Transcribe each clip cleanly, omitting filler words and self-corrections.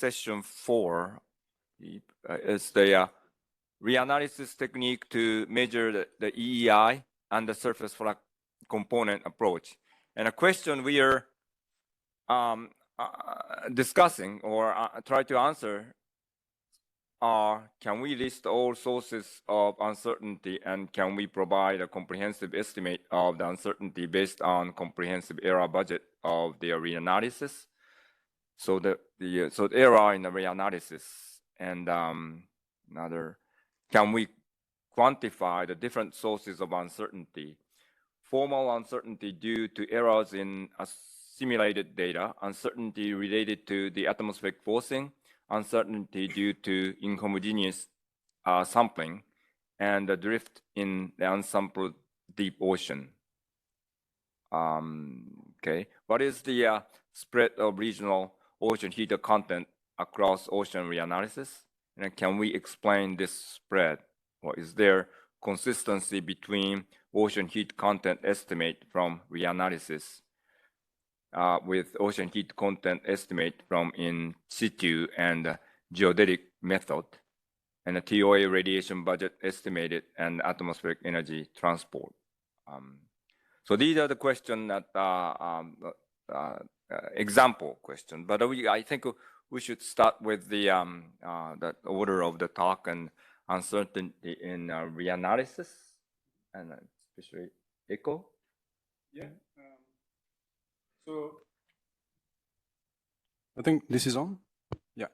session 4 is the reanalysis technique to measure the EEI and the surface flux component approach. And a question we are discussing or try to answer are, can we list all sources of uncertainty, and can we provide a comprehensive estimate of the uncertainty based on comprehensive error budget of the reanalysis? So the error in the reanalysis, and another, can we quantify the different sources of uncertainty? Formal uncertainty due to errors in simulated data, uncertainty related to the atmospheric forcing, uncertainty due to inhomogeneous sampling, and the drift in the unsampled deep ocean. Okay, what is the spread of regional ocean heater content across ocean reanalysis? And can we explain this spread? Or is there consistency between ocean heat content estimate from reanalysis with ocean heat content estimate from in situ and geodetic method, and the TOA radiation budget estimated and atmospheric energy transport? So these are the questions that example question, but I think we should start with the order of the talk and uncertainty in reanalysis, and especially ECO. Yeah. So I think this is on. Yeah.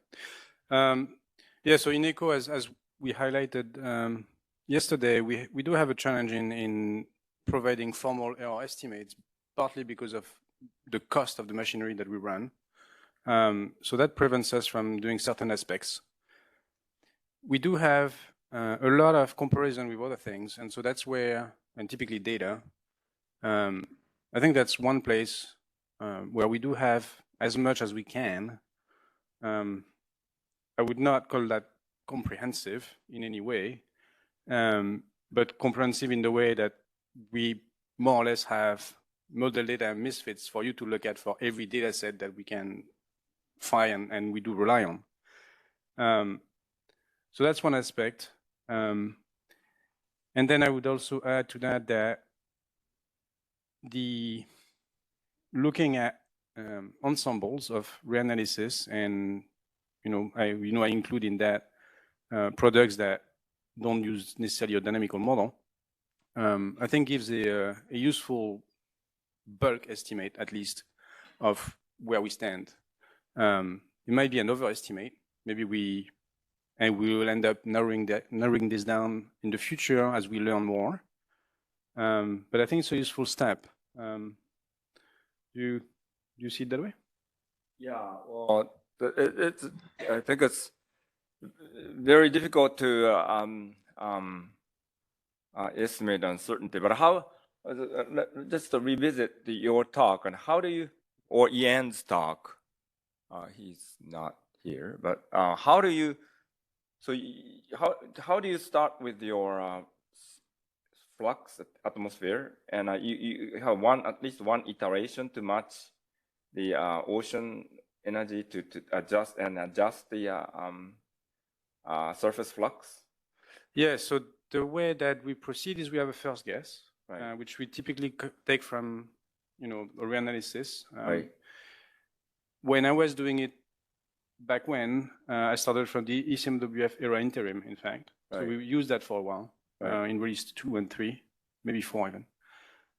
Yeah. So in ECO, as we highlighted yesterday, we do have a challenge in providing formal error estimates, partly because of the cost of the machinery that we run. So that prevents us from doing certain aspects. We do have a lot of comparison with other things, and so that's where, and typically data, I think that's one place where we do have as much as we can. I would not call that comprehensive in any way, but comprehensive in the way that we more or less have model data misfits for you to look at for every data set that we can find and we do rely on. So that's one aspect. And then I would also add to that that the looking at ensembles of reanalysis, and I include in that products that don't use necessarily a dynamical model, I think gives a useful bulk estimate, at least, of where we stand. It might be an overestimate. Maybe we will end up narrowing this down in the future as we learn more. But I think it's a useful step. Do you see it that way? Yeah, well, I think it's very difficult to estimate uncertainty. But how? Just to revisit your talk, and how do you, or Ian's talk? He's not here, but how do you? So how do you start with your flux atmosphere, and you have at least one iteration to match the ocean energy to adjust the surface flux? Yeah, so the way that we proceed is we have a first guess, right, which we typically take from a reanalysis. Right. When I was doing it back when, I started from the ECMWF era interim, in fact. Right. So we used that for a while, right, in release 2 and 3, maybe 4 even.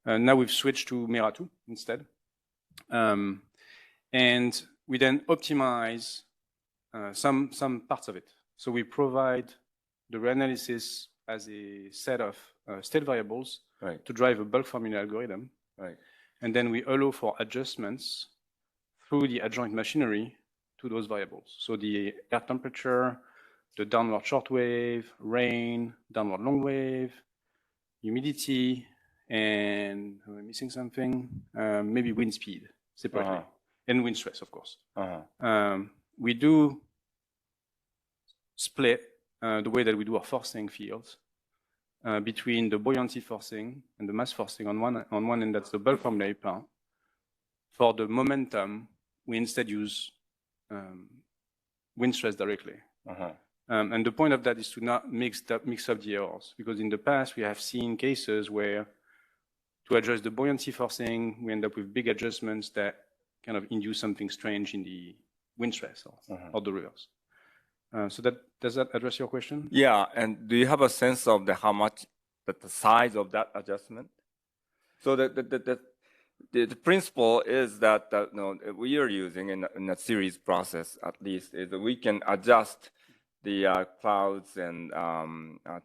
Now we've switched to MERA 2 instead. And we then optimize some parts of it. So we provide the reanalysis as a set of state variables, right, to drive a bulk formula algorithm. Right. And then we allow for adjustments through the adjoint machinery to those variables. So the air temperature, the downward short wave, rain, downward long wave, humidity, and am I missing something? Maybe wind speed separately, and wind stress, of course. We do split the way that we do our forcing fields between the buoyancy forcing and the mass forcing on one end. That's the bulk formula part. For the momentum, we instead use wind stress directly. And the point of that is to not mix up the errors, because in the past we have seen cases where to address the buoyancy forcing, we end up with big adjustments that kind of induce something strange in the wind stress or the reverse. So does that address your question? Yeah, and do you have a sense of how much, the size of that adjustment? So the principle is that we are using in a series process, at least, is that we can adjust the clouds and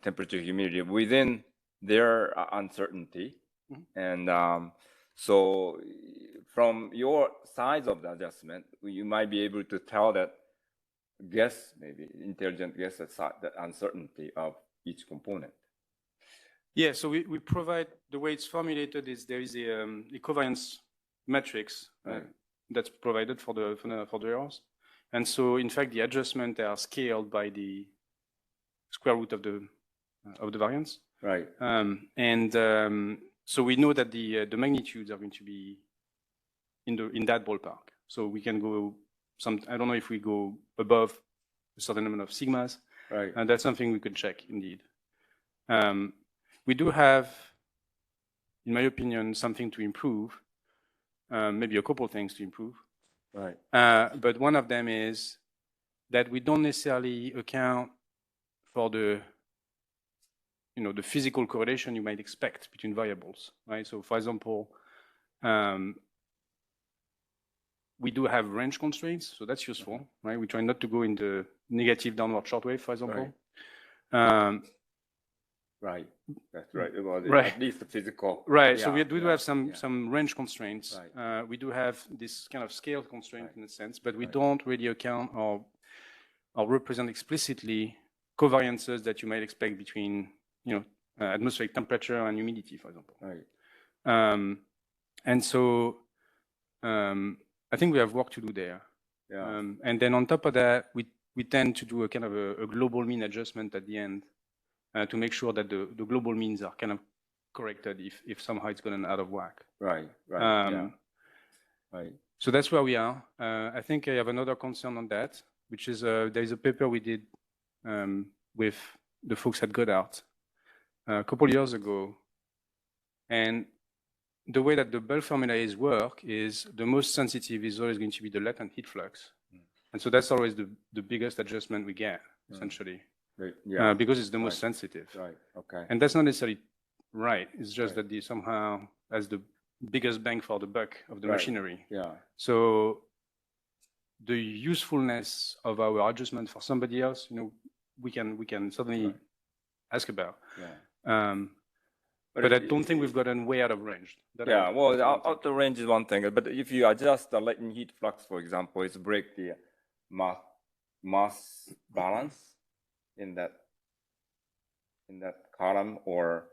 temperature, humidity within their uncertainty. And so from your size of the adjustment, you might be able to tell that maybe intelligent guess the uncertainty of each component. Yeah, so we provide, the way it's formulated is there is a covariance matrix that's provided for the errors. And so in fact, the adjustments are scaled by the square root of the variance. Right. So we know that the magnitudes are going to be in that ballpark. So we can go I don't know if we go above a certain amount of sigmas. Right. And that's something we could check indeed. We do have, in my opinion, something to improve, maybe a couple things to improve. Right. But one of them is that we don't necessarily account for the physical correlation you might expect between variables, right? So for example, we do have range constraints, so that's useful, right? We try not to go in the negative downward shortwave, for example. Right. Right. That's right. Well, right. At least the physical. Right. Yeah, so we do have some range constraints. Right. We do have this kind of scale constraint in a sense, but we don't really account or represent explicitly covariances that you might expect between, atmospheric temperature and humidity, for example. Right. And so I think we have work to do there. Yeah. And then on top of that, we tend to do a kind of a global mean adjustment at the end to make sure that the global means are kind of corrected if somehow it's gotten out of whack. Right. Right. Right. So that's where we are. I think I have another concern on that, which is there is a paper we did with the folks at Goddard a couple years ago, and the way that the bulk formulas work is the most sensitive is always going to be the latent heat flux. And so that's always the biggest adjustment we get, essentially. Right. Yeah. Because it's the most sensitive. Right. Okay. And that's not necessarily right. It's just that the somehow has the biggest bang for the buck of the machinery. Yeah. So the usefulness of our adjustment for somebody else, we can certainly ask about. Yeah. But I don't think we've gotten way out of range. Well, out of range is one thing, but if you adjust the latent heat flux, for example, it's break the mass balance in that column, or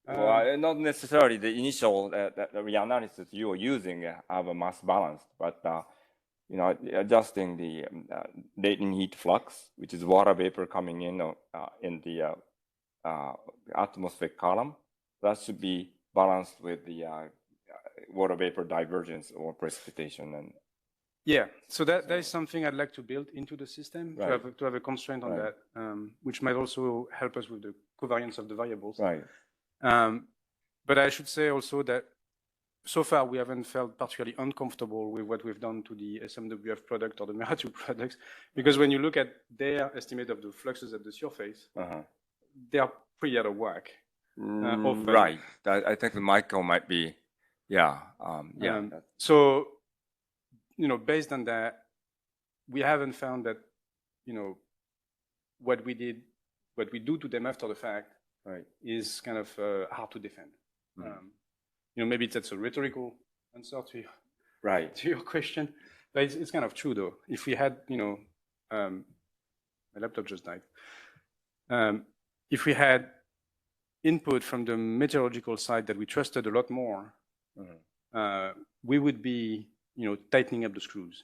not necessarily the initial the reanalysis you are using have a mass balance, but adjusting the latent heat flux, which is water vapor coming in the atmospheric column, that should be balanced with the water vapor divergence or precipitation. And yeah, so that is something I'd like to build into the system, to have a constraint on that, which might also help us with the covariance of the variables. Right. But I should say also that so far we haven't felt particularly uncomfortable with what we've done to the SMWF product or the Meratu products, because when you look at their estimate of the fluxes at the surface, they are pretty out of whack. Right. I think Michael might be, so, based on that, we haven't found that, what we do to them after the fact is kind of hard to defend. Maybe that's a rhetorical answer to your question, but it's kind of true though. If we had, my laptop just died. If we had input from the meteorological side that we trusted a lot more, we would be, tightening up the screws.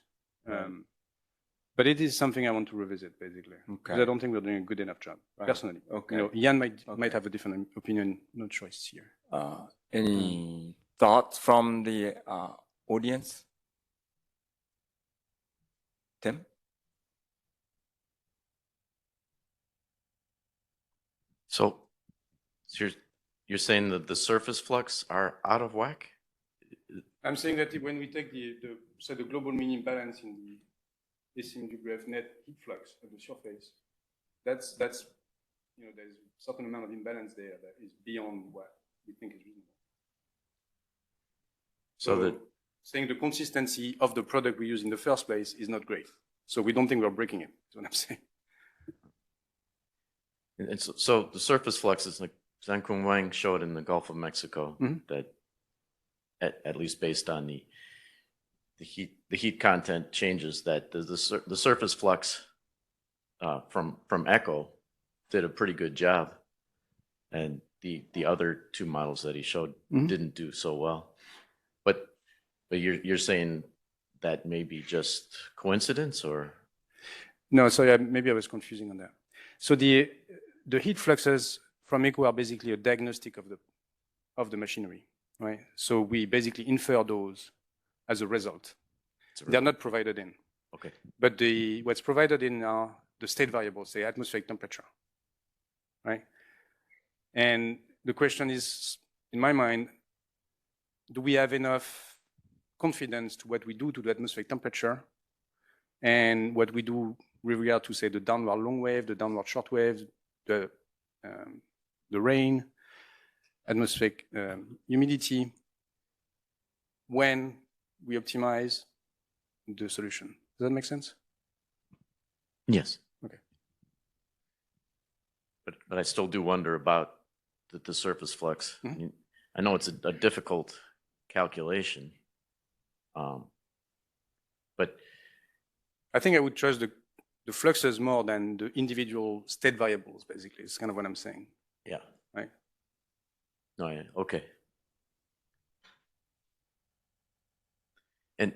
But it is something I want to revisit, basically, because I don't think we're doing a good enough job, personally. Okay. Ian might have a different opinion. Not sure it's here. Any thoughts from the audience? Tim? So you're saying that the surface flux are out of whack? I'm saying that when we take the global mean imbalance in the ASIM degree of net heat flux at the surface, that's there's a certain amount of imbalance there that is beyond what we think is reasonable. So saying the consistency of the product we use in the first place is not great. So we don't think we're breaking it, is what I'm saying. And so the surface flux is like Zhangkun Wang showed in the Gulf of Mexico, that at least based on the heat content changes, that the surface flux from ECHO did a pretty good job, and the other two models that he showed didn't do so well. But you're saying that may be just coincidence, or? No, sorry, maybe I was confusing on that. So the heat fluxes from ECHO are basically a diagnostic of the machinery, right? So we basically infer those as a result. They're not provided in. Okay. But what's provided in are the state variables, the atmospheric temperature, right? And the question is, in my mind, do we have enough confidence to what we do to the atmospheric temperature and what we do with regard to, say, the downward long wave, the downward short wave, the rain, atmospheric humidity, when we optimize the solution? Does that make sense? Yes. Okay. But I still do wonder about the surface flux. I know it's a difficult calculation, but I think I would trust the fluxes more than the individual state variables, basically. It's kind of what I'm saying. Yeah. Right? No, yeah, okay. And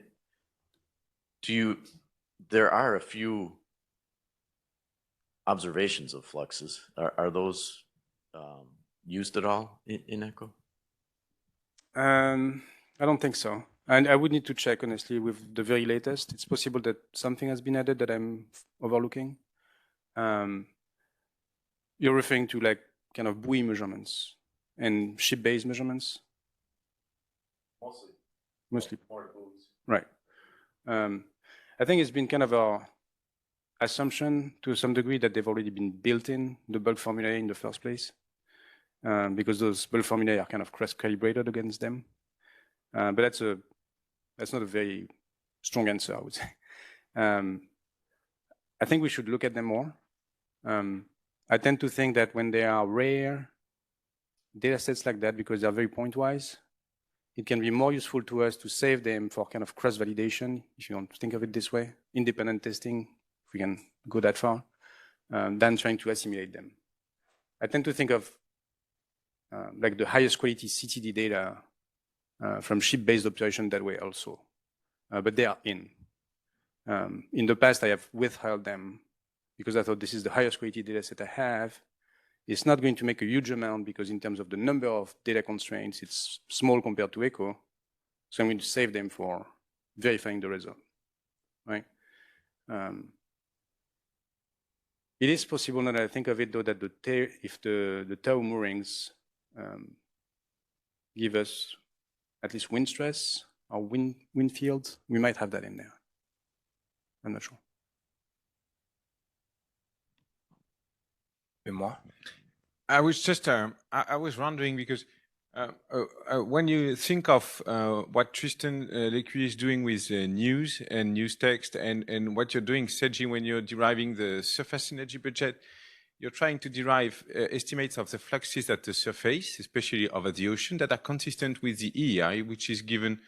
there are a few observations of fluxes. Are those used at all in ECHO? I don't think so. And I would need to check, honestly, with the very latest. It's possible that something has been added that I'm overlooking. You're referring to like kind of buoy measurements and ship-based measurements? Mostly. Right. I think it's been kind of our assumption to some degree that they've already been built in the bulk formulae in the first place, because those bulk formulae are kind of cross-calibrated against them. But that's not a very strong answer, I would say. I think we should look at them more. I tend to think that when they are rare data sets like that, because they're very point-wise, it can be more useful to us to save them for kind of cross-validation, if you want to think of it this way, independent testing, if we can go that far, than trying to assimilate them. I tend to think of like the highest quality CTD data from ship-based operation that way also, but they are in. In the past, I have withheld them because I thought this is the highest quality data set I have. It's not going to make a huge amount because in terms of the number of data constraints, it's small compared to ECHO. So I'm going to save them for verifying the result, right? It is possible, now that I think of it, though, that if the tow moorings give us at least wind stress or wind fields, we might have that in there. I'm not sure. More? I was just, I was wondering because when you think of what Tristan Lecuyer is doing with news and news text and what you're doing, Seiji, when you're deriving the surface energy budget, you're trying to derive estimates of the fluxes at the surface, especially over the ocean, that are consistent with the EEI, which is given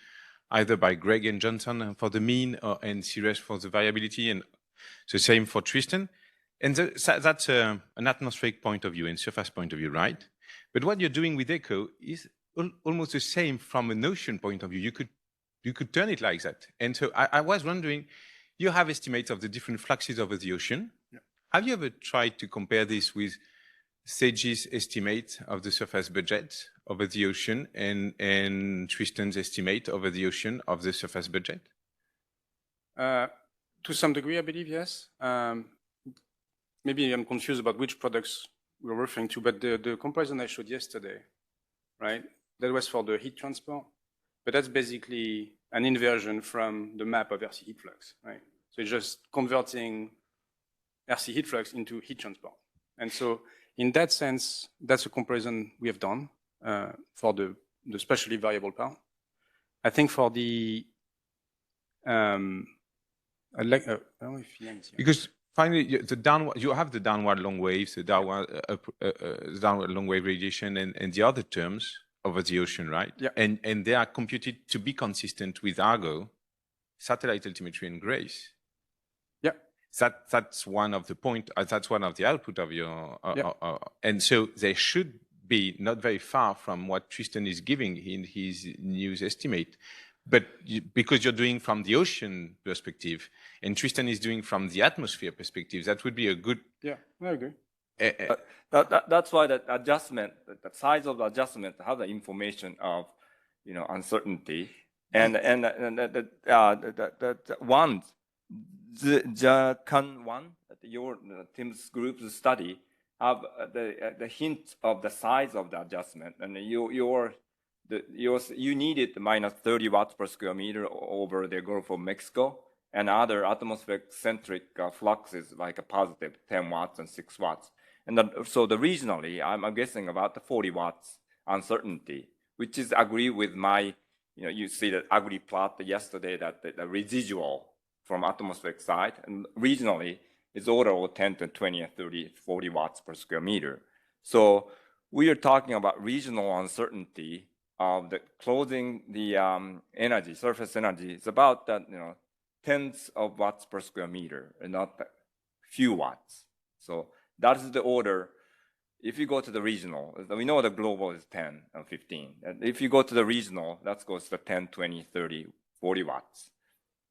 either by Greg and Johnson for the mean and Ceres for the variability, and the same for Tristan. And that's an atmospheric point of view and surface point of view, right? But what you're doing with ECHO is almost the same from an ocean point of view. You could turn it like that. And so I was wondering, you have estimates of the different fluxes over the ocean. Yeah. Have you ever tried to compare this with Seiji's estimate of the surface budget over the ocean and Tristan's estimate over the ocean of the surface budget? To some degree, I believe, yes. Maybe I'm confused about which products we're referring to, but the comparison I showed yesterday, right? That was for the heat transport, but that's basically an inversion from the map of RC heat flux, right? So it's just converting RC heat flux into heat transport. And so in that sense, that's a comparison we have done for the spatially variable part. I think for the because finally you have the downward long waves, the downward long wave radiation, and the other terms over the ocean, right? Yeah. And they are computed to be consistent with Argo, satellite altimetry, and GRACE. Yeah. That's one of the point. That's one of the output of your. And so they should be not very far from what Tristan is giving in his news estimate. But because you're doing from the ocean perspective, and Tristan is doing from the atmosphere perspective, that would be a good. Yeah, I agree. That's why the adjustment, the size of the adjustment, have the information of, uncertainty, and the one, the can one, your team's group's study have the hint of the size of the adjustment, and you needed minus 30 watts per square meter over the Gulf of Mexico, and other atmospheric centric fluxes like a positive 10 watts and 6 watts. And so regionally, I'm guessing about the 40 watts uncertainty, which is agree with my, you see that ugly plot yesterday that the residual from atmospheric side, and regionally is order of 10 to 20 and 30, 40 watts per square meter. So we are talking about regional uncertainty of the closing the energy, surface energy. It's about that, tens of watts per square meter and not few watts. So that is the order. If you go to the regional, we know the global is 10 and 15. And if you go to the regional, that goes to 10, 20, 30, 40 watts,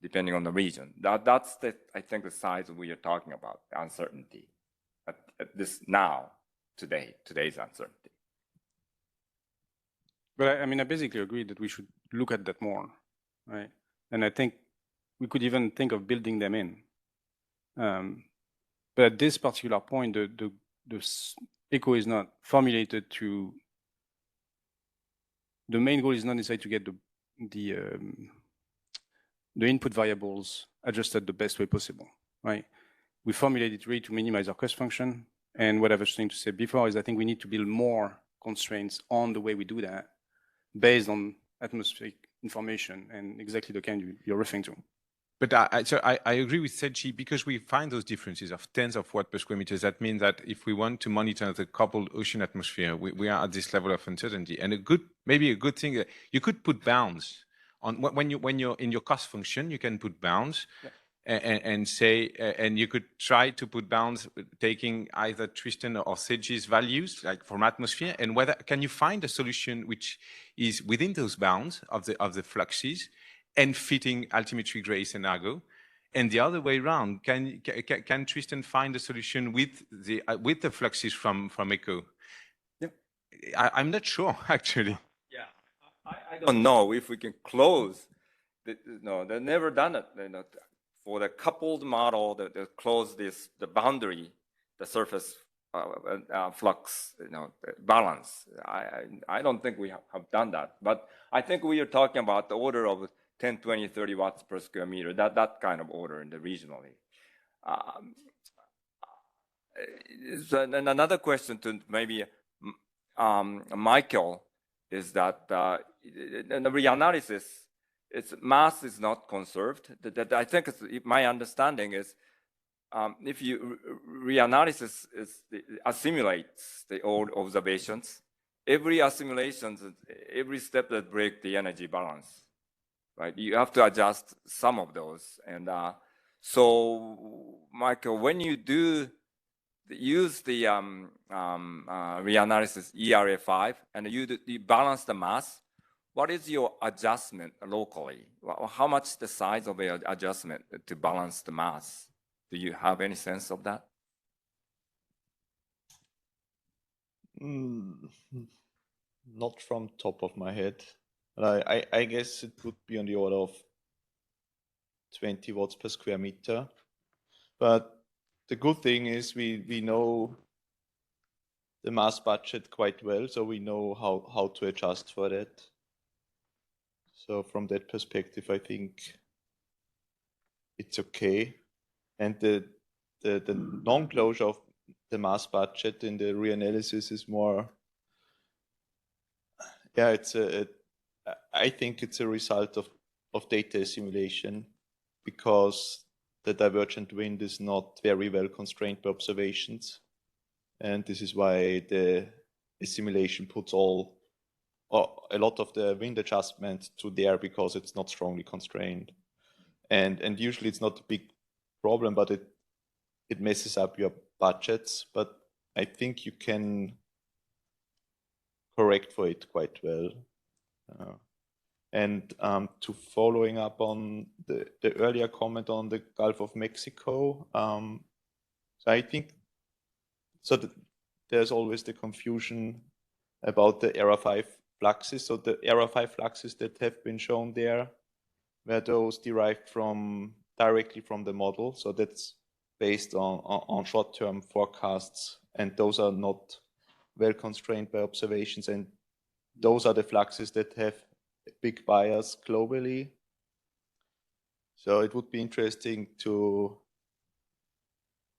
depending on the region. That's I think the size we are talking about, the uncertainty at this now, today's uncertainty. But I basically agree that we should look at that more, right? And I think we could even think of building them in. But at this particular point, the ECHO is not formulated to. The main goal is not necessarily to get the input variables adjusted the best way possible, right? We formulate it really to minimize our cost function. And what I was trying to say before is I think we need to build more constraints on the way we do that based on atmospheric information and exactly the kind you're referring to. But I agree with Seiji, because we find those differences of tens of watts per square meters. That means that if we want to monitor the coupled ocean atmosphere, we are at this level of uncertainty. And maybe a good thing, you could put bounds on when you're in your cost function, you can put bounds. Yeah. And say, and you could try to put bounds taking either Tristan or Seiji's values, like from atmosphere, and whether can you find a solution which is within those bounds of the fluxes and fitting altimetry, GRACE, and Argo, and the other way around. Can Tristan find a solution with the fluxes from ECHO? Yeah. I'm not sure actually. Yeah, I don't know if we can close. They've never done it. For the coupled model, that close the boundary, the surface flux, balance. I don't think we have done that, but I think we are talking about the order of 10, 20, 30 watts per square meter. That kind of order in the regionally. So another question to maybe Michael is that in the reanalysis, its mass is not conserved. That I think my understanding is, if you reanalysis assimilates the old observations, every assimilation, every step that breaks the energy balance, right? You have to adjust some of those. And so, Michael, when you use the reanalysis ERA5 and you balance the mass, what is your adjustment locally? How much the size of your adjustment to balance the mass? Do you have any sense of that? Not from top of my head. But I guess it would be on the order of 20 watts per square meter. But the good thing is we know mass budget quite well, so we know how to adjust for that. So from that perspective, I think it's okay. And the non-closure of the mass budget in the reanalysis is more, yeah, I think it's a result of data assimilation, because the divergent wind is not very well constrained by observations. And this is why the assimilation puts a lot of the wind adjustment to there, because it's not strongly constrained. And usually it's not a big problem, but it messes up your budgets. But I think you can correct for it quite well. And to following up on the earlier comment on the Gulf of Mexico, so I think there's always the confusion about the ERA 5 fluxes. So the ERA 5 fluxes that have been shown there were those derived directly from the model. So that's based on short-term forecasts, and those are not well constrained by observations. And those are the fluxes that have big bias globally. So it would be interesting to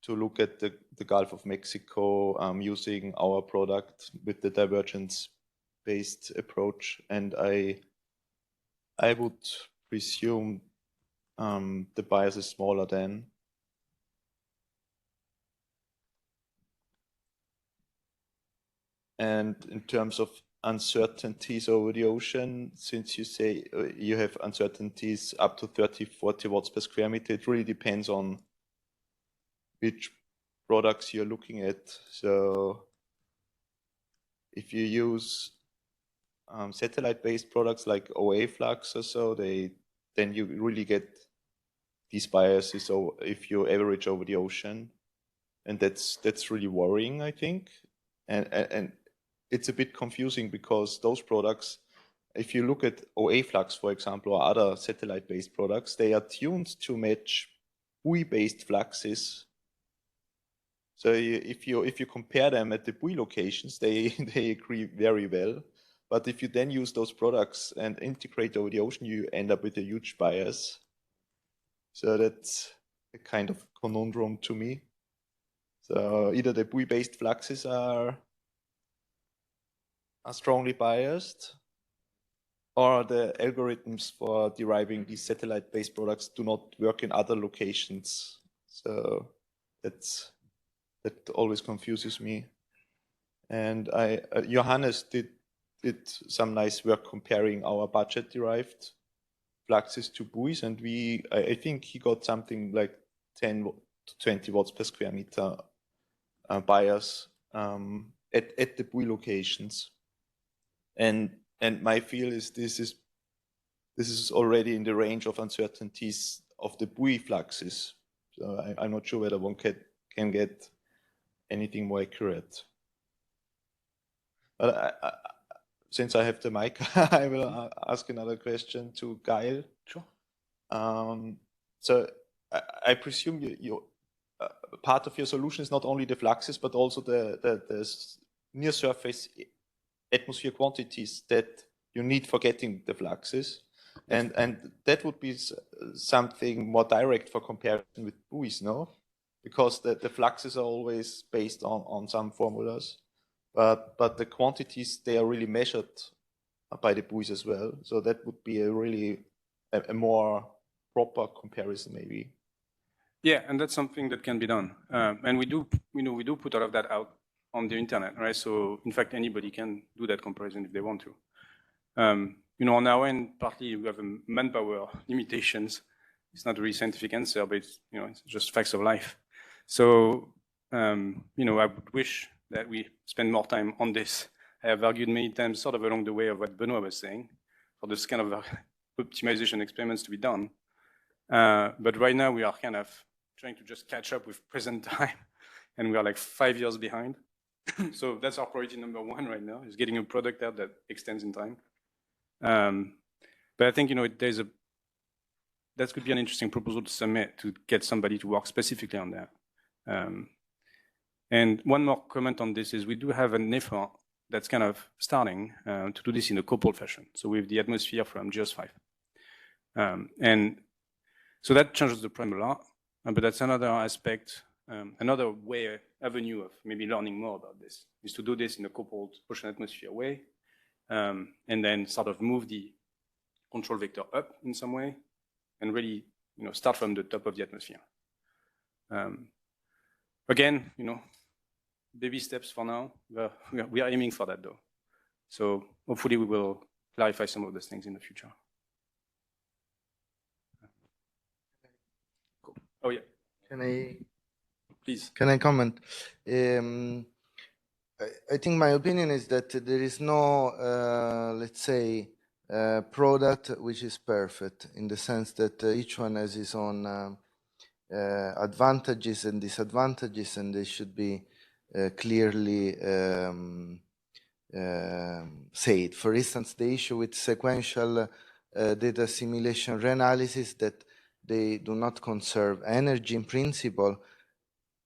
look at the Gulf of Mexico using our product with the divergence-based approach. And I would presume the bias is smaller then. And in terms of uncertainties over the ocean, since you say you have uncertainties up to 30, 40 watts per square meter, it really depends on which products you're looking at. So if you use satellite-based products like OA flux or so, then you really get these biases. So if you average over the ocean, and that's really worrying, I think. And it's a bit confusing, because those products, if you look at OA flux, for example, or other satellite-based products, they are tuned to match buoy-based fluxes. So if you compare them at the buoy locations, they agree very well. But if you then use those products and integrate over the ocean, you end up with a huge bias. So that's a kind of conundrum to me. So either the buoy-based fluxes are strongly biased, or the algorithms for deriving these satellite-based products do not work in other locations. So that always confuses me. And Johannes did some nice work comparing our budget-derived fluxes to buoys, and I think he got something like 10 to 20 watts per square meter bias at the buoy locations. And my feel is this is already in the range of uncertainties of the buoy fluxes. So I'm not sure whether one can get anything more accurate. But since I have the mic, I will ask another question to Gail. Sure. So I presume part of your solution is not only the fluxes, but also the near surface atmosphere quantities that you need for getting the fluxes. And that would be something more direct for comparison with buoys, no? Because the fluxes are always based on some formulas, but the quantities, they are really measured by the buoys as well. So that would be a more proper comparison, maybe. Yeah, and that's something that can be done. And we do put all of that out on the internet, right? So in fact, anybody can do that comparison if they want to. On our end, partly we have manpower limitations. It's not a really scientific answer, but it's just facts of life. So I would wish that we spend more time on this. I have argued many times, sort of along the way of what Benoit was saying, for this kind of optimization experiments to be done. But right now we are kind of trying to just catch up with present time, and we are like 5 years behind. So that's our priority number one right now, is getting a product out that extends in time. But I think that could be an interesting proposal to submit, to get somebody to work specifically on that. And one more comment on this is we do have an effort that's kind of starting to do this in a coupled fashion. So with the atmosphere from GEOS 5. And so that changes the problem a lot, but that's another aspect, another avenue of maybe learning more about this, is to do this in a coupled ocean atmosphere way, and then sort of move the control vector up in some way, and really, start from the top of the atmosphere. Again, baby steps for now. We are aiming for that though. So hopefully we will clarify some of those things in the future. Cool. Oh yeah. Please. Can I comment? I think my opinion is that there is no, let's say, product which is perfect in the sense that each one has its own advantages and disadvantages, and they should be clearly said. For instance, the issue with sequential data assimilation reanalysis, that they do not conserve energy in principle,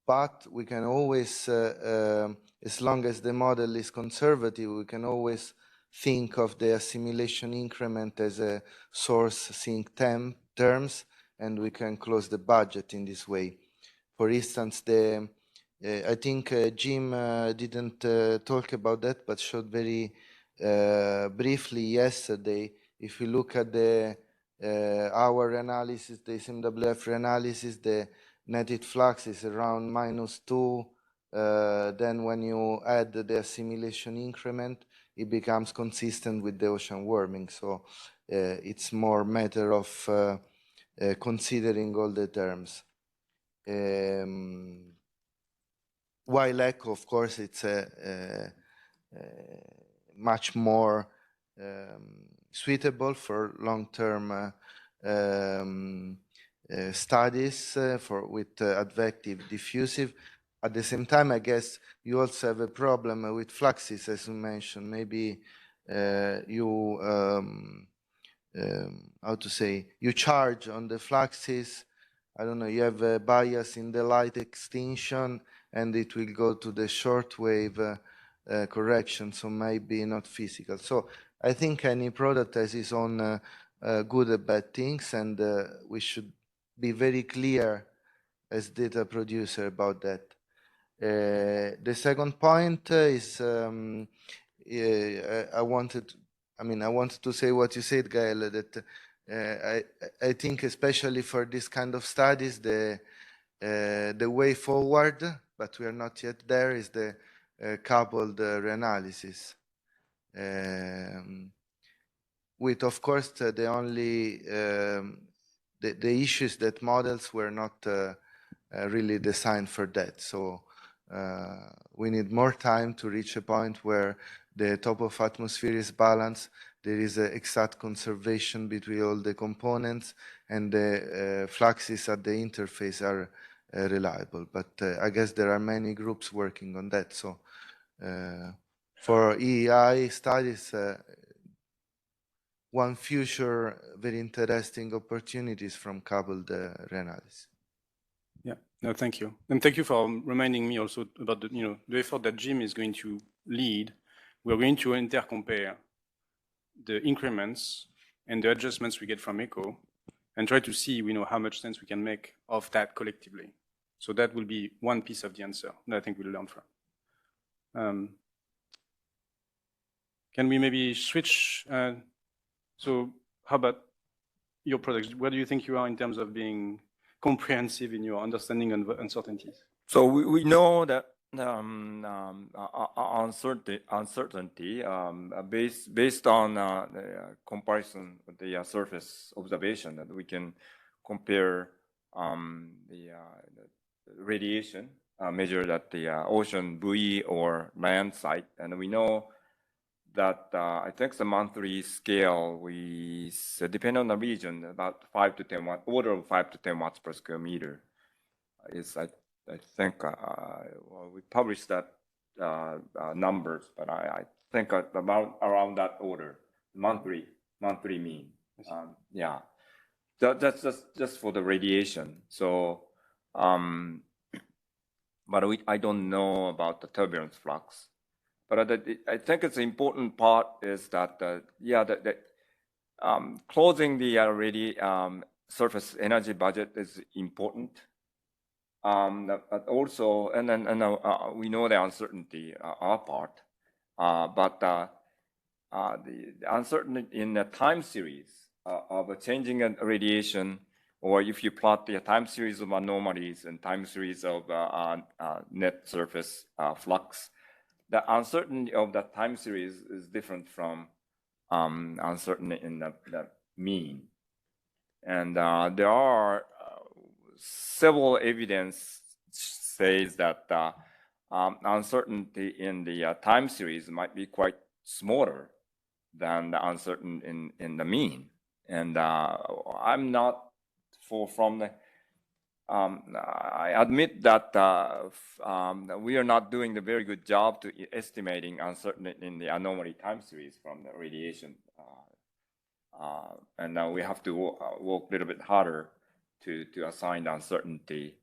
but we can always, as long as the model is conservative, we can always think of the assimilation increment as a source sink terms, and we can close the budget in this way. For instance, I think Jim didn't talk about that, but showed very briefly yesterday. If you look at our analysis, the SMWF analysis, the netted flux is around -2. Then when you add the assimilation increment, it becomes consistent with the ocean warming. So it's more matter of considering all the terms. While echo, of course, it's much more suitable for long-term studies with advective diffusive. At the same time, I guess you also have a problem with fluxes, as you mentioned. Maybe you you charge on the fluxes. I don't know, you have a bias in the light extinction, and it will go to the shortwave correction, so maybe not physical. So I think any product has its own good and bad things, and we should be very clear as data producer about that. The second point is I wanted to say what you said, Gael, that I think especially for this kind of studies, the way forward, but we are not yet there, is the coupled reanalysis. With, of course, the only the issues that models were not really designed for that. So we need more time to reach a point where the top of atmosphere is balanced. There is an exact conservation between all the components, and the fluxes at the interface are reliable. But I guess there are many groups working on that. So for EEI studies, one future very interesting opportunities from coupled reanalysis. Yeah, no, thank you. And thank you for reminding me also about the effort that Jim is going to lead. We're going to intercompare the increments and the adjustments we get from ECHO and try to see how much sense we can make of that collectively. So that will be one piece of the answer that I think we'll learn from. Can we maybe switch? So how about your products? Where do you think you are in terms of being comprehensive in your understanding of uncertainties? So we know that uncertainty based on the comparison with the surface observation, that we can compare the radiation measured at the ocean buoy or land site, and we know that I think the monthly scale, we depend on the region, about 5 to 10 watts, order of 5 to 10 watts per square meter is I think we published that numbers, but I think about around that order, monthly mean. Yeah, that's just for the radiation. So but I don't know about the turbulence flux. But I think it's an important part is that, closing the surface energy budget is important. But also, we know the uncertainty our part, but the uncertainty in the time series of a changing radiation, or if you plot the time series of anomalies and time series of net surface flux, the uncertainty of that time series is different from uncertainty in the mean. And there are several evidence says that uncertainty in the time series might be quite smaller than the uncertainty in the mean. And I'm not from the I admit that we are not doing a very good job to estimating uncertainty in the anomaly time series from the radiation. And now we have to work a little bit harder to assign the uncertainty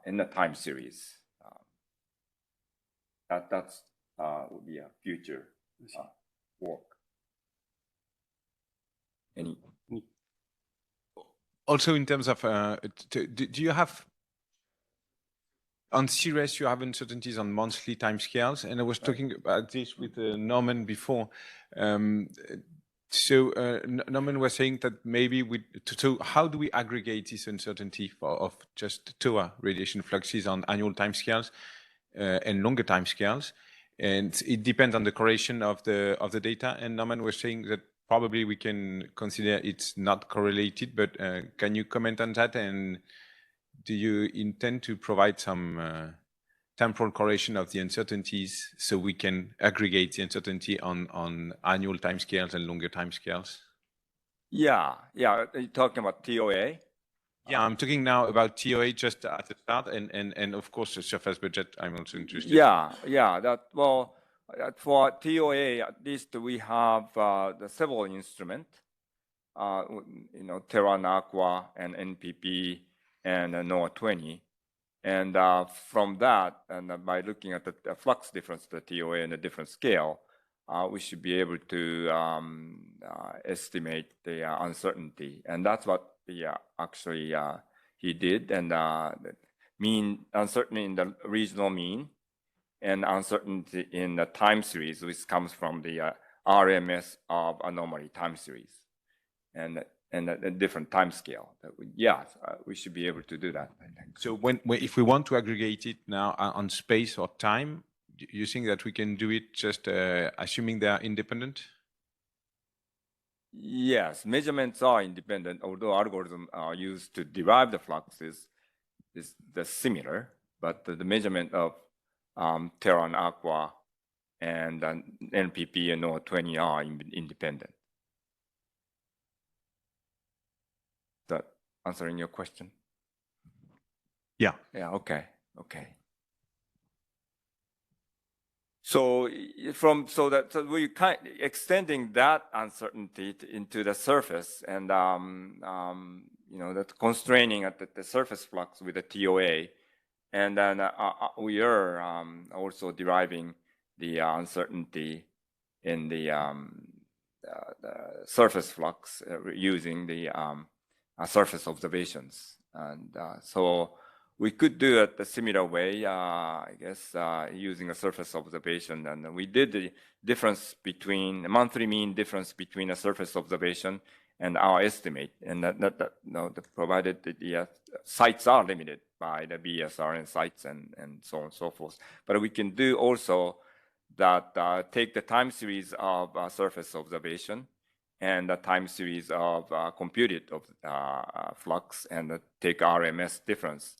in the time series. That's would be a future work. Any? Also, in terms of, do you have on CRES, you have uncertainties on monthly timescales, and I was talking about this with Norman before. So Norman was saying that maybe so how do we aggregate this uncertainty of just TOA radiation fluxes on annual timescales and longer timescales? And it depends on the correlation of the data. And Norman was saying that probably we can consider it's not correlated, but can you comment on that? And do you intend to provide some temporal correlation of the uncertainties so we can aggregate the uncertainty on annual timescales and longer timescales? Yeah. Are you talking about TOA? Yeah, I'm talking now about TOA just at the start, and of course the surface budget. I'm also interested. Yeah. For TOA, at least we have the several instruments. Terran Aqua and NPP and NOAA 20. And from that, and by looking at the flux difference, the TOA and the different scale, we should be able to estimate the uncertainty. And that's what actually he did. And mean uncertainty in the regional mean and uncertainty in the time series, which comes from the RMS of anomaly time series. And a different time scale. We should be able to do that, I think. So if we want to aggregate it now on space or time, you think that we can do it just assuming they are independent? Yes, measurements are independent, although algorithms are used to derive the fluxes is similar, but the measurement of Terran Aqua and NPP and NOAA 20 are independent. That answering your question? Yeah. Yeah. Okay. So we kind of extending that uncertainty into the surface, and that constraining at the surface flux with the TOA, and then we are also deriving the uncertainty in the surface flux using the surface observations, and so we could do it a similar way, I guess, using a surface observation. And we did the difference between the monthly mean difference between a surface observation and our estimate, and that provided the sites are limited by the BSRN sites and so on and so forth. But we can do also that take the time series of surface observation and the time series of computed of flux and take RMS difference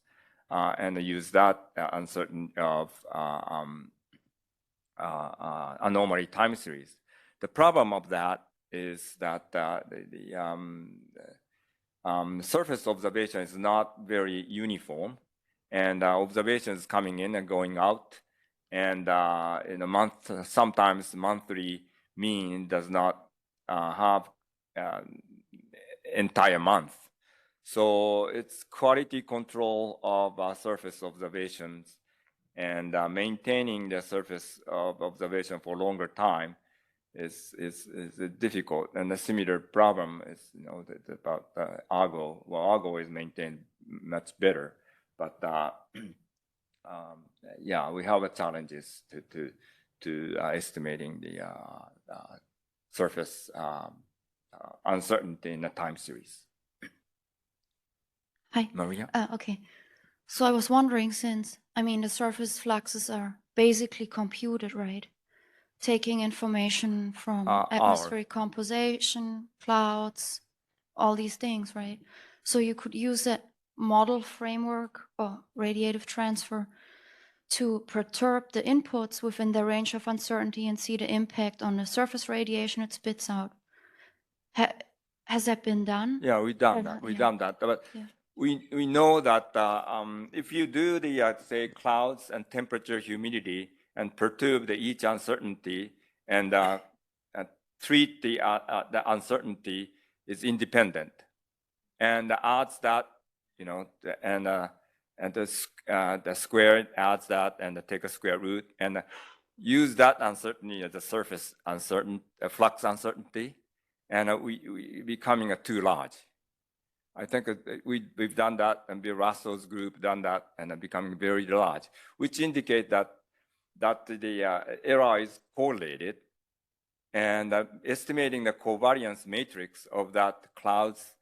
and use that uncertain of anomaly time series. The problem of that is that the surface observation is not very uniform, and observations coming in and going out, and in a month, sometimes monthly mean does not have entire month. So it's quality control of surface observations and maintaining the surface of observation for longer time is difficult. And a similar problem is, about Argo. Well, Argo is maintained much better, but yeah, we have challenges to estimating the surface uncertainty in a time series. Hi. Maria? Okay. So I was wondering, since, I mean, the surface fluxes are basically computed, right? Taking information from atmospheric composition, clouds, all these things, right? So you could use that model framework or radiative transfer to perturb the inputs within the range of uncertainty and see the impact on the surface radiation it spits out. Has that been done? Yeah, we've done that. We've done that. But we know that if you do the, say, clouds and temperature, humidity, and perturb each uncertainty and treat the uncertainty is independent, and adds that, and the square adds that, and take a square root, and use that uncertainty as a surface flux uncertainty, and we becoming too large. I think we've done that, and Bill Russell's group done that, and becoming very large, which indicate that the error is correlated, and estimating the covariance matrix of that clouds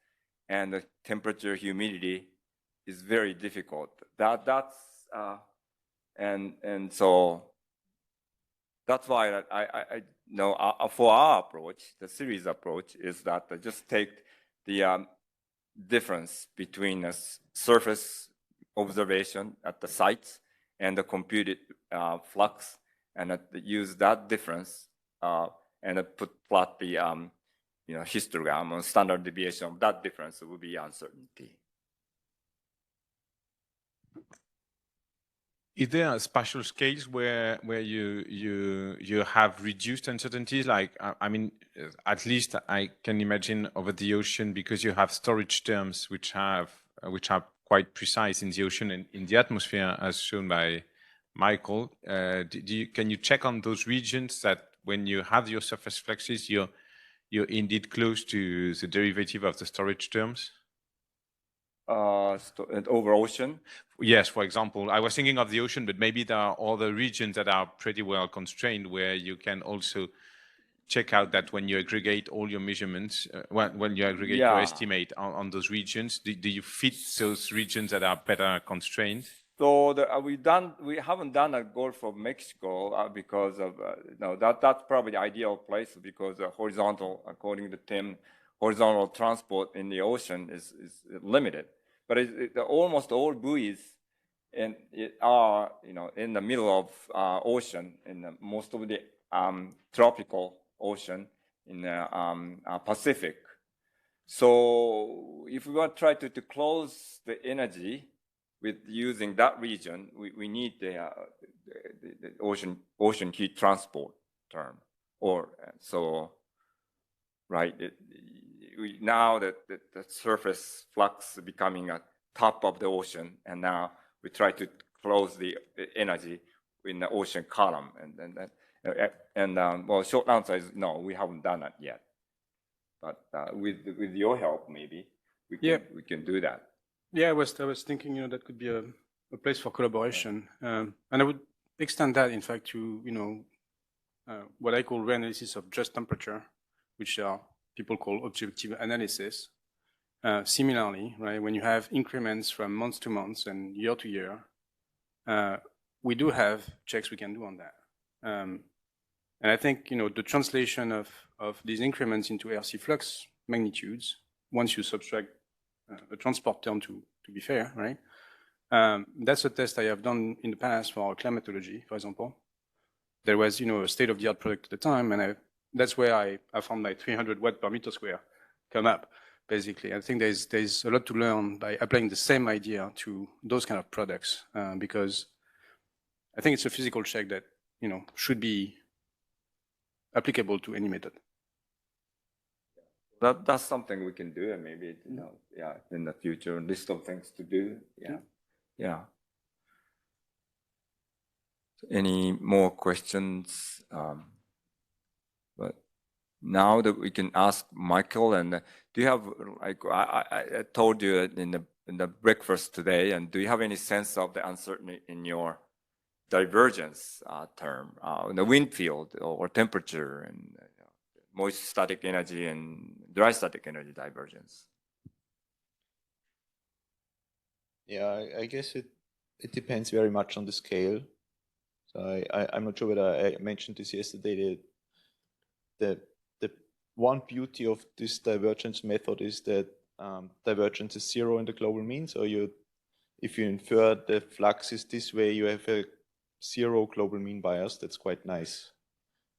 and the temperature, humidity is very difficult. So that's why I know for our approach, the series approach is that I just take the difference between a surface observation at the sites and the computed flux, and use that difference and plot the histogram or standard deviation of that difference will be uncertainty. Is there spatial scales where you have reduced uncertainties? Like, I mean, at least I can imagine over the ocean, because you have storage terms which are quite precise in the ocean and in the atmosphere, as shown by Michael. Can you check on those regions that when you have your surface fluxes, you're indeed close to the derivative of the storage terms? Over ocean? Yes, for example, I was thinking of the ocean, but maybe there are other regions that are pretty well constrained where you can also check out that when you aggregate all your measurements, when you aggregate your estimate on those regions, do you fit those regions that are better constrained? So we haven't done a Gulf of Mexico because of that's probably the ideal place, because horizontal, according to Tim, horizontal transport in the ocean is limited. But almost all buoys are in the middle of ocean, in most of the tropical ocean in the Pacific. So if we want to try to close the energy with using that region, we need the ocean heat transport term, or so, right? Now that the surface flux is becoming a top of the ocean, and now we try to close the energy in the ocean column, well, short answer is no, we haven't done that yet. But with your help, maybe we can do that. Yeah, I was thinking, that could be a place for collaboration, and I would extend that, in fact, to what I call reanalysis of just temperature, which people call objective analysis. Similarly, right, when you have increments from month to month and year to year, we do have checks we can do on that. And I think the translation of these increments into RC flux magnitudes, once you subtract a transport term to be fair, right? That's a test I have done in the past for climatology, for example. There was a state-of-the-art product at the time, and that's where I found my 300 watt per meter square come up, basically. I think there's a lot to learn by applying the same idea to those kind of products, because I think it's a physical check that should be applicable to any method. that's something we can do, and maybe yeah, in the future, list of things to do. Yeah. Any more questions? But now that we can ask Michael, and do you have, like I told you in the breakfast today, and do you have any sense of the uncertainty in your divergence term, the wind field or temperature and moist static energy and dry static energy divergence? Yeah, I guess it depends very much on the scale. So I'm not sure whether I mentioned this yesterday. The one beauty of this divergence method is that divergence is zero in the global mean. So if you infer the fluxes this way, you have a zero global mean bias. That's quite nice.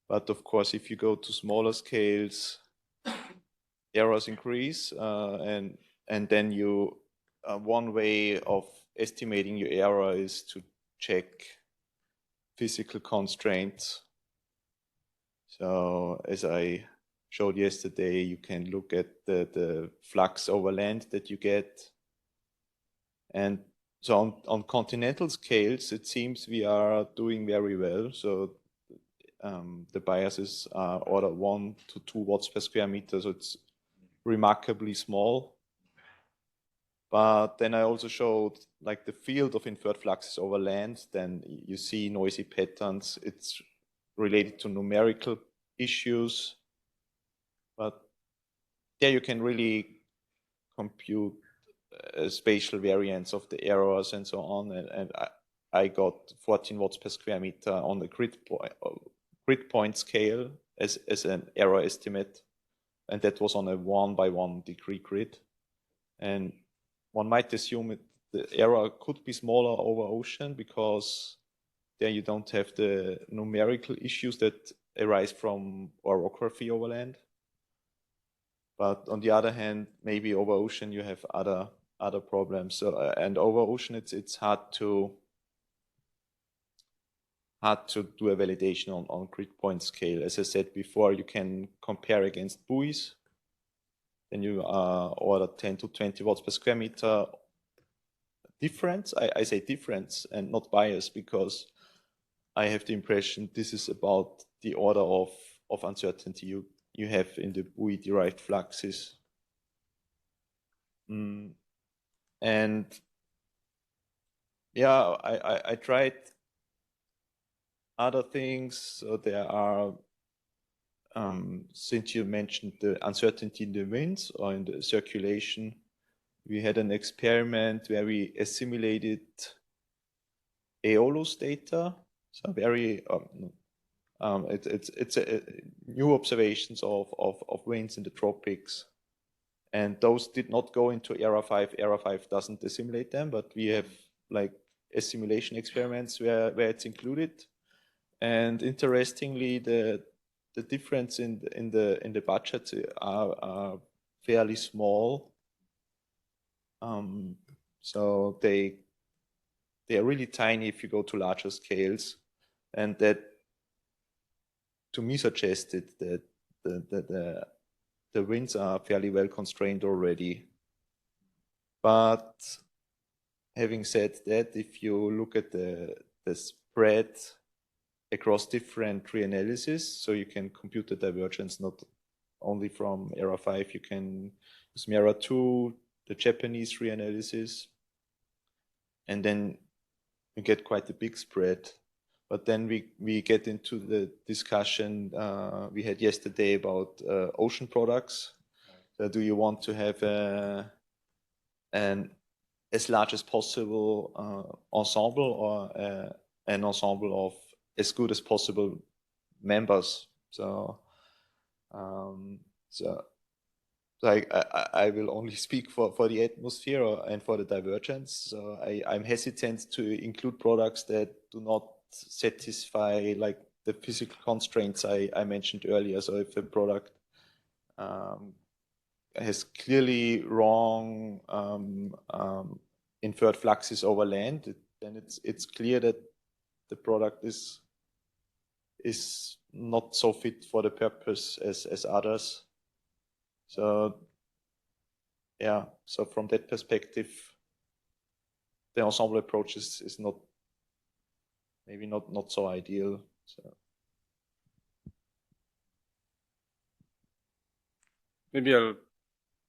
But of course, if you go to smaller scales, errors increase, and then you one way of estimating your error is to check physical constraints. So as I showed yesterday, you can look at the flux over land that you get. And so on continental scales, it seems we are doing very well. So the biases are order 1 to 2 watts per square meter. So it's remarkably small. But then I also showed like the field of inferred fluxes over land, then you see noisy patterns. It's related to numerical issues, but there you can really compute spatial variance of the errors and so on. And I got 14 watts per square meter on the grid point scale as an error estimate. And that was on a 1 by 1 degree grid. And one might assume the error could be smaller over ocean because there you don't have the numerical issues that arise from orography over land. But on the other hand, maybe over ocean you have other problems. So and over ocean it's hard to do a validation on grid point scale. As I said before, you can compare against buoys. Then you order 10 to 20 watts per square meter difference. I say difference and not bias because I have the impression this is about the order of uncertainty you have in the buoy-derived fluxes. And yeah, I tried other things. So there are, since you mentioned the uncertainty in the winds or in the circulation, we had an experiment where we assimilated Aeolus data. So very, it's new observations of winds in the tropics. And those did not go into ERA 5. ERA 5 doesn't assimilate them, but we have like assimilation experiments where it's included. And interestingly, the difference in the budgets are fairly small. So they are really tiny if you go to larger scales, and that to me suggested that the winds are fairly well constrained already. But having said that, if you look at the spread across different reanalysis, so you can compute the divergence not only from ERA 5, you can use ERA 2, the Japanese reanalysis, and then you get quite a big spread. But then we get into the discussion we had yesterday about ocean products. So do you want to have an as large as possible ensemble or an ensemble of as good as possible members? So I will only speak for the atmosphere and for the divergence. So I'm hesitant to include products that do not satisfy like the physical constraints I mentioned earlier. So if a product has clearly wrong inferred fluxes over land, then it's clear that the product is not so fit for the purpose as others. So yeah, so from that perspective, the ensemble approach is not maybe not so ideal. So. Maybe I'll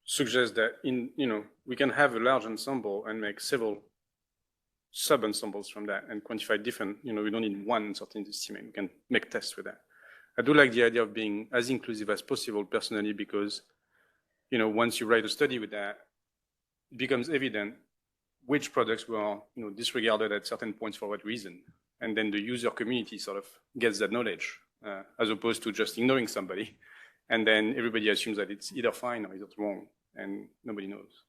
suggest that we can have a large ensemble and make several sub-ensembles from that and quantify different, we don't need one uncertainty estimate. We can make tests with that. I do like the idea of being as inclusive as possible personally, because, once you write a study with that, it becomes evident which products were, disregarded at certain points for what reason. And then the user community sort of gets that knowledge, as opposed to just ignoring somebody. And then everybody assumes that it's either fine or either wrong, and nobody knows.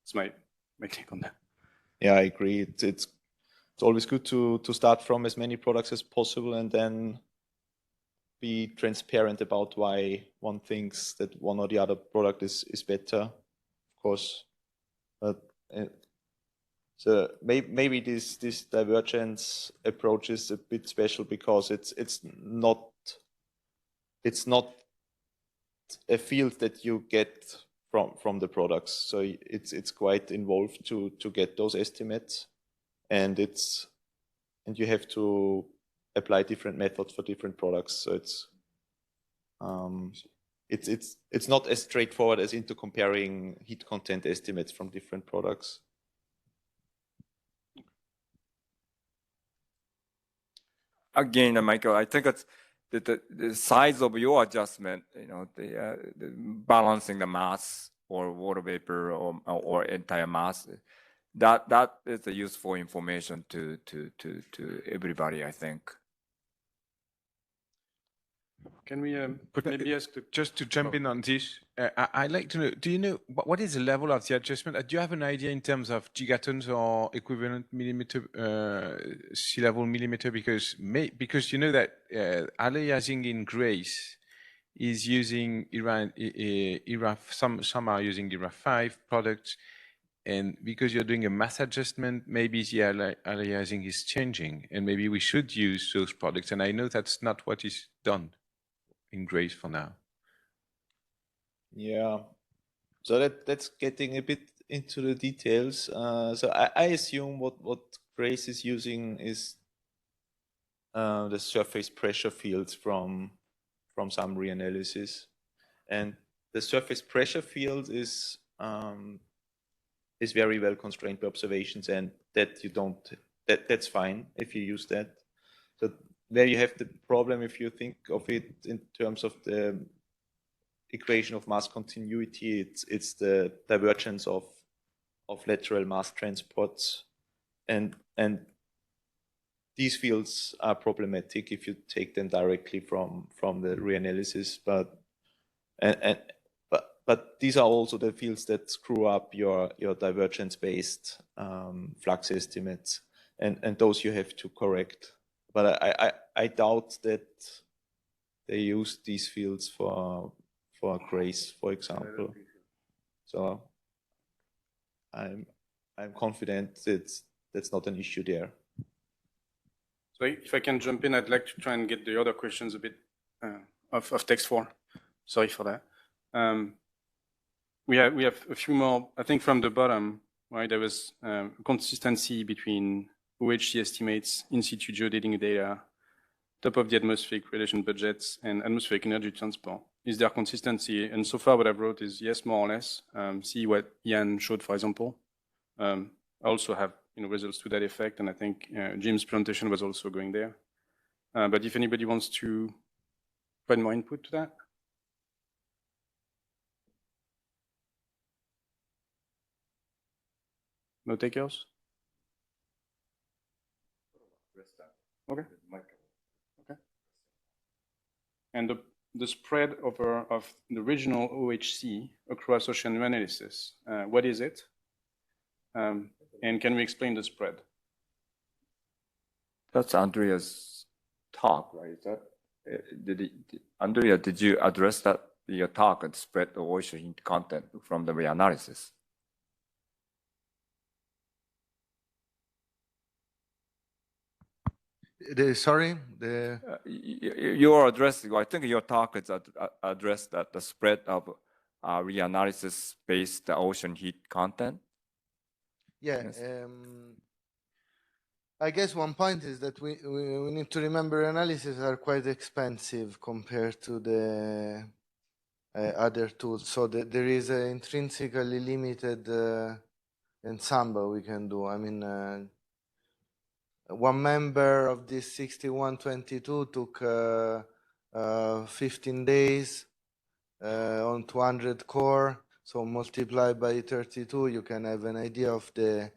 It's my take on that. Yeah, I agree. It's always good to start from as many products as possible and then be transparent about why one thinks that one or the other product is better, of course. But so maybe this divergence approach is a bit special because it's not a field that you get from the products. So it's quite involved to get those estimates, and you have to apply different methods for different products. So it's not as straightforward as into comparing heat content estimates from different products. Again, Michael, I think it's the size of your adjustment, the balancing the mass or water vapor or entire mass, that is a useful information to everybody, I think. Can we maybe ask just to jump in on this? I'd like to know, do you know what is the level of the adjustment? Do you have an idea in terms of gigatons or equivalent millimeter, sea level millimeter? Because you know that aliasing in GRACE is using ERA, some are using ERA 5 products, and because you're doing a mass adjustment, maybe the aliasing is changing, and maybe we should use those products. And I know that's not what is done in GRACE for now. Yeah, so that's getting a bit into the details. So I assume what GRACE is using is the surface pressure fields from some reanalysis, and the surface pressure field is very well constrained by observations, and that's fine if you use that. So there you have the problem if you think of it in terms of the equation of mass continuity. It's the divergence of lateral mass transports, and these fields are problematic if you take them directly from the reanalysis. But these are also the fields that screw up your divergence-based flux estimates, and those you have to correct. But I doubt that they use these fields for GRACE, for example. So I'm confident that's not an issue there. So if I can jump in, I'd like to try and get the other questions a bit of text for. Sorry for that. We have a few more, I think, from the bottom, right? There was consistency between OHC estimates, in situ geodating data, top of the atmospheric relation budgets, and atmospheric energy transport. Is there consistency? And so far what I wrote is yes, more or less. See what Ian showed, for example. I also have results to that effect, and I think Jim's presentation was also going there. But if anybody wants to provide more input to that. No takers? Okay. Okay. And the spread of the regional OHC across ocean analysis, what is it? And can we explain the spread? That's Andrea's talk, right? Is that, Andrea, did you address that in your talk and spread the ocean heat content from the reanalysis? Sorry? You're addressing, I think your talk is addressed that the spread of reanalysis-based ocean heat content? Yeah. Yes. I guess one point is that we need to remember analyses are quite expensive compared to the other tools. So there is an intrinsically limited ensemble we can do. I mean, one member of this 6122 took 15 days on 200 core. So multiply by 32, you can have an idea of the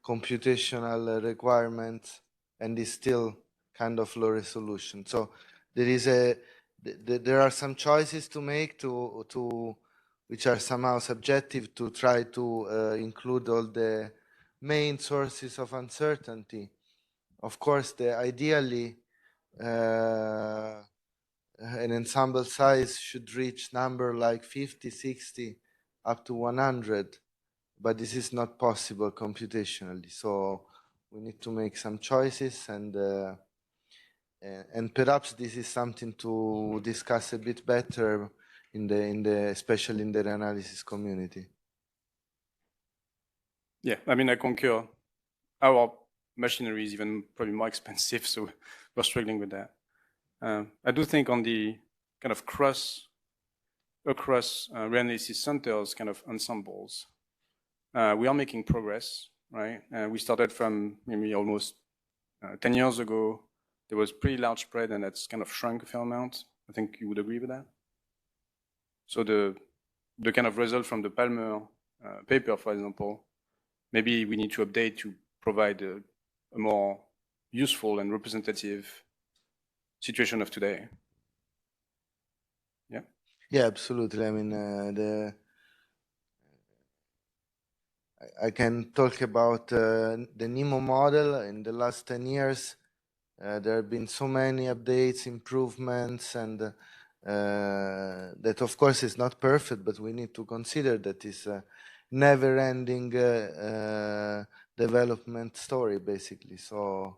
computational requirements, and is still kind of low resolution. So there are some choices to make which are somehow subjective, to try to include all the main sources of uncertainty. Of course, ideally an ensemble size should reach number like 50, 60, up to 100, but this is not possible computationally. So we need to make some choices, and perhaps this is something to discuss a bit better especially in the analysis community. Yeah, I mean, I concur. Our machinery is even probably more expensive, so we're struggling with that. I do think on the kind of across reanalysis centers kind of ensembles, we are making progress, right? We started from maybe almost 10 years ago. There was pretty large spread, and that's kind of shrunk a fair amount. I think you would agree with that. So the kind of result from the Palmer paper, for example, maybe we need to update to provide a more useful and representative situation of today. Yeah. Yeah, absolutely. I mean, I can talk about the NEMO model. In the last 10 years, there have been so many updates, improvements, and that of course is not perfect, but we need to consider that it's a never-ending development story, basically. So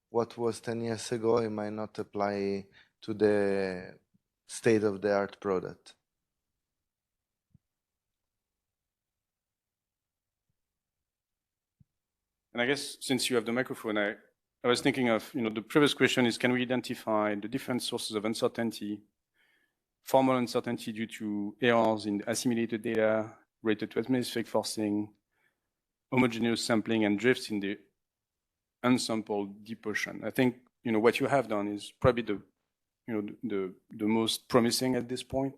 what was 10 years ago, it might not apply to the state-of-the-art product. And I guess since you have the microphone, I was thinking of, the previous question is, can we identify the different sources of uncertainty, formal uncertainty due to errors in assimilated data related to atmospheric forcing, homogeneous sampling, and drifts in the unsampled deep ocean. I think, what you have done is probably the most promising at this point.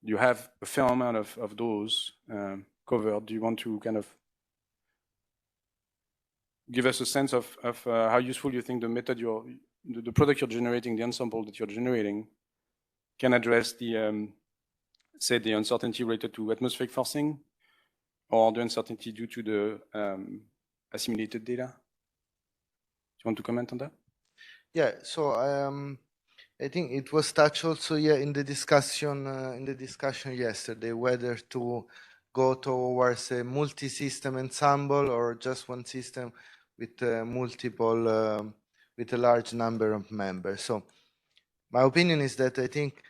You have a fair amount of those covered. Do you want to kind of give us a sense of how useful you think the method the product you're generating, the ensemble that you're generating, can address the, say, the uncertainty related to atmospheric forcing, or the uncertainty due to the assimilated data? Do you want to comment on that? Yeah. So I think it was touched also in the discussion yesterday, whether to go towards a multi-system ensemble or just one system with multiple with a large number of members. So my opinion is that I think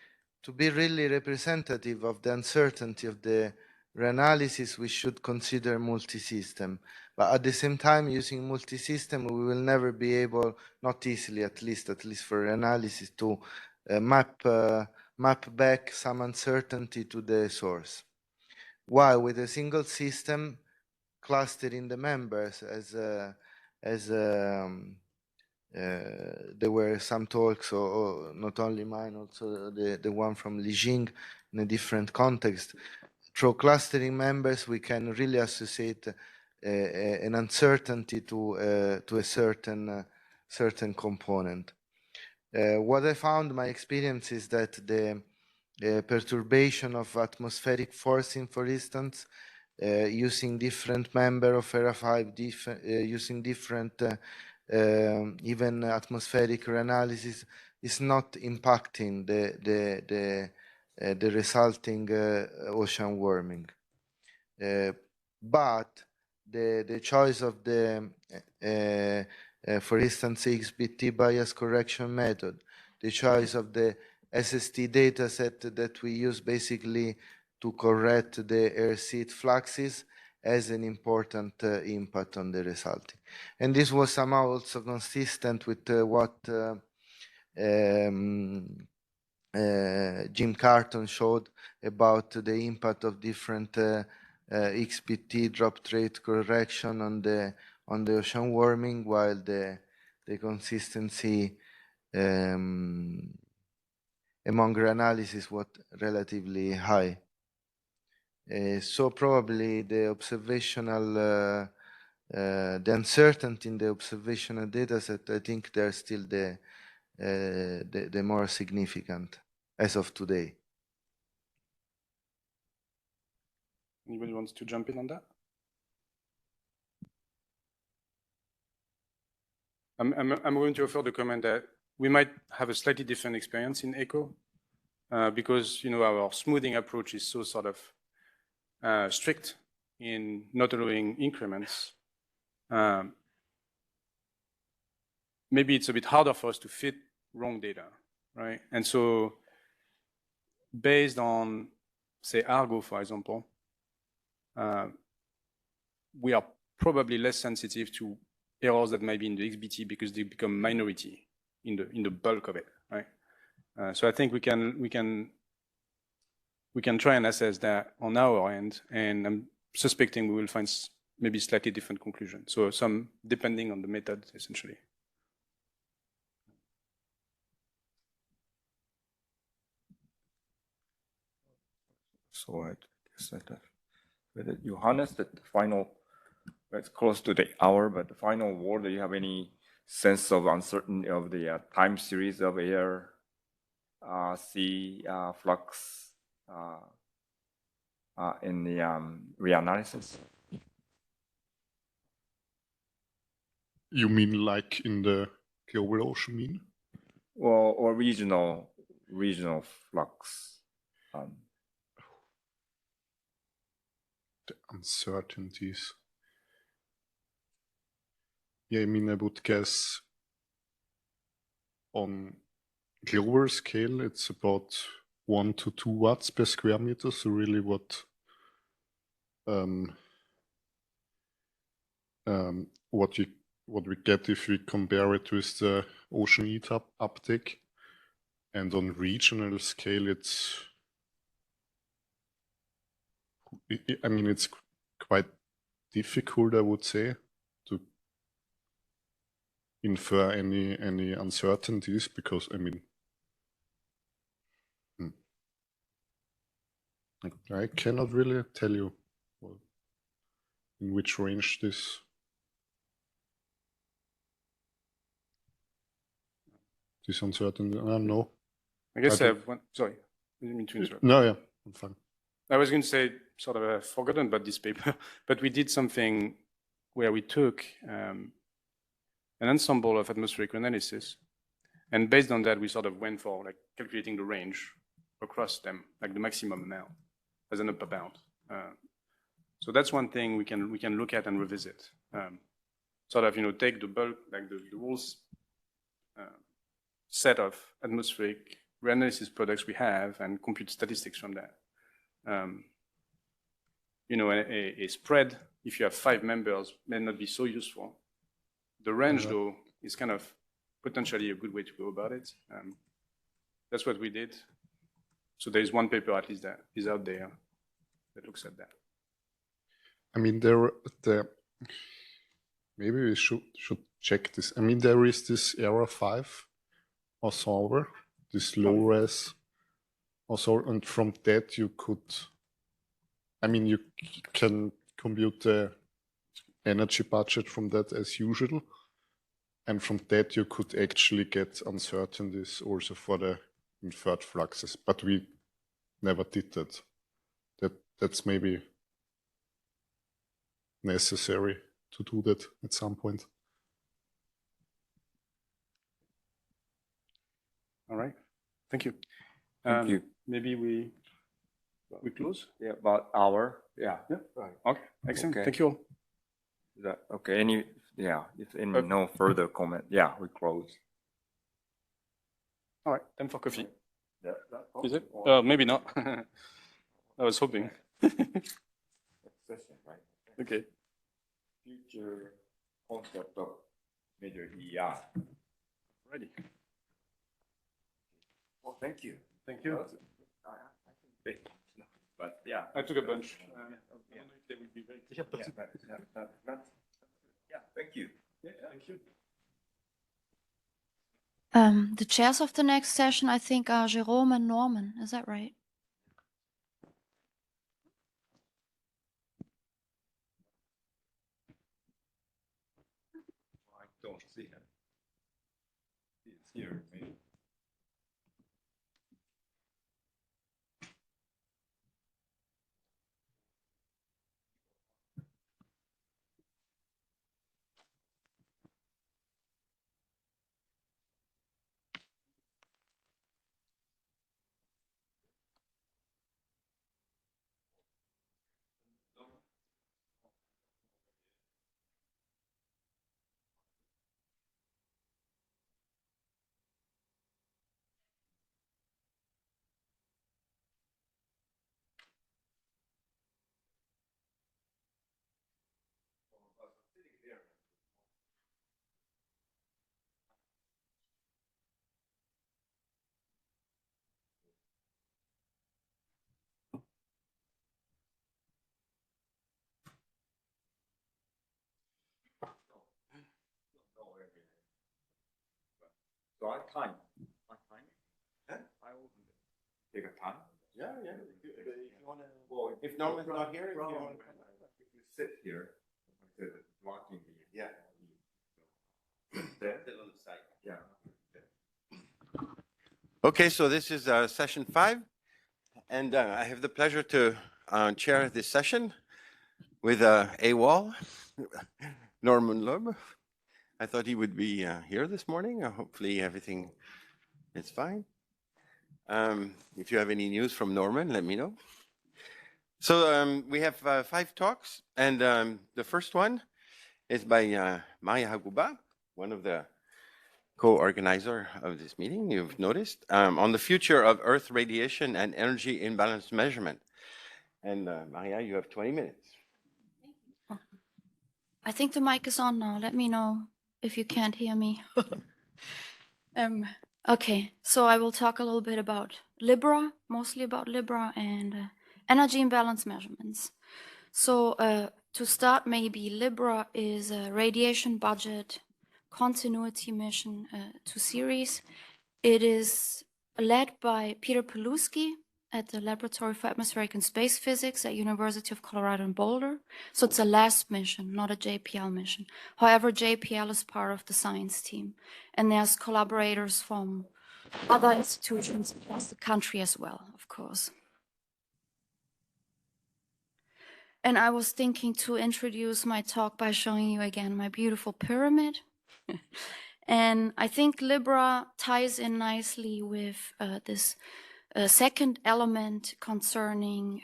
to be really representative of the uncertainty of the reanalysis, we should consider multi-system. But at the same time, using multi-system, we will never be able, not easily, at least for reanalysis, to map back some uncertainty to the source. While with a single system, clustering the members, as there were some talks, or not only mine, also the one from Li Jing in a different context. Through clustering members, we can really associate an uncertainty to a certain component. What I found, my experience, is that the perturbation of atmospheric forcing, for instance, using different member of ERA5, using different even atmospheric reanalysis, is not impacting the resulting ocean warming. But the choice of the, for instance, XBT bias correction method, the choice of the SST data set that we use basically to correct the air seat fluxes has an important impact on the resulting. And this was somehow also consistent with what Jim Carton showed about the impact of different XPT drop rate correction on the ocean warming, while the consistency among analysis was relatively high. So probably the observational, the uncertainty in the observational data set, I think they're still the more significant as of today. Anybody wants to jump in on that? I'm going to offer the comment that we might have a slightly different experience in ECHO because our smoothing approach is so sort of strict in not allowing increments. Maybe it's a bit harder for us to fit wrong data, right? And so based on, say, Argo, for example, we are probably less sensitive to errors that might be in the XBT because they become minority in the bulk of it, right? So I think we can try and assess that on our end, and I'm suspecting we will find maybe slightly different conclusions. So some depending on the method, essentially. So I guess that Johannes, that the final, it's close to the hour, but the final word, do you have any sense of uncertainty of the time series of air, sea flux in the reanalysis? You mean like in the global ocean mean? Well, or regional flux. The uncertainties. Yeah, I mean, I would guess on global scale, it's about 1 to 2 watts per square meter. So really what we get if we compare it with the ocean heat uptake. And on regional scale, it's quite difficult, I would say, to infer any uncertainties, because I cannot really tell you in which range this. This uncertainty, I don't know. I guess I have one. Sorry, I didn't mean to interrupt. No, yeah, I'm fine. I was going to say, sort of, I've forgotten about this paper, but we did something where we took an ensemble of atmospheric analysis, and based on that, we sort of went for like calculating the range across them, like the maximum amount as an upper bound. So that's one thing we can look at and revisit. Sort of, take the bulk, like the whole set of atmospheric reanalysis products we have and compute statistics from that. A spread, if you have 5 members, may not be so useful. The range, though, is kind of potentially a good way to go about it. That's what we did. So there is one paper at least that is out there that looks at that. I mean, maybe we should check this. I mean, there is this ERA 5 ensemble, this low res ensemble, and from that you could, you can compute the energy budget from that as usual, and from that you could actually get uncertainties also for the inferred fluxes, but we never did that. That's maybe necessary to do that at some point. All right, thank you. Thank you. Maybe we close? Yeah, about hour. Yeah. Right. Okay, excellent. Okay. Thank you all. Is that okay? If any no further comment, we close. All right, time for coffee. Yeah, is it? Maybe not. I was hoping. Session, right? Okay. Future concept of major ER. Ready. Well, thank you. Thank you. But yeah. I took a bunch. I wonder if they would be very clear. Yeah, thank you. Yeah, thank you. The chairs of the next session, I think, are Jerome and Norman. Is that right? I don't see him. He's here, maybe. So I time. I will take a time. Yeah. If you want to. Well, If Norman's not here, if you want to. If you sit here, blocking the. Yeah. Then, Sit on the side. yeah. Okay, so this is session 5, and I have the pleasure to chair this session with AWOL, Norman Loeb. I thought he would be here this morning. Hopefully everything is fine. If you have any news from Norman, let me know. So we have 5 talks, and the first one is by Maya Haguba, one of the co-organizer of this meeting, you've noticed, on the future of Earth radiation and energy imbalance measurement. And Maria, you have 20 minutes. I think the mic is on now. Let me know if you can't hear me. Okay, so I will talk a little bit about Libra, mostly about Libra and energy imbalance measurements. So to start, maybe Libra is a radiation budget continuity mission to Ceres. It is led by Peter Peluski at the Laboratory for Atmospheric and Space Physics at University of Colorado in Boulder. So it's a LASP mission, not a JPL mission. However, JPL is part of the science team, and there's collaborators from other institutions across the country as well, of course. And I was thinking to introduce my talk by showing you again my beautiful pyramid. And I think Libra ties in nicely with this second element concerning,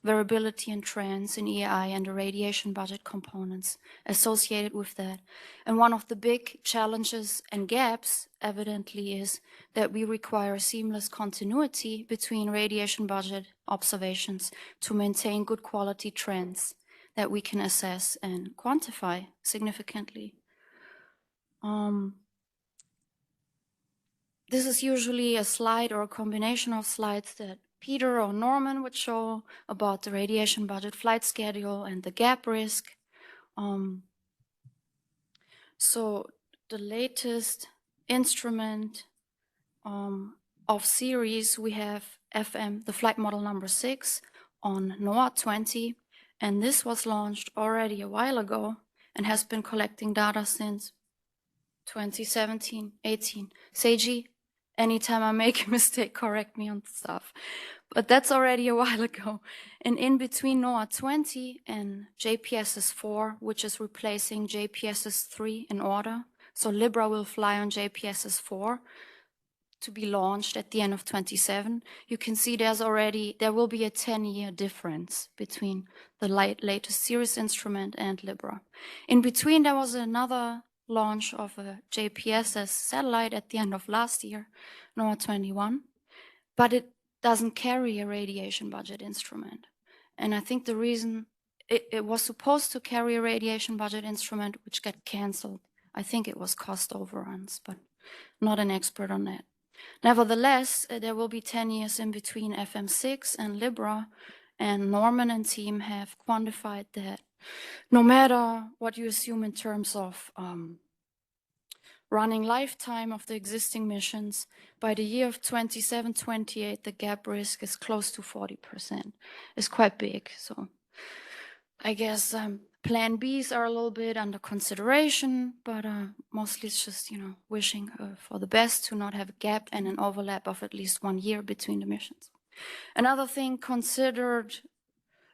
variability and trends in EI and the radiation budget components associated with that. And one of the big challenges and gaps, evidently, is that we require seamless continuity between radiation budget observations to maintain good quality trends that we can assess and quantify significantly. This is usually a slide or a combination of slides that Peter or Norman would show about the radiation budget flight schedule and the gap risk. So the latest instrument of Ceres, we have FM, the flight model number 6 on NOAA 20, and this was launched already a while ago and has been collecting data since 2017, 18. Seiji, anytime I make a mistake, correct me on stuff. But that's already a while ago. And in between NOAA 20 and JPSS 4, which is replacing JPSS 3 in order. So Libra will fly on JPSS 4 to be launched at the end of 27. You can see there will be a 10-year difference between the latest Ceres instrument and Libra. In between, there was another launch of a JPSS satellite at the end of last year, NOAA 21. But doesn't carry a radiation budget instrument. And I think the reason it was supposed to carry a radiation budget instrument, which got canceled. I think it was cost overruns, but not an expert on that. Nevertheless, there will be 10 years in between FM6 and Libra, and Norman and team have quantified that no matter what you assume in terms of running lifetime of the existing missions, by the year of 27, 28, the gap risk is close to 40%. It's quite big. So I guess plan Bs are a little bit under consideration, but mostly it's just, wishing for the best to not have a gap and an overlap of at least 1 year between the missions. Another thing considered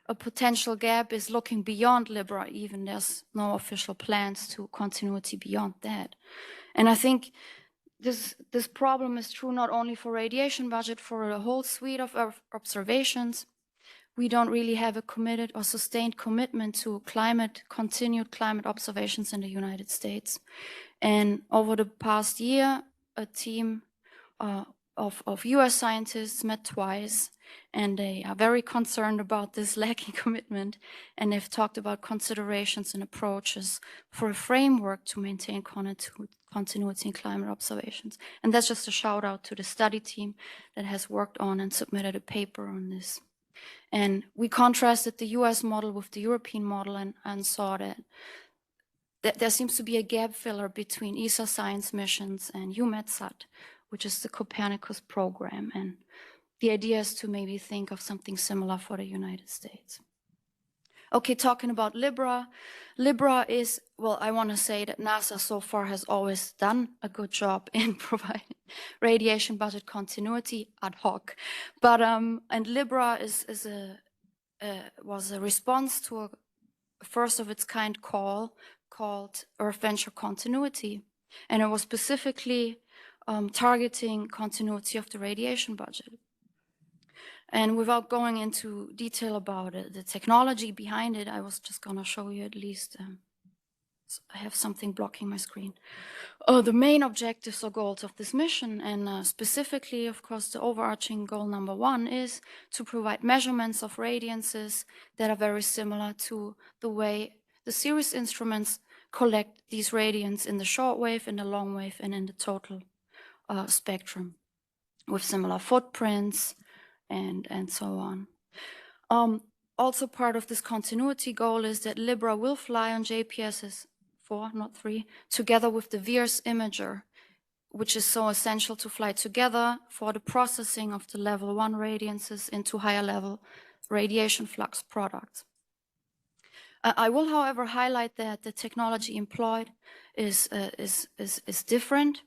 a potential gap is looking beyond Libra. Even there's no official plans to continuity beyond that. And I think this problem is true not only for radiation budget, for a whole suite of observations. We don't really have a committed or sustained commitment to continued climate observations in the United States. And over the past year, a team of US scientists met twice, and they are very concerned about this lacking commitment, and they've talked about considerations and approaches for a framework to maintain continuity in climate observations. And that's just a shout out to the study team that has worked on and submitted a paper on this. And we contrasted the US model with the European model and saw that there seems to be a gap filler between ESA science missions and EUMETSAT, which is the Copernicus program. And the idea is to maybe think of something similar for the United States. Okay, talking about Libra. Libra is, well, I want to say that NASA so far has always done a good job in providing radiation budget continuity ad hoc. But and Libra was a response to a first of its kind call called Earth Venture Continuity, and it was specifically targeting continuity of the radiation budget. And without going into detail about the technology behind it, I was just going to show you at least, I have something blocking my screen. The main objectives or goals of this mission, and specifically, of course, the overarching goal number 1 is to provide measurements of radiances that are very similar to the way the series instruments collect these radiance in the shortwave, in the long wave, and in the total spectrum, with similar footprints, and so on. Also part of this continuity goal is that Libra will fly on JPS's 4, not 3, together with the VIRS imager, which is so essential to fly together for the processing of the level 1 radiances into higher level radiation flux products. I will, however, highlight that the technology employed is different,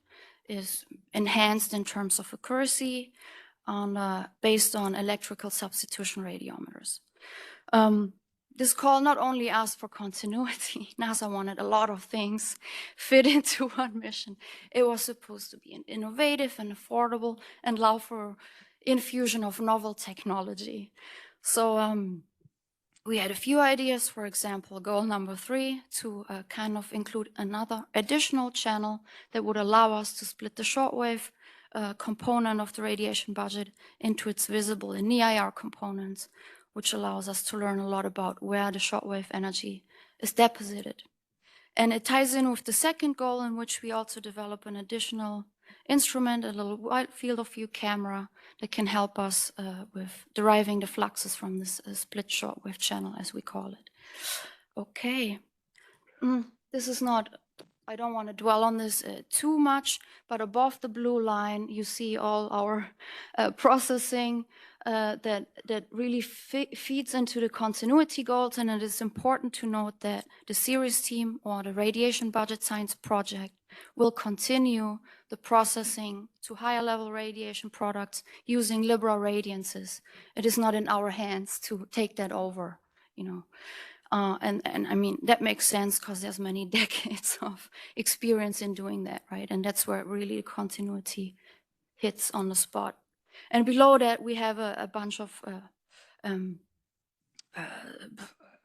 is enhanced in terms of accuracy, based on electrical substitution radiometers. This call not only asked for continuity, NASA wanted a lot of things fit into one mission. It was supposed to be innovative and affordable and allow for infusion of novel technology. So we had a few ideas. For example, goal number 3, to kind of include another additional channel that would allow us to split the shortwave component of the radiation budget into its visible and NIR components, which allows us to learn a lot about where the shortwave energy is deposited. And it ties in with the second goal, in which we also develop an additional instrument, a little wide field of view camera that can help us with deriving the fluxes from this split shortwave channel, as we call it. Okay, this is not, I don't want to dwell on this too much, but above the blue line, you see all our processing that really feeds into the continuity goals. And it is important to note that the series team, or the Radiation Budget Science Project, will continue the processing to higher level radiation products using Libra radiances. It is not in our hands to take that over, and I mean, that makes sense because there's many decades of experience in doing that, right? And that's where really continuity hits on the spot. And below that, we have a bunch of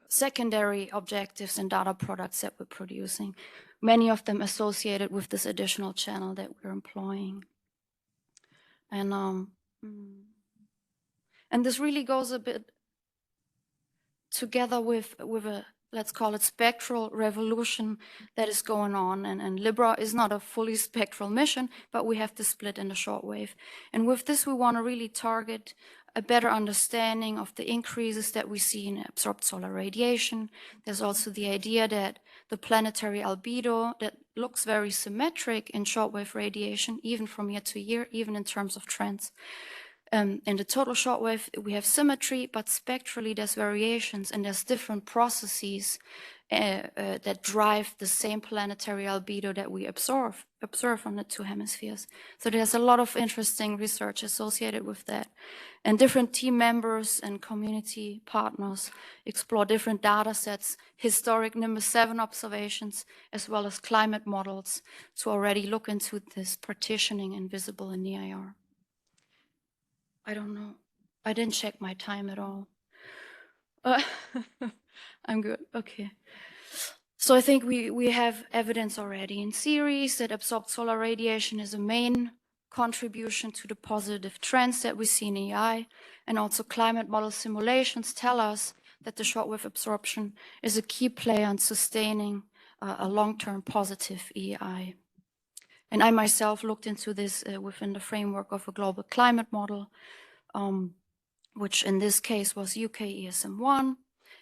secondary objectives and data products that we're producing, many of them associated with this additional channel that we're employing. And And this really goes a bit together with a, let's call it, spectral revolution that is going on. And Libra is not a fully spectral mission, but we have to split in the shortwave. And with this, we want to really target a better understanding of the increases that we see in absorbed solar radiation. There's also the idea that the planetary albedo that looks very symmetric in shortwave radiation, even from year to year, even in terms of trends. In the total shortwave, we have symmetry, but spectrally there's variations and there's different processes that drive the same planetary albedo that we observe on the two hemispheres. So there's a lot of interesting research associated with that. And different team members and community partners explore different data sets, historic Nimbus 7 observations, as well as climate models to already look into this partitioning invisible in the IR. I don't know. I didn't check my time at all. I'm good. Okay. So I think we have evidence already in series that absorbed solar radiation is a main contribution to the positive trends that we see in EI. And also climate model simulations tell us that the shortwave absorption is a key player in sustaining a long-term positive EI. And I myself looked into this within the framework of a global climate model, which in this case was UK ESM1.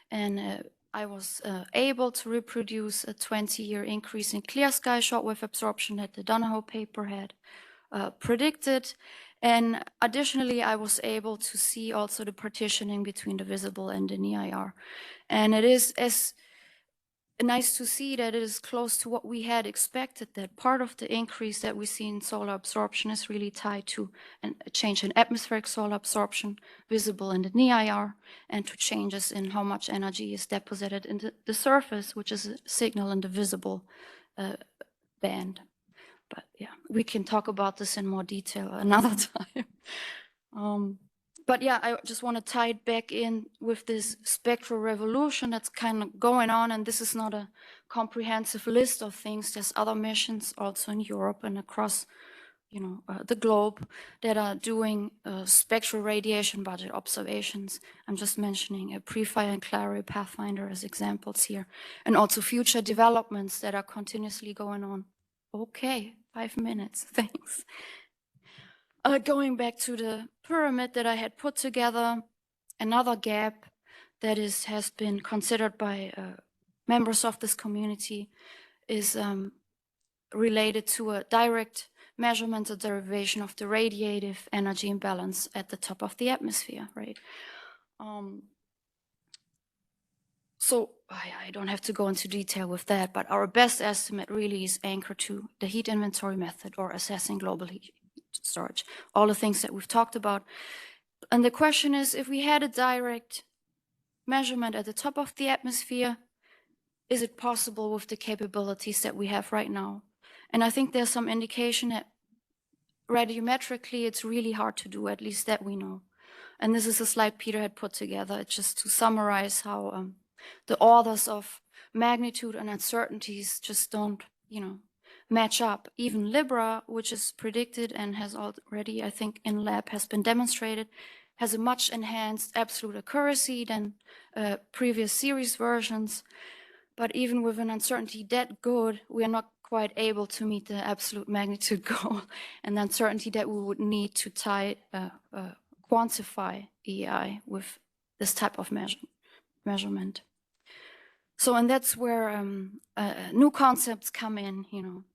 And I was able to reproduce a 20-year increase in clear sky shortwave absorption that the Donahoe paper had predicted. And additionally, I was able to see also the partitioning between the visible and the NIR. And it is as nice to see that it is close to what we had expected, that part of the increase that we see in solar absorption is really tied to a change in atmospheric solar absorption visible in the NIR and to changes in how much energy is deposited in the surface, which is a signal in the visible band. But yeah, we can talk about this in more detail another time. But yeah, I just want to tie it back in with this spectral revolution that's kind of going on. And this is not a comprehensive list of things. There's other missions also in Europe and across, the globe that are doing spectral radiation budget observations. I'm just mentioning a Prefire and Clary Pathfinder as examples here. And also future developments that are continuously going on. Okay, 5 minutes, thanks. Going back to the pyramid that I had put together, another gap that has been considered by members of this community is related to a direct measurement or derivation of the radiative energy imbalance at the top of the atmosphere, right? So I don't have to go into detail with that, but our best estimate really is anchored to the heat inventory method or assessing global heat storage, all the things that we've talked about. And the question is, if we had a direct measurement at the top of the atmosphere, is it possible with the capabilities that we have right now? And I think there's some indication that radiometrically it's really hard to do, at least that we know. And this is a slide Peter had put together. It's just to summarize how the orders of magnitude and uncertainties just don't, match up. Even Libra, which is predicted and has already, I think, in lab has been demonstrated, has a much enhanced absolute accuracy than previous series versions. But even with an uncertainty that good, we are not quite able to meet the absolute magnitude goal and the uncertainty that we would need to quantify EI with this type of measurement. So, and that's where new concepts come in,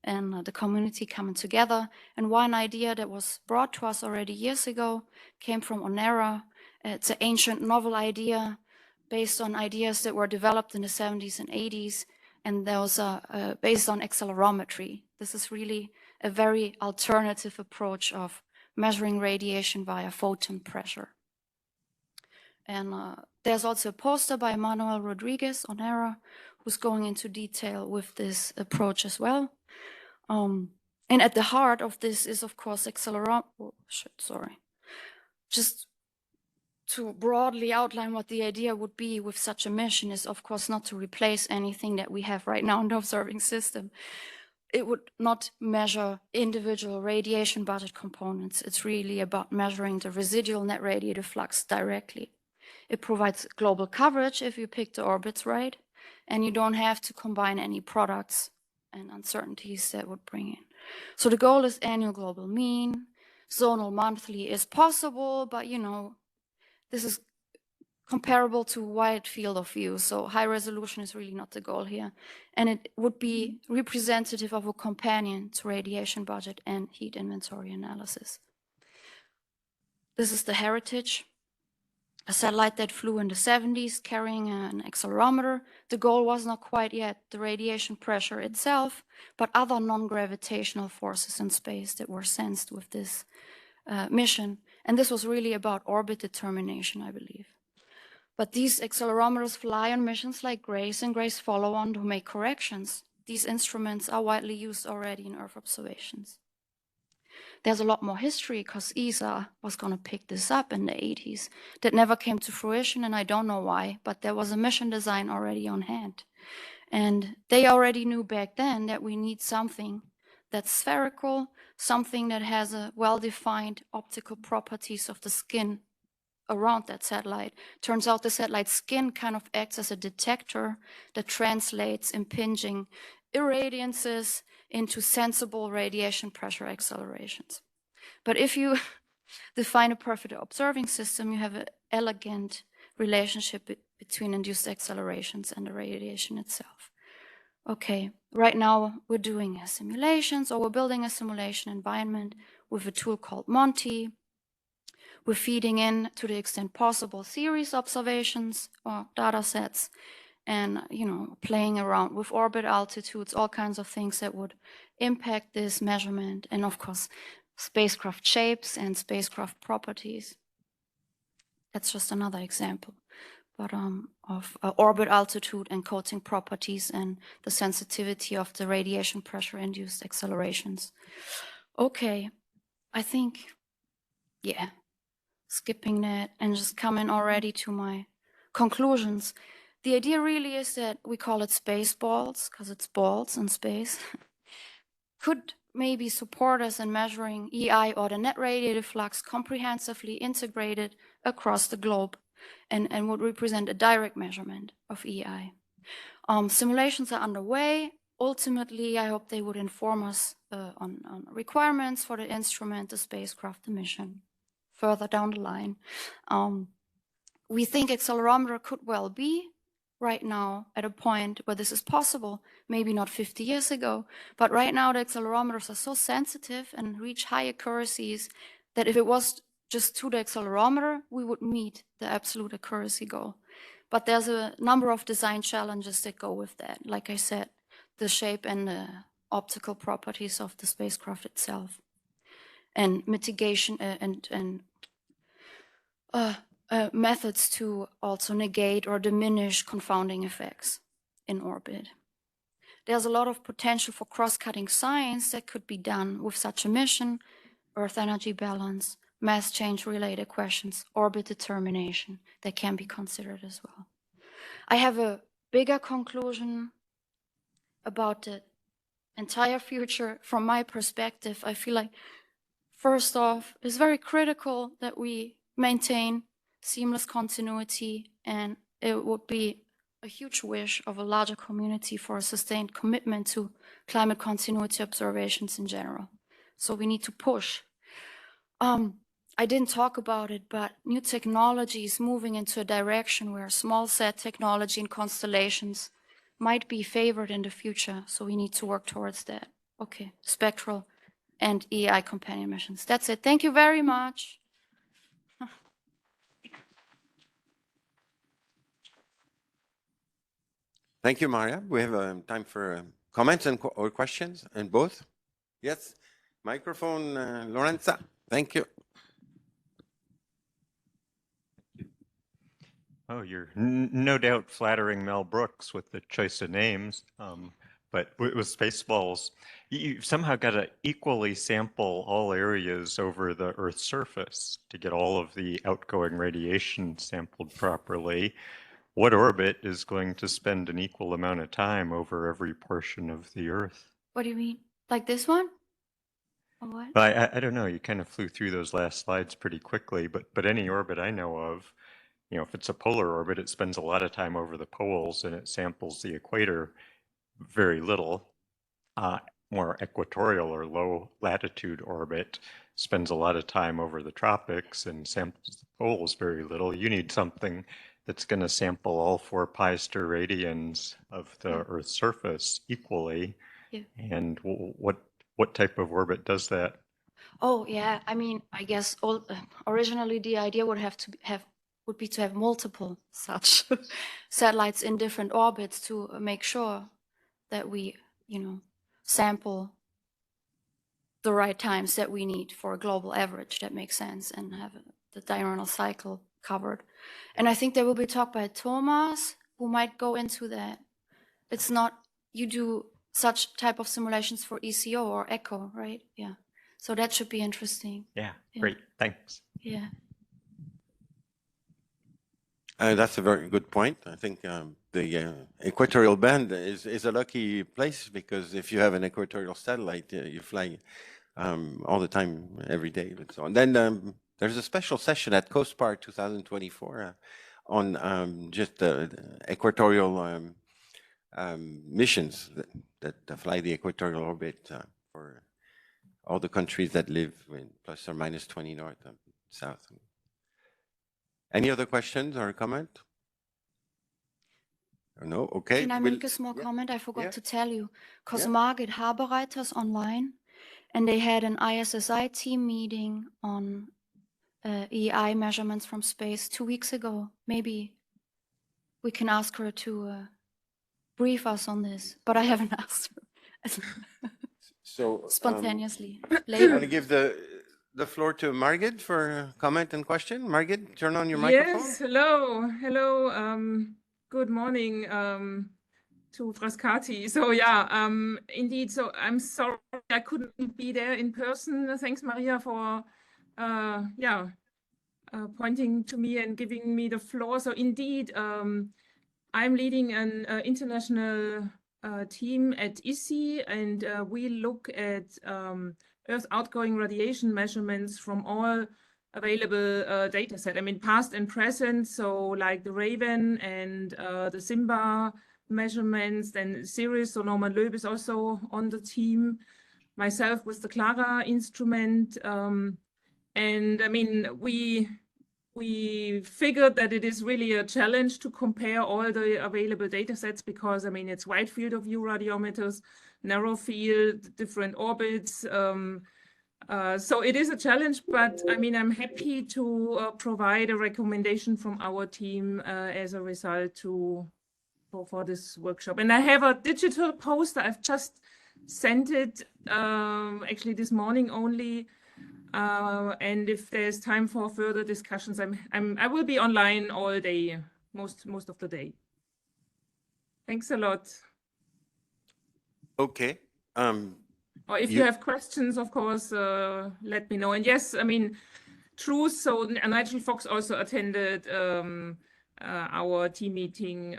and the community coming together. And one idea that was brought to us already years ago came from Onera. It's an ancient novel idea based on ideas that were developed in the 70s and 80s. And those are based on accelerometry. This is really a very alternative approach of measuring radiation via photon pressure. And there's also a poster by Manuel Rodriguez on ERA, who's going into detail with this approach as well. And at the heart of this is, of course, Just to broadly outline what the idea would be with such a mission is, of course, not to replace anything that we have right now in the observing system, it would not measure individual radiation budget components. It's really about measuring the residual net radiative flux directly. It provides global coverage if you pick the orbits right, and you don't have to combine any products and uncertainties that would bring in. So the goal is annual global mean. Zonal monthly is possible, but you know, this is comparable to wide field of view. So high resolution is really not the goal here. And it would be representative of a companion to radiation budget and heat inventory analysis. This is the Heritage, a satellite that flew in the 70s carrying an accelerometer. The goal was not quite yet the radiation pressure itself, but other non-gravitational forces in space that were sensed with this mission. And this was really about orbit determination, I believe. But these accelerometers fly on missions like GRACE and GRACE Follow-On to make corrections. These instruments are widely used already in Earth observations. There's a lot more history because ESA was going to pick this up in the 80s. That never came to fruition, and I don't know why, but there was a mission design already on hand. And they already knew back then that we need something that's spherical, something that has a well-defined optical properties of the skin around that satellite. Turns out the satellite skin kind of acts as a detector that translates impinging irradiances into sensible radiation pressure accelerations. But if you define a perfect observing system, you have an elegant relationship between induced accelerations and the radiation itself. Okay, right now we're doing simulations, or we're building a simulation environment with a tool called Monty. We're feeding in, to the extent possible, series observations or data sets, and playing around with orbit altitudes, all kinds of things that would impact this measurement, and of course, spacecraft shapes and spacecraft properties. That's just another example, but of orbit altitude and coating properties and the sensitivity of the radiation pressure-induced accelerations. Okay, I think, yeah. Skipping that and just coming already to my conclusions. The idea really is that we call it space balls because it's balls in space. Could maybe support us in measuring EI or the net radiative flux comprehensively integrated across the globe and would represent a direct measurement of EI. Simulations are underway. Ultimately, I hope they would inform us on requirements for the instrument, the spacecraft, the mission. Further down the line, we think accelerometer could well be right now at a point where this is possible, maybe not 50 years ago, but right now the accelerometers are so sensitive and reach high accuracies that if it was just to the accelerometer, we would meet the absolute accuracy goal. But there's a number of design challenges that go with that. Like I said, the shape and the optical properties of the spacecraft itself, and mitigation and methods to also negate or diminish confounding effects in orbit. There's a lot of potential for cross-cutting science that could be done with such a mission: Earth energy balance, mass change related questions, orbit determination that can be considered as well. I have a bigger conclusion about the entire future. From my perspective, I feel like, first off, it's very critical that we maintain seamless continuity, and it would be a huge wish of a larger community for a sustained commitment to climate continuity observations in general. So we need to push. I didn't talk about it, but new technology is moving into a direction where small set technology and constellations might be favored in the future. So we need to work towards that. Okay, spectral and EI companion missions. That's it. Thank you very much. Thank you, Maria. We have time for comments or questions, and both. Yes, microphone, Lorenza. Thank you. Oh, you're no doubt flattering Mel Brooks with the choice of names, but with Spaceballs, you've somehow got to equally sample all areas over the Earth's surface to get all of the outgoing radiation sampled properly. What orbit is going to spend an equal amount of time over every portion of the Earth? What do you mean? Like this one? Or what? Well, I don't know. You kind of flew through those last slides pretty quickly, but any orbit I know of, if it's a polar orbit, it spends a lot of time over the poles and it samples the equator very little. More equatorial or low latitude orbit spends a lot of time over the tropics and samples the poles very little. You need something that's going to sample all 4 pi steradians of the Earth's surface equally. Yeah. And what type of orbit does that? Oh yeah, I mean, I guess originally the idea would be to have multiple such satellites in different orbits to make sure that we, sample the right times that we need for a global average that makes sense and have the diurnal cycle covered. And I think there will be talk by Thomas who might go into that. It's not, you do such type of simulations for ECO or ECHO, right? Yeah. So that should be interesting. Yeah. Great. Thanks. Yeah. That's a very good point. I think the equatorial band is a lucky place because if you have an equatorial satellite, you fly all the time, every day, and so on. Then there's a special session at Coast Park 2024 on just equatorial missions that fly the equatorial orbit for all the countries that live in plus or minus 20 north and south. Any other questions or comment? No? Okay. Can I make a small comment? I forgot to tell you, because Margit Habereiter's online, and they had an ISSI team meeting on EI measurements from space 2 weeks ago. Maybe we can ask her to brief us on this, but I haven't asked her. So spontaneously. I'm going to give the floor to Margit for comment and question. Margit, turn on your microphone. Yes, hello. Good morning to Frascati. So yeah, indeed. So I'm sorry I couldn't be there in person. Thanks, Maria, for pointing to me and giving me the floor. So indeed, I'm leading an international team at ESA, and we look at Earth outgoing radiation measurements from all available data set. I mean, past and present, so like the Raven and the Simba measurements, then Sirius, so Norman Loeb is also on the team, myself with the Clara instrument. And I mean, we figured that it is really a challenge to compare all the available data sets because, I mean, it's wide field of view radiometers, narrow field, different orbits. So it is a challenge, but I mean, I'm happy to provide a recommendation from our team as a result for this workshop. And I have a digital poster. I've just sent it actually this morning only. And if there's time for further discussions, I will be online all day, most of the day. Thanks a lot. Okay. Or if you have questions, of course, let me know. And yes, I mean, true. So Nigel Fox also attended our team meeting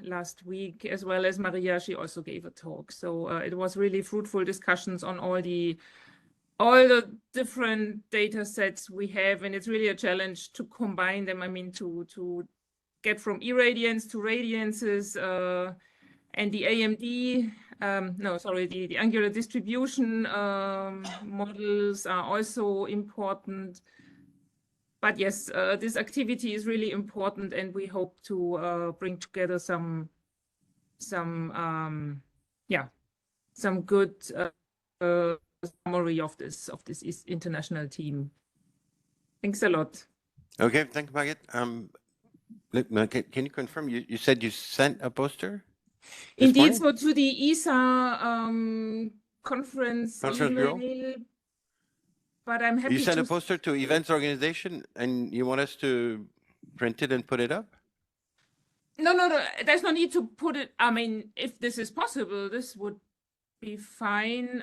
last week, as well as Maria. She also gave a talk. So it was really fruitful discussions on all the different data sets we have, and it's really a challenge to combine them. I mean, to get from irradiance to radiances, and the AMD, the angular distribution models are also important. But yes, this activity is really important, and we hope to bring together some good summary of this international team. Thanks a lot. Okay, thank you, Margit. Can you confirm? You said you sent a poster? Indeed, so to the ESA conference bureau. But I'm happy. You sent a poster to events organization, and you want us to print it and put it up? No. There's no need to put it. I mean, if this is possible, this would be fine.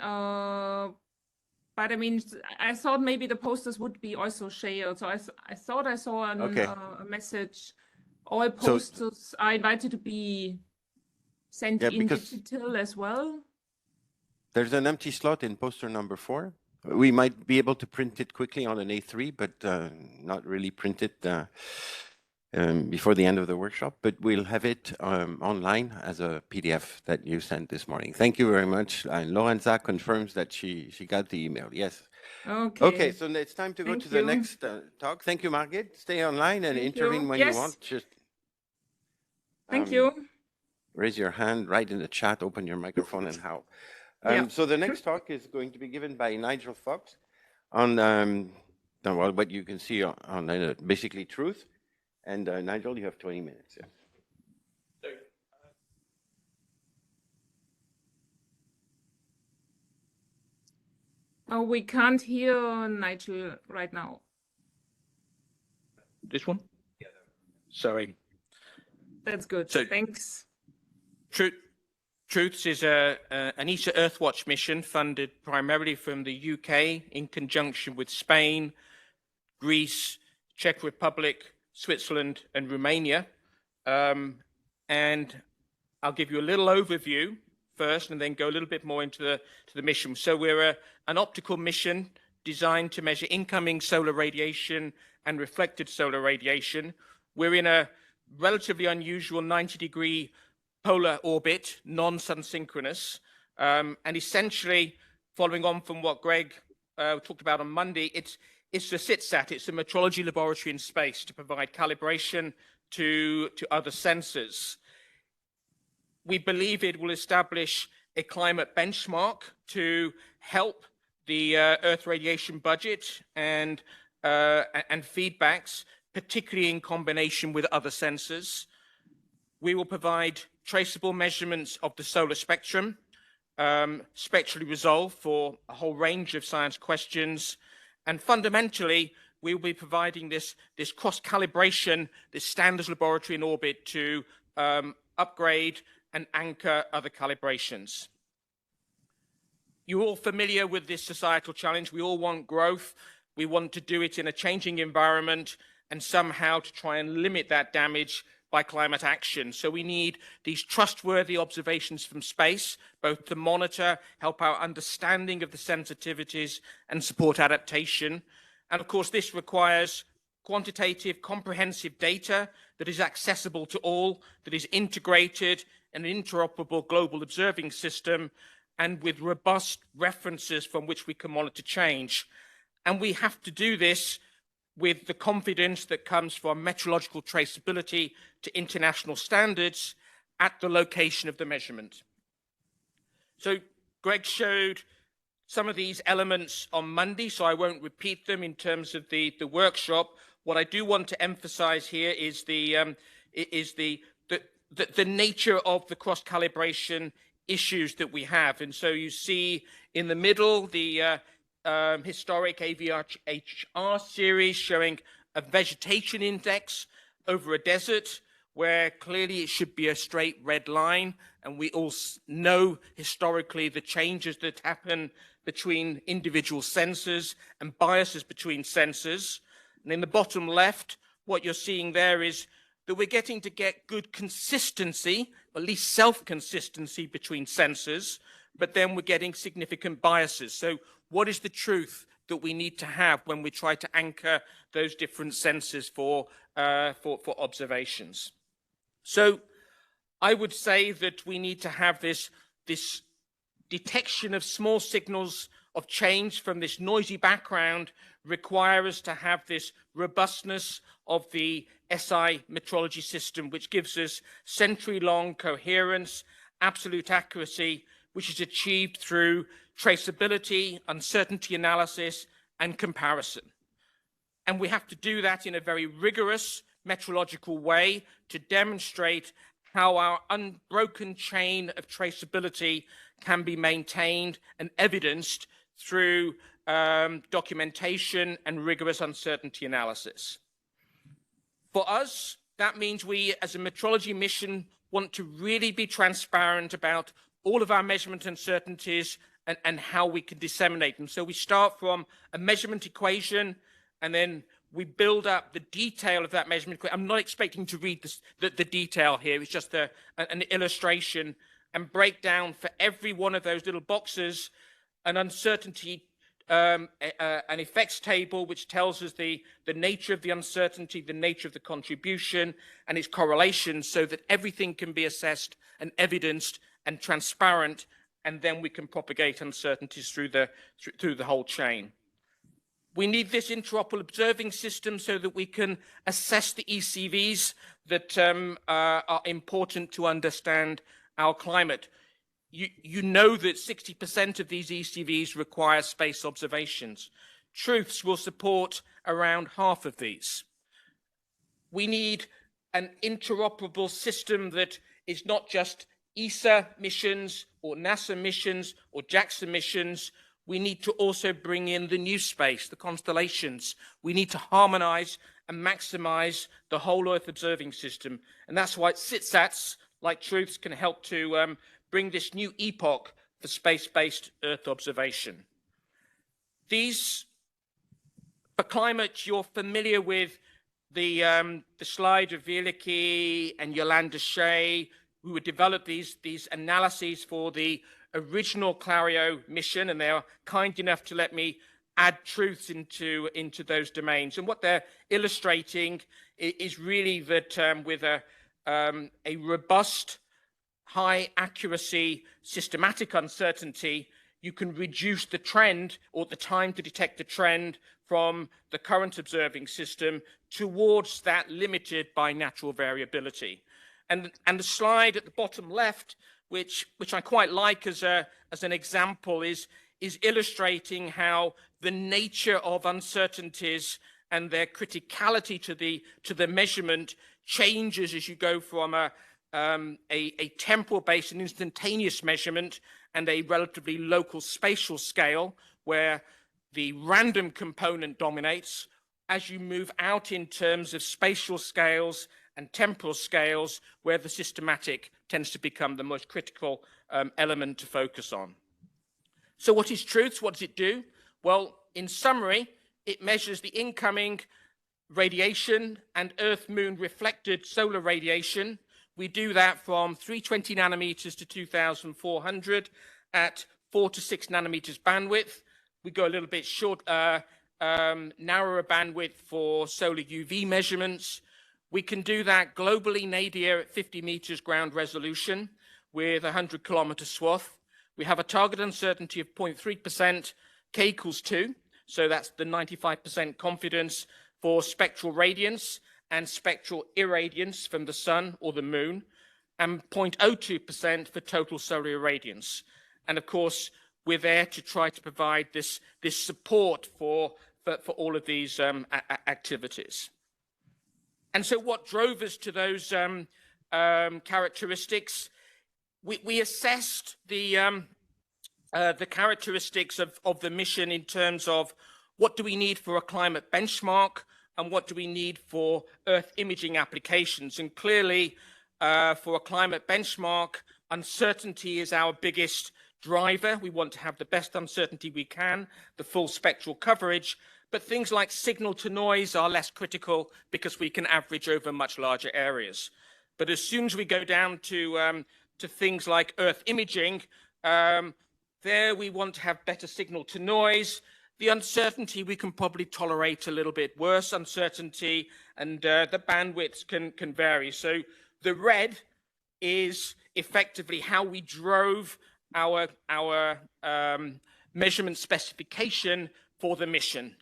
But I mean, I thought maybe the posters would be also shared. So I thought I saw a message. All posters are invited to be sent in digital as well. There's an empty slot in poster number 4. We might be able to print it quickly on an A3, but not really print it before the end of the workshop, but we'll have it online as a PDF that you sent this morning. Thank you very much. Lorenza confirms that she got the email. Yes. Okay. Okay, so it's time to go to the next talk. Thank you, Margit. Stay online and intervene when you want. Just thank you. Raise your hand, write in the chat, open your microphone, and how. So the next talk is going to be given by Nigel Fox on well, what you can see on basically truth. And Nigel, you have 20 minutes. Yeah. Oh, we can't hear Nigel right now. This one? Sorry. That's good. So, thanks. Truths is an ESA Earthwatch mission funded primarily from the UK in conjunction with Spain, Greece, Czech Republic, Switzerland, and Romania. And I'll give you a little overview first and then go a little bit more into the mission. So we're an optical mission designed to measure incoming solar radiation and reflected solar radiation. We're in a relatively unusual 90-degree polar orbit, non-sun synchronous, and essentially following on from what Greg talked about on Monday, it's a SITSAT, it's a metrology laboratory in space to provide calibration to other sensors. We believe it will establish a climate benchmark to help the Earth radiation budget and feedbacks, particularly in combination with other sensors. We will provide traceable measurements of the solar spectrum, spectrally resolved for a whole range of science questions. And fundamentally, we will be providing this cross-calibration, this standards laboratory in orbit to upgrade and anchor other calibrations. You're all familiar with this societal challenge. We all want growth. We want to do it in a changing environment and somehow to try and limit that damage by climate action. So we need these trustworthy observations from space, both to monitor, help our understanding of the sensitivities and support adaptation. And of course, this requires quantitative, comprehensive data that is accessible to all, that is integrated in an interoperable global observing system, and with robust references from which we can monitor change. And we have to do this with the confidence that comes from metrological traceability to international standards at the location of the measurement. So Greg showed some of these elements on Monday, so I won't repeat them in terms of the workshop. What I do want to emphasize here is the nature of the cross-calibration issues that we have. And so you see in the middle the historic AVHR series showing a vegetation index over a desert where clearly it should be a straight red line. And we all know historically the changes that happen between individual sensors and biases between sensors. And in the bottom left, what you're seeing there is that we're getting to get good consistency, at least self-consistency between sensors, but then we're getting significant biases. So what is the truth that we need to have when we try to anchor those different sensors for observations? So I would say that we need to have this detection of small signals of change from this noisy background require us to have this robustness of the SI metrology system, which gives us century-long coherence, absolute accuracy, which is achieved through traceability, uncertainty analysis, and comparison. And we have to do that in a very rigorous metrological way to demonstrate how our unbroken chain of traceability can be maintained and evidenced through documentation and rigorous uncertainty analysis. For us, that means we, as a metrology mission, want to really be transparent about all of our measurement uncertainties and how we can disseminate them. So we start from a measurement equation, and then we build up the detail of that measurement equation. I'm not expecting to read the detail here. It's just an illustration and break down for every one of those little boxes an uncertainty, an effects table, which tells us the nature of the uncertainty, the nature of the contribution, and its correlation, so that everything can be assessed and evidenced and transparent, and then we can propagate uncertainties through the whole chain. We need this interoperable observing system so that we can assess the ECVs that are important to understand our climate. You know that 60% of these ECVs require space observations. Truths will support around half of these. We need an interoperable system that is not just ESA missions or NASA missions or JAXA missions. We need to also bring in the new space, the constellations. We need to harmonize and maximize the whole Earth observing system. And that's why CITSATs, like Truths, can help to bring this new epoch for space-based Earth observation. For climate, you're familiar with the slide of Vierlicke and Yolanda Shea, who would develop these analyses for the original Clario mission, and they are kind enough to let me add Truths into those domains. And what they're illustrating is really that with a robust, high accuracy, systematic uncertainty, you can reduce the trend or the time to detect the trend from the current observing system towards that limited by natural variability. And the slide at the bottom left, which I quite like as an example, is illustrating how the nature of uncertainties and their criticality to the measurement changes as you go from a temporal-based and instantaneous measurement and a relatively local spatial scale where the random component dominates, as you move out in terms of spatial scales and temporal scales where the systematic tends to become the most critical element to focus on. So what is Truths? What does it do? Well, in summary, it measures the incoming radiation and Earth-Moon reflected solar radiation. We do that from 320 nanometers to 2,400 at 4 to 6 nanometers bandwidth. We go a little bit narrower bandwidth for solar UV measurements. We can do that globally, nadir at 50 meters ground resolution with 100 kilometer swath. We have a target uncertainty of 0.3%, K equals 2. So that's the 95% confidence for spectral radiance and spectral irradiance from the sun or the moon, and 0.02% for total solar irradiance. And of course, we're there to try to provide this support for all of these activities. And so what drove us to those characteristics? We assessed the characteristics of the mission in terms of what do we need for a climate benchmark and what do we need for Earth imaging applications. And clearly, for a climate benchmark, uncertainty is our biggest driver. We want to have the best uncertainty we can, the full spectral coverage. But things like signal to noise are less critical because we can average over much larger areas. But as soon as we go down to things like Earth imaging, there we want to have better signal to noise. The uncertainty we can probably tolerate a little bit worse uncertainty, and the bandwidths can vary. So the red is effectively how we drove our measurement specification for the mission.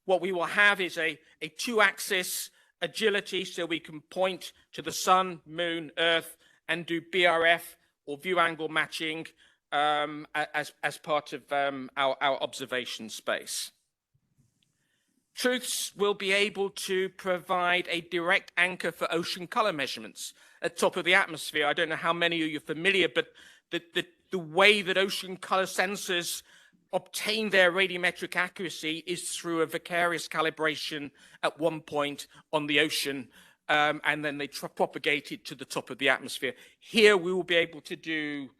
What we will have is a two-axis agility, so we can point to the sun, moon, Earth, and do BRF or view angle matching as part of our observation space. Truths will be able to provide a direct anchor for ocean color measurements at top of the atmosphere. I don't know how many of you are familiar, but the way that ocean color sensors obtain their radiometric accuracy is through a vicarious calibration at one point on the ocean, and then they propagate it to the top of the atmosphere. Here we will be able to do,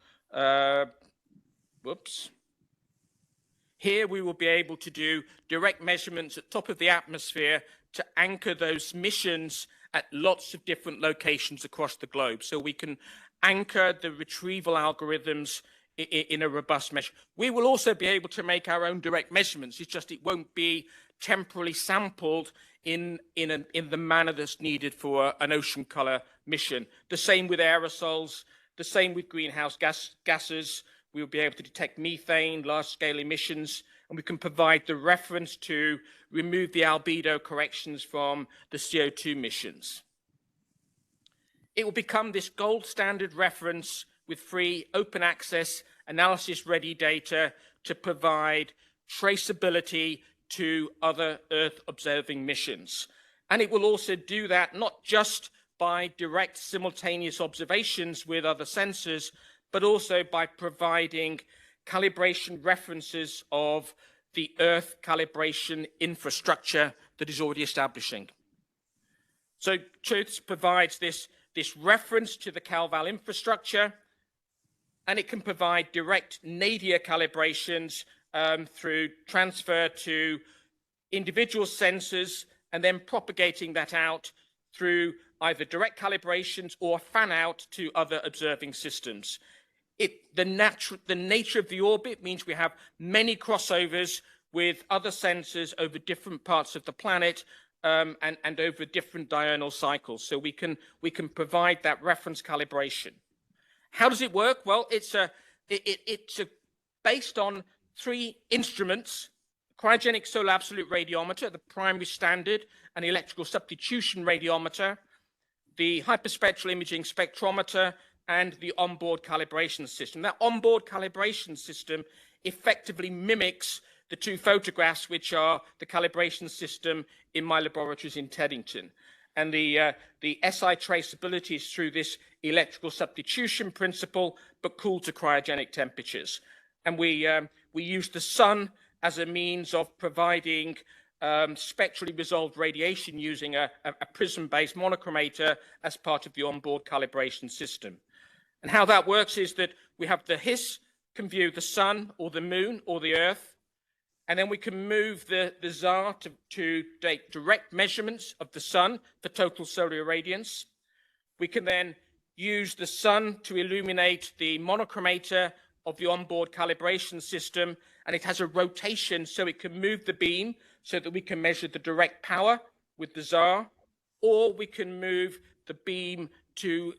Here we will be able to do direct measurements at top of the atmosphere to anchor those missions at lots of different locations across the globe. So we can anchor the retrieval algorithms in a robust measure. We will also be able to make our own direct measurements. It's just it won't be temporally sampled in the manner that's needed for an ocean color mission. The same with aerosols, the same with greenhouse gases. We will be able to detect methane, large-scale emissions, and we can provide the reference to remove the albedo corrections from the CO2 emissions. It will become this gold standard reference with free open access analysis-ready data to provide traceability to other Earth observing missions. And it will also do that not just by direct simultaneous observations with other sensors, but also by providing calibration references of the Earth calibration infrastructure that is already establishing. So TRUTHS provides this reference to the CalVal infrastructure, and it can provide direct nadir calibrations through transfer to individual sensors and then propagating that out through either direct calibrations or fan out to other observing systems. The nature of the orbit means we have many crossovers with other sensors over different parts of the planet and over different diurnal cycles. So we can provide that reference calibration. How does it work? Well, it's based on 3 instruments: cryogenic solar absolute radiometer, the primary standard, an electrical substitution radiometer, the hyperspectral imaging spectrometer, and the onboard calibration system. That onboard calibration system effectively mimics the 2 photographs, which are the calibration system in my laboratories in Teddington. And the SI traceability is through this electrical substitution principle, but cooled to cryogenic temperatures. And we use the sun as a means of providing spectrally resolved radiation using a prism-based monochromator as part of the onboard calibration system. And how that works is that we have the HIS can view the sun or the moon or the Earth, and then we can move the ZAR to take direct measurements of the sun for total solar irradiance. We can then use the sun to illuminate the monochromator of the onboard calibration system, and it has a rotation so it can move the beam so that we can measure the direct power with the ZAR, or we can move the beam to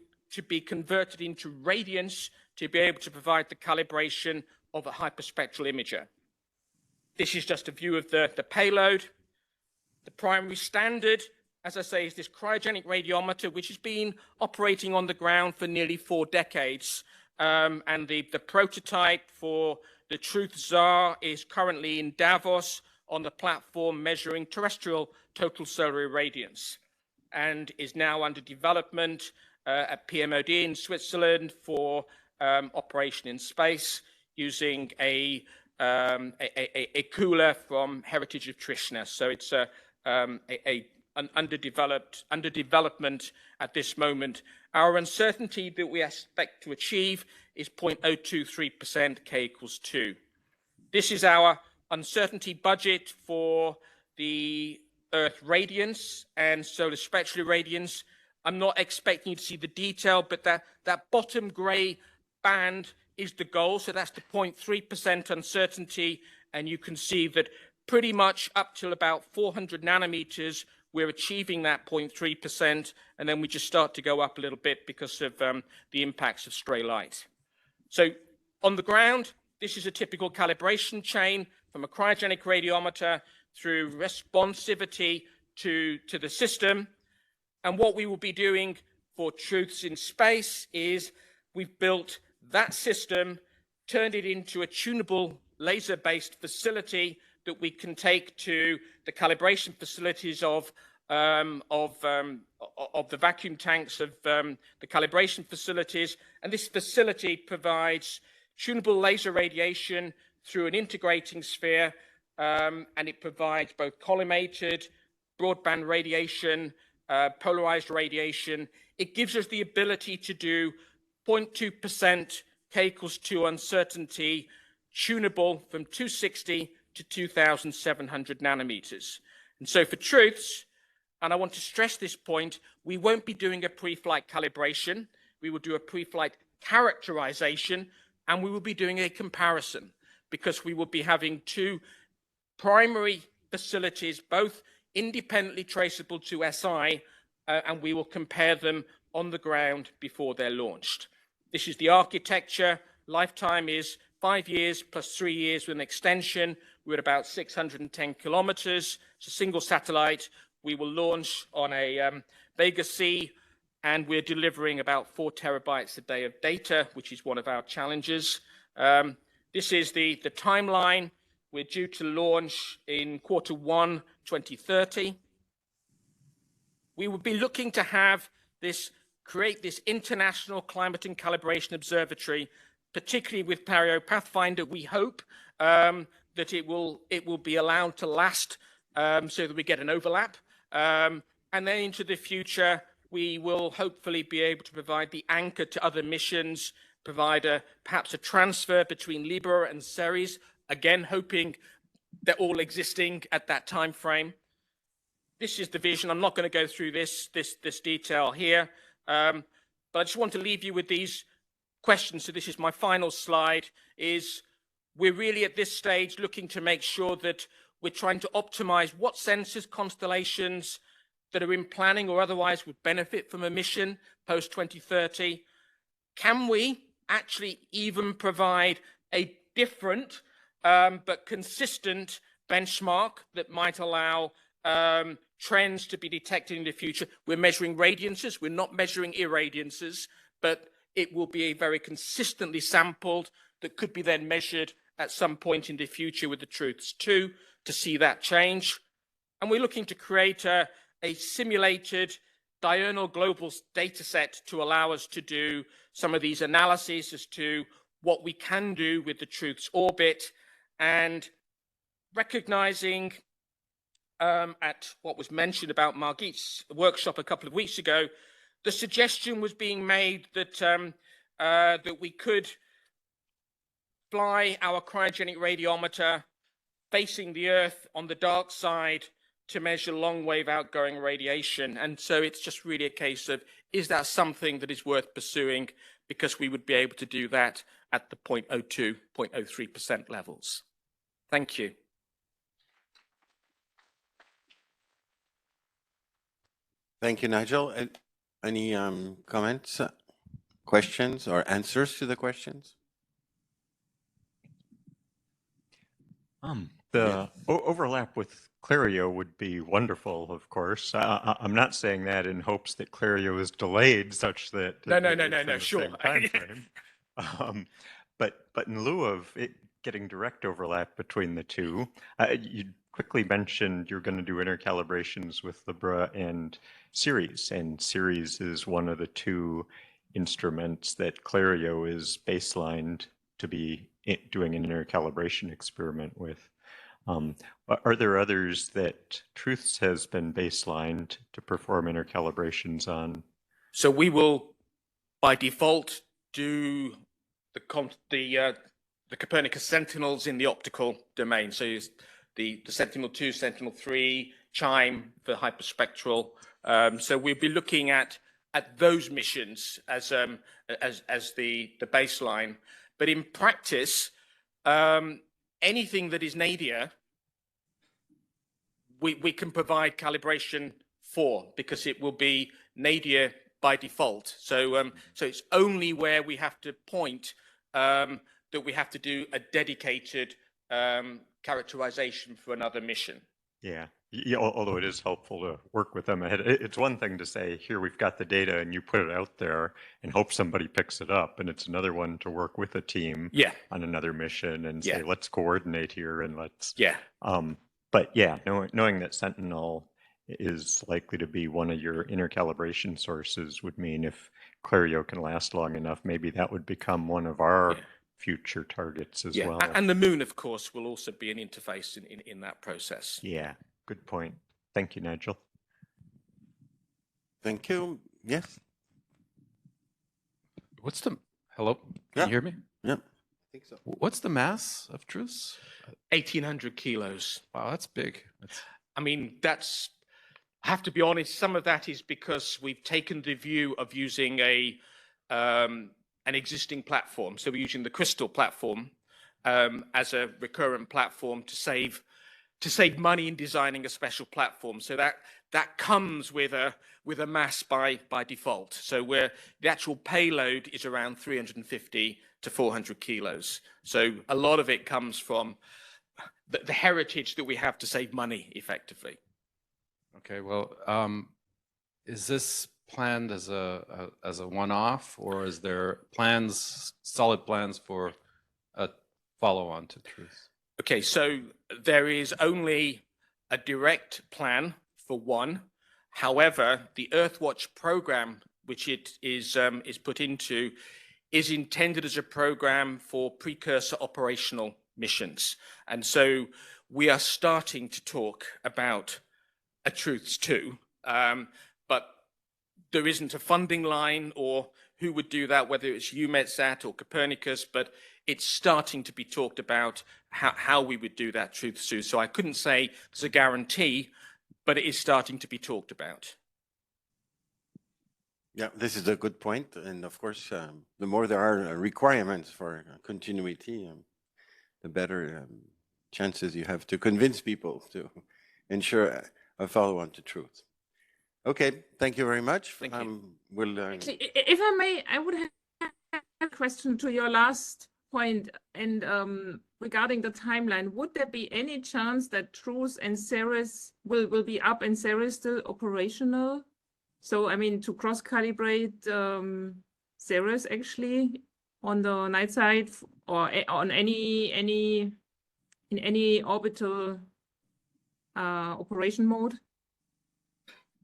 be converted into radiance to be able to provide the calibration of a hyperspectral imager. This is just a view of the payload. The primary standard, as I say, is this cryogenic radiometer, which has been operating on the ground for nearly 4 decades. And the prototype for the TRUTHS ZAR is currently in Davos on the platform measuring terrestrial total solar irradiance, and is now under development at PMOD in Switzerland for operation in space using a cooler from Heritage of Trishna. So it's an under development at this moment. Our uncertainty that we expect to achieve is 0.023% K equals 2. This is our uncertainty budget for the Earth radiance and solar spectral irradiance. I'm not expecting you to see the detail, but that bottom gray band is the goal. So that's the 0.3% uncertainty. And you can see that pretty much up till about 400 nanometers, we're achieving that 0.3%. And then we just start to go up a little bit because of the impacts of stray light. So on the ground, this is a typical calibration chain from a cryogenic radiometer through responsivity to the system. And what we will be doing for TRUTHS in space is we've built that system, turned it into a tunable laser-based facility that we can take to the calibration facilities of the vacuum tanks of the calibration facilities. And this facility provides tunable laser radiation through an integrating sphere, and it provides both collimated, broadband radiation, polarized radiation. It gives us the ability to do 0.2% K equals 2 uncertainty, tunable from 260 to 2,700 nanometers. And so for TRUTHS, and I want to stress this point, we won't be doing a pre-flight calibration. we will do a pre-flight characterization, and we will be doing a comparison, because we will be having two primary facilities, both independently traceable to SI, and we will compare them on the ground before they're launched. This is the architecture. Lifetime is 5 years plus 3 years with an extension. We're at about 610 kilometers. It's a single satellite. We will launch on a Vega C, and we're delivering about 4 terabytes a day of data, which is one of our challenges. This is the timeline. We're due to launch in Q1 2030. We will be looking to have create this international climate and calibration observatory, particularly with Perio Pathfinder. We hope that it will be allowed to last so that we get an overlap. And then into the future, we will hopefully be able to provide the anchor to other missions, provide perhaps a transfer between Libra and Ceres, again, hoping they're all existing at that time frame. This is the vision. I'm not going to go through this detail here, but I just want to leave you with these questions. So this is my final slide, is we're really at this stage looking to make sure that we're trying to optimize what sensors, constellations that are in planning or otherwise would benefit from a mission post-2030. Can we actually even provide a different but consistent benchmark that might allow trends to be detected in the future? We're measuring radiances. We're not measuring irradiances, but it will be a very consistently sampled that could be then measured at some point in the future with the truths too, to see that change. And we're looking to create a simulated diurnal global data set to allow us to do some of these analyses as to what we can do with the truth's orbit, and recognizing at what was mentioned about Margit's workshop a couple of weeks ago, the suggestion was being made that that we could fly our cryogenic radiometer facing the Earth on the dark side to measure long-wave outgoing radiation. And so it's just really a case of, is that something that is worth pursuing? Because we would be able to do that at the 0.02, 0.03% levels. Thank you. Thank you, Nigel. Any comments, questions, or answers to the questions? The overlap with Clario would be wonderful, of course. I'm not saying that in hopes that Clario is delayed such that... No, sure. But in lieu of it getting direct overlap between the two, you quickly mentioned you're going to do intercalibrations with Libra and Ceres, and Ceres is one of the two instruments that Clario is baselined to be doing an intercalibration experiment with. Are there others that Truths has been baselined to perform intercalibrations on? So we will, by default, do the Copernicus Sentinels in the optical domain. So the Sentinel-2, Sentinel-3, CHIME for hyperspectral. So we'll be looking at those missions as the baseline. But in practice, anything that is nadir, we can provide calibration for, because it will be nadir by default. So it's only where we have to point that we have to do a dedicated characterization for another mission. Yeah, although it is helpful to work with them ahead. It's one thing to say, here, we've got the data, and you put it out there and hope somebody picks it up. And it's another one to work with a team on another mission and say, let's coordinate here and let's... But yeah, knowing that Sentinel is likely to be one of your intercalibration sources would mean if Clario can last long enough, maybe that would become one of our future targets as well. And the moon, of course, will also be an interface in that process. Yeah, good point. Thank you, Nigel. Thank you. Yes. Hello? Can you hear me? Yeah. I think so. What's the mass of Truths? 1,800 kilos. Wow, that's big. I mean, I have to be honest, some of that is because we've taken the view of using a an existing platform. So we're using the Crystal platform as a recurrent platform to save money in designing a special platform. So that comes with a mass by default. So the actual payload is around 350 to 400 kilos. So a lot of it comes from the heritage that we have to save money effectively. Okay, well, is this planned as a one-off, or is there solid plans for a follow-on to Truth? Okay, so there is only a direct plan for one. However, the Earthwatch program, which it is put into, is intended as a program for precursor operational missions. And so we are starting to talk about a Truths 2, but there isn't a funding line or who would do that, whether it's EUMETSAT or Copernicus, but it's starting to be talked about how we would do that Truths 2. So I couldn't say there's a guarantee, but it is starting to be talked about. Yeah, this is a good point. And of course, the more there are requirements for continuity, the better chances you have to convince people to ensure a follow-on to Truth. Okay, thank you very much. Thank you. Actually, if I may, I would have a question to your last point, and regarding the timeline. Would there be any chance that Truth and Ceres will be up and Ceres still operational? So, I mean, to cross-calibrate Ceres actually on the night side or on in any orbital operation mode?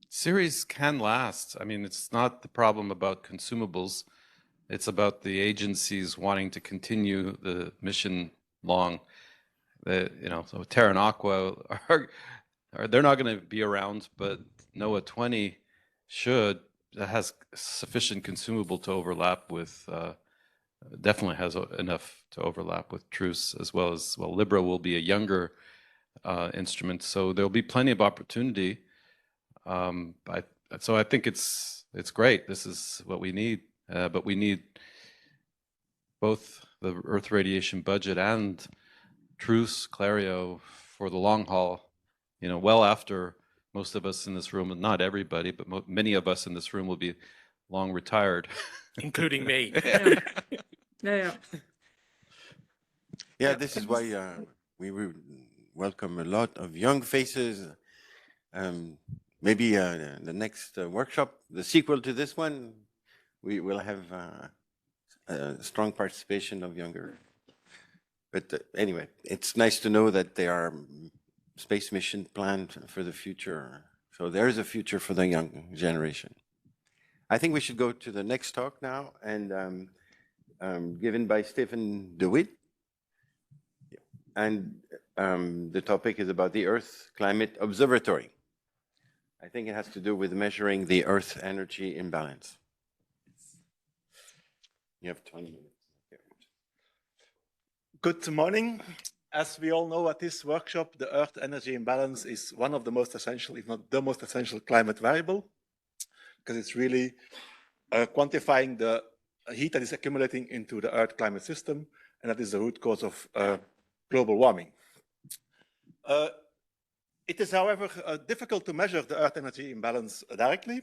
Ceres can last. I mean, it's not the problem about consumables. It's about the agencies wanting to continue the mission long. So Terra and Aqua they're not going to be around, but NOAA 20 should. That has sufficient consumable to overlap with. Definitely has enough to overlap with Truce, as well as Libra will be a younger instrument, so there'll be plenty of opportunity. So I think it's great. This is what we need, but we need both the Earth radiation budget and Truce, Clario for the long haul. Well after most of us in this room, not everybody, but many of us in this room will be long retired, including me. Yeah, this is why we welcome a lot of young faces. Maybe the next workshop, the sequel to this one, we will have a strong participation of younger. But anyway, it's nice to know that there are space mission planned for the future. So there is a future for the young generation. I think we should go to the next talk now, and given by Stephen DeWitt. And the topic is about the Earth Climate Observatory. I think it has to do with measuring the Earth energy imbalance. You have 20 minutes. Good morning. As we all know at this workshop, the Earth energy imbalance is one of the most essential, if not the most essential climate variable, because it's really quantifying the heat that is accumulating into the Earth climate system, and that is the root cause of global warming. It is, however, difficult to measure the Earth energy imbalance directly.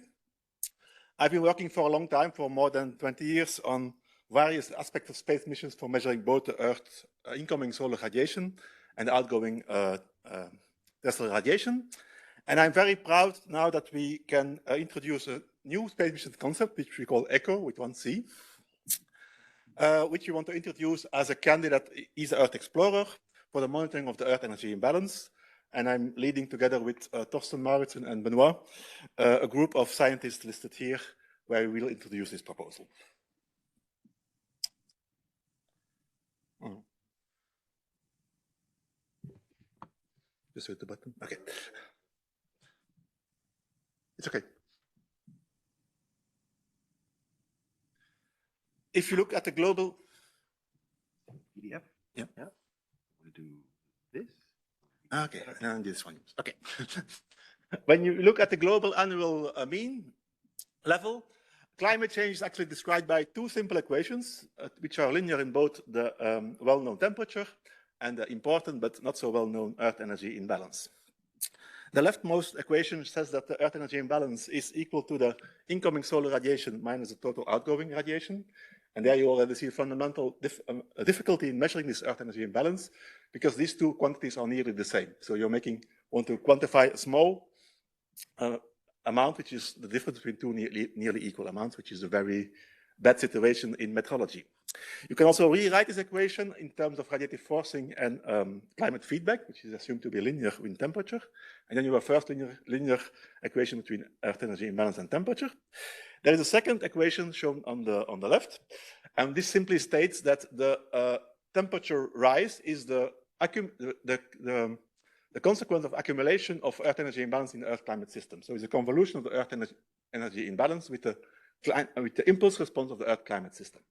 I've been working for a long time, for more than 20 years, on various aspects of space missions for measuring both the Earth's incoming solar radiation and outgoing terrestrial radiation. And I'm very proud now that we can introduce a new space mission concept, which we call ECHO with one C, which we want to introduce as a candidate ESA Earth Explorer for the monitoring of the Earth energy imbalance. And I'm leading, together with Torsten Mauritzen and Benoit, a group of scientists listed here, where we will introduce this proposal. Just hit the button. Okay. It's okay. If you look at the global PDF, yeah. We do this. Okay, and this one. Okay. When you look at the global annual mean level, Climate change is actually described by two simple equations, which are linear in both the well-known temperature and the important but not so well-known Earth energy imbalance. The leftmost equation says that the Earth energy imbalance is equal to the incoming solar radiation minus the total outgoing radiation. And there you already see a fundamental difficulty in measuring this Earth energy imbalance because these two quantities are nearly the same. So you're want to quantify a small amount, which is the difference between two nearly equal amounts, which is a very bad situation in metrology. You can also rewrite this equation in terms of radiative forcing and climate feedback, which is assumed to be linear in temperature. And then you have first linear equation between Earth energy imbalance and temperature. There is a second equation shown on the left. And this simply states that the temperature rise is the consequence of accumulation of Earth energy imbalance in the Earth climate system. So it's a convolution of the Earth energy imbalance with the impulse response of the Earth climate system.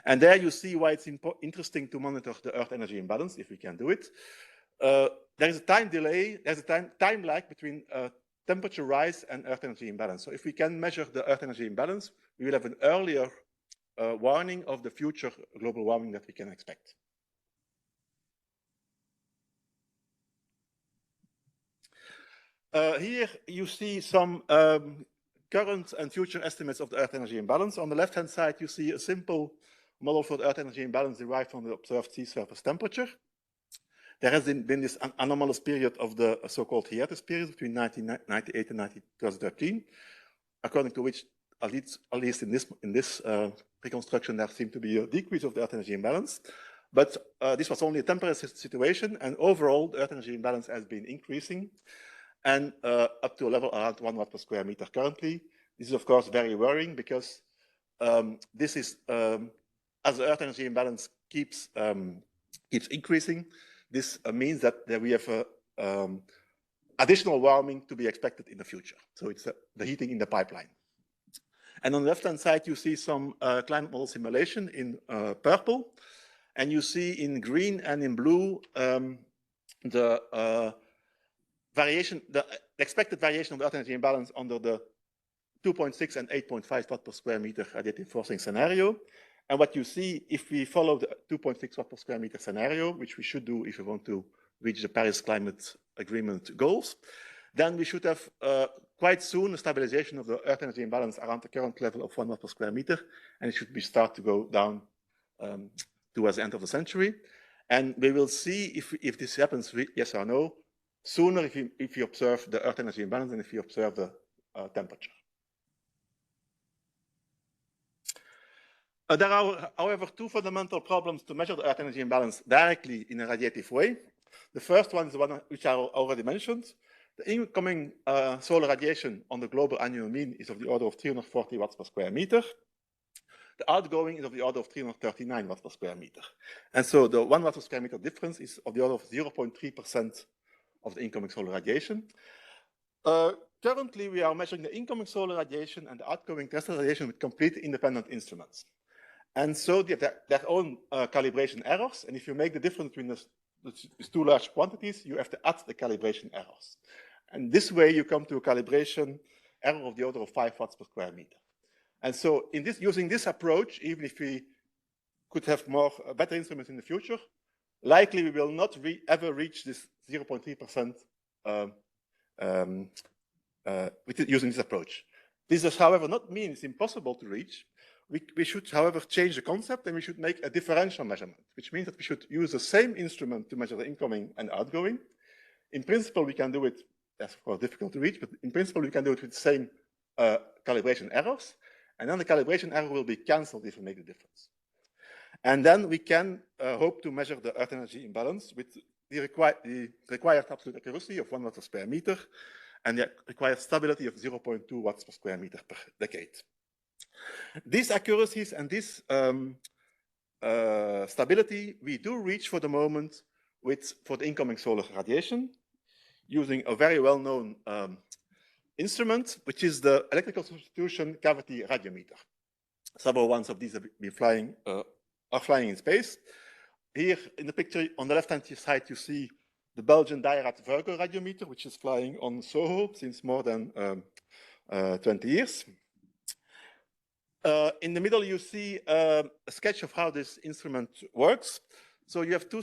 And there you see why it's interesting to monitor the Earth energy imbalance, if we can do it. There is a time delay, there's a time lag between temperature rise and Earth energy imbalance. So if we can measure the Earth energy imbalance, we will have an earlier warning of the future global warming that we can expect. Here you see some current and future estimates of the Earth energy imbalance. On the left-hand side, you see a simple model for the Earth energy imbalance derived from the observed sea surface temperature. There has been this anomalous period of the so-called hiatus period between 1998 and 2013, according to which, at least in this reconstruction, there seemed to be a decrease of the Earth energy imbalance. But this was only a temporary situation, and overall, the Earth energy imbalance has been increasing, and up to a level around 1 watt per square meter currently. This is, of course, very worrying because this is, as the Earth energy imbalance keeps increasing, this means that we have additional warming to be expected in the future. So it's the heating in the pipeline. And on the left-hand side, you see some climate model simulation in purple. And you see in green and in blue the expected variation of the Earth energy imbalance under the 2.6 and 8.5 watt per square meter radiative forcing scenario. And what you see, if we follow the 2.6 watt per square meter scenario, which we should do if we want to reach the Paris Climate Agreement goals, then we should have quite soon a stabilization of the Earth energy imbalance around the current level of 1 watt per square meter, and it should start to go down towards the end of the century. And we will see if this happens, yes or no, sooner if you observe the Earth energy imbalance and if you observe the temperature. There are, however, two fundamental problems to measure the Earth energy imbalance directly in a radiative way. The first one is the one which I already mentioned. The incoming solar radiation on the global annual mean is of the order of 340 watts per square meter. The outgoing is of the order of 339 watts per square meter. And so the 1 watt per square meter difference is of the order of 0.3% of the incoming solar radiation. Currently, we are measuring the incoming solar radiation and the outgoing terrestrial radiation with completely independent instruments. And so they have their own calibration errors. And if you make the difference between these two large quantities, you have to add the calibration errors. And this way, you come to a calibration error of the order of 5 watts per square meter. And so using this approach, even if we could have better instruments in the future, likely we will not ever reach this 0.3% using this approach. This does, however, not mean it's impossible to reach. We should, however, change the concept, and we should make a differential measurement, which means that we should use the same instrument to measure the incoming and outgoing. In principle, we can do it, that's of course difficult to reach, but in principle, we can do it with the same calibration errors, and then the calibration error will be cancelled if we make the difference. And then we can hope to measure the Earth energy imbalance with the required absolute accuracy of 1 watt per square meter and the required stability of 0.2 watts per square meter per decade. These accuracies and this stability we do reach for the moment for the incoming solar radiation using a very well-known instrument, which is the electrical substitution cavity radiometer. Several ones of these have been are flying in space. Here in the picture on the left-hand side, you see the Belgian Dairat Virgo radiometer, which is flying on SOHO since more than 20 years. In the middle, you see a sketch of how this instrument works. So you have two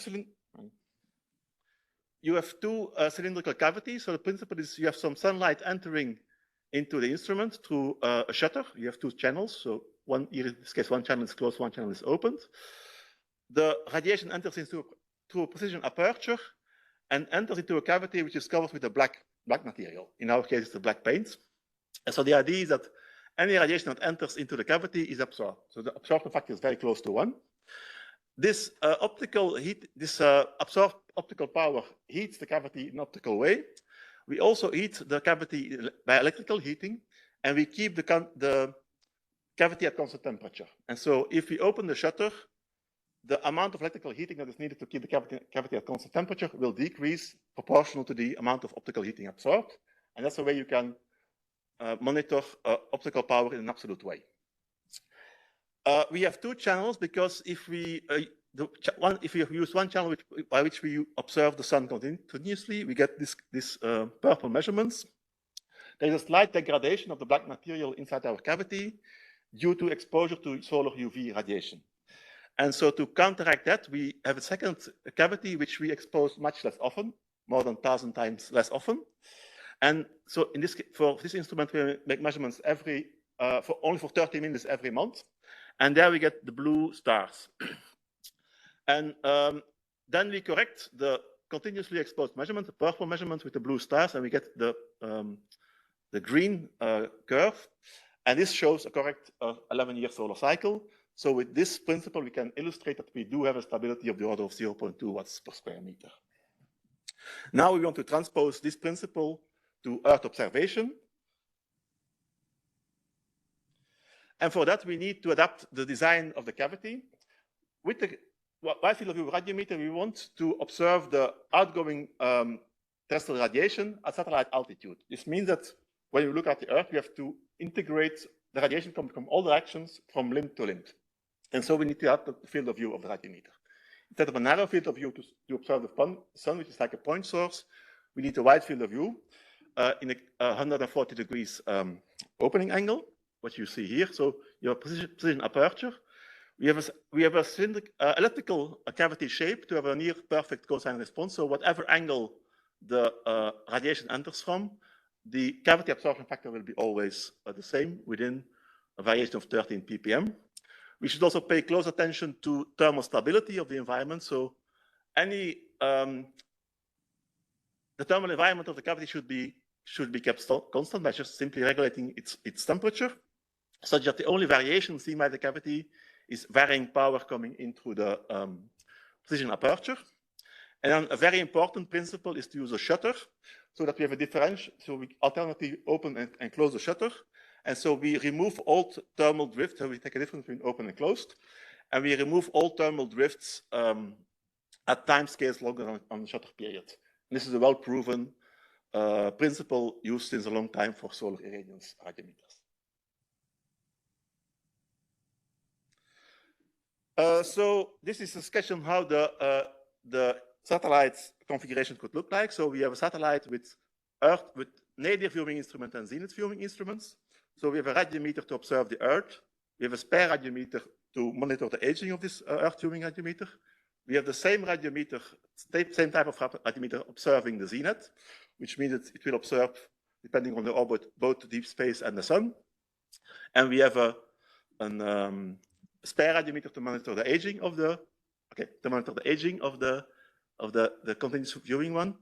cylindrical cavities. So the principle is you have some sunlight entering into the instrument through a shutter. You have two channels. So one, in this case, one channel is closed, one channel is opened. The radiation enters through a precision aperture and enters into a cavity which is covered with a black material. In our case, it's the black paint. And so the idea is that any radiation that enters into the cavity is absorbed. So the absorption factor is very close to 1. This absorbed optical power heats the cavity in an optical way. We also heat the cavity by electrical heating, and we keep the cavity at constant temperature. And so if we open the shutter, the amount of electrical heating that is needed to keep the cavity at constant temperature will decrease proportional to the amount of optical heating absorbed. And that's the way you can monitor optical power in an absolute way. We have two channels because if we use one channel by which we observe the sun continuously, we get this purple measurements. There is a slight degradation of the black material inside our cavity due to exposure to solar UV radiation. And so to counteract that, we have a second cavity which we expose much less often, more than 1,000 times less often. And so for this instrument, we make measurements only for 30 minutes every month. And there we get the blue stars. And then we correct the continuously exposed measurement, the purple measurement with the blue stars, and we get the green curve. And this shows a correct 11-year solar cycle. So with this principle, we can illustrate that we do have a stability of the order of 0.2 watts per square meter. Now we want to transpose this principle to Earth observation. And for that, we need to adapt the design of the cavity. With the wide field of view radiometer, we want to observe the outgoing terrestrial radiation at satellite altitude. This means that when you look at the Earth, we have to integrate the radiation coming from all directions from limb to limb. And so we need to adapt the field of view of the radiometer. Instead of a narrow field of view to observe the sun, which is like a point source, we need a wide field of view in a 140 degrees opening angle, what you see here. So you have a precision aperture. We have a elliptical cavity shape to have a near perfect cosine response. So whatever angle the radiation enters from, the cavity absorption factor will be always the same within a variation of 13 ppm. We should also pay close attention to thermal stability of the environment. So the thermal environment of the cavity should be kept constant by just simply regulating its temperature, such that the only variation seen by the cavity is varying power coming in through the precision aperture. And then a very important principle is to use a shutter so that we have a differential, so we alternately open and close the shutter. And so we remove all thermal drift, so we take a difference between open and closed, and we remove all thermal drifts at time scales longer on the shutter period. And this is a well-proven principle used since a long time for solar irradiance radiometers. So this is a sketch on how the satellite configuration could look like. So we have a satellite with nadir viewing instrument and zenith viewing instruments. So we have a radiometer to observe the Earth. We have a spare radiometer to monitor the aging of this Earth viewing radiometer. We have the same radiometer, same type of radiometer observing the zenith, which means that it will observe, depending on the orbit, both deep space and the sun. And we have a spare radiometer to monitor the aging of the continuous viewing one.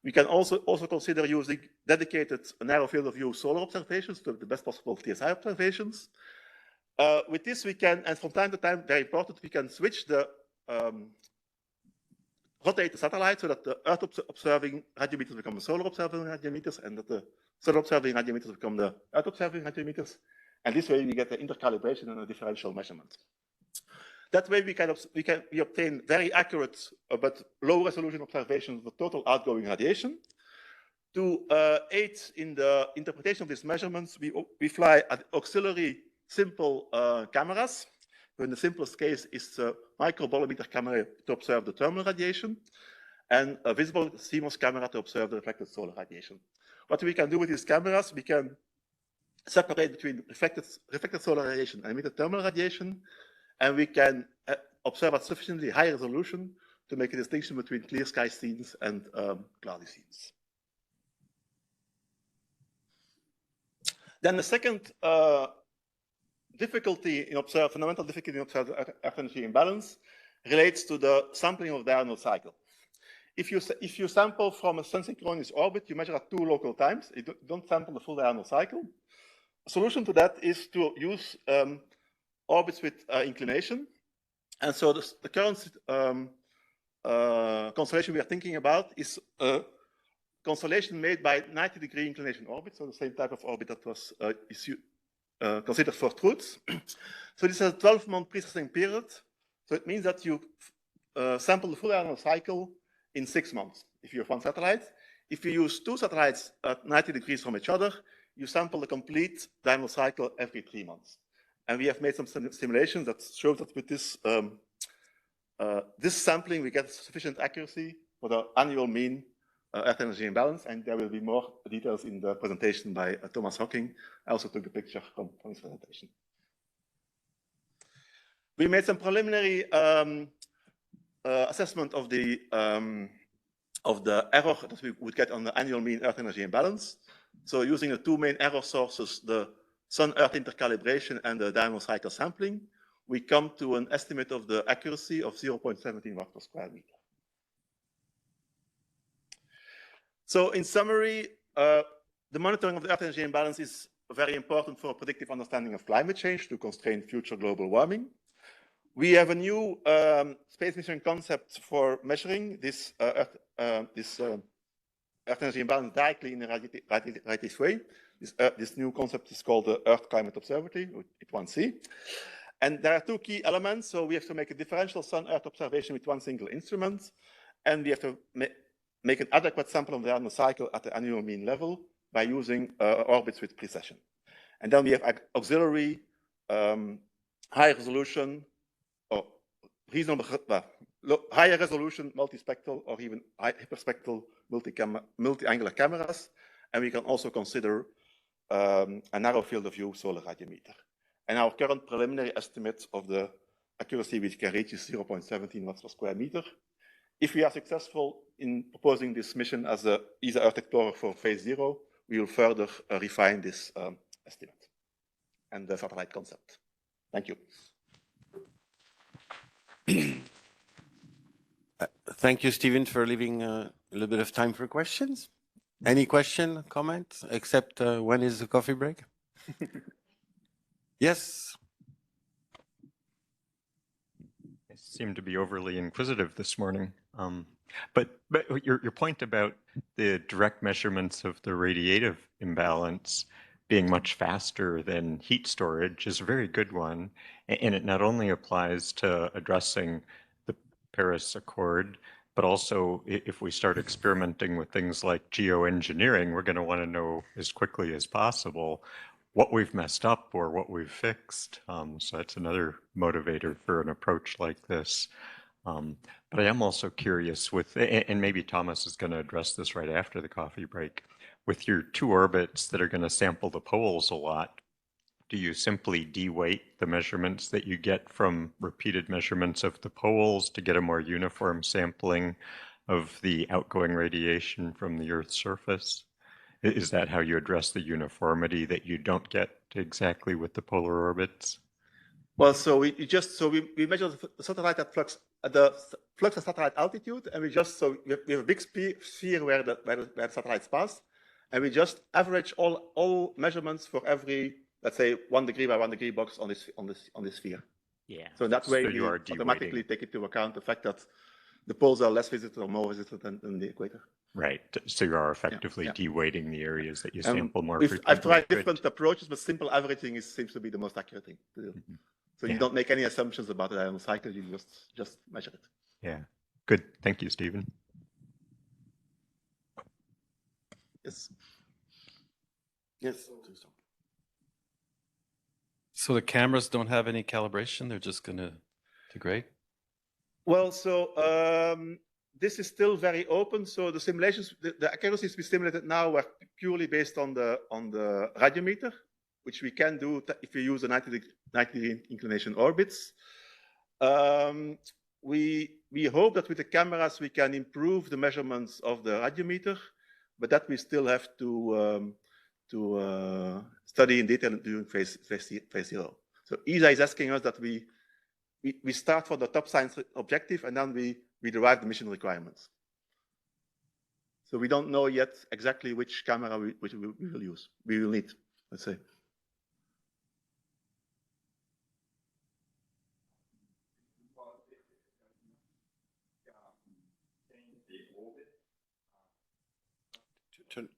We can also consider using dedicated narrow field of view solar observations to the best possible TSI observations. With this, we can, and from time to time, very important, we can switch rotate the satellite so that the Earth observing radiometers become the solar observing radiometers, and that the solar observing radiometers become the Earth observing radiometers. And this way, we get the intercalibration and a differential measurement. That way, we obtain very accurate but low resolution observations of the total outgoing radiation. To aid in the interpretation of these measurements, we fly auxiliary simple cameras. So in the simplest case is a microbolometer camera to observe the thermal radiation, and a visible CMOS camera to observe the reflected solar radiation. What we can do with these cameras, we can separate between reflected solar radiation and emitted thermal radiation, and we can observe at sufficiently high resolution to make a distinction between clear sky scenes and cloudy scenes. Then the second fundamental difficulty in observing Earth energy imbalance relates to the sampling of diurnal cycle. If you sample from a sun-synchronous orbit, you measure at 2 local times. You don't sample the full diurnal cycle. A solution to that is to use orbits with inclination. And so the current constellation we are thinking about is a constellation made by 90-degree inclination orbit, so the same type of orbit that was considered for truths. So this has a 12-month precessing period. So it means that you sample the full diurnal cycle in 6 months if you have 1 satellite. If you use 2 satellites at 90 degrees from each other, you sample the complete diurnal cycle every 3 months. And we have made some simulations that show that with this this sampling, we get sufficient accuracy for the annual mean Earth energy imbalance, and there will be more details in the presentation by Thomas Hocking. I also took a picture from his presentation. We made some preliminary assessment of the error that we would get on the annual mean Earth energy imbalance. So using the 2 main error sources, the Sun-Earth intercalibration and the diurnal cycle sampling, we come to an estimate of the accuracy of 0.17 watts per square meter. So in summary, the monitoring of the Earth energy imbalance is very important for a predictive understanding of climate change to constrain future global warming. We have a new space mission concept for measuring this Earth energy imbalance directly in a radiative way. This new concept is called the Earth Climate Observatory, IT1C. And there are 2 key elements. So we have to make a differential Sun-Earth observation with 1 single instrument, and we have to make an adequate sample of the diurnal cycle at the annual mean level by using orbits with precession. And then we have auxiliary high resolution or reasonable, higher resolution multispectral or even hyperspectral multi-angular cameras. And we can also consider a narrow field of view solar radiometer. And our current preliminary estimate of the accuracy we can reach is 0.17 watts per square meter. If we are successful in proposing this mission as a ESA Earth Explorer for phase 0, we will further refine this estimate and the satellite concept. Thank you. Thank you, Stephen, for leaving a little bit of time for questions. Any question, comment, except when is the coffee break? Yes. I seem to be overly inquisitive this morning. But your point about the direct measurements of the radiative imbalance being much faster than heat storage is a very good one. And it not only applies to addressing the Paris Accord, but also if we start experimenting with things like geoengineering, we're going to want to know as quickly as possible what we've messed up or what we've fixed. So that's another motivator for an approach like this. But I am also curious with, and maybe Thomas is going to address this right after the coffee break, with your 2 orbits that are going to sample the poles a lot, do you simply de-weight the measurements that you get from repeated measurements of the poles to get a more uniform sampling of the outgoing radiation from the Earth's surface? Is that how you address the uniformity that you don't get exactly with the polar orbits? Well, so we measure the satellite at flux at satellite altitude, and we have a big sphere where the satellites pass, and we just average all measurements for every, let's say, 1 degree by 1 degree box on this sphere. Yeah. So that way, so we automatically take into account the fact that the poles are less visited or more visited than the equator. Right. So you are effectively de-weighting the areas that you sample more frequently. I've tried different approaches, but simple averaging seems to be the most accurate thing to do. Mm-hmm. So you don't make any assumptions about the diurnal cycle, you just measure it. Yeah. Good. Thank you, Stephen. Yes. Yes. So the cameras don't have any calibration, they're just going to degrade? Well, so this is still very open. So the simulations, the accuracies we simulated now were purely based on the radiometer which we can do if we use a 90-degree inclination orbits. We hope that with the cameras we can improve the measurements of the radiometer, but that we still have to study in detail during phase 0. So ESA is asking us that we start for the top science objective and then we derive the mission requirements. So we don't know yet exactly which camera we will use. We will need, let's say.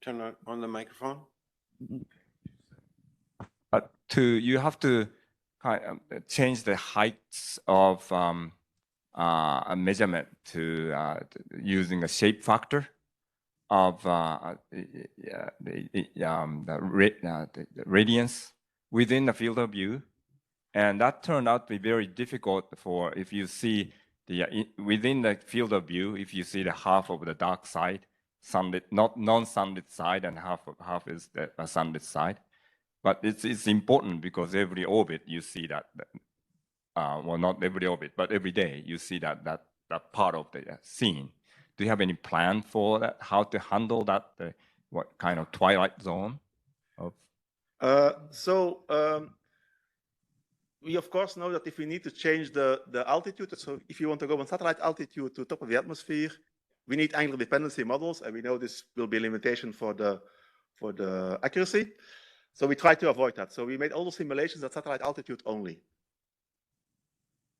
Turn on the microphone. But you have to change the heights of a measurement to using a shape factor of the radiance within the field of view, and that turned out to be very difficult for if you see the within the field of view, if you see the half of the dark side, sunlit, not non-sunlit side, and half is the sunlit side. But it's important because every orbit you see that. Well, not every orbit, but every day you see that part of the scene. Do you have any plan for that? How to handle that? What kind of twilight zone? We of course know that if we need to change the altitude, so if you want to go on satellite altitude to top of the atmosphere, we need angular dependency models, and we know this will be a limitation for the accuracy. So we try to avoid that. So we made all the simulations at satellite altitude only.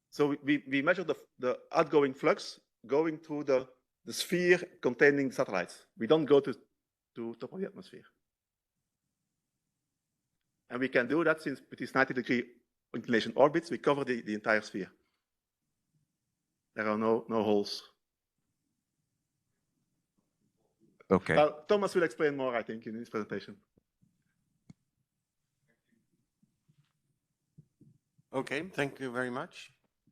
So we measure the outgoing flux going through the sphere containing satellites. We don't go to top of the atmosphere. And we can do that since with these 90-degree inclination orbits, we cover the entire sphere. There are no holes. Okay. Thomas will explain more, I think, in his presentation. Okay, thank you very much.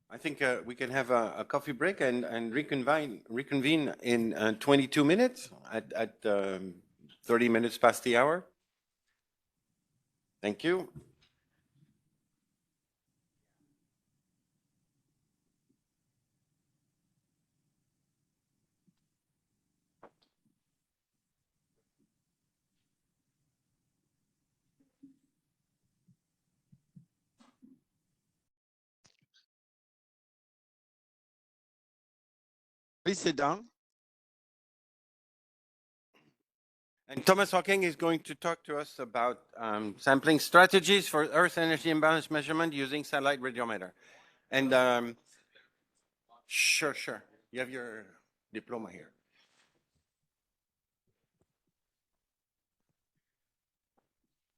I think we can have a coffee break and reconvene in 22 minutes at 30 minutes past the hour. Thank you. Please sit down. And Thomas Hocking is going to talk to us about sampling strategies for Earth energy imbalance measurement using satellite radiometer. And sure. You have your diploma here.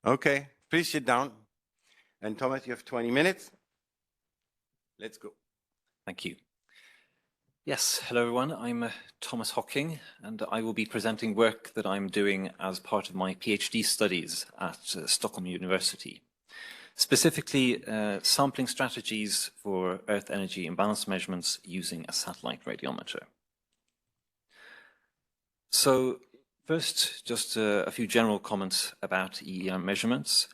Okay, please sit down. And Thomas, you have 20 minutes. Let's go. Thank you. Yes, hello everyone. I'm Thomas Hocking, and I will be presenting work that I'm doing as part of my PhD studies at Stockholm University. Specifically, sampling strategies for Earth energy imbalance measurements using a satellite radiometer. So first, just a few general comments about EEI measurements.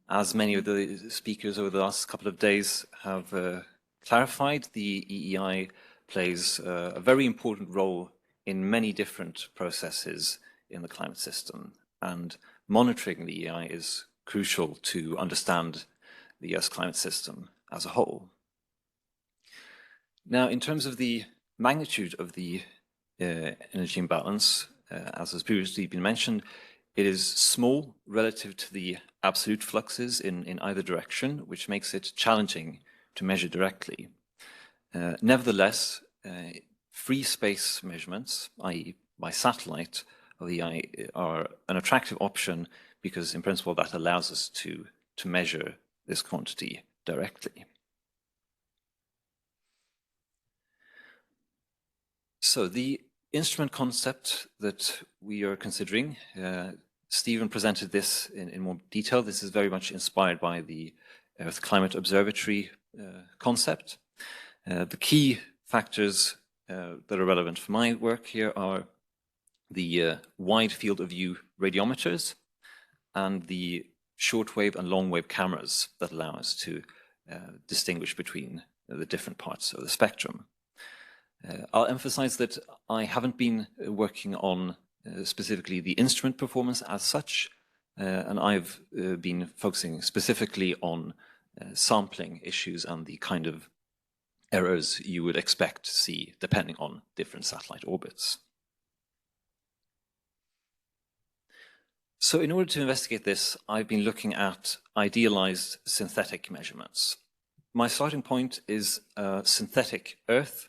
As many of the speakers over the last couple of days have clarified, the EEI plays a very important role in many different processes in the climate system, and monitoring the EEI is crucial to understand the Earth's climate system as a whole. Now, in terms of the magnitude of the energy imbalance, as has previously been mentioned, it is small relative to the absolute fluxes in either direction, which makes it challenging to measure directly. Nevertheless, free space measurements, i.e. by satellite of the EEI, are an attractive option because in principle that allows us to measure this quantity directly. So the instrument concept that we are considering, Stephen presented this in more detail. This is very much inspired by the Earth Climate Observatory concept. The key factors that are relevant for my work here are the wide field of view radiometers and the shortwave and long-wave cameras that allow us to distinguish between the different parts of the spectrum. I'll emphasize that I haven't been working on specifically the instrument performance as such, and I've been focusing specifically on sampling issues and the kind of errors you would expect to see depending on different satellite orbits. So in order to investigate this, I've been looking at idealized synthetic measurements. My starting point is synthetic Earth,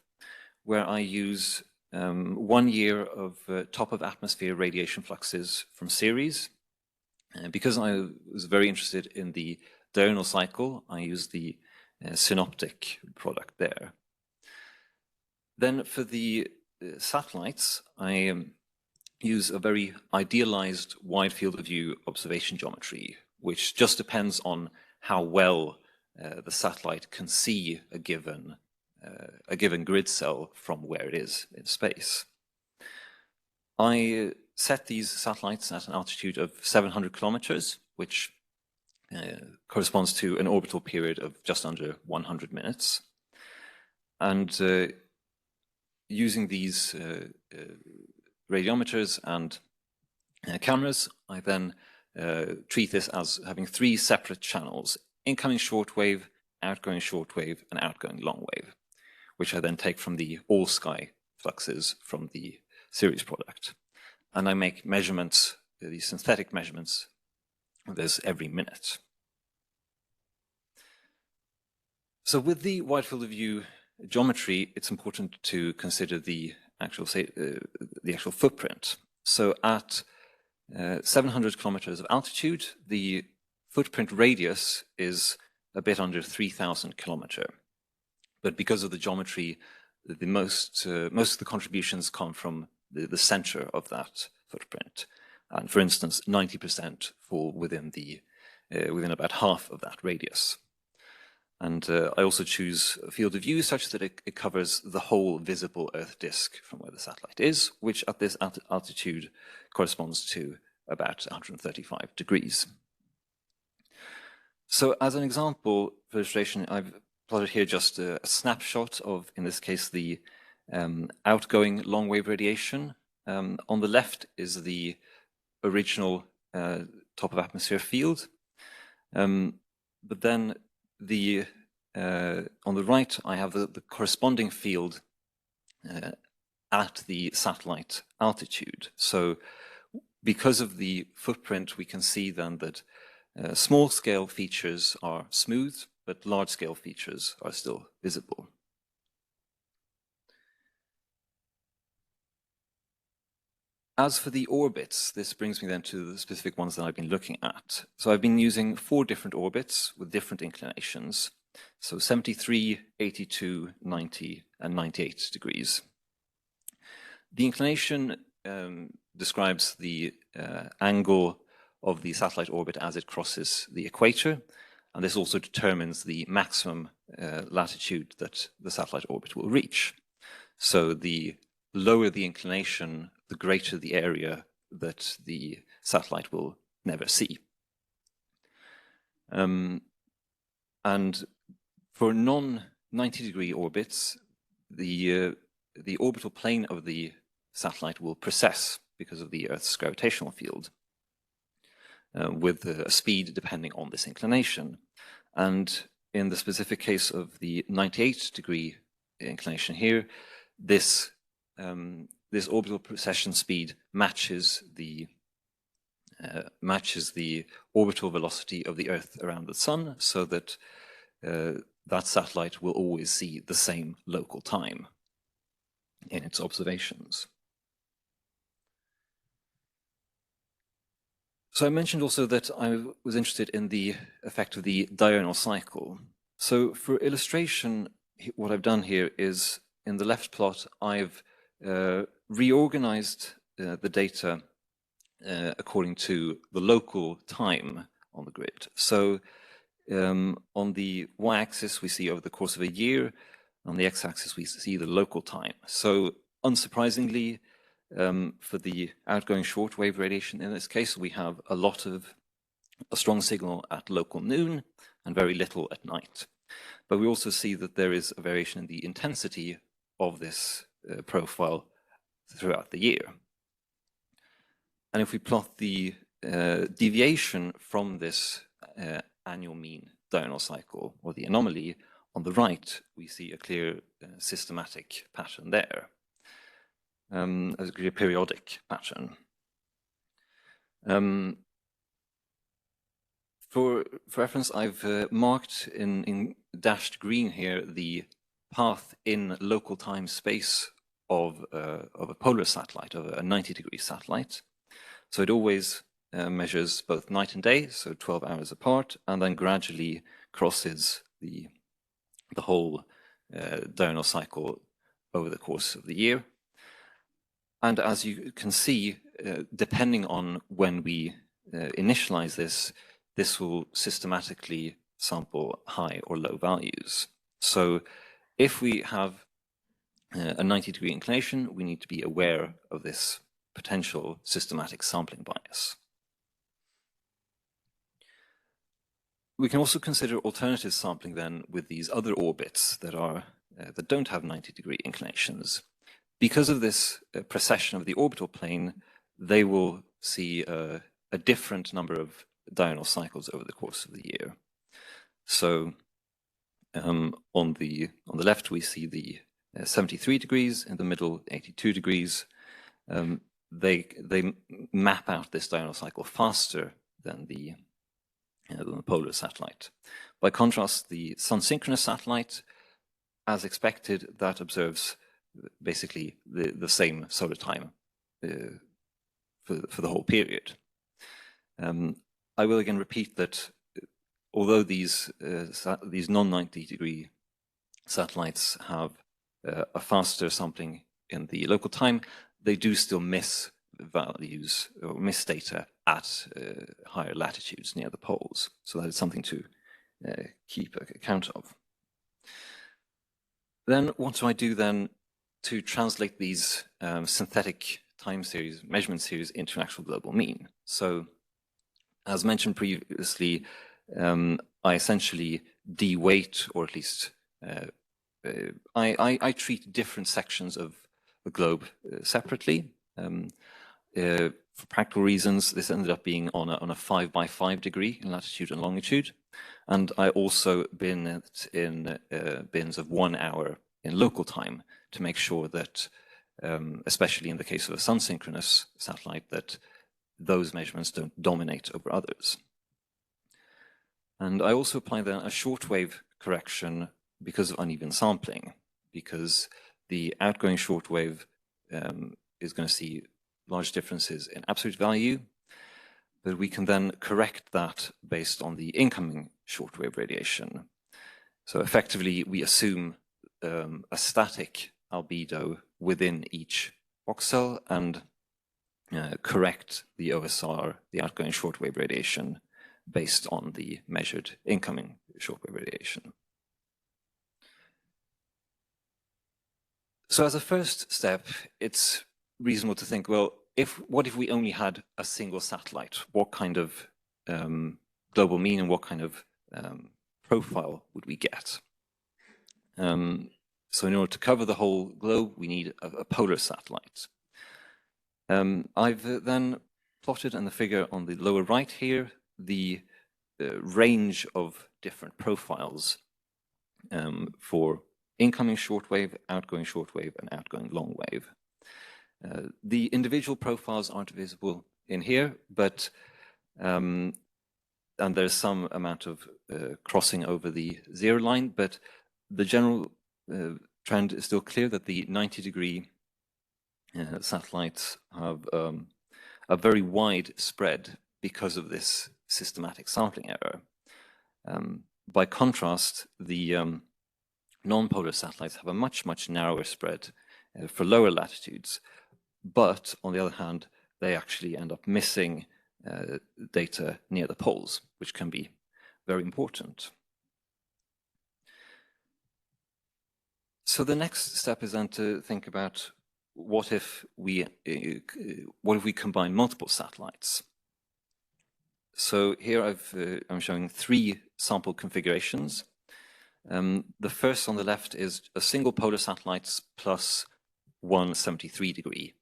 where I use 1 year of top of atmosphere radiation fluxes from Ceres. Because I was very interested in the diurnal cycle, I used the synoptic product there. Then for the satellites, I use a very idealized wide field of view observation geometry, which just depends on how well the satellite can see a given grid cell from where it is in space. I set these satellites at an altitude of 700 kilometers, which corresponds to an orbital period of just under 100 minutes. And using these radiometers and cameras, I then treat this as having 3 separate channels: incoming shortwave, outgoing shortwave, and outgoing longwave, which I then take from the all-sky fluxes from the Ceres product. And I make measurements, these synthetic measurements, of this every minute. So with the wide field of view geometry, it's important to consider the actual footprint. So at 700 kilometers of altitude, the footprint radius is a bit under 3,000 kilometers. But because of the geometry, most of the contributions come from the center of that footprint. And for instance, 90% fall within about half of that radius. And I also choose a field of view such that it covers the whole visible Earth disk from where the satellite is, which at this altitude corresponds to about 135 degrees. So as an example for illustration, I've plotted here just a snapshot of, in this case, the outgoing long-wave radiation. On the left is the original top of atmosphere field. But then on the right, I have the corresponding field at the satellite altitude. So because of the footprint, we can see then that small-scale features are smooth, but large-scale features are still visible. As for the orbits, this brings me then to the specific ones that I've been looking at. So I've been using 4 different orbits with different inclinations. So 73, 82, 90, and 98 degrees. The inclination describes the angle of the satellite orbit as it crosses the equator, and this also determines the maximum latitude that the satellite orbit will reach. So the lower the inclination, the greater the area that the satellite will never see. And for non-90-degree orbits, the orbital plane of the satellite will precess because of the Earth's gravitational field, with a speed depending on this inclination. And in the specific case of the 98-degree inclination here, this orbital precession speed matches the orbital velocity of the Earth around the Sun, so that that satellite will always see the same local time in its observations. So I mentioned also that I was interested in the effect of the diurnal cycle. So for illustration, what I've done here is, in the left plot, I've reorganized the data according to the local time on the grid. So on the y-axis, we see over the course of a year. On the x-axis, we see the local time. So unsurprisingly, for the outgoing shortwave radiation, in this case, we have a lot of a strong signal at local noon and very little at night. But we also see that there is a variation in the intensity of this profile throughout the year. And if we plot the deviation from this annual mean diurnal cycle, or the anomaly, on the right, we see a clear systematic pattern there, a clear periodic pattern. For reference, I've marked in dashed green here the path in local time space of a polar satellite, of a 90-degree satellite. So it always measures both night and day, so 12 hours apart, and then gradually crosses the whole diurnal cycle over the course of the year. And as you can see, depending on when we initialize this, this will systematically sample high or low values. So if we have a 90-degree inclination, we need to be aware of this potential systematic sampling bias. We can also consider alternative sampling then with these other orbits that don't have 90-degree inclinations. Because of this precession of the orbital plane, they will see a different number of diurnal cycles over the course of the year. So on the left, we see the 73 degrees, in the middle, 82 degrees. They map out this diurnal cycle faster than the polar satellite. By contrast, the sun-synchronous satellite, as expected, that observes basically the same solar time for the whole period. I will again repeat that although these non-90-degree satellites have a faster sampling in the local time, they do still miss values or miss data at higher latitudes near the poles. So that is something to keep account of. Then what do I do then to translate these synthetic time series, measurement series, into an actual global mean? So as mentioned previously, I essentially de-weight, or at least I treat different sections of the globe separately. For practical reasons, this ended up being on a 5x5 degree in latitude and longitude. And I also bin it in bins of 1 hour in local time to make sure that, especially in the case of a sun-synchronous satellite, that those measurements don't dominate over others. And I also apply then a shortwave correction because of uneven sampling, because the outgoing shortwave is going to see large differences in absolute value, but we can then correct that based on the incoming shortwave radiation. So effectively, we assume a static albedo within each voxel and correct the OSR, the outgoing shortwave radiation, based on the measured incoming shortwave radiation. So as a first step, it's reasonable to think, well, what if we only had a single satellite? What kind of global mean and what kind of profile would we get? So in order to cover the whole globe, we need a polar satellite. I've then plotted in the figure on the lower right here the range of different profiles for incoming shortwave, outgoing shortwave, and outgoing long wave. The individual profiles aren't visible in here, but and there's some amount of crossing over the zero line, but the general trend is still clear that the 90-degree satellites have a very wide spread because of this systematic sampling error. By contrast, the non-polar satellites have a much, much narrower spread for lower latitudes, but on the other hand, they actually end up missing data near the poles, which can be very important. So the next step is then to think about what if we combine multiple satellites? So here I'm showing 3 sample configurations. The first on the left is a single polar satellite plus 1 73-degree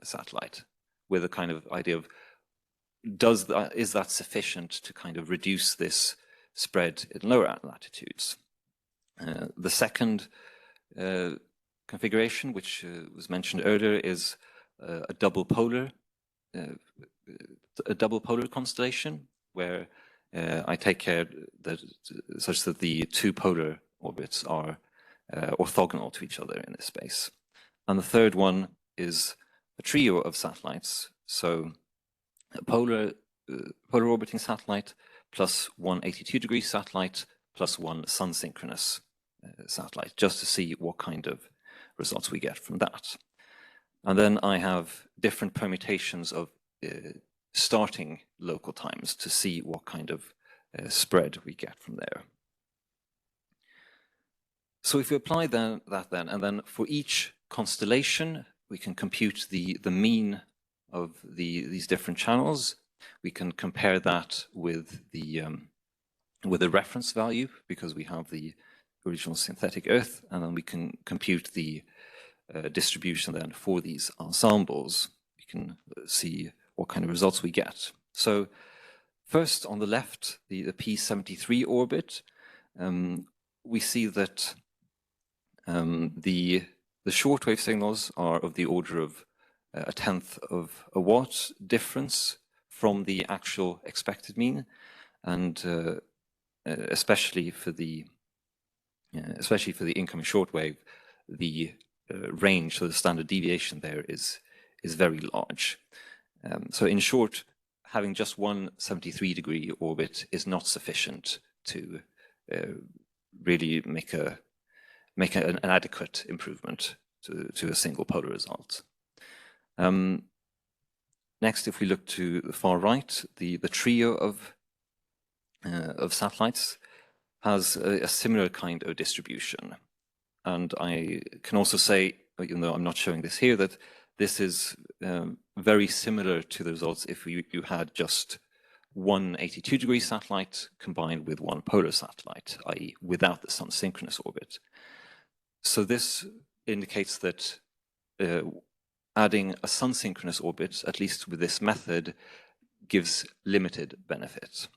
satellite, with a kind of idea of is that sufficient to kind of reduce this spread in lower latitudes. The second configuration, which was mentioned earlier, is a double polar constellation, where I take care that such that the 2 polar orbits are orthogonal to each other in this space. And the third one is a trio of satellites, so a polar orbiting satellite plus 1 82-degree satellite plus 1 sun-synchronous satellite, just to see what kind of results we get from that. And then I have different permutations of starting local times to see what kind of spread we get from there. So if we apply that then, and then for each constellation, we can compute the mean of these different channels. We can compare that with the reference value, because we have the original synthetic Earth, and then we can compute the distribution then for these ensembles. We can see what kind of results we get. So first on the left, the P73 orbit, we see that the shortwave signals are of the order of 1/10 of a watt difference from the actual expected mean, and especially for the incoming shortwave, the range, so the standard deviation there is very large. So in short, having just 1 73-degree orbit is not sufficient to really make an adequate improvement to a single polar result. Next, if we look to the far right, the trio of satellites has a similar kind of distribution. And I can also say, even though I'm not showing this here, that this is very similar to the results if you had just 1 82-degree satellite combined with 1 polar satellite, i.e. without the sun-synchronous orbit. So this indicates that adding a sun-synchronous orbit, at least with this method, gives limited benefit.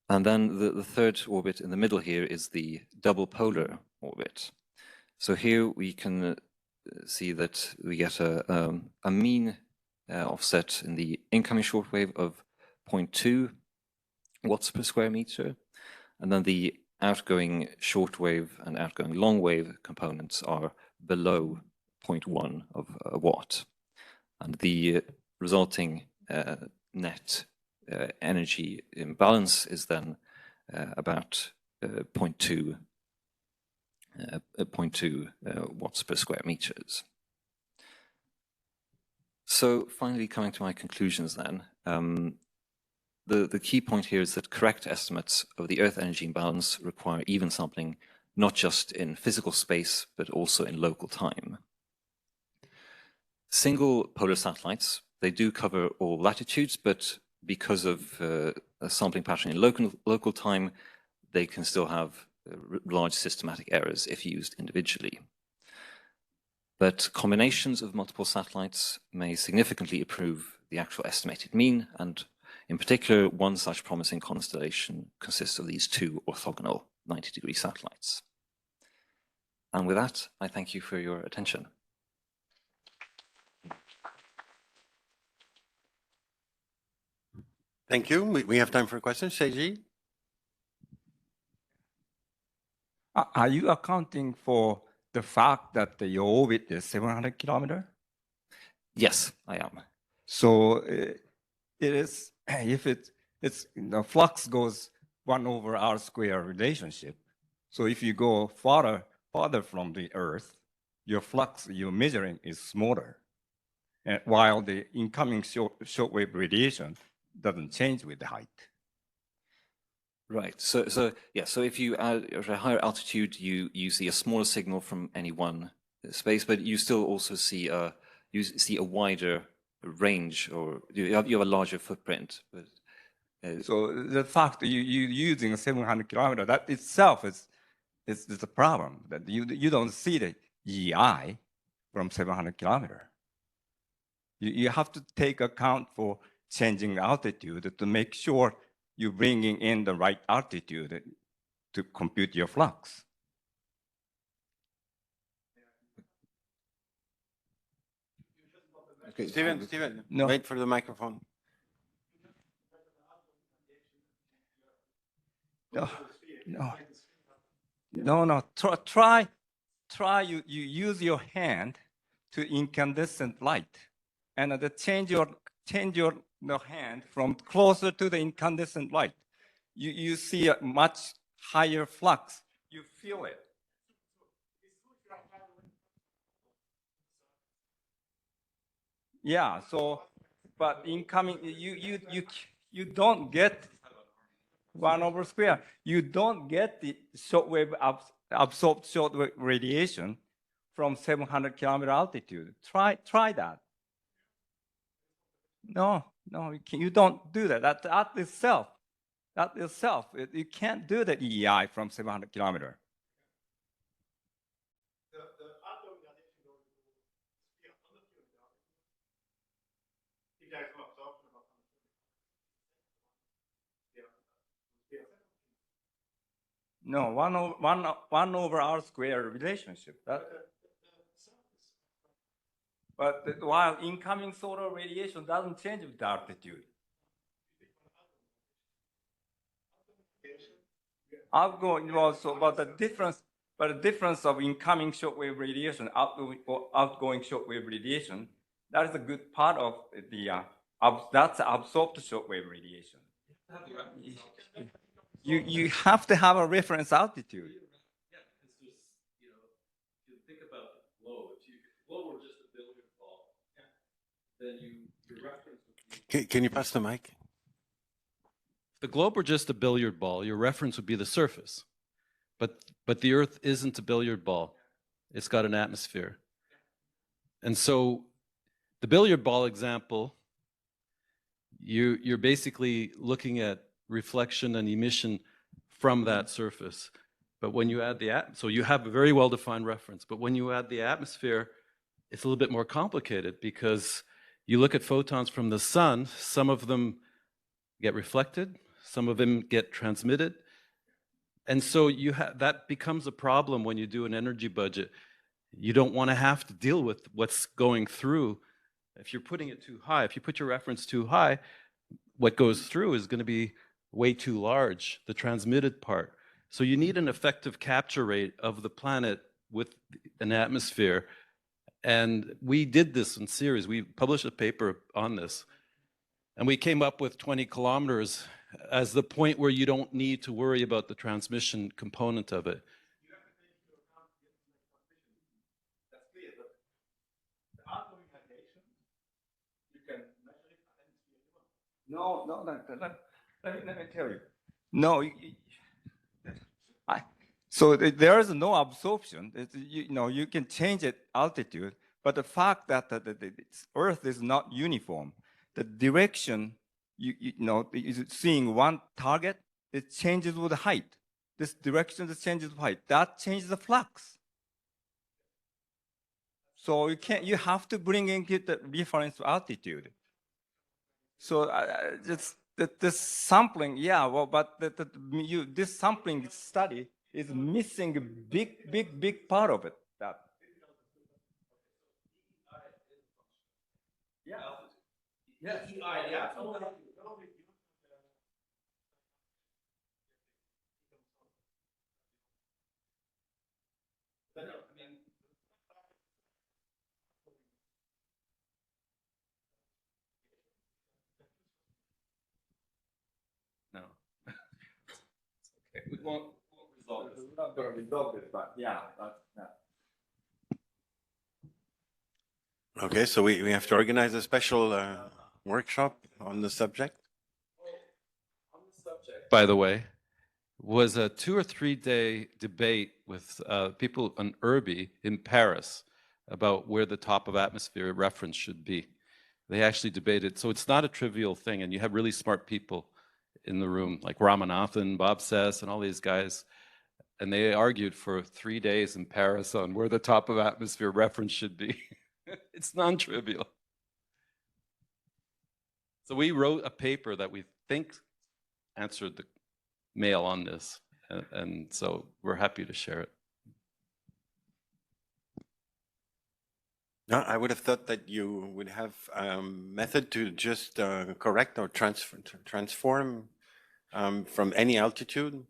And then the third orbit in the middle here is the double polar orbit. So here we can see that we get a mean offset in the incoming shortwave of 0.2 watts per square meter, and then the outgoing shortwave and outgoing long wave components are below 0.1 of a watt. And the resulting net energy imbalance is then about 0.2 watts per square meters. So finally, coming to my conclusions then, the key point here is that correct estimates of the Earth energy imbalance require even sampling, not just in physical space, but also in local time. Single polar satellites, they do cover all latitudes, but because of a sampling pattern in local time, they can still have large systematic errors if used individually. But combinations of multiple satellites may significantly improve the actual estimated mean, and in particular, one such promising constellation consists of these 2 orthogonal 90-degree satellites. And with that, I thank you for your attention. Thank you. We have time for questions. Seiji? Are you accounting for the fact that your orbit is 700 kilometers? Yes, I am. So it is, if it's the flux goes 1/r² relationship. So if you go farther from the Earth, your flux you're measuring is smaller, while the incoming shortwave radiation doesn't change with the height. Right. So if you add at a higher altitude, you see a smaller signal from any one space, but you still also see a wider range, or you have a larger footprint. But, so the fact you using 700 kilometers, that itself is a problem, that you don't see the EI from 700 kilometers. You have to take account for changing altitude to make sure you're bringing in the right altitude to compute your flux. Okay, Steven, No. wait for the microphone. No. Try you use your hand to incandescent light, and change your hand from closer to the incandescent light. You see a much higher flux. You feel it. Yeah. So, but incoming, you don't get 1/square. You don't get the shortwave absorbed shortwave radiation from 700 kilometer altitude. Try that. No, you don't do that. That itself, you can't do the EEI from 700 kilometer. No, 1/r² relationship. But while incoming solar radiation doesn't change with the altitude. Outgoing also, but the difference of incoming shortwave radiation, outgoing shortwave radiation, that is a good part of the that's absorbed shortwave radiation. You have to have a reference altitude. Yeah, because there's, if you think about the globe, if the globe were just a billiard ball, then your reference would be. Can you pass the mic? If the globe were just a billiard ball, your reference would be the surface. But the Earth isn't a billiard ball. It's got an atmosphere. And so the billiard ball example, you're basically looking at reflection and emission from that surface. But when you add so you have a very well-defined reference, but when you add the atmosphere, it's a little bit more complicated, because you look at photons from the sun, some of them get reflected, some of them get transmitted. And so that becomes a problem when you do an energy budget. You don't want to have to deal with what's going through. If you're putting it too high, if you put your reference too high, what goes through is going to be way too large, the transmitted part. So you need an effective capture rate of the planet with an atmosphere. And we did this in series. We published a paper on this. And we came up with 20 kilometers as the point where you don't need to worry about the transmission component of it. No, let me tell you. No, so there is no absorption. You can change it altitude, but the fact that the Earth is not uniform, the direction is seeing one target, it changes with the height. This direction that changes with height, that changes the flux. So you have to bring in the reference altitude. So this sampling, but this sampling study is missing a big part of it. No. Okay. We won't resolve this. We're not going to resolve this, but yeah. Okay, so we have to organize a special workshop on the subject. By the way, was a 2 or 3 day debate with people on in Paris about where the top of atmosphere reference should be. They actually debated. So it's not a trivial thing. And you have really smart people in the room, like Ramanathan, Bob Sess, and all these guys. And they argued for 3 days in Paris on where the top of atmosphere reference should be. It's non-trivial. So we wrote a paper that we think answered the mail on this. And so we're happy to share it. No, I would have thought that you would have a method to just correct or transform from any altitude,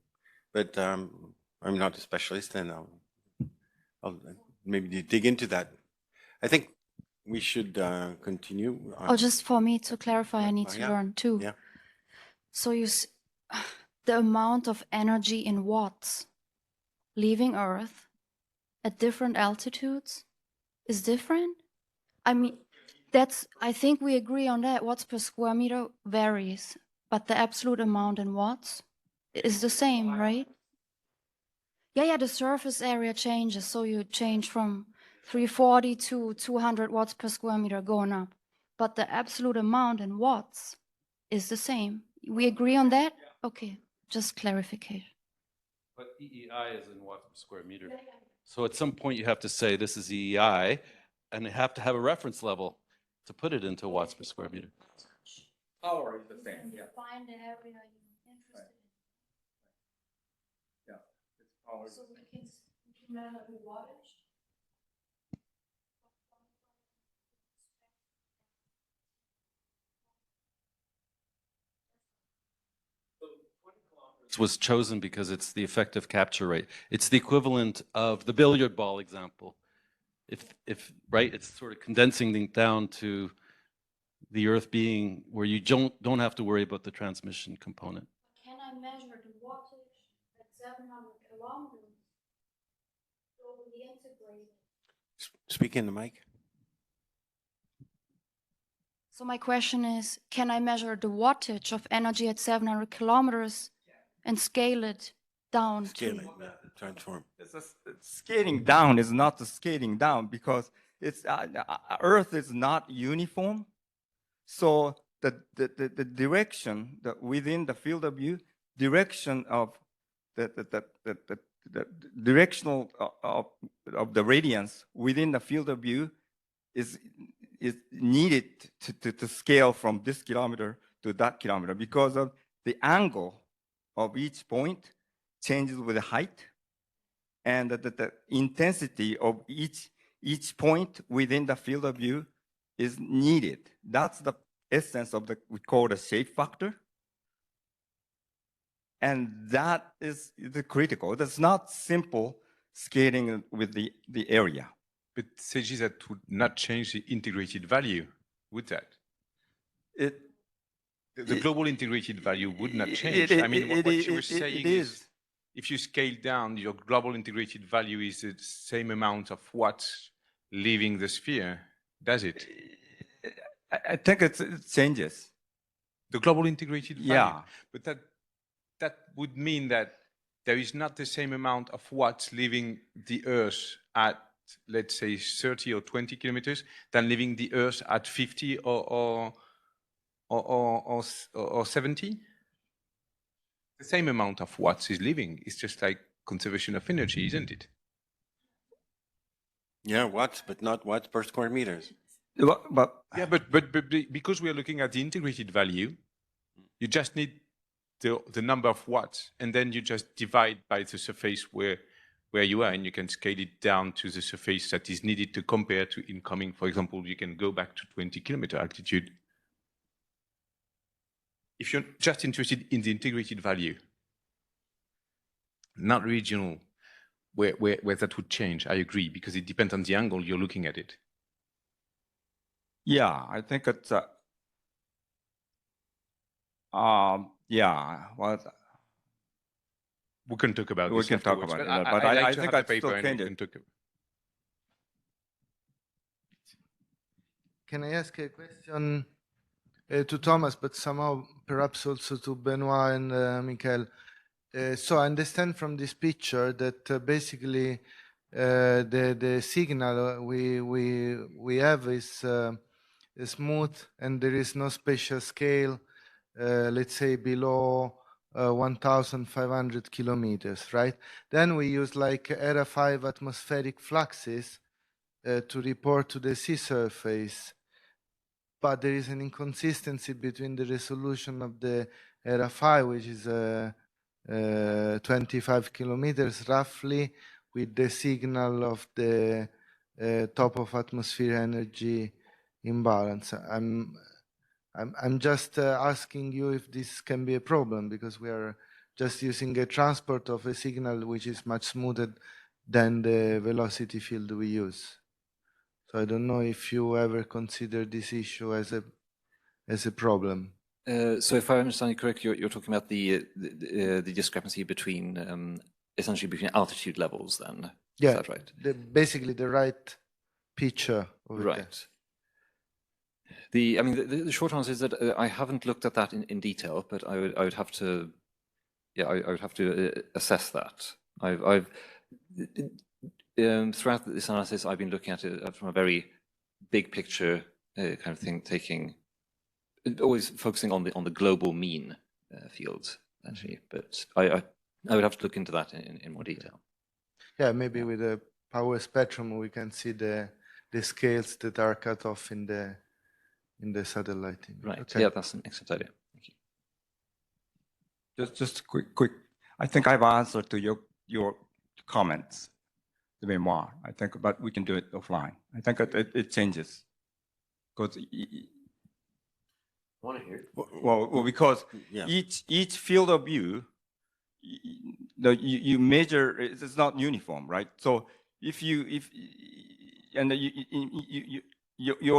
but I'm not a specialist, and I'll maybe dig into that. I think we should continue. Oh, just for me to clarify, I need to yeah, learn too. yeah. So the amount of energy in watts leaving Earth at different altitudes is different? I mean, I think we agree on that. Watts per square meter varies, but the absolute amount in watts is the same, right? Yeah, the surface area changes. So you change from 340 to 200 watts per square meter going up. But the absolute amount in watts is the same. We agree on that? Okay, just clarification. But EEI is in watts per square meter. So at some point you have to say this is EEI, and you have to have a reference level to put it into watts per square meter. Power is the same. Yeah. Find the area you're interested in. Yeah. It's power. So we can measure the wattage. Was chosen because it's the effective capture rate. It's the equivalent of the billiard ball example. If right, it's sort of condensing things down to the Earth being where you don't have to worry about the transmission component. Can I measure the wattage at 700 kilometers globally integrated? Speak in the mic. So my question is, can I measure the wattage of energy at 700 kilometers and scale it down? Transform. Scaling down is not the scaling down because it's Earth is not uniform. So the direction within the field of view, direction of the directional of the radiance within the field of view is needed to scale from this kilometer to that kilometer because of the angle of each point changes with the height, and the intensity of each point within the field of view is needed. That's the essence of we call the shape factor. And that is the critical. That's not simple scaling with the area. But Seiji, that would not change the integrated value, would that? The global integrated value would not change. I mean, what you were saying is, if you scale down, your global integrated value is the same amount of watts leaving the sphere, does it? I think it changes. The global integrated value? Yeah. But that would mean that there is not the same amount of watts leaving the Earth at, let's say, 30 or 20 kilometers than leaving the Earth at 50 or 70? The same amount of watts is leaving. It's just like conservation of energy, isn't it? Yeah, watts, but not watts per square meters. But because we are looking at the integrated value, you just need the number of watts, and then you just divide by the surface where you are, and you can scale it down to the surface that is needed to compare to incoming. For example, you can go back to 20-kilometer altitude. If you're just interested in the integrated value, not regional, where that would change, I agree, because it depends on the angle you're looking at it. Yeah, I think it's yeah. Well, we can talk about we this can talk afterwards, about it, but but I like think I I still can. Can I ask a question to Thomas, but somehow perhaps also to Benoit and Michael? So I understand from this picture that basically the signal we have is smooth and there is no spatial scale, let's say below 1,500 kilometers, right? Then we use like ERA 5 atmospheric fluxes to report to the sea surface. But there is an inconsistency between the resolution of the ERA 5, which is 25 kilometers roughly, with the signal of the top of atmosphere energy imbalance. I'm just asking you if this can be a problem, because we are just using a transport of a signal which is much smoother than the velocity field we use. So I don't know if you ever consider this issue as a problem. So if I understand you correctly, you're talking about the discrepancy between essentially between altitude levels. Then yeah, is that right? Basically the right picture of it. Right. I mean, the short answer is that I haven't looked at that in detail, but I would have to, yeah, I would have to assess that. I've throughout this analysis, I've been looking at it from a very big picture kind of thing, always focusing on the global mean field actually. But I would have to look into that in more detail. Yeah, maybe with a power spectrum we can see the scales that are cut off in the satellite. Right. Okay. Yeah, that's an excellent idea. Thank you. Just quick. I think I've answered to your comments, the memoir. I think, but we can do it offline. I think it changes because. I want to hear it. Well, because yeah. each field of view, you measure, it's not uniform, right? So your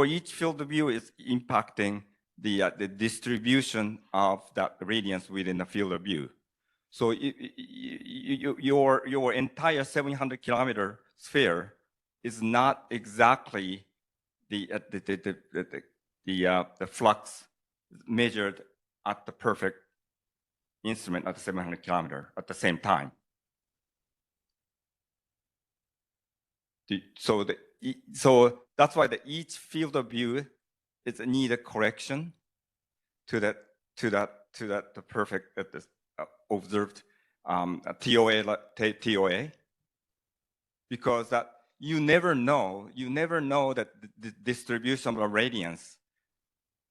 each field of view is impacting the distribution of that radiance within the field of view. So your entire 700 kilometer sphere is not exactly the flux measured at the perfect instrument at the 700 kilometer at the same time. So that's why each field of view is need a correction to the perfect observed TOA, because that you never know that the distribution of radiance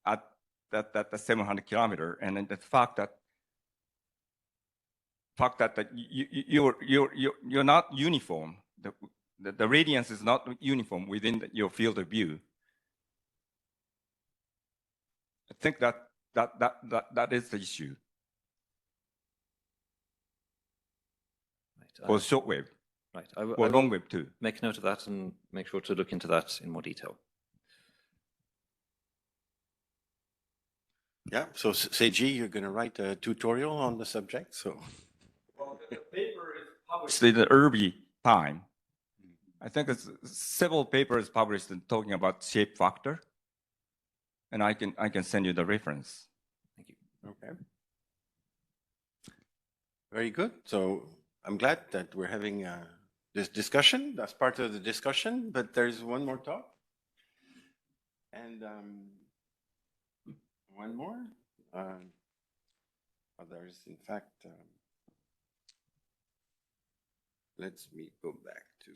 at the 700 kilometer, and then the fact that you're not uniform. The radiance is not uniform within your field of view. I think that is the issue. Right. For shortwave. Right. Or longwave too. Make note of that and make sure to look into that in more detail. Yeah. So Seiji, you're going to write a tutorial on the subject. So. Well, the paper is published in the early time. I think it's several papers published talking about shape factor, and I can send you the reference. Thank you. Okay. Very good. So I'm glad that we're having this discussion. That's part of the discussion. But there's one more talk, and one more. There's in fact. Let me go back to.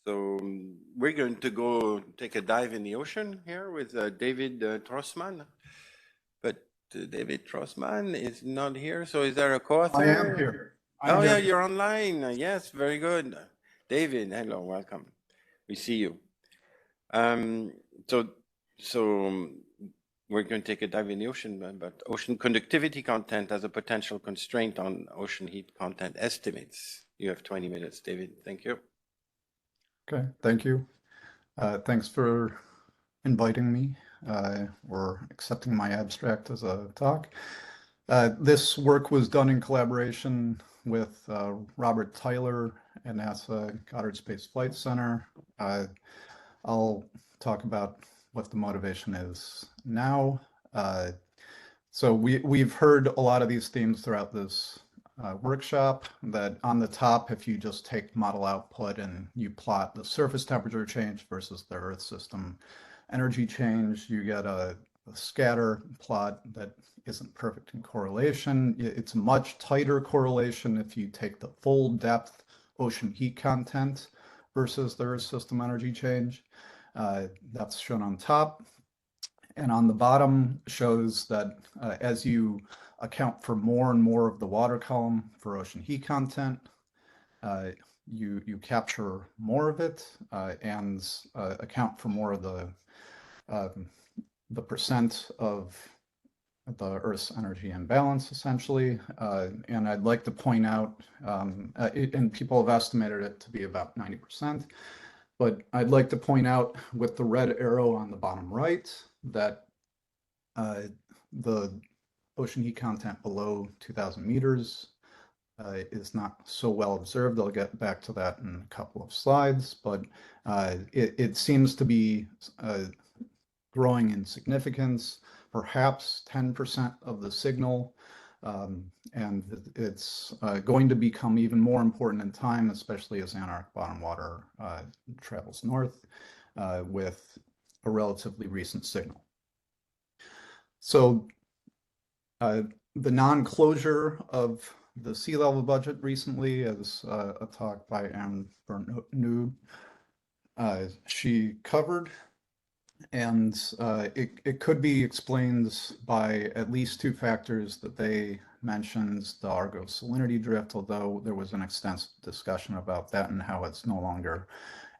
So we're going to go take a dive in the ocean here with David Trossmann. But David Trossmann is not here. So is there a co-author? I am here. Oh, yeah, you're online. Yes, very good. David, hello, welcome. We see you. So we're going to take a dive in the ocean, but ocean conductivity content as a potential constraint on ocean heat content estimates. You have 20 minutes, David. Thank you. Okay, thank you. Thanks for inviting me or accepting my abstract as a talk. This work was done in collaboration with Robert Tyler and NASA Goddard Space Flight Center. I'll talk about what the motivation is now. So we've heard a lot of these themes throughout this workshop, that on the top, if you just take model output and you plot the surface temperature change versus the Earth system, energy change, you get a scatter plot that isn't perfect in correlation. It's a much tighter correlation if you take the full depth ocean heat content versus the Earth system energy change. That's shown on top. And on the bottom shows that as you account for more and more of the water column for ocean heat content, you capture more of it and account for more of the percent of the Earth's energy imbalance, essentially. And I'd like to point out, and people have estimated it to be about 90%, but I'd like to point out with the red arrow on the bottom right that the ocean heat content below 2,000 meters is not so well observed. I'll get back to that in a couple of slides, but it seems to be growing in significance, perhaps 10% of the signal, and it's going to become even more important in time, especially as Antarctic bottom water travels north with a relatively recent signal. So the non-closure of the sea level budget recently, as a talk by Anne Bernoud she covered, and it could be explained by at least two factors that they mentioned: the Argo salinity drift, although there was an extensive discussion about that and how it's no longer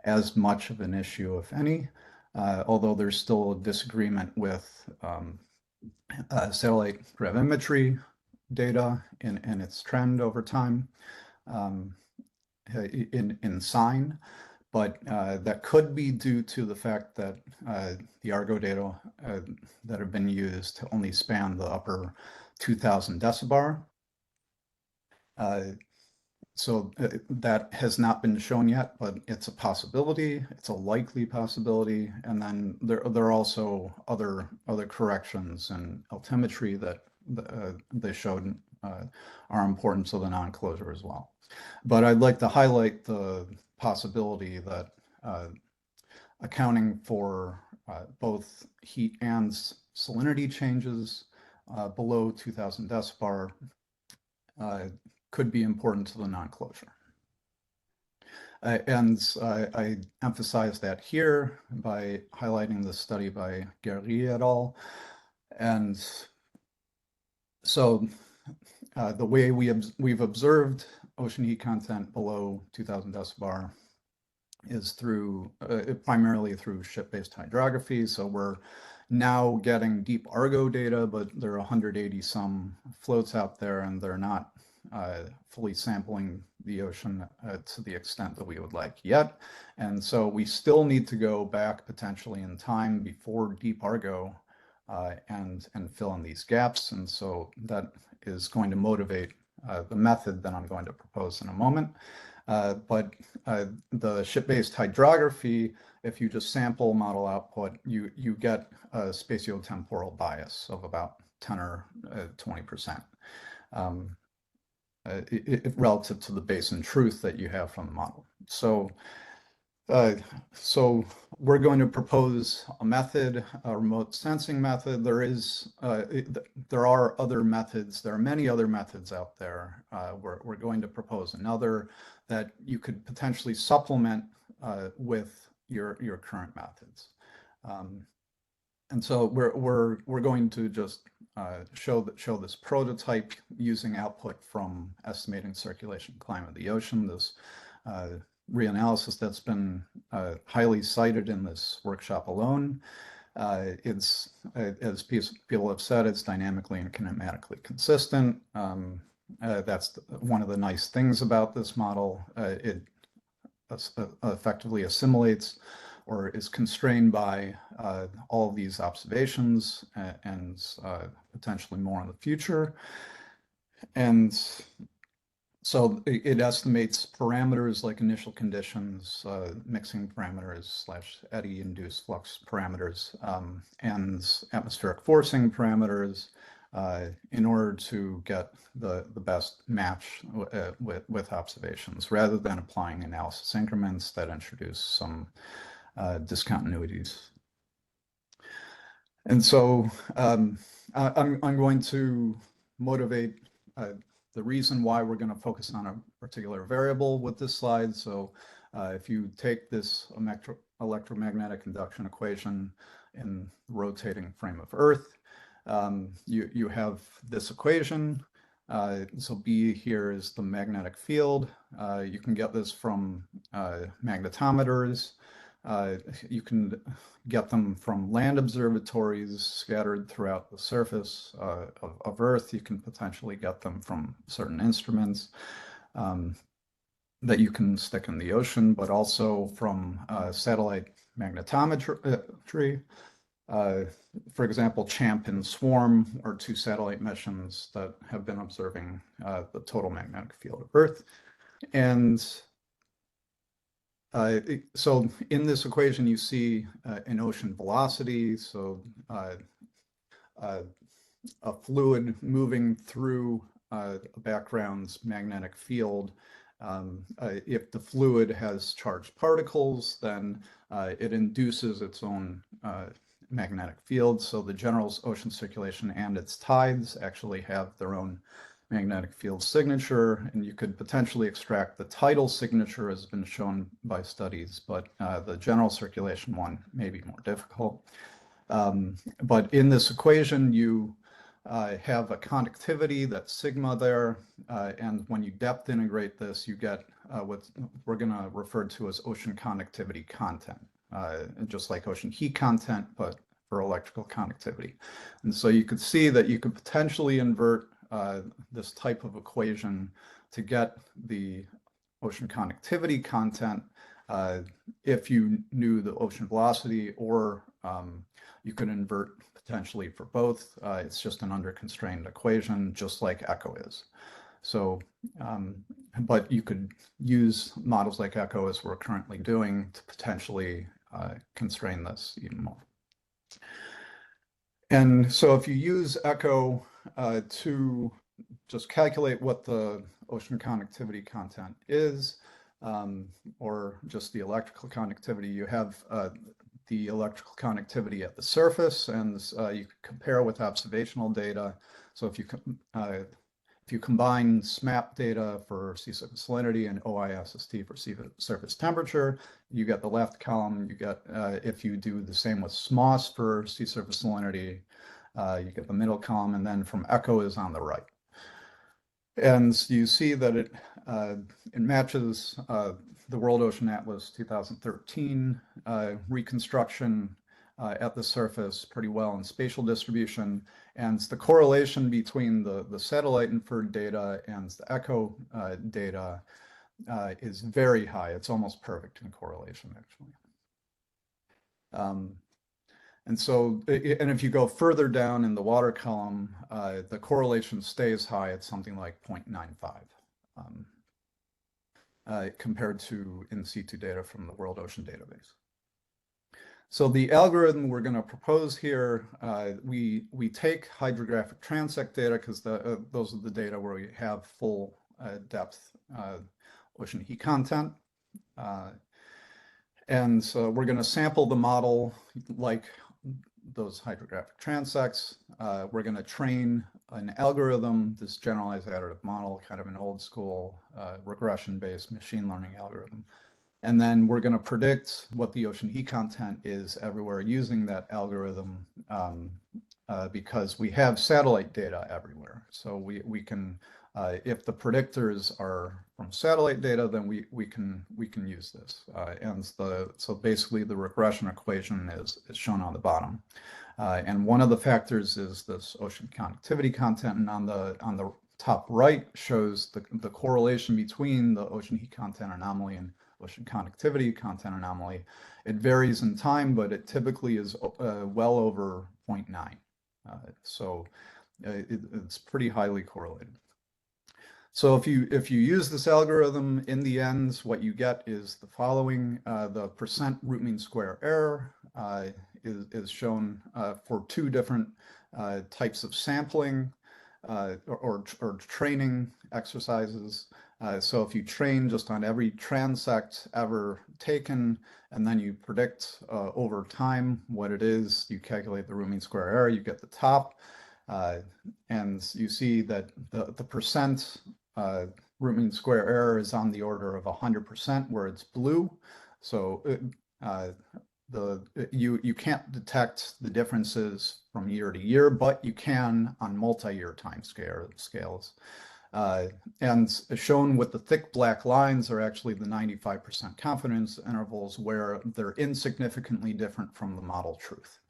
as much of an issue, if any, although there's still a disagreement with satellite gravimetry data and its trend over time in sign. But that could be due to the fact that the Argo data that have been used only span the upper 2,000 decibar. So that has not been shown yet, but it's a possibility. It's a likely possibility. And then there are also other corrections and altimetry that they showed are important to the non-closure as well. But I'd like to highlight the possibility that accounting for both heat and salinity changes below 2,000 decibar could be important to the non-closure. And I emphasize that here by highlighting the study by Guerry et al. And so the way we've observed ocean heat content below 2,000 decibar is through primarily through ship-based hydrography. So we're now getting deep Argo data, but there are 180 some floats out there, and they're not fully sampling the ocean to the extent that we would like yet. And so we still need to go back potentially in time before deep Argo and fill in these gaps. And so that is going to motivate the method that I'm going to propose in a moment. But the ship-based hydrography, if you just sample model output, you get a spatiotemporal bias of about 10 or 20%. Relative to the basin truth that you have from the model. So we're going to propose a method, a remote sensing method. There are other methods. There are many other methods out there. We're going to propose another that you could potentially supplement with your current methods. And so we're going to just show this prototype using output from estimating circulation climate of the ocean. This reanalysis that's been highly cited in this workshop alone. It's, as people have said, it's dynamically and kinematically consistent. That's one of the nice things about this model. It effectively assimilates or is constrained by all of these observations and potentially more in the future. And so it estimates parameters like initial conditions, mixing parameters / eddy-induced flux parameters, and atmospheric forcing parameters in order to get the best match with observations, rather than applying analysis increments that introduce some discontinuities. And so I'm going to motivate the reason why we're going to focus on a particular variable with this slide. So if you take this electromagnetic induction equation in the rotating frame of Earth, you have this equation. So B here is the magnetic field. You can get this from magnetometers. You can get them from land observatories scattered throughout the surface of Earth. You can potentially get them from certain instruments that you can stick in the ocean, but also from satellite magnetometry. For example, CHAMP and SWARM are two satellite missions that have been observing the total magnetic field of Earth. And so in this equation, you see an ocean velocity, so a fluid moving through a background's magnetic field. If the fluid has charged particles, then it induces its own magnetic field. So the general ocean circulation and its tides actually have their own magnetic field signature, and you could potentially extract the tidal signature, has been shown by studies, but the general circulation one may be more difficult. But in this equation, you have a conductivity, that's sigma there, and when you depth integrate this, you get what we're going to refer to as ocean conductivity content, just like ocean heat content, but for electrical conductivity. And so you could see that you could potentially invert this type of equation to get the ocean conductivity content if you knew the ocean velocity, or you could invert potentially for both. It's just an under-constrained equation, just like ECHO is. So, but you could use models like ECHO, as we're currently doing, to potentially constrain this even more. And so if you use ECHO to just calculate what the ocean conductivity content is, or just the electrical conductivity, you have the electrical conductivity at the surface, and you can compare with observational data. So if you combine SMAP data for sea surface salinity and OISST for sea surface temperature, you get the left column. You get, if you do the same with SMOS for sea surface salinity, you get the middle column, and then from ECHO is on the right. And you see that it matches the World Ocean Atlas 2013 reconstruction at the surface pretty well in spatial distribution. And the correlation between the satellite inferred data and the ECHO data is very high. It's almost perfect in correlation, actually. And so, and if you go further down in the water column, the correlation stays high at something like 0.95 compared to in situ data from the World Ocean Database. So the algorithm we're going to propose here, we take hydrographic transect data, because those are the data where we have full depth ocean heat content. And so we're going to sample the model like those hydrographic transects. We're going to train an algorithm, this generalized additive model, kind of an old school regression-based machine learning algorithm. And then we're going to predict what the ocean heat content is everywhere using that algorithm, because we have satellite data everywhere. So we can, if the predictors are from satellite data, then we can use this. So basically the regression equation is shown on the bottom. And one of the factors is this ocean conductivity content, and on the top right shows the correlation between the ocean heat content anomaly and ocean conductivity content anomaly. It varies in time, but it typically is well over 0.9. So it's pretty highly correlated. So if you use this algorithm, in the end, what you get is the following. The percent root mean square error is shown for two different types of sampling or training exercises. So if you train just on every transect ever taken, and then you predict over time what it is, you calculate the root mean square error, you get the top, and you see that the percent root mean square error is on the order of 100% where it's blue. So you can't detect the differences from year to year, but you can on multi-year time scales. And shown with the thick black lines are actually the 95% confidence intervals where they're insignificantly different from the model truth.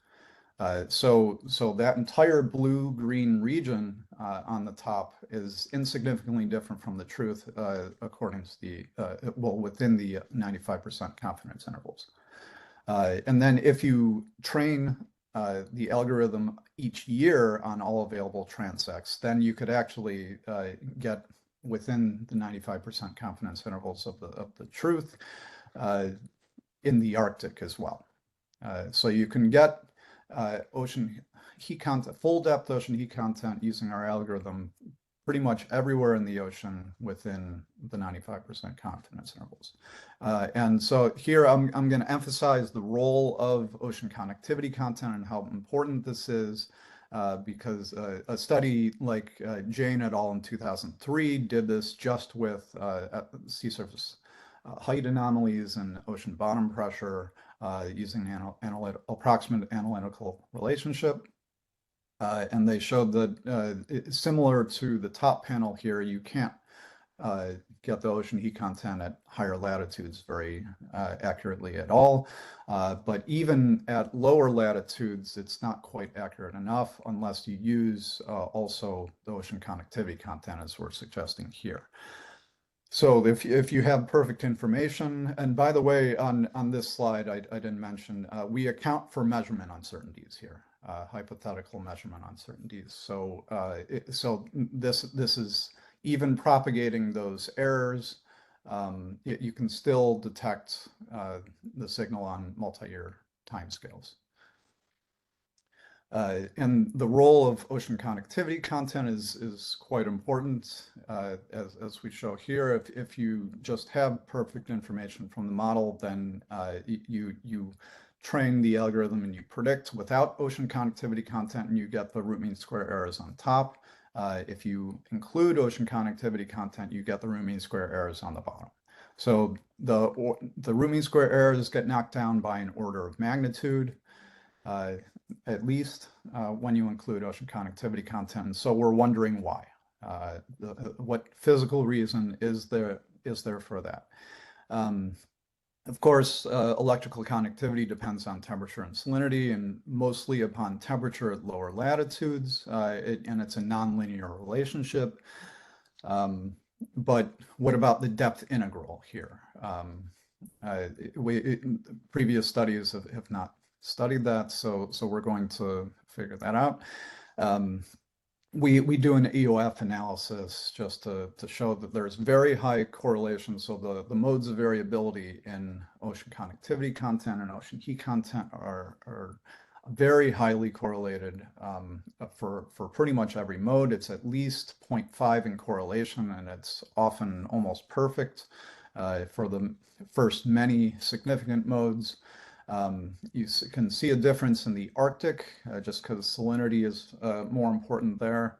So that entire blue-green region on the top is insignificantly different from the truth according to the, within the 95% confidence intervals. And then if you train the algorithm each year on all available transects, then you could actually get within the 95% confidence intervals of the truth in the Arctic as well. So you can get ocean heat content, full depth ocean heat content using our algorithm pretty much everywhere in the ocean within the 95% confidence intervals. And so here I'm going to emphasize the role of ocean connectivity content and how important this is, because a study like Jane et al. In 2003 did this just with sea surface height anomalies and ocean bottom pressure using approximate analytical relationship. And they showed that similar to the top panel here, you can't get the ocean heat content at higher latitudes very accurately at all. But even at lower latitudes, it's not quite accurate enough unless you use also the ocean connectivity content as we're suggesting here. So if you have perfect information, and by the way, on this slide, I didn't mention, we account for measurement uncertainties here, hypothetical measurement uncertainties. So this is even propagating those errors, you can still detect the signal on multi-year timescales. And the role of ocean connectivity content is quite important, as we show here. If you just have perfect information from the model, then you train the algorithm and you predict without ocean connectivity content, and you get the root mean square errors on top. If you include ocean connectivity content, you get the root mean square errors on the bottom. So the root mean square errors get knocked down by an order of magnitude, at least when you include ocean connectivity content. And so we're wondering why. What physical reason is there for that? Of course, electrical connectivity depends on temperature and salinity, and mostly upon temperature at lower latitudes, and it's a nonlinear relationship. But what about the depth integral here? Previous studies have not studied that, so we're going to figure that out. We do an EOF analysis just to show that there's very high correlation. So the modes of variability in ocean connectivity content and ocean heat content are very highly correlated for pretty much every mode. It's at least 0.5 in correlation, and it's often almost perfect for the first many significant modes. You can see a difference in the Arctic just because salinity is more important there.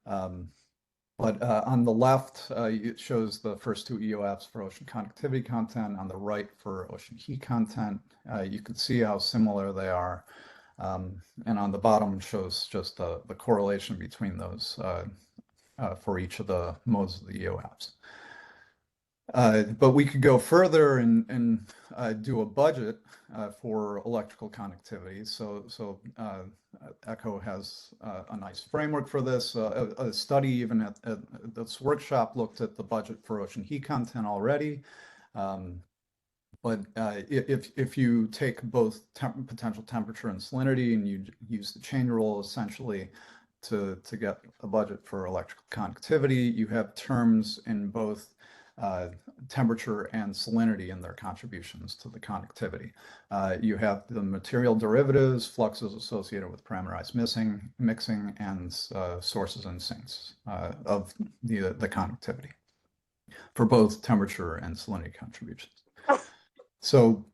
But on the left, it shows the first two EOFs for ocean connectivity content. On the right for ocean heat content, you can see how similar they are. And on the bottom shows just the correlation between those for each of the modes of the EOFs. But we could go further and do a budget for electrical connectivity. So ECHO has a nice framework for this. A study even at this workshop looked at the budget for ocean heat content already. But if you take both potential temperature and salinity and you use the chain rule essentially to get a budget for electrical connectivity, you have terms in both temperature and salinity in their contributions to the connectivity. You have the material derivatives, fluxes associated with parameterized mixing, and sources and sinks of the connectivity. for both temperature and salinity contributions. So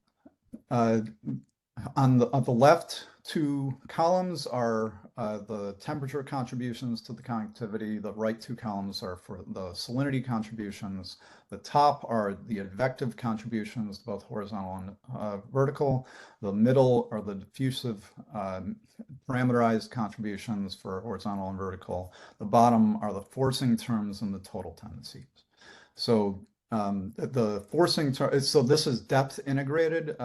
on the left two columns are the temperature contributions to the conductivity. The right two columns are for the salinity contributions. The top are the advective contributions, both horizontal and vertical. The middle are the diffusive parameterized contributions for horizontal and vertical. The bottom are the forcing terms and the total tendencies. So the forcing, so this is depth integrated.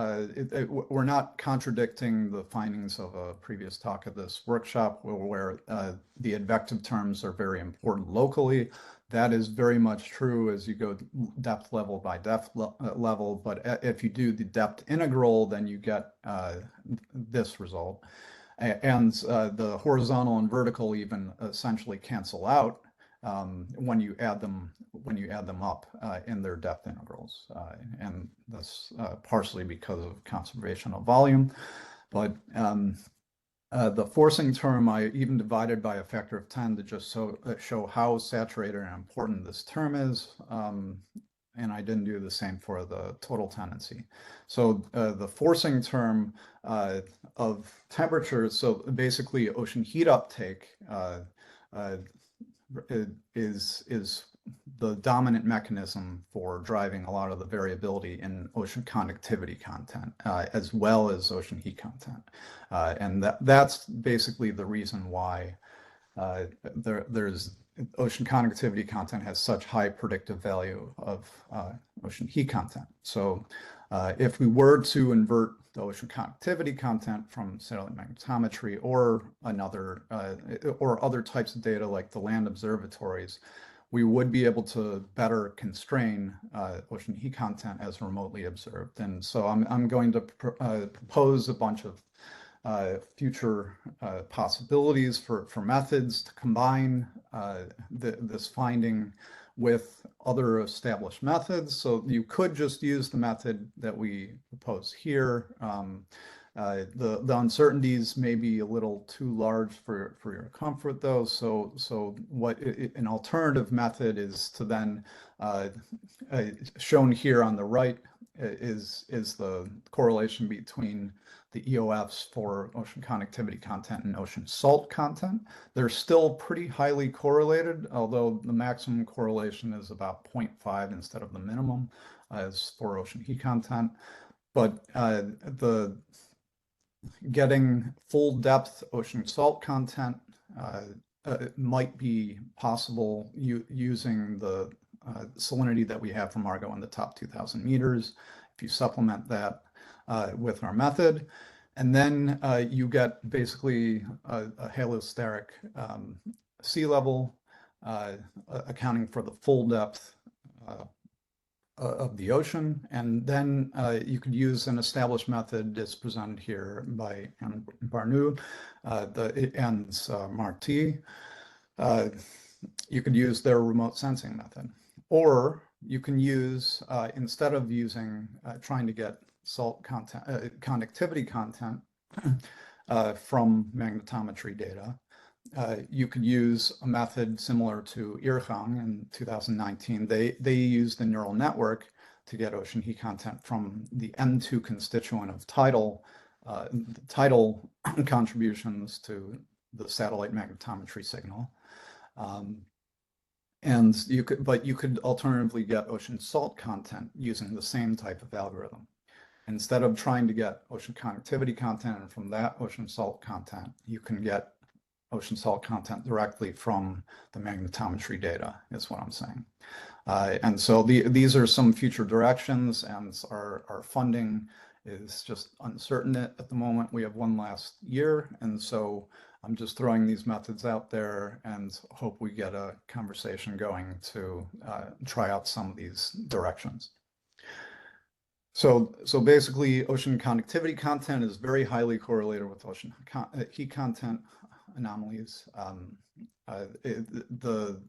We're not contradicting the findings of a previous talk at this workshop where the advective terms are very important locally. That is very much true as you go depth level by depth level, but if you do the depth integral, then you get this result. And the horizontal and vertical even essentially cancel out when you add them up in their depth integrals, and that's partially because of conservation of volume. But the forcing term I even divided by a factor of 10 to just show how saturated and important this term is. And I didn't do the same for the total tendency. So the forcing term of temperature, so basically ocean heat uptake is the dominant mechanism for driving a lot of the variability in ocean conductivity content, as well as ocean heat content. And that's basically the reason why there's ocean conductivity content has such high predictive value of ocean heat content. So if we were to invert the ocean conductivity content from satellite magnetometry or or other types of data like the land observatories, we would be able to better constrain ocean heat content as remotely observed. And so I'm going to propose a bunch of future possibilities for methods to combine this finding with other established methods. So you could just use the method that we propose here. The uncertainties may be a little too large for your comfort though. So what an alternative method is to then, shown here on the right, is the correlation between the EOFs for ocean conductivity content and ocean salt content. They're still pretty highly correlated, although the maximum correlation is about 0.5 instead of the minimum as for ocean heat content. But getting full depth ocean salt content might be possible using the salinity that we have from Argo in the top 2,000 meters. If you supplement that with our method, and then you get basically a halosteric sea level accounting for the full depth of the ocean. And then you could use an established method that's presented here by Anne Barnou and Marty. You could use their remote sensing method, or you can use, instead of using, trying to get salt content, conductivity content from magnetometry data, you could use a method similar to IRCHANG in 2019. They used a neural network to get ocean heat content from the N2 constituent of tidal contributions to the satellite magnetometry signal. And you could alternatively get ocean salt content using the same type of algorithm. Instead of trying to get ocean conductivity content, and from that ocean salt content, you can get ocean salt content directly from the magnetometry data, is what I'm saying. And so these are some future directions, and our funding is just uncertain at the moment. We have one last year, and so I'm just throwing these methods out there and hope we get a conversation going to try out some of these directions. So basically, ocean conductivity content is very highly correlated with ocean heat content anomalies. The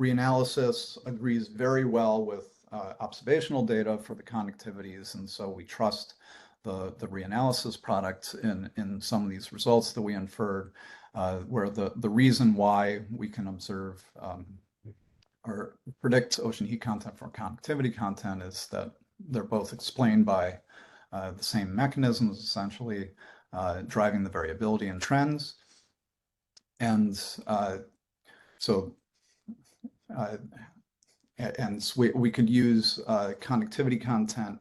reanalysis agrees very well with observational data for the conductivities, and so we trust the reanalysis product in some of these results that we inferred, where the reason why we can observe or predicts ocean heat content from conductivity content is that they're both explained by the same mechanisms, essentially driving the variability and trends. And so we could use conductivity content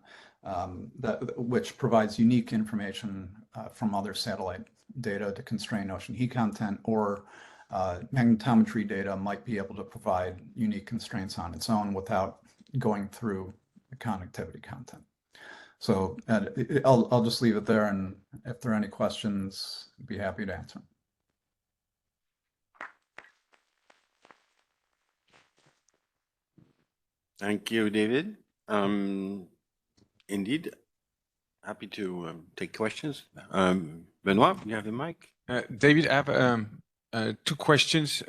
which provides unique information from other satellite data to constrain ocean heat content, or magnetometry data might be able to provide unique constraints on its own without going through the conductivity content. So I'll just leave it there, and if there are any questions, I'd be happy to answer. Thank you, David. Indeed, happy to take questions. Benoit, you have the mic. David, I have 2 questions.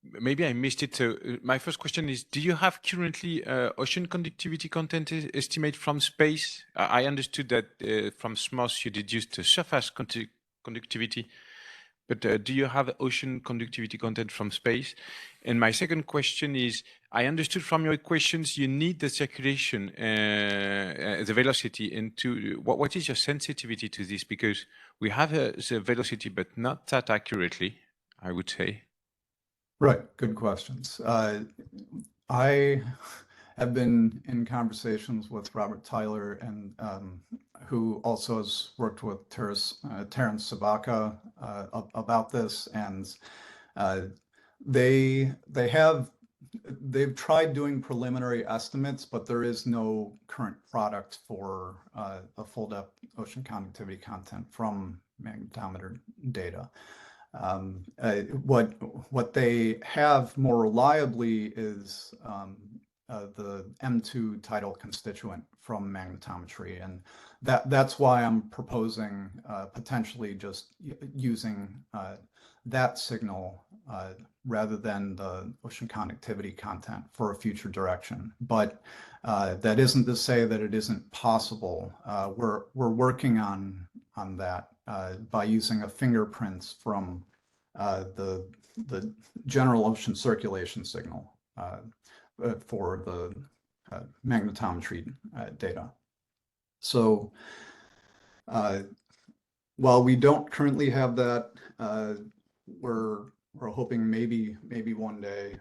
Maybe I missed it. So my first question is, do you have currently ocean conductivity content estimate from space? I understood that from SMOS you deduced surface conductivity, but do you have ocean conductivity content from space? And my second question is, I understood from your equations you need the circulation, the velocity into, what is your sensitivity to this? Because we have the velocity, but not that accurately, I would say. Right, good questions. I have been in conversations with Robert Tyler, and who also has worked with Terence Sabaka about this, and they've tried doing preliminary estimates, but there is no current product for a full depth ocean conductivity content from magnetometer data. What they have more reliably is the M2 tidal constituent from magnetometry, and that's why I'm proposing potentially just using that signal rather than the ocean conductivity content for a future direction. But that isn't to say that it isn't possible. We're working on that by using a fingerprints from the general ocean circulation signal for the magnetometry data. So while we don't currently have that, we're hoping maybe one day.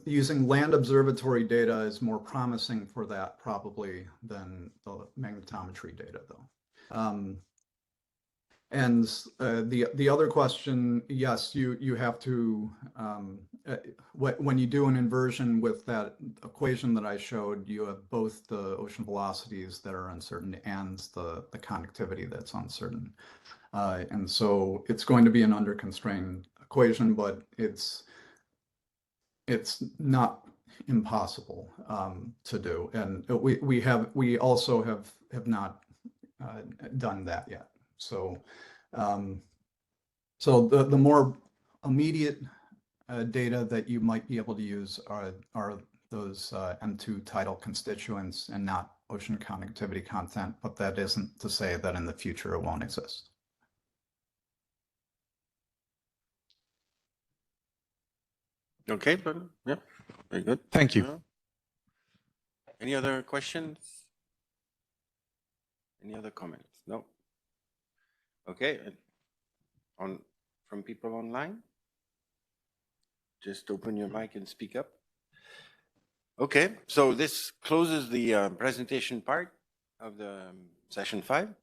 Using land observatory data is more promising for that probably than the magnetometry data, though. And the other question, yes, you have to, when you do an inversion with that equation that I showed, you have both the ocean velocities that are uncertain and the conductivity that's uncertain. And so it's going to be an under-constrained equation, but it's not impossible to do. And we also have not done that yet. So, so the more immediate data that you might be able to use are those M2 tidal constituents and not ocean conductivity content, but that isn't to say that in the future it won't exist. Okay, but yeah, very good. Thank you. Any other questions? Any other comments? No. Okay, from people online, just open your mic and speak up. Okay, so this closes the presentation part of the session 5,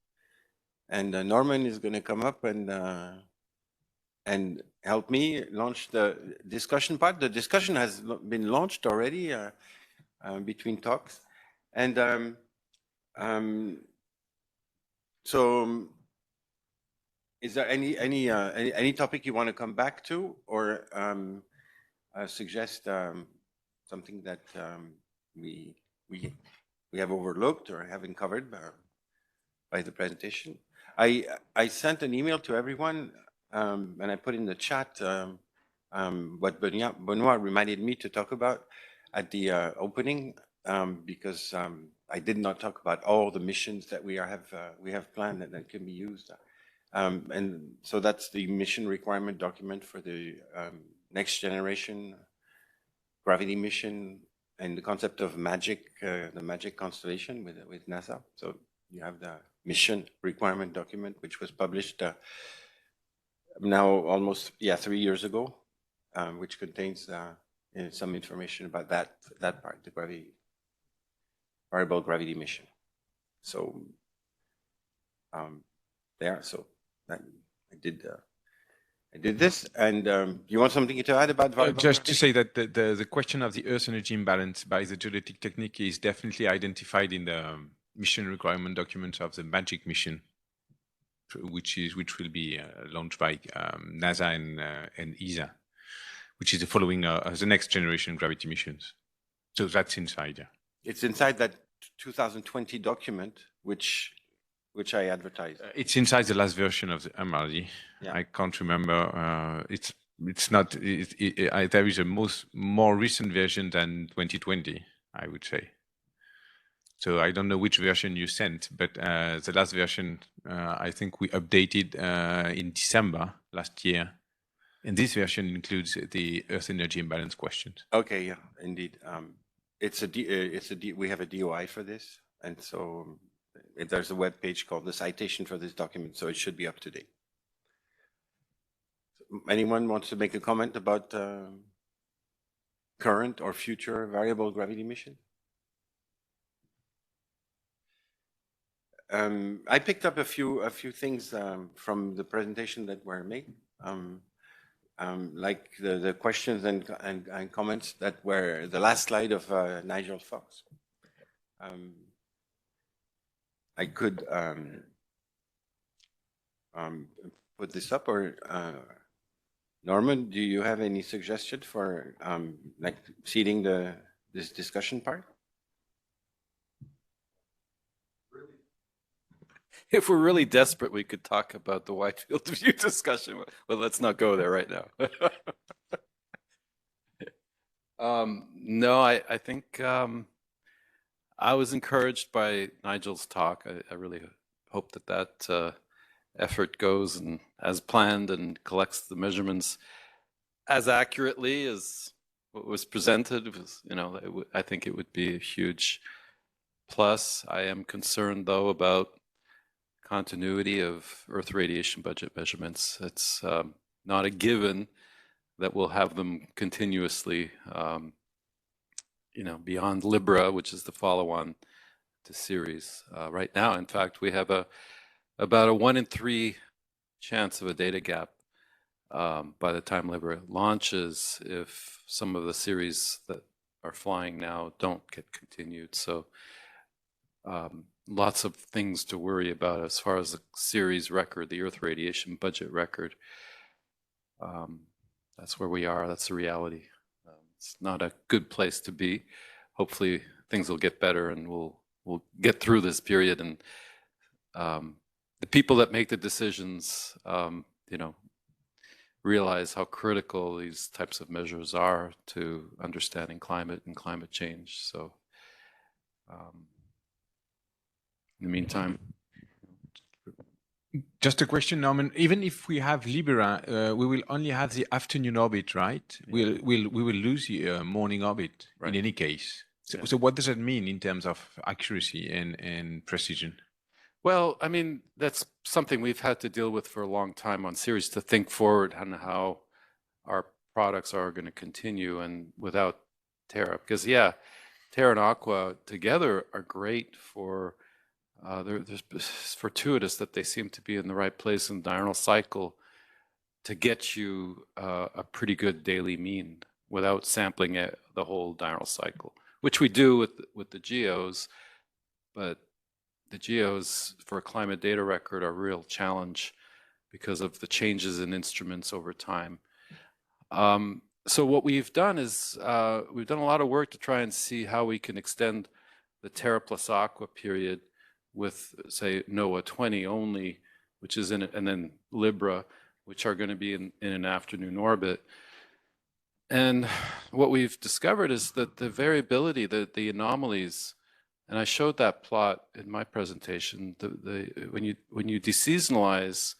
and Norman is going to come up and help me launch the discussion part. The discussion has been launched already between talks, and so. Is there any topic you want to come back to, or suggest something that we have overlooked or haven't covered by the presentation? I sent an email to everyone, and I put in the chat what Benoit reminded me to talk about at the opening, because I did not talk about all the missions that we have planned that can be used. And so that's the mission requirement document for the next generation gravity mission and the concept of MAGIC, the MAGIC constellation with NASA. So you have the mission requirement document, which was published now almost 3 years ago, which contains some information about that part, the variable gravity mission. So there, so I did this, and you want something to add about variable just gravity? to say that the question of the Earth energy imbalance by the geodetic technique is definitely identified in the mission requirement documents of the MAGIC mission, which will be launched by NASA and ESA, which is the following the next generation gravity missions. So that's inside. Yeah. It's inside that 2020 document, which I advertised. It's inside the last version of the MRD. Yeah. I can't remember. It's not. There is a more recent version than 2020, I would say. So I don't know which version you sent, but the last version I think we updated in December last year, and this version includes the Earth energy imbalance questions. Okay, yeah, indeed. We have a DOI for this, and so there's a web page called the citation for this document, so it should be up to date. Anyone wants to make a comment about current or future variable gravity mission? I picked up a few things from the presentation that were made, like the questions and comments that were the last slide of Nigel Fox. I could put this up, or Norman, do you have any suggestion for like seeding this discussion part? If we're really desperate, we could talk about the wide field of view discussion, but let's not go there right now. No, I think I was encouraged by Nigel's talk. I really hope that effort goes and as planned and collects the measurements as accurately as what was presented. I think it would be a huge plus. I am concerned, though, about continuity of Earth radiation budget measurements. It's not a given that we'll have them continuously, beyond Libra, which is the follow-on to Ceres. Right now, in fact, we have about a 1 in 3 chance of a data gap by the time Libra launches if some of the Ceres that are flying now don't get continued. So lots of things to worry about as far as the Ceres record, the Earth radiation budget record. That's where we are. That's the reality. It's not a good place to be. Hopefully things will get better and we'll get through this period. And the people that make the decisions, realize how critical these types of measures are to understanding climate and climate change. So in the meantime, just a question, Norman. Even if we have Libra, we will only have the afternoon orbit, right? Yeah. We will lose the morning orbit in any case. So what does that mean in terms of accuracy and precision? Well, I mean, that's something we've had to deal with for a long time on Ceres, to think forward on how our products are going to continue and without Terra. Because Terra and Aqua together are great for it's fortuitous that they seem to be in the right place in the diurnal cycle to get you a pretty good daily mean without sampling the whole diurnal cycle, which we do with the geos. But the geos for a climate data record are a real challenge because of the changes in instruments over time. So what we've done is we've done a lot of work to try and see how we can extend the Terra plus Aqua period with, say, NOAA 20 only, which is in it, and then Libra, which are going to be in an afternoon orbit. And what we've discovered is that the variability, the anomalies, and I showed that plot in my presentation, when you deseasonalize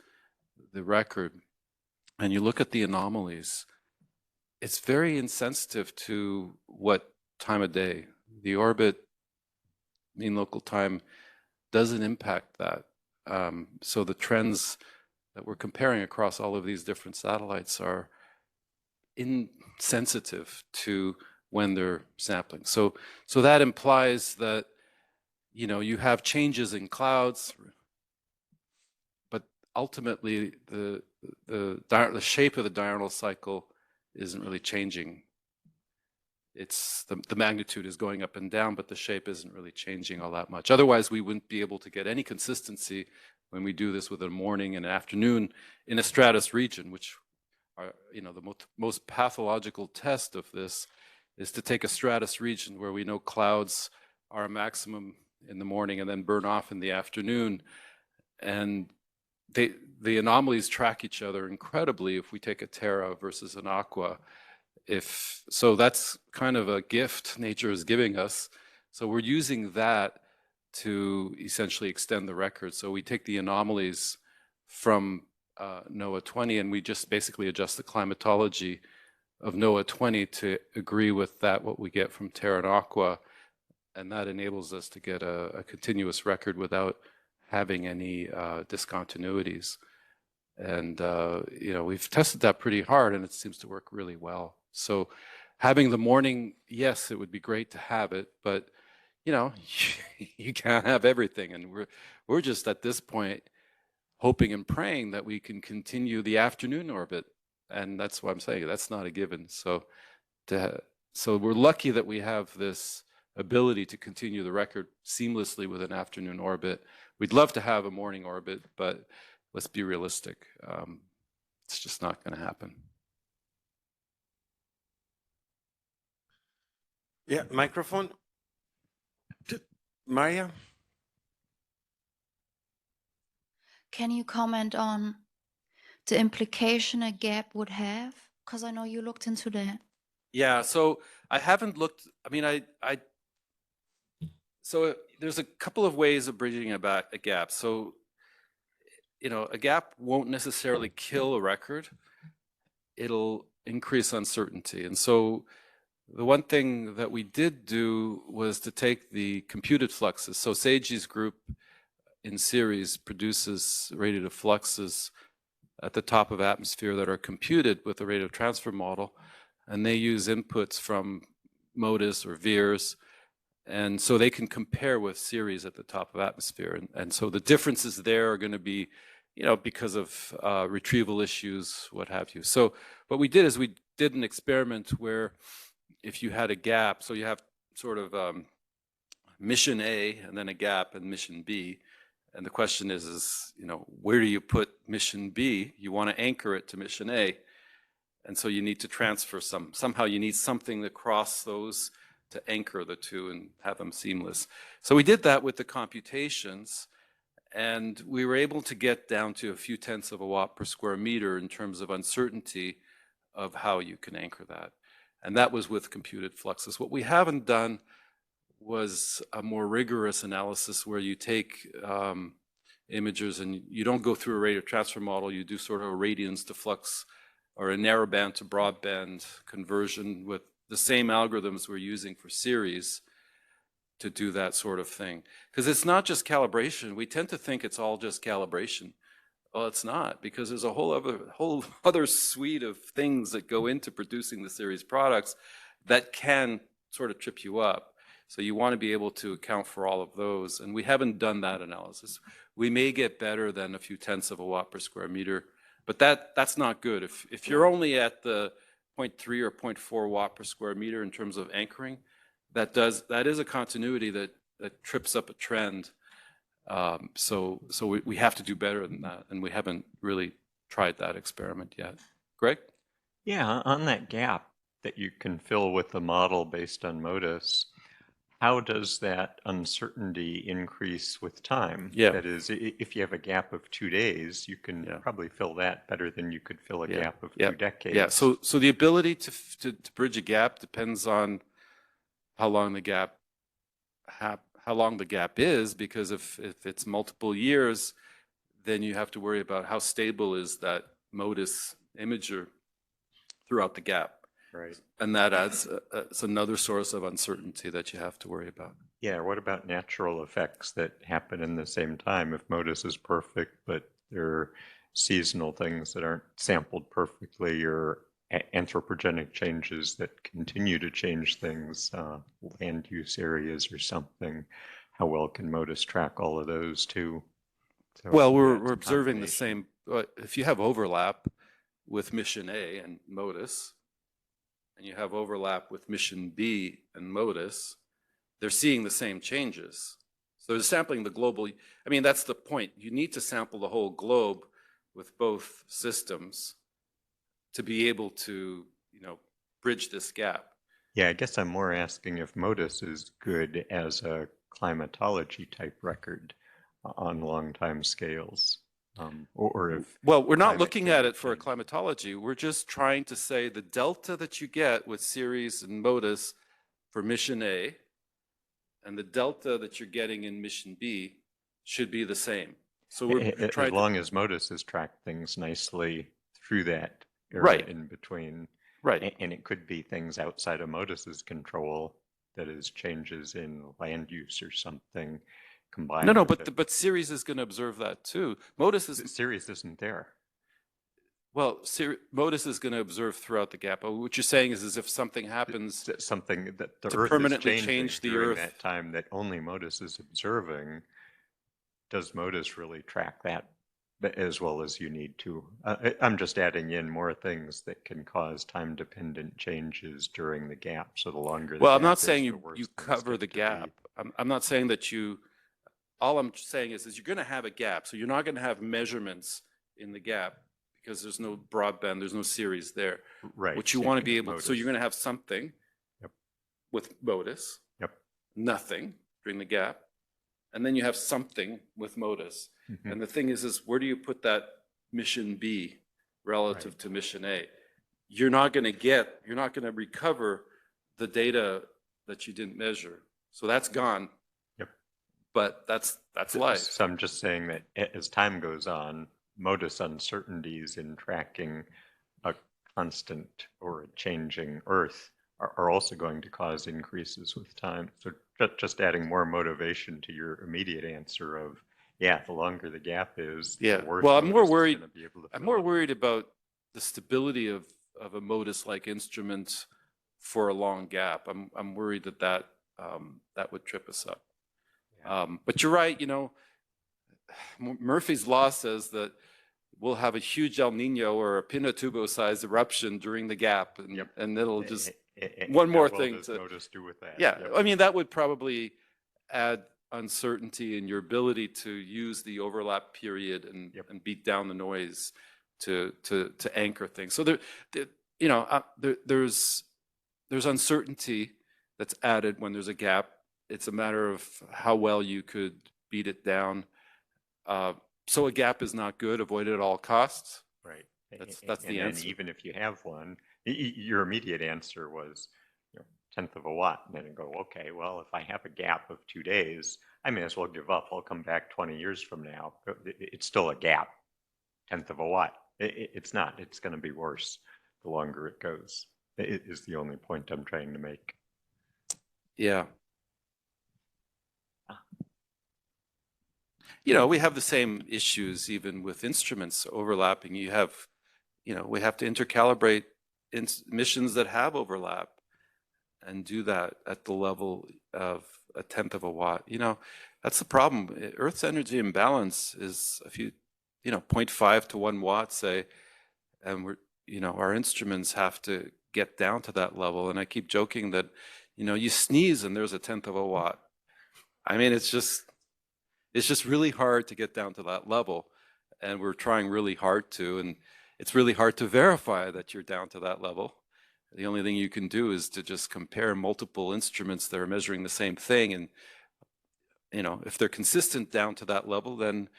the record and you look at the anomalies, it's very insensitive to what time of day. The orbit, mean local time, doesn't impact that. So the trends that we're comparing across all of these different satellites are insensitive to when they're sampling. So that implies that, you know, you have changes in clouds, but ultimately the shape of the diurnal cycle isn't really changing. It's the magnitude is going up and down, but the shape isn't really changing all that much. Otherwise, we wouldn't be able to get any consistency when we do this with a morning and afternoon in a stratus region, which are, you know, the most pathological test of this is to take a stratus region where we know clouds are a maximum in the morning and then burn off in the afternoon. And the anomalies track each other incredibly if we take a Terra versus an Aqua. So that's kind of a gift nature is giving us. So we're using that to essentially extend the record. So we take the anomalies from NOAA 20 and we just basically adjust the climatology of NOAA 20 to agree with that, what we get from Terra and Aqua. And that enables us to get a continuous record without having any discontinuities. And, you know, we've tested that pretty hard and it seems to work really well. So having the morning, yes, it would be great to have it, but, you know, you can't have everything. And we're just at this point hoping and praying that we can continue the afternoon orbit. And that's what I'm saying. That's not a given. So we're lucky that we have this ability to continue the record seamlessly with an afternoon orbit. We'd love to have a morning orbit, but let's be realistic. It's just not going to happen. Yeah, microphone. Maria? Can you comment on the implication a gap would have? Because I know you looked into that. Yeah, so I haven't looked, I mean, so there's a couple of ways of bridging a gap. So, you know, a gap won't necessarily kill a record. It'll increase uncertainty. And so the one thing that we did do was to take the computed fluxes. So Seiji's group in series produces radiative fluxes at the top of atmosphere that are computed with the radiative transfer model. And they use inputs from MODIS or VIIRS. And so they can compare with series at the top of atmosphere. And so the differences there are going to be, you know, because of retrieval issues, what have you. So what we did is we did an experiment where if you had a gap, so you have sort of mission A and then a gap in mission B. And the question is, you know, where do you put mission B? You want to anchor it to mission A. And so you need to transfer somehow you need something to cross those to anchor the two and have them seamless. So we did that with the computations, and we were able to get down to a few tenths of a watt per square meter in terms of uncertainty of how you can anchor that. And that was with computed fluxes. What we haven't done was a more rigorous analysis where you take imagers and you don't go through a radiative transfer model, you do sort of a radiance to flux or a narrowband to broadband conversion with the same algorithms we're using for series to do that sort of thing. Because it's not just calibration. We tend to think it's all just calibration. Well, it's not, because there's a whole other suite of things that go into producing the series products that can sort of trip you up. So you want to be able to account for all of those. And we haven't done that analysis. We may get better than a few tenths of a watt per square meter, but that's not good. If you're only at the 0.3 or 0.4 watt per square meter in terms of anchoring, that is a continuity that trips up a trend. So we have to do better than that, and we haven't really tried that experiment yet. Greg? Yeah, on that gap that you can fill with a model based on MODIS, how does that uncertainty increase with time? Yeah. That is, if you have a gap of 2 days, you can probably fill that better than you could fill a gap of 2 decades. Yeah, so the ability to bridge a gap depends on how long the gap is, because if it's multiple years, then you have to worry about how stable is that MODIS imager throughout the gap. Right. And that adds, it's another source of uncertainty that you have to worry about. Yeah, what about natural effects that happen in the same time? If MODIS is perfect, but there are seasonal things that aren't sampled perfectly, or anthropogenic changes that continue to change things, land use areas or something, how well can MODIS track all of those too? So Well, we're observing the same, if you have overlap with mission A and MODIS, and you have overlap with mission B and MODIS, they're seeing the same changes. So they're sampling the global, I mean, that's the point. You need to sample the whole globe with both systems to be able to, bridge this gap. Yeah, I guess I'm more asking if MODIS is good as a climatology type record on long time scales. Or if well, we're not looking at it for a climatology. We're just trying to say the delta that you get with Ceres and MODIS for mission A and the delta that you're getting in mission B should be the same. So we're trying as long as MODIS has tracked things nicely through that area Right. in between. Right. And it could be things outside of MODIS's control, that is changes in land use or something combined. No, with it. but Ceres is going to observe that too. MODIS is Ceres isn't there. Well, MODIS is going to observe throughout the gap. What you're saying is if something happens, something that the to Earth permanently is changing change the during Earth. that time that only MODIS is observing, does MODIS really track that as well as you need to? I'm just adding in more things that can cause time-dependent changes during the gap. So the longer the Well, gap I'm not is, saying the you worse cover things the get to be. gap. I'm not saying that you. All I'm saying is you're going to have a gap. So you're not going to have measurements in the gap because there's no broadband, there's no series there. Right. What you same want to thing be with able, so you're MODIS. going to have something with MODIS, Yep. nothing during the gap, and then you have something with MODIS. Mhm. And the thing is where do you put that mission B relative to mission A? You're not going to recover the data that you didn't measure. So that's gone. Yep. But that's life. So I'm just saying that as time goes on, MODIS uncertainties in tracking a constant or a changing Earth are also going to cause increases with time. So just adding more motivation to your immediate answer of, yeah, the longer the gap is, Yeah. the worse Well, I'm more MODIS is worried. gonna be able to I'm fill more it. worried about the stability of a MODIS-like instrument for a long gap. I'm worried that would trip us up. But you're right. Murphy's law says that we'll have a huge El Nino or a Pinatubo-sized eruption during the gap, and it'll just one more thing does to MODIS do with that? Yeah, Yep. I mean that would probably add uncertainty in your ability to use the overlap period and beat down the noise to anchor things. So there's uncertainty that's added when there's a gap. It's a matter of how well you could beat it down. So a gap is not good. Avoid it at all costs. Right. That's And the then answer. even if you have one, your immediate answer was, 1/10 of a watt. And then you go, okay, well, if I have a gap of 2 days, I may as well give up. I'll come back 20 years from now. It's still a gap, 1/10 of a watt. It's not. It's going to be worse the longer it goes. It is the only point I'm trying to make. Yeah. We have the same issues even with instruments overlapping. We have to intercalibrate missions that have overlap and do that at the level of 1/10 of a watt. That's the problem. Earth's energy imbalance is a few, 0.5 to 1 watt, say, and our instruments have to get down to that level. And I keep joking that, you sneeze and there's a 1/10 of a watt. I mean, it's just really hard to get down to that level, and we're trying really hard to, and it's really hard to verify that you're down to that level. The only thing you can do is to just compare multiple instruments that are measuring the same thing, and if they're consistent down to that level, then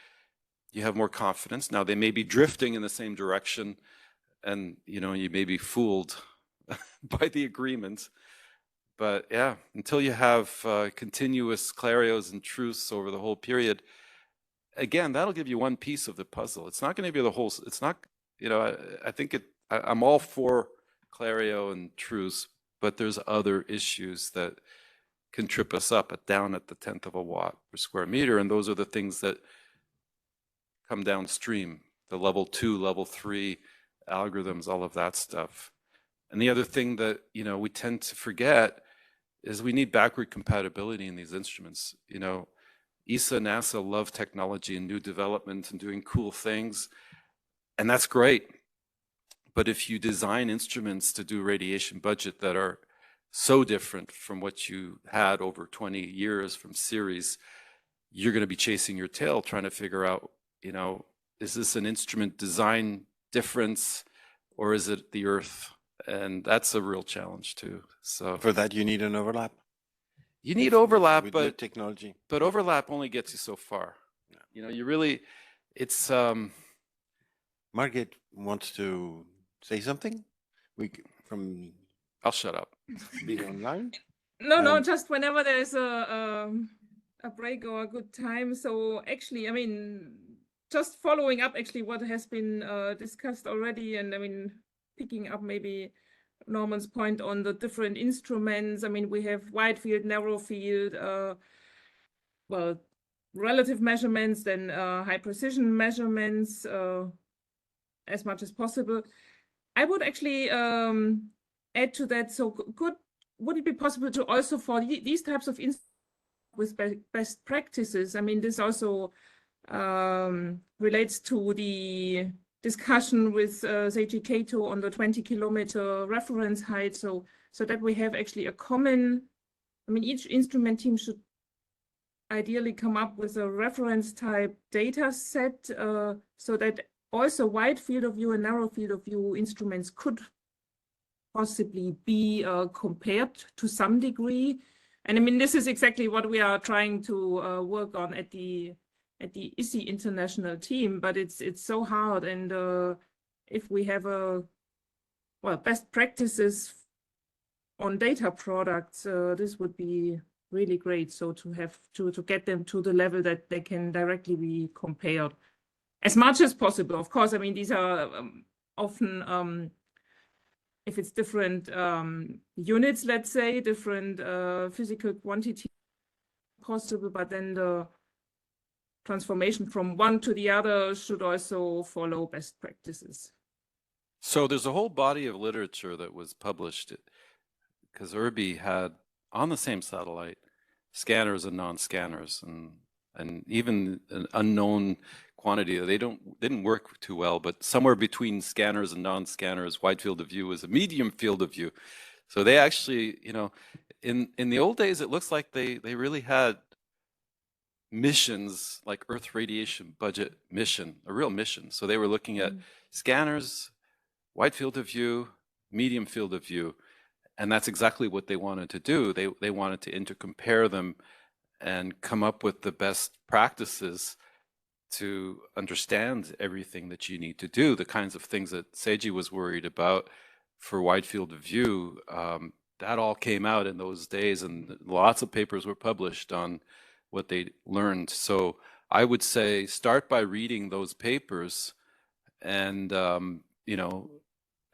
you have more confidence. Now they may be drifting in the same direction, and you may be fooled by the agreement. But yeah, until you have continuous clarios and truths over the whole period, again, that'll give you one piece of the puzzle. It's not going to be the whole. It's not. I think I'm all for Clario and Truce, but there's other issues that can trip us up down at the 10th of a watt per square meter. And those are the things that come downstream, the level 2, level 3 algorithms, all of that stuff. And the other thing that, you know, we tend to forget is we need backward compatibility in these instruments. You know, ESA and NASA love technology and new development and doing cool things, and that's great. But if you design instruments to do radiation budget that are so different from what you had over 20 years from series, you're going to be chasing your tail trying to figure out, you know, is this an instrument design difference or is it the Earth? And that's a real challenge too. So for that, you need an overlap. You need overlap, with but technology. But overlap only gets you so far. Yeah. You know, you really, it's. Margaret wants to say something. I'll shut up. Be online. No, just whenever there's a break or a good time. So actually, I mean, just following up actually what has been discussed already, and I mean, picking up maybe Norman's point on the different instruments. I mean, we have wide field, narrow field, well, relative measurements, then high precision measurements as much as possible. I would actually add to that. So would it be possible to also for these types of instruments with best practices? I mean, this also relates to the discussion with Seiji Kato on the 20-kilometer reference height, so that we have actually a common, I mean, each instrument team should ideally come up with a reference type data set so that also wide field of view and narrow field of view instruments could possibly be compared to some degree. And I mean, this is exactly what we are trying to work on at the ESA international team, but it's so hard. And if we have best practices on data products, this would be really great. So to have to get them to the level that they can directly be compared as much as possible. Of course, I mean, these are often, if it's different units, let's say, different physical quantity possible, but then the transformation from one to the other should also follow best practices. So there's a whole body of literature that was published because IRBI had on the same satellite scanners and non-scanners, and even an unknown quantity. They didn't work too well, but somewhere between scanners and non-scanners, wide field of view is a medium field of view. So they actually, you know, in the old days, it looks like they really had missions like Earth radiation budget mission, a real mission. So they were looking at scanners, wide field of view, medium field of view, and that's exactly what they wanted to do. They wanted to intercompare them and come up with the best practices to understand everything that you need to do, the kinds of things that Seiji was worried about for wide field of view. That all came out in those days, and lots of papers were published on what they learned. So I would say start by reading those papers and, you know,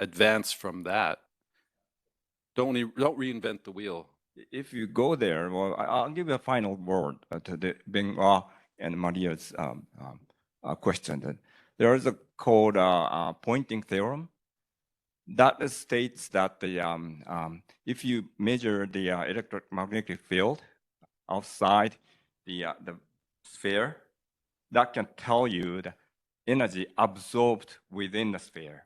advance from that. Don't reinvent the wheel. If you go there, well, I'll give a final word to the Benoit and Maria's question. There is a called pointing theorem that states that if you measure the electromagnetic field outside the sphere, that can tell you the energy absorbed within the sphere.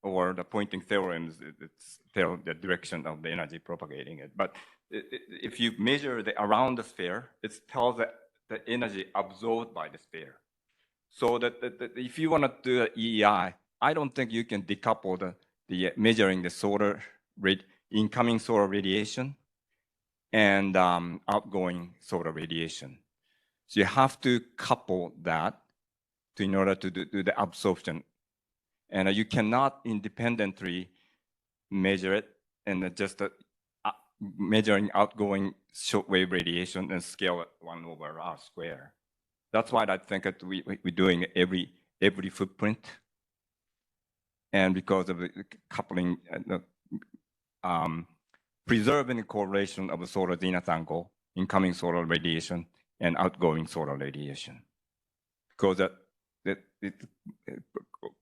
Or the pointing theorem it's tell the direction of the energy propagating it. But if you measure around the sphere, it tells the energy absorbed by the sphere. So that if you want to do an EEI, I don't think you can decouple the measuring the solar incoming solar radiation and outgoing solar radiation. So you have to couple that in order to do the absorption. And you cannot independently measure it and just measuring outgoing shortwave radiation and scale it 1/r². That's why I think that we're doing every footprint. and because of the coupling, preserving the correlation of the solar zenith angle, incoming solar radiation and outgoing solar radiation. Because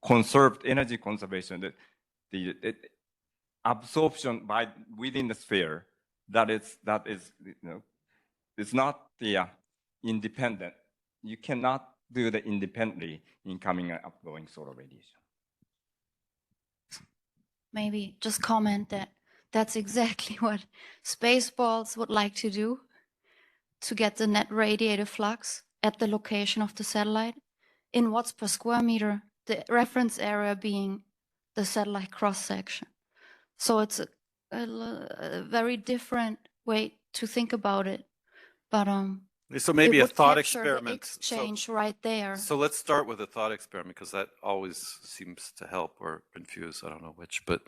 conserved energy conservation, the absorption by within the sphere, that is it's not the independent. You cannot do that independently incoming and outgoing solar radiation. Maybe just comment that that's exactly what Spaceballs would like to do, to get the net radiative flux at the location of the satellite in watts per square meter, the reference area being the satellite cross-section. So it's a very different way to think about it. But so maybe a thought experiment. Exchange right there. So let's start with a thought experiment, because that always seems to help or confuse. I don't know which, but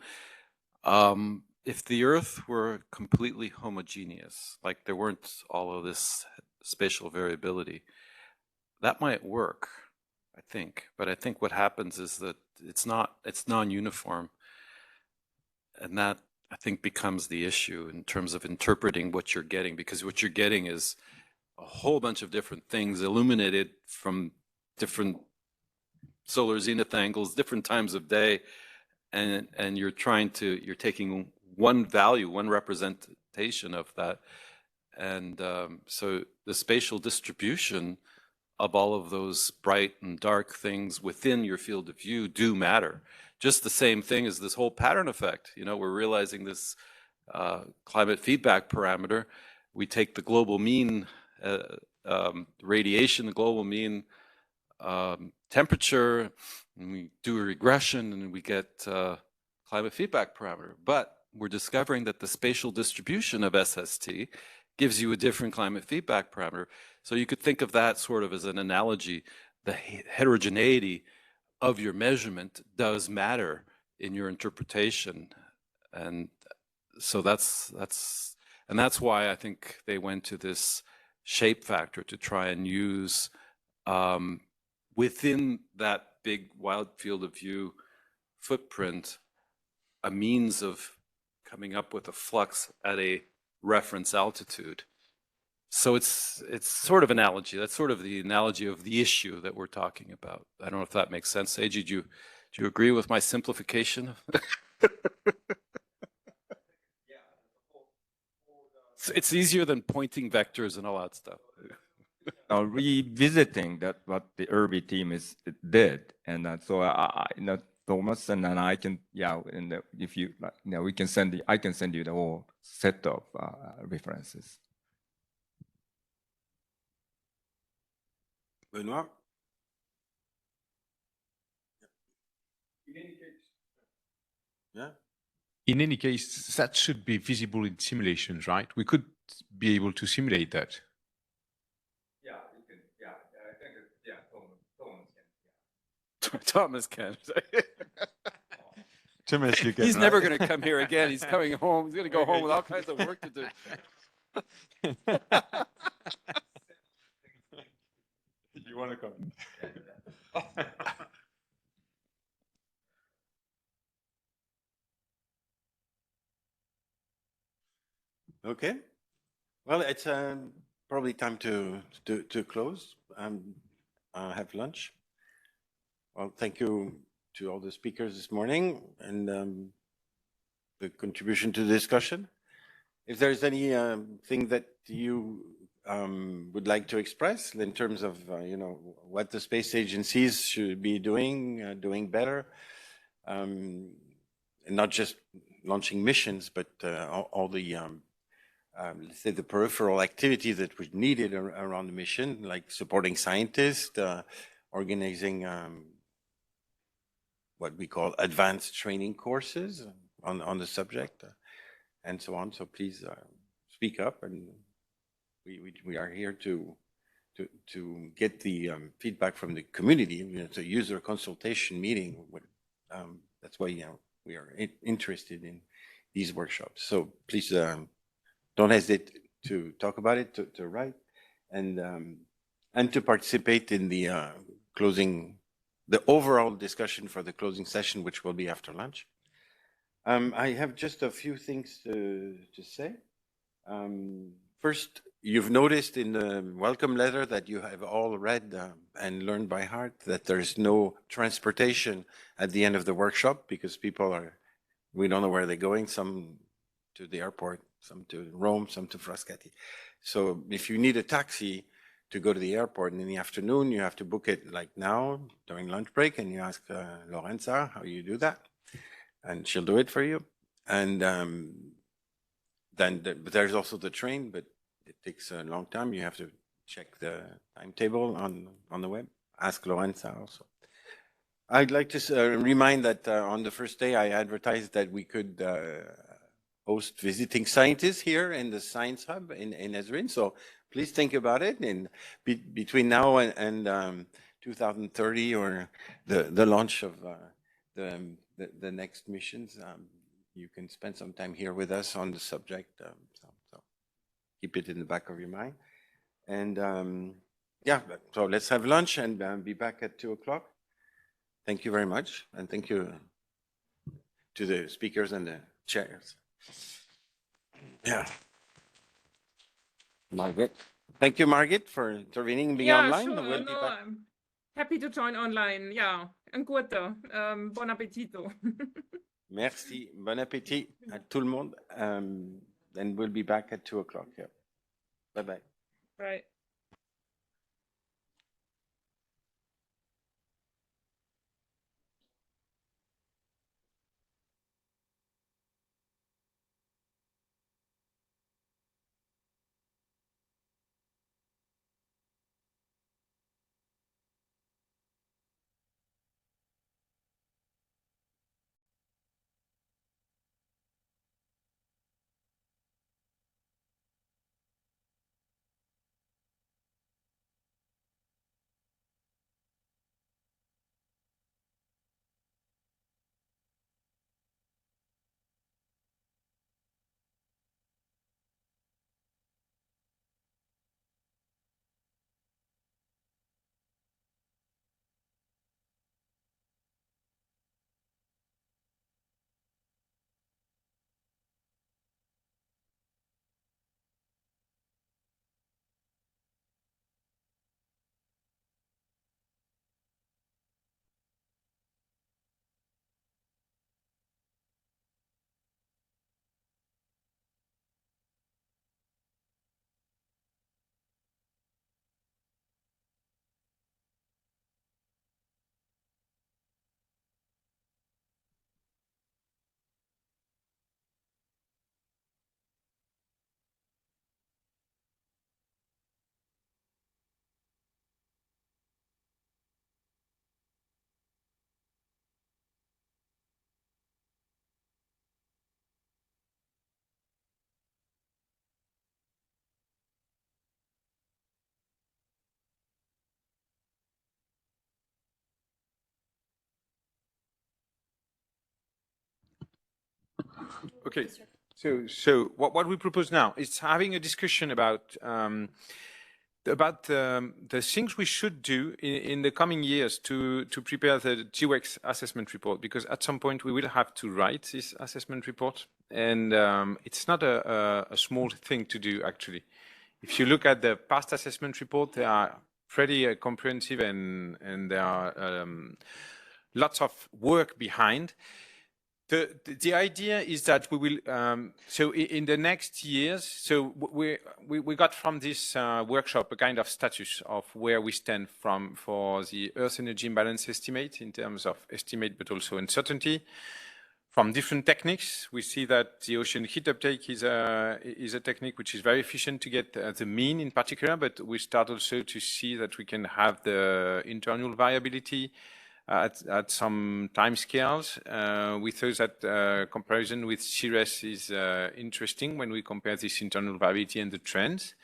if the Earth were completely homogeneous, like there weren't all of this spatial variability, that might work, I think. But I think what happens is that it's non-uniform, and that I think becomes the issue in terms of interpreting what you're getting, because what you're getting is a whole bunch of different things illuminated from different solar zenith angles, different times of day, and you're taking one value, one representation of that, and so the spatial distribution of all of those bright and dark things within your field of view do matter. Just the same thing as this whole pattern effect. You know, we're realizing this climate feedback parameter. We take the global mean radiation, the global mean temperature, and we do a regression, and we get climate feedback parameter. But we're discovering that the spatial distribution of SST gives you a different climate feedback parameter. So you could think of that sort of as an analogy. The heterogeneity of your measurement does matter in your interpretation, and so that's why I think they went to this shape factor to try and use within that big wild field of view footprint a means of coming up with a flux at a reference altitude. So it's sort of analogy. That's sort of the analogy of the issue that we're talking about. I don't know if that makes sense. Eiji, do you agree with my simplification? It's easier than pointing vectors and all that stuff. Revisiting that what the Irby team did, and so Thomas and I can, and if you we can I can send you the whole set of references. Benoit? Yeah. In any case, that should be visible in simulations, right? We could be able to simulate that. Yeah, you can. Yeah, I think Thomas can. Thomas, you can. He's never going to come here again. He's coming home. He's going to go home with all kinds of work to do. You want to come? Okay. Well, it's probably time to close. Have lunch. Well, thank you to all the speakers this morning and the contribution to the discussion. If there's any thing that you would like to express in terms of what the space agencies should be doing better, and not just launching missions, but all the let's say the peripheral activity that was needed around the mission, like supporting scientists, organizing what we call advanced training courses on the subject, and so on. So please speak up, and we are here to get the feedback from the community. It's a user consultation meeting. That's why we are interested in these workshops. So please don't hesitate to talk about it, to write, and to participate in the closing the overall discussion for the closing session, which will be after lunch. I have just a few things to say. First, you've noticed in the welcome letter that you have all read and learned by heart that there's no transportation at the end of the workshop because we don't know where they're going, some to the airport, some to Rome, some to Frascati. So if you need a taxi to go to the airport in the afternoon, you have to book it like now during lunch break, and you ask Lorenza how you do that, and she'll do it for you. And but there's also the train, but it takes a long time. You have to check the timetable on the web. Ask Lorenza also. I'd like to remind that on the first day I advertised that we could host visiting scientists here in the Science Hub in ESRIN. So please think about it. And between now and 2030 or the launch of the next missions, you can spend some time here with us on the subject. So keep it in the back of your mind. And yeah, so let's have lunch and be back at 2 o'clock. Thank you very much. And thank you to the speakers and the chairs. Yeah. Margaret. Thank you, Margaret, for intervening, being online. Sure. We'll be back. I'm happy to join online. Yeah. Un guto. Bon appetito. Merci. Bon appétit à tout le monde. And we'll be back at 2 o'clock. Yeah. Bye-bye. Right. Okay, so what we propose now is having a discussion about the things we should do in the coming years to prepare the GWEX assessment report, because at some point we will have to write this assessment report, and it's not a small thing to do actually. If you look at the past assessment report, they are pretty comprehensive and there are lots of work behind. The idea is that we will, so in the next years, so we got from this workshop a kind of status of where we stand for the Earth energy imbalance estimate in terms of estimate, but also uncertainty. From different techniques, we see that the ocean heat uptake is a technique which is very efficient to get the mean in particular, but we start also to see that we can have the internal variability at some time scales. We thought that comparison with CIRES is interesting when we compare this internal variability and the trends.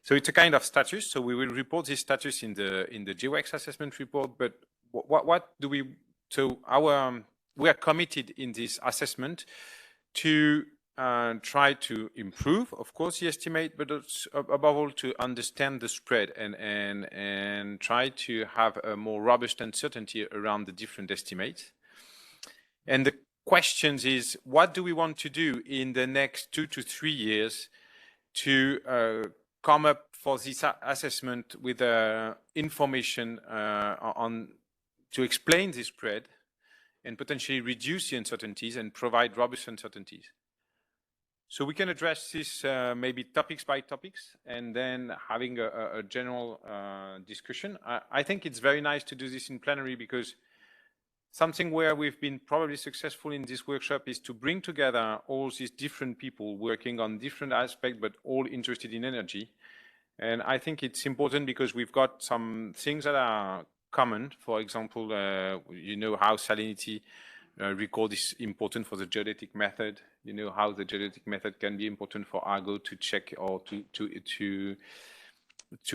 So it's a kind of status. So we will report this status in the GWEX assessment report. But what do we? So we are committed in this assessment to try to improve, of course, the estimate, but above all to understand the spread and try to have a more robust uncertainty around the different estimates. And the questions is, what do we want to do in the next 2 to 3 years to come up for this assessment with information to explain the spread and potentially reduce the uncertainties and provide robust uncertainties. So we can address this maybe topics by topics and then having a general discussion. I think it's very nice to do this in plenary because something where we've been probably successful in this workshop is to bring together all these different people working on different aspects, but all interested in energy. And I think it's important because we've got some things that are common. For example, you know how salinity record is important for the geodetic method. You know how the geodetic method can be important for Argo to check or to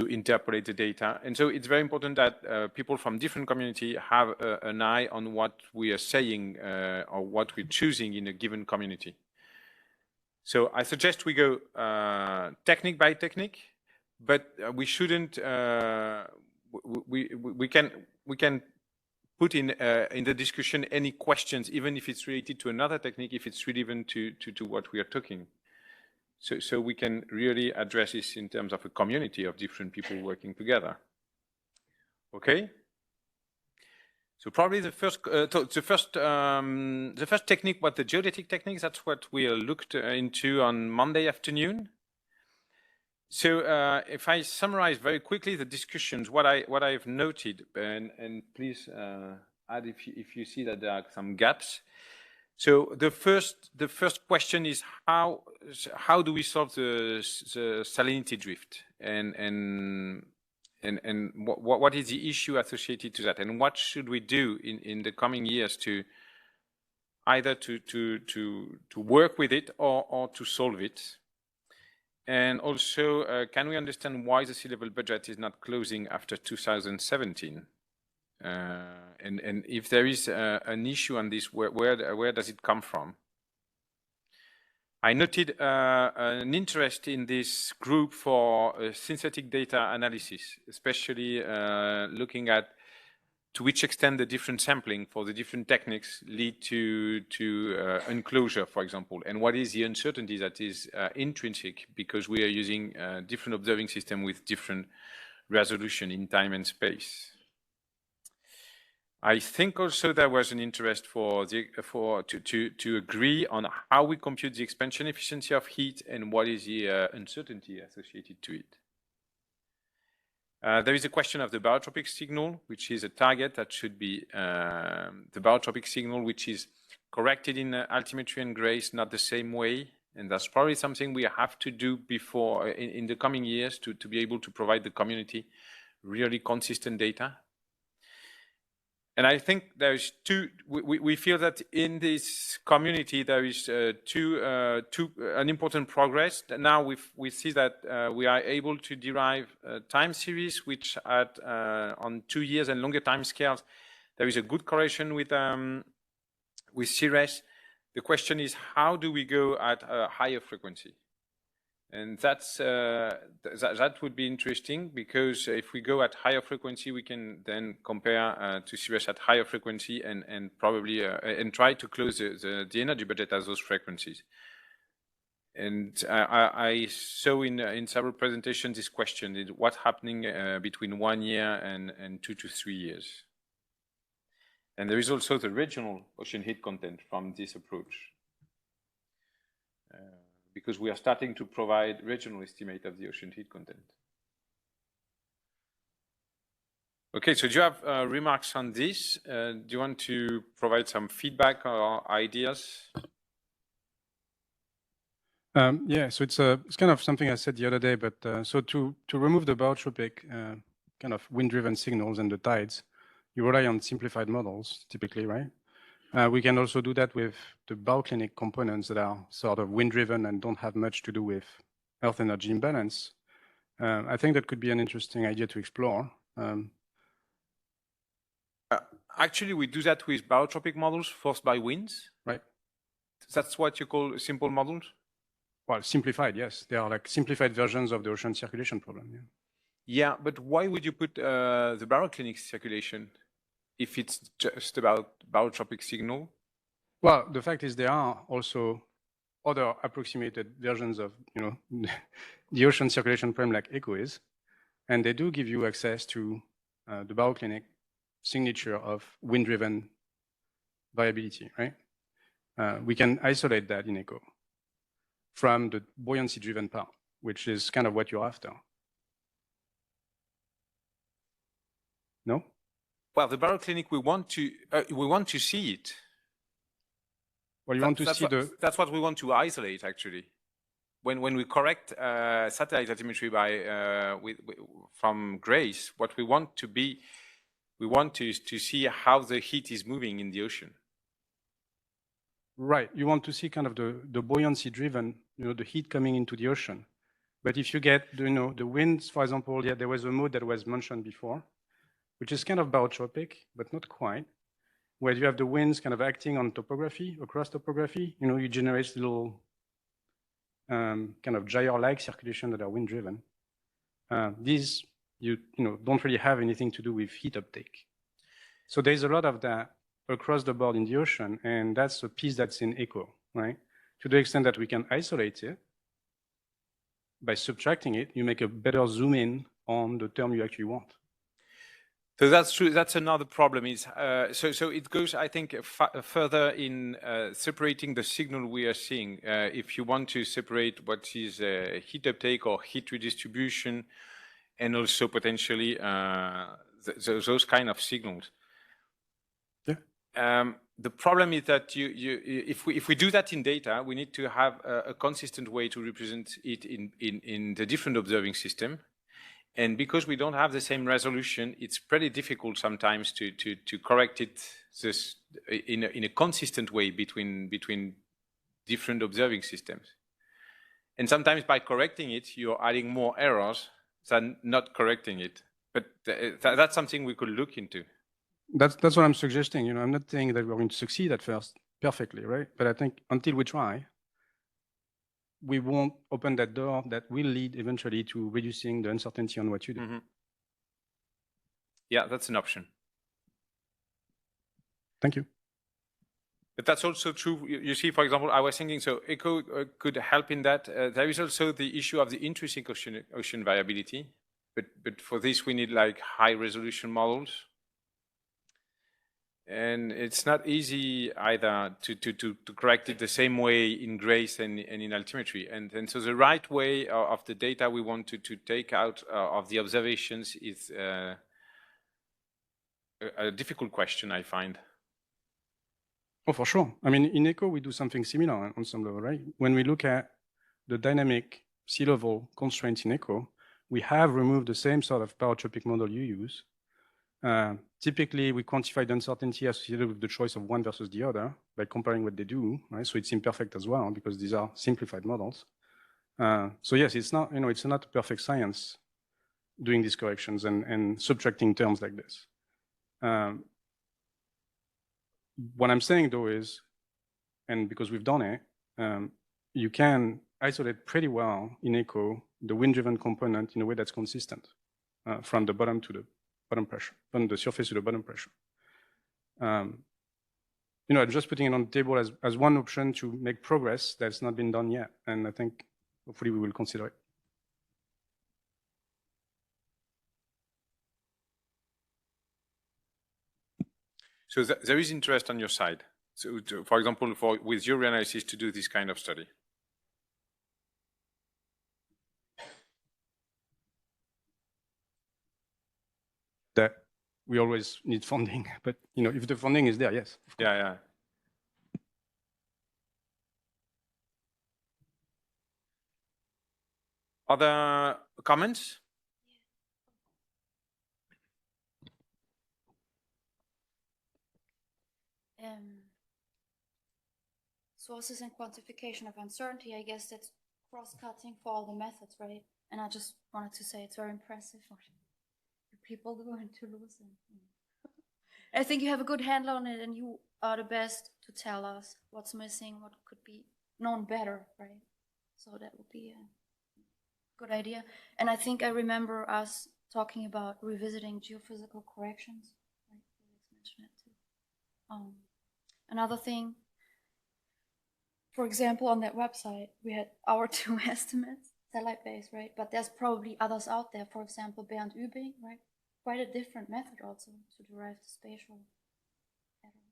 interpolate the data. And so it's very important that people from different community have an eye on what we are saying or what we're choosing in a given community. So I suggest we go technique by technique, but we shouldn't. We can put in the discussion any questions, even if it's related to another technique, if it's relevant to what we are talking. So we can really address this in terms of a community of different people working together. Okay. So probably the first technique, what the geodetic techniques, that's what we looked into on Monday afternoon. So if I summarize very quickly the discussions, what I've noted, and please add if you see that there are some gaps. So the first question is how do we solve the salinity drift, and what is the issue associated to that, and what should we do in the coming years to either to work with it or to solve it. And also, can we understand why the sea-level budget is not closing after 2017? And if there is an issue on this, where does it come from? I noted an interest in this group for synthetic data analysis, especially looking at to which extent the different sampling for the different techniques lead to enclosure, for example, and what is the uncertainty that is intrinsic because we are using different observing system with different resolution in time and space. I think also there was an interest to agree on how we compute the expansion efficiency of heat and what is the uncertainty associated to it. There is a question of the barotropic signal, which is a target that should be the barotropic signal, which is corrected in altimetry and grace, not the same way. And that's probably something we have to do before in the coming years to be able to provide the community really consistent data. And I think there's we feel that in this community there is an important progress. Now we see that we are able to derive time series which at on 2 years and longer time scales there is a good correlation with CRES. The question is how do we go at a higher frequency? And that's that would be interesting because if we go at higher frequency, we can then compare to CRES at higher frequency and probably and try to close the energy budget at those frequencies. And I saw in several presentations this question is what's happening between 1 year and 2 to 3 years. And there is also the regional ocean heat content from this approach. Because we are starting to provide regional estimate of the ocean heat content. Okay, so do you have remarks on this? Do you want to provide some feedback or ideas? Yeah, so it's kind of something I said the other day, but so to remove the barotropic kind of wind-driven signals and the tides, you rely on simplified models typically, right? We can also do that with the bioclinic components that are sort of wind-driven and don't have much to do with Earth energy imbalance. I think that could be an interesting idea to explore. Actually, we do that with barotropic models forced by winds. Right. That's what you call simple models? Well, simplified, yes. They are like simplified versions of the ocean circulation problem. Yeah, yeah, but why would you put the baroclinic circulation if it's just about barotropic signal? Well, the fact is there are also other approximated versions of, the ocean circulation problem like ECHO is, and they do give you access to the baroclinic signature of wind-driven variability, right? We can isolate that in ECHO from the buoyancy-driven part, which is kind of what you're after. No? Well, the baroclinic, we want to see it. Well, you want to see that's what we want to isolate, actually. When we correct satellite altimetry by from GRACE, what we want to see how the heat is moving in the ocean. Right. You want to see kind of the buoyancy-driven, the heat coming into the ocean. But if you get, the winds, for example, yeah, there was a mode that was mentioned before, which is kind of barotropic, but not quite, where you have the winds kind of acting on topography, across topography. You generate little kind of gyre-like circulation that are wind-driven. These, don't really have anything to do with heat uptake. So there's a lot of that across the board in the ocean, and that's a piece that's in ECHO, right? To the extent that we can isolate it, by subtracting it, you make a better zoom in on the term you actually want. So that's true. That's another problem. Is so it goes, I think, further in separating the signal we are seeing. If you want to separate what is heat uptake or heat redistribution, and also potentially those kind of signals. Yeah. The problem is that if we do that in data, we need to have a consistent way to represent it in the different observing system. And because we don't have the same resolution, it's pretty difficult sometimes to correct it in a consistent way between different observing systems. And sometimes by correcting it, you're adding more errors than not correcting it. But that's something we could look into. That's what I'm suggesting. I'm not saying that we're going to succeed at first perfectly, right? But I think until we try, we won't open that door that will lead eventually to reducing the uncertainty on what you do. Mm-hmm. Yeah, that's an option. Thank you. But that's also true. You see, for example, I was thinking, so ECHO could help in that. There is also the issue of the intrinsic ocean variability. But for this, we need like high resolution models. And it's not easy either to correct it the same way in GRACE and in altimetry. And so the right way of the data we want to take out of the observations is a difficult question, I find. Oh, for sure. I mean, in ECHO, we do something similar on some level, right? When we look at the dynamic sea level constraints in ECHO, we have removed the same sort of barotropic model you use. Typically, we quantify the uncertainty associated with the choice of one versus the other by comparing what they do, right? So it's imperfect as well because these are simplified models. So yes, it's not, it's not perfect science doing these corrections and subtracting terms like this. What I'm saying though is, and because we've done it, you can isolate pretty well in ECHO the wind-driven component in a way that's consistent from the bottom to the bottom pressure, from the surface to the bottom pressure. I'm just putting it on the table as one option to make progress that's not been done yet. And I think hopefully we will consider it. So there is interest on your side. So for example, with your analysis to do this kind of study. That we always need funding, but if the funding is there, yes. Yeah. Other comments? Sources and quantification of uncertainty, I guess that's cross-cutting for all the methods, right? And I just wanted to say it's very impressive what people going to lose. I think you have a good handle on it, and you are the best to tell us what's missing, what could be known better, right? So that would be a good idea. And I think I remember us talking about revisiting geophysical corrections. Right? Felix mentioned it too. Another thing, for example, on that website, we had our 2 estimates, satellite-based, right? But there's probably others out there. For example, Bernd Übing, right? Quite a different method also to derive the spatial pattern.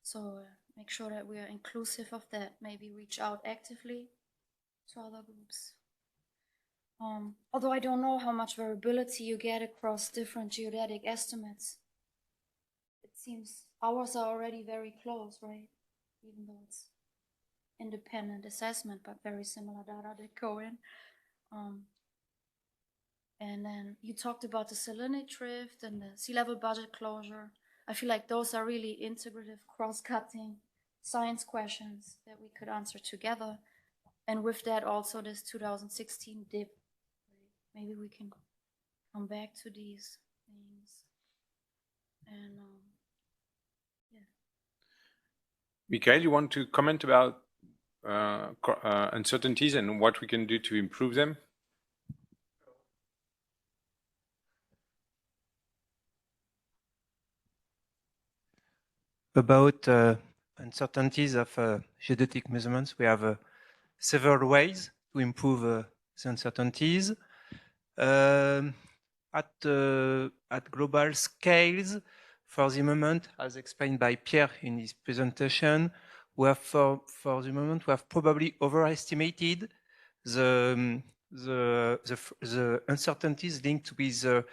So make sure that we are inclusive of that. Maybe reach out actively to other groups. Although I don't know how much variability you get across different geodetic estimates. It seems ours are already very close, right? Even though it's independent assessment, but very similar data that go in. And then you talked about the salinity drift and the sea level budget closure. I feel like those are really integrative, cross-cutting science questions that we could answer together. And with that, also this 2016 dip. Maybe we can come back to these things. And yeah. Michael, you want to comment about uncertainties and what we can do to improve them? About uncertainties of geodetic measurements, we have several ways to improve the uncertainties. At global scales, for the moment, as explained by Pierre in his presentation, we have for the moment we have probably overestimated the uncertainties linked with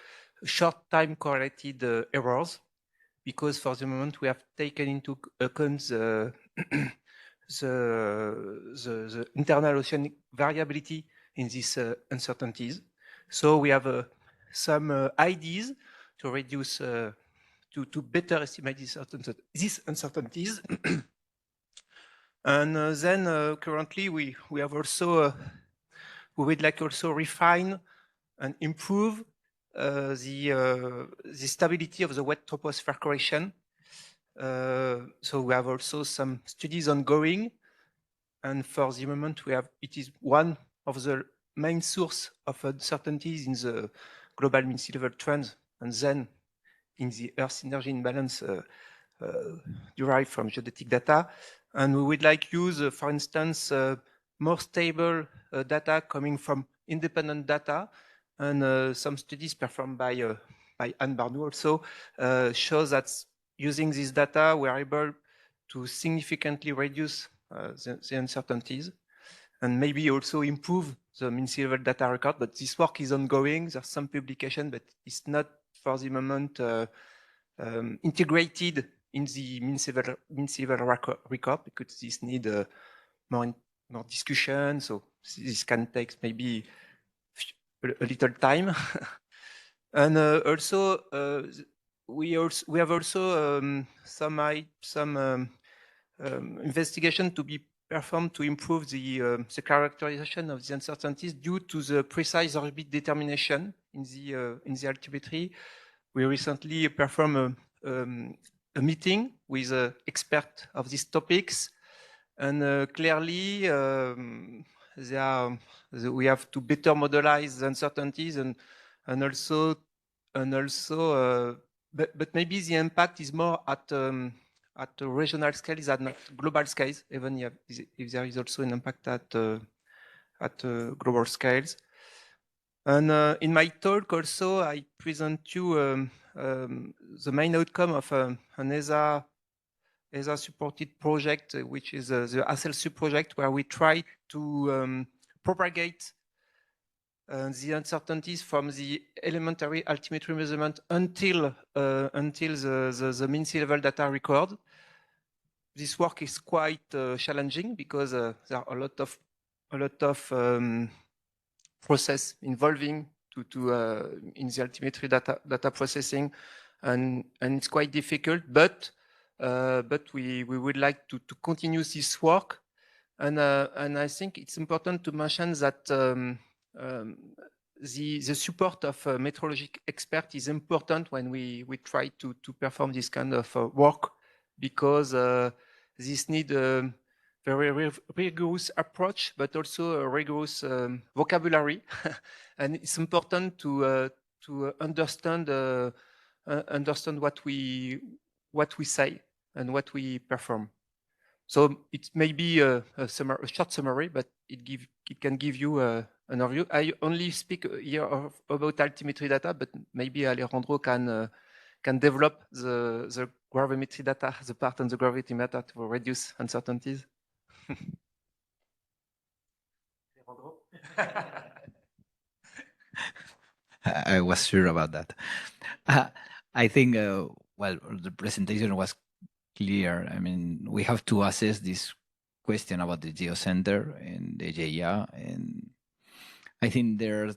short time correlated errors, because for the moment we have taken into account the internal oceanic variability in these uncertainties. So we have some ideas to reduce, to better estimate these uncertainties. And then currently we have also, we would like also refine and improve the stability of the wet troposphere correction. So we have also some studies ongoing, and for the moment we have, it is one of the main source of uncertainties in the global mean sea level trends, and then in the Earth energy imbalance derived from geodetic data. And we would like use, for instance, more stable data coming from independent data, and some studies performed by Anne Barnou also shows that using this data, we are able to significantly reduce the uncertainties, and maybe also improve the mean sea level data record. But this work is ongoing. There's some publication, but it's not for the moment integrated in the mean sea level record, because this need more discussion. So this can take maybe a little time. And also we have also some investigation to be performed to improve the characterization of the uncertainties due to the precise orbit determination in the altimetry. We recently performed a meeting with experts of these topics, and clearly we have to better modelize the uncertainties, and also but maybe the impact is more at the regional scales than at global scales, even if there is also an impact at global scales. And in my talk also, I present you the main outcome of an ESA-supported project, which is the ASELSU project, where we try to propagate the uncertainties from the elementary altimetry measurement until the mean sea level data record. This work is quite challenging, because there are a lot of process involving in the altimetry data processing, and it's quite difficult. But we would like to continue this work, and I think it's important to mention that the support of a metrologic expert is important when we try to perform this kind of work, because this need a very rigorous approach, but also a rigorous vocabulary. And it's important to understand what we say and what we perform. So it may be a short summary, but it can give you an overview. I only speak here about altimetry data, but maybe Alejandro can develop the gravimetry data, the part on the gravity data to reduce uncertainties. I was sure about that. I think, well, the presentation was clear. I mean, we have to assess this question about the geocenter and the JEA, and I think there are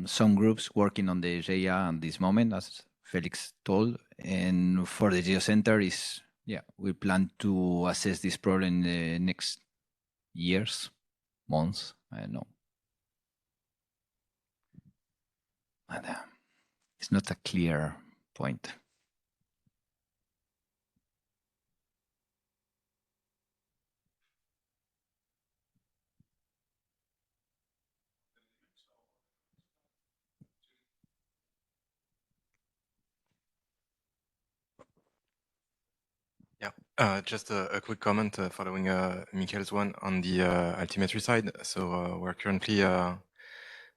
some groups working on the JEA at this moment, as Felix told, and for the geocenter is, yeah, we plan to assess this problem in the next years, months, I don't know. But it's not a clear point. Yeah, just a quick comment following Michael's one on the altimetry side. So we're currently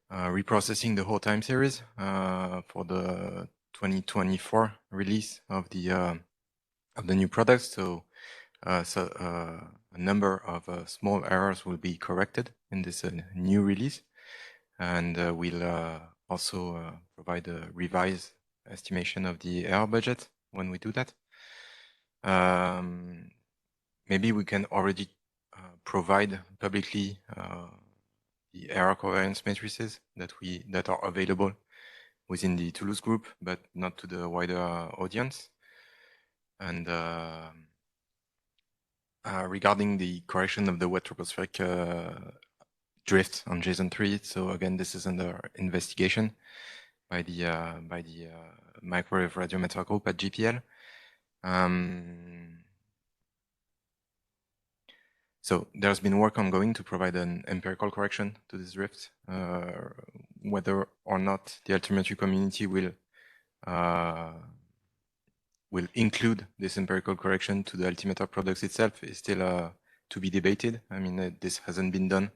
reprocessing the whole time series for the 2024 release of the new products. So a number of small errors will be corrected in this new release, and we'll also provide a revised estimation of the error budget when we do that. Maybe we can already provide publicly the error covariance matrices that are available within the Toulouse group, but not to the wider audience. And regarding the correction of the wet tropospheric drift on JSON3, so again, this is under investigation by the microwave radiometer group at GPL. So there's been work ongoing to provide an empirical correction to this drift. Whether or not the altimetry community will include this empirical correction to the altimeter products itself is still to be debated. I mean, this hasn't been done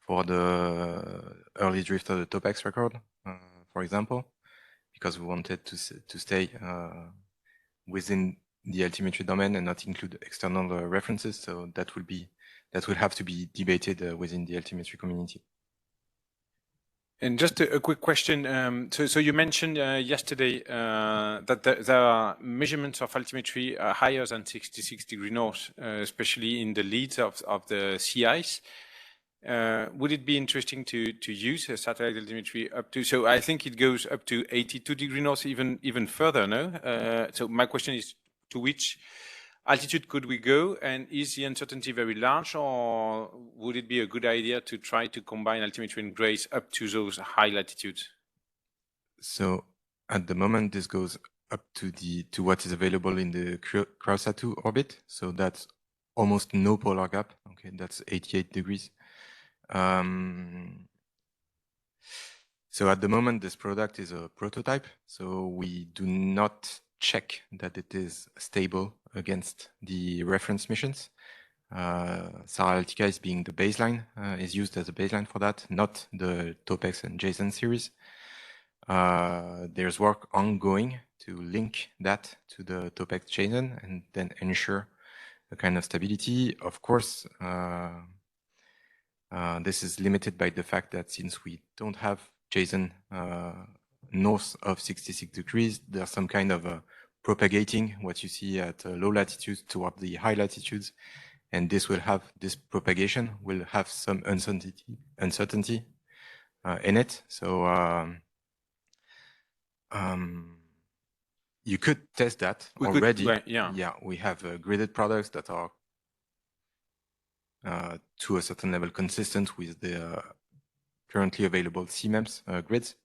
for the early drift of the TOPEX record, for example, because we wanted to stay within the altimetry domain and not include external references. So that will have to be debated within the altimetry community. And just a quick question. So you mentioned yesterday that there are measurements of altimetry higher than 66 degrees north, especially in the leads of the sea ice. Would it be interesting to use a satellite altimetry up to? So I think it goes up to 82 degrees north, even further. No. So my question is, to which altitude could we go, and is the uncertainty very large, or would it be a good idea to try to combine altimetry and GRACE up to those high latitudes? So at the moment, this goes up to what is available in the Krausa-2 orbit. So that's almost no polar gap. Okay, that's 88 degrees. So at the moment, this product is a prototype. So we do not check that it is stable against the reference missions. SAR Altica is being the baseline, is used as a baseline for that, not the TOPEX and JSON series. There's work ongoing to link that to the TOPEX JSON and then ensure a kind of stability. Of course, this is limited by the fact that since we don't have JSON north of 66 degrees, there's some kind of propagating what you see at low latitudes toward the high latitudes, and this propagation will have some uncertainty in it. So you could test that already. Yeah, we have gridded products that are to a certain level consistent with the currently available CMEMS grids.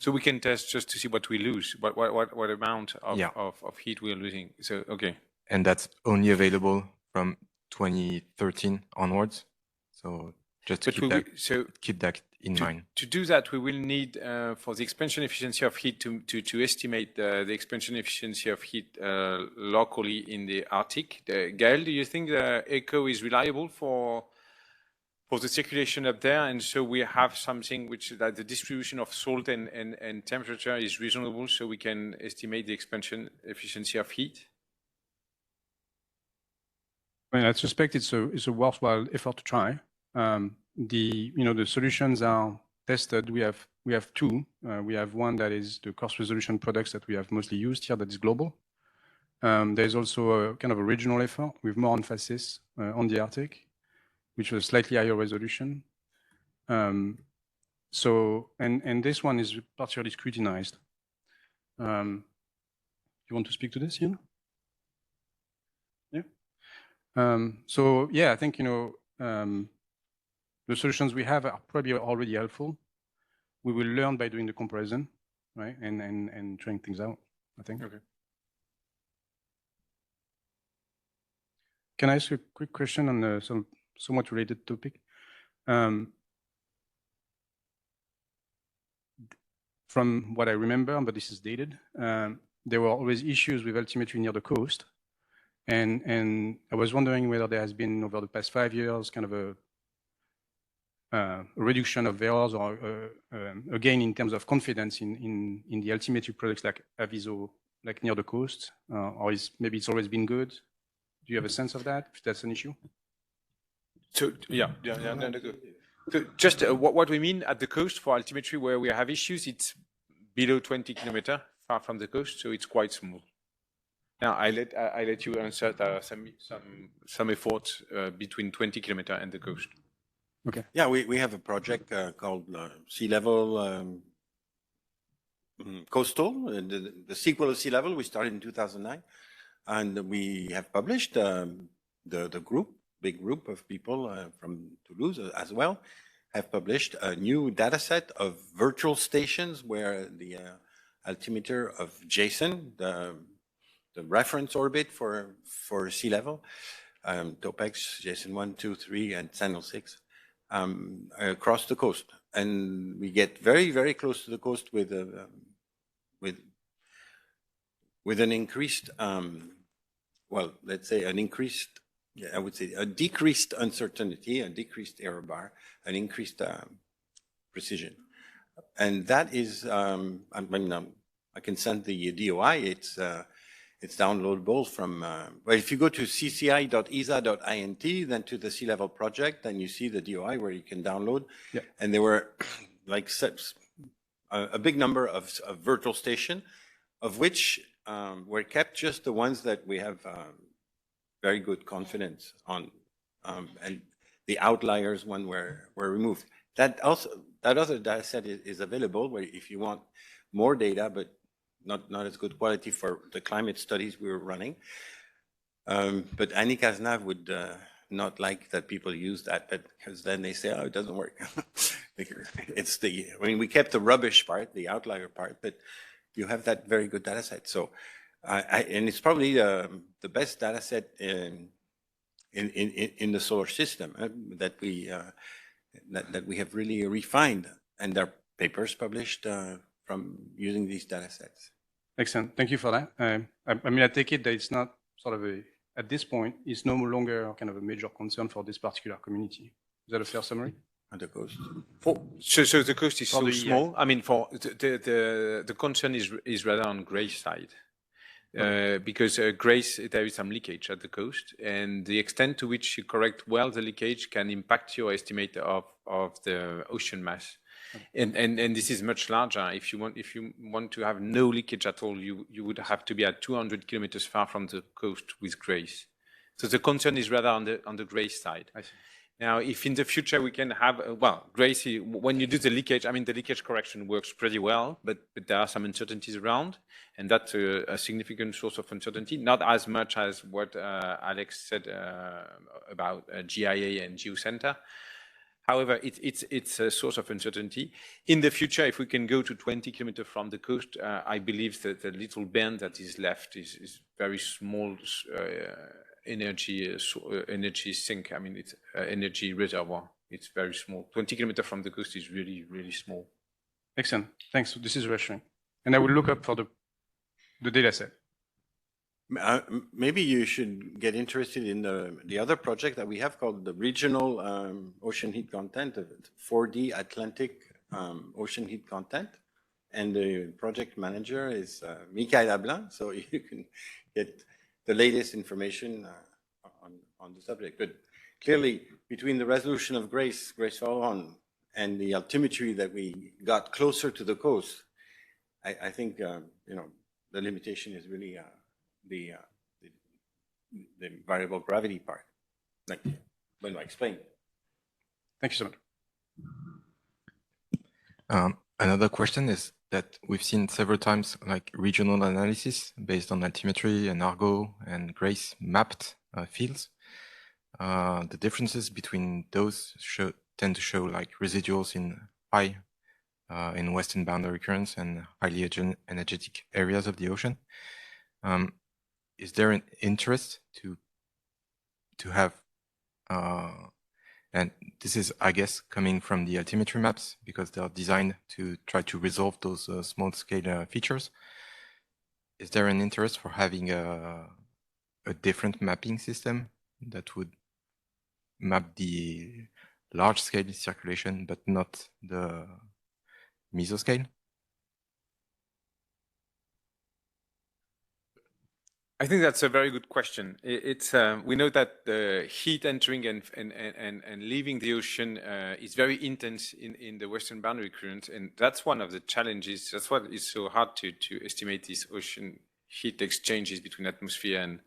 So we can test just to see what we lose, what amount of, Yeah. of heat we are losing. So, okay. And that's only available from 2013 onwards. So just to keep that in mind. To do that, we will need, for the expansion efficiency of heat, to estimate the expansion efficiency of heat locally in the Arctic. Gael, do you think the ECHO is reliable for the circulation up there, and so we have something which that the distribution of salt and temperature is reasonable, so we can estimate the expansion efficiency of heat? I mean, I suspect it's a worthwhile effort to try. The solutions are tested. We have two. We have one that is the cost resolution products that we have mostly used here, that is global. There's also a kind of a regional effort with more emphasis on the Arctic, which was slightly higher resolution. So this one is partially scrutinized. You want to speak to this, Ian? Yeah. So yeah, I think the solutions we have are probably already helpful. We will learn by doing the comparison, right, and trying things out, I think. Okay. Can I ask a quick question on some somewhat related topic? From what I remember, but this is dated, there were always issues with altimetry near the coast. And I was wondering whether there has been, over the past 5 years, kind of a reduction of errors or a gain in terms of confidence in the altimetry products like Aviso, like near the coast, or maybe it's always been good. Do you have a sense of that, if that's an issue? So yeah. So just what we mean at the coast for altimetry, where we have issues, it's below 20 kilometers far from the coast, so it's quite small. Now I let you answer some effort between 20 kilometers and the coast. Okay. Yeah, we have a project called Sea Level Coastal, the sequel of Sea Level. We started in 2009, and we have published the group, big group of people from Toulouse as well, have published a new data set of virtual stations where the altimeter of JSON, the reference orbit for sea level, TOPEX, JSON 1, 2, 3, and Sentinel 6, across the coast. And we get very, very close to the coast with an increased, well, let's say an increased, I would say a decreased uncertainty, a decreased error bar, an increased precision. And that is, I mean, I can send the DOI. It's downloadable from, well, if you go to cci.esa.int, then to the Sea Level project, then you see the DOI where you can download. Yeah. And there were like a big number of virtual stations, of which were kept just the ones that we have very good confidence on, and the outliers one were removed. That other data set is available, where if you want more data, but not as good quality for the climate studies we were running. But Annick Cazenave would not like that people use that, because then they say, oh, it doesn't work. It's I mean, we kept the rubbish part, the outlier part, but you have that very good data set. So, and it's probably the best data set in the solar system that we have really refined, and there are papers published from using these data sets. Excellent. Thank you for that. I mean, I take it that it's not sort of at this point, it's no longer kind of a major concern for this particular community. Is that a fair summary? On the coast. So the coast is so small. I mean, for the concern is rather on Grace side. Because Grace, there is some leakage at the coast, and the extent to which you correct well the leakage can impact your estimate of the ocean mass. And this is much larger. If you want to have no leakage at all, you would have to be at 200 kilometers far from the coast with Grace. So the concern is rather on the Grace side. I see. Now, if in the future we can have, well, Grace, when you do the leakage, I mean, the leakage correction works pretty well, but there are some uncertainties around, and that's a significant source of uncertainty, not as much as what Alex said about GIA and GeoCenter. However, it's a source of uncertainty. In the future, if we can go to 20 kilometers from the coast, I believe that the little band that is left is very small energy sink. I mean, it's energy reservoir. It's very small. 20 kilometers from the coast is really, really small. Excellent. Thanks. This is reassuring. And I will look up for the data set. Maybe you should get interested in the other project that we have called the Regional Ocean Heat Content, 4D Atlantic Ocean Heat Content. And the project manager is Michaela Blanc, so you can get the latest information on the subject. But clearly, between the resolution of Grace Follow-on, and the altimetry that we got closer to the coast, I think the limitation is really the variable gravity part, like when I explained. Thank you so much. Another question is that we've seen several times like regional analysis based on altimetry and Argo and Grace mapped fields. The differences between those tend to show like residuals in high in western boundary currents and highly energetic areas of the ocean. Is there an interest to have, and this is, I guess, coming from the altimetry maps because they are designed to try to resolve those small-scale features. Is there an interest for having a different mapping system that would map the large-scale circulation but not the mesoscale? I think that's a very good question. It's we know that the heat entering and leaving the ocean is very intense in the western boundary current, and that's one of the challenges. That's what is so hard to estimate these ocean heat exchanges between atmosphere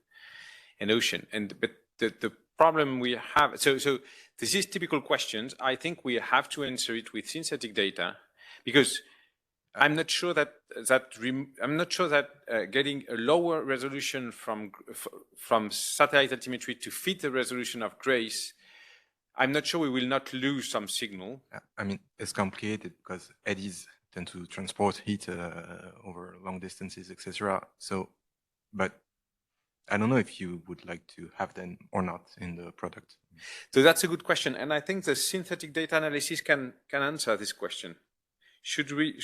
and ocean. But the problem we have, so this is typical questions. I think we have to answer it with synthetic data because I'm not sure that getting a lower resolution from satellite altimetry to fit the resolution of Grace, I'm not sure we will not lose some signal. I mean, it's complicated because eddies tend to transport heat over long distances, etc. So, but I don't know if you would like to have them or not in the product. So that's a good question, and I think the synthetic data analysis can answer this question. Should we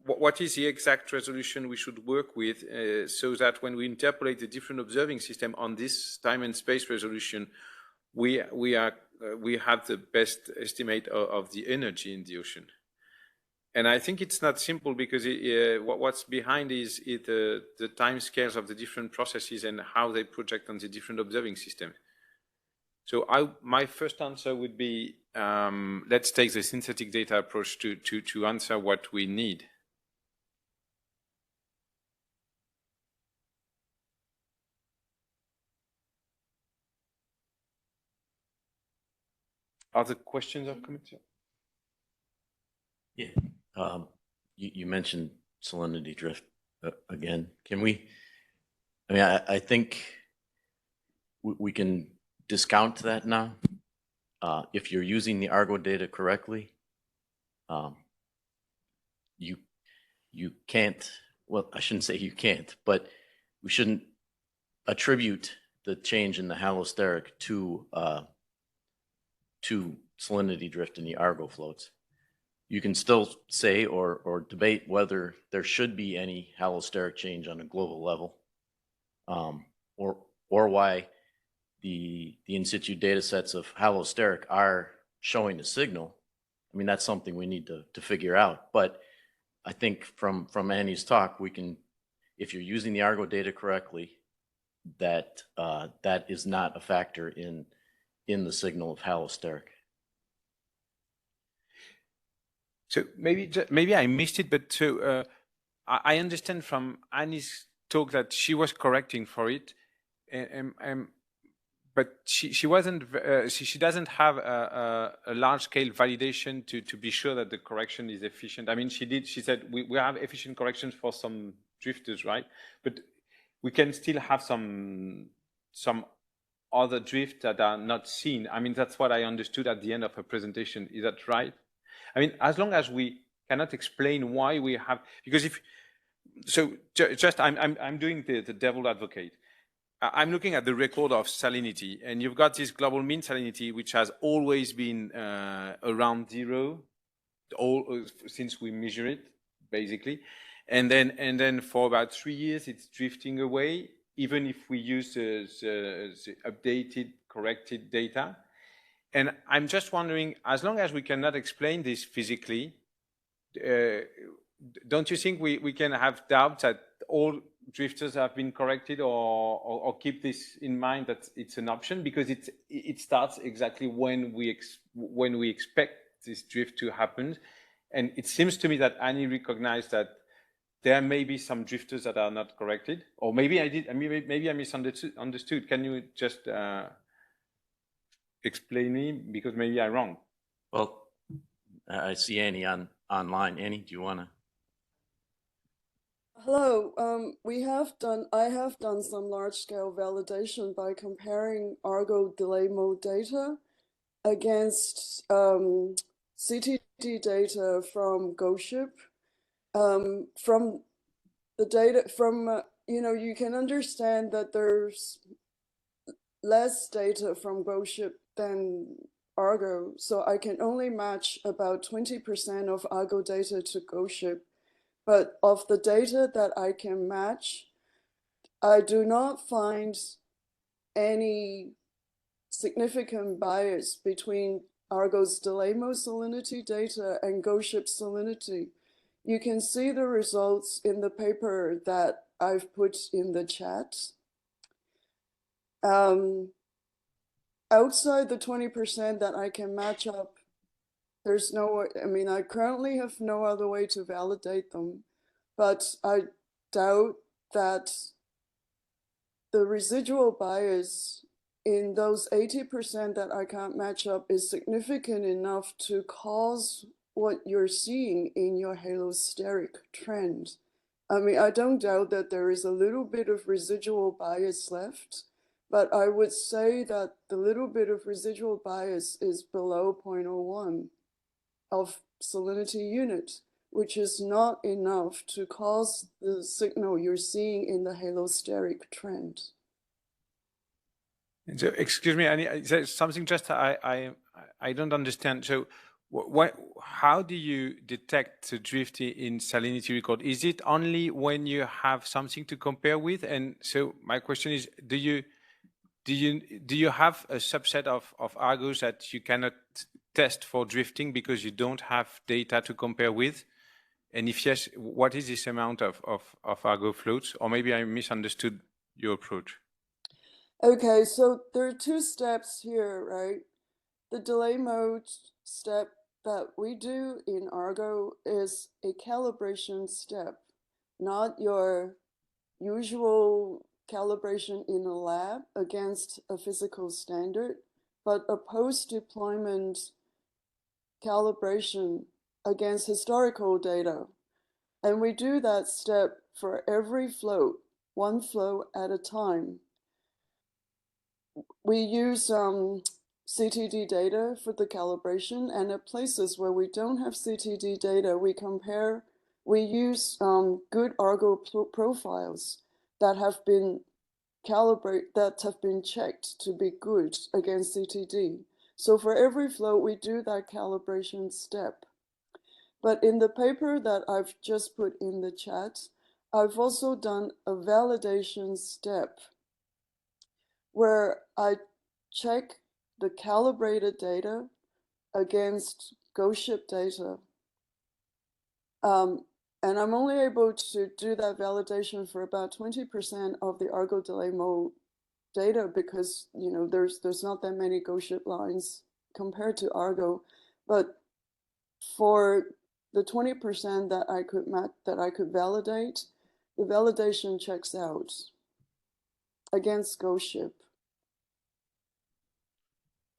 what is the exact resolution we should work with so that when we interpolate the different observing system on this time and space resolution, we have the best estimate of the energy in the ocean. And I think it's not simple because what's behind is the time scales of the different processes and how they project on the different observing system. So my first answer would be, let's take the synthetic data approach to answer what we need. Other questions or comments? Yeah. You mentioned salinity drift again. Can we, I mean, I think we can discount that now. If you're using the Argo data correctly, you can't, well, I shouldn't say you can't, but we shouldn't attribute the change in the halosteric to salinity drift in the Argo floats. You can still say or debate whether there should be any halosteric change on a global level, or why the in situ data sets of halosteric are showing a signal. I mean, that's something we need to figure out. But I think from Annie's talk, we can, if you're using the Argo data correctly, that that is not a factor in the signal of halosteric. So maybe I missed it, but so I understand from Annie's talk that she was correcting for it, but she wasn't. She doesn't have a large scale validation to be sure that the correction is efficient. I mean, she said we have efficient corrections for some drifters, right? But we can still have some other drifts that are not seen. I mean, that's what I understood at the end of her presentation. Is that right? I mean, as long as we cannot explain why we have, because if, so just I'm doing the devil advocate. I'm looking at the record of salinity, and you've got this global mean salinity, which has always been around 0, since we measure it, basically. And then for about 3 years, it's drifting away, even if we use the updated, corrected data. And I'm just wondering, as long as we cannot explain this physically, don't you think we can have doubts that all drifters have been corrected, or keep this in mind that it's an option, because it starts exactly when we expect this drift to happen. And it seems to me that Annie recognized that there may be some drifters that are not corrected, or maybe maybe I misunderstood. Can you just explain me, because maybe I'm wrong? Well, I see Annie online. Annie, do you want to? Hello. I have done some large-scale validation by comparing Argo delay mode data against CTD data from GoShip. From the data you can understand that there's less data from GoShip than Argo, so I can only match about 20% of Argo data to GoShip. But of the data that I can match, I do not find any significant bias between Argo's delay mode salinity data and GoShip salinity. You can see the results in the paper that I've put in the chat. Outside the 20% that I can match up, there's no, I currently have no other way to validate them, but I doubt that the residual bias in those 80% that I can't match up is significant enough to cause what you're seeing in your halosteric trend. I don't doubt that there is a little bit of residual bias left, but I would say that the little bit of residual bias is below 0.01 of salinity unit, which is not enough to cause the signal you're seeing in the halosteric trend. So, excuse me, Annie, there's something just I don't understand. So how do you detect the drift in salinity record? Is it only when you have something to compare with? And so my question is, do you have a subset of Argos that you cannot test for drifting because you don't have data to compare with? And if yes, what is this amount of Argo floats? Or maybe I misunderstood your approach. Okay, so there are 2 steps here, right? The delay mode step that we do in Argo is a calibration step, not your usual calibration in a lab against a physical standard, but a post-deployment calibration against historical data. And we do that step for every float, 1 float at a time. We use CTD data for the calibration, and at places where we don't have CTD data, we use good Argo profiles that have been checked to be good against CTD. So for every float, we do that calibration step. But in the paper that I've just put in the chat, I've also done a validation step where I check the calibrated data against GoShip data. And I'm only able to do that validation for about 20% of the Argo delay mode data because there's not that many GoShip lines compared to Argo. But for the 20% that I could validate, the validation checks out against GoShip.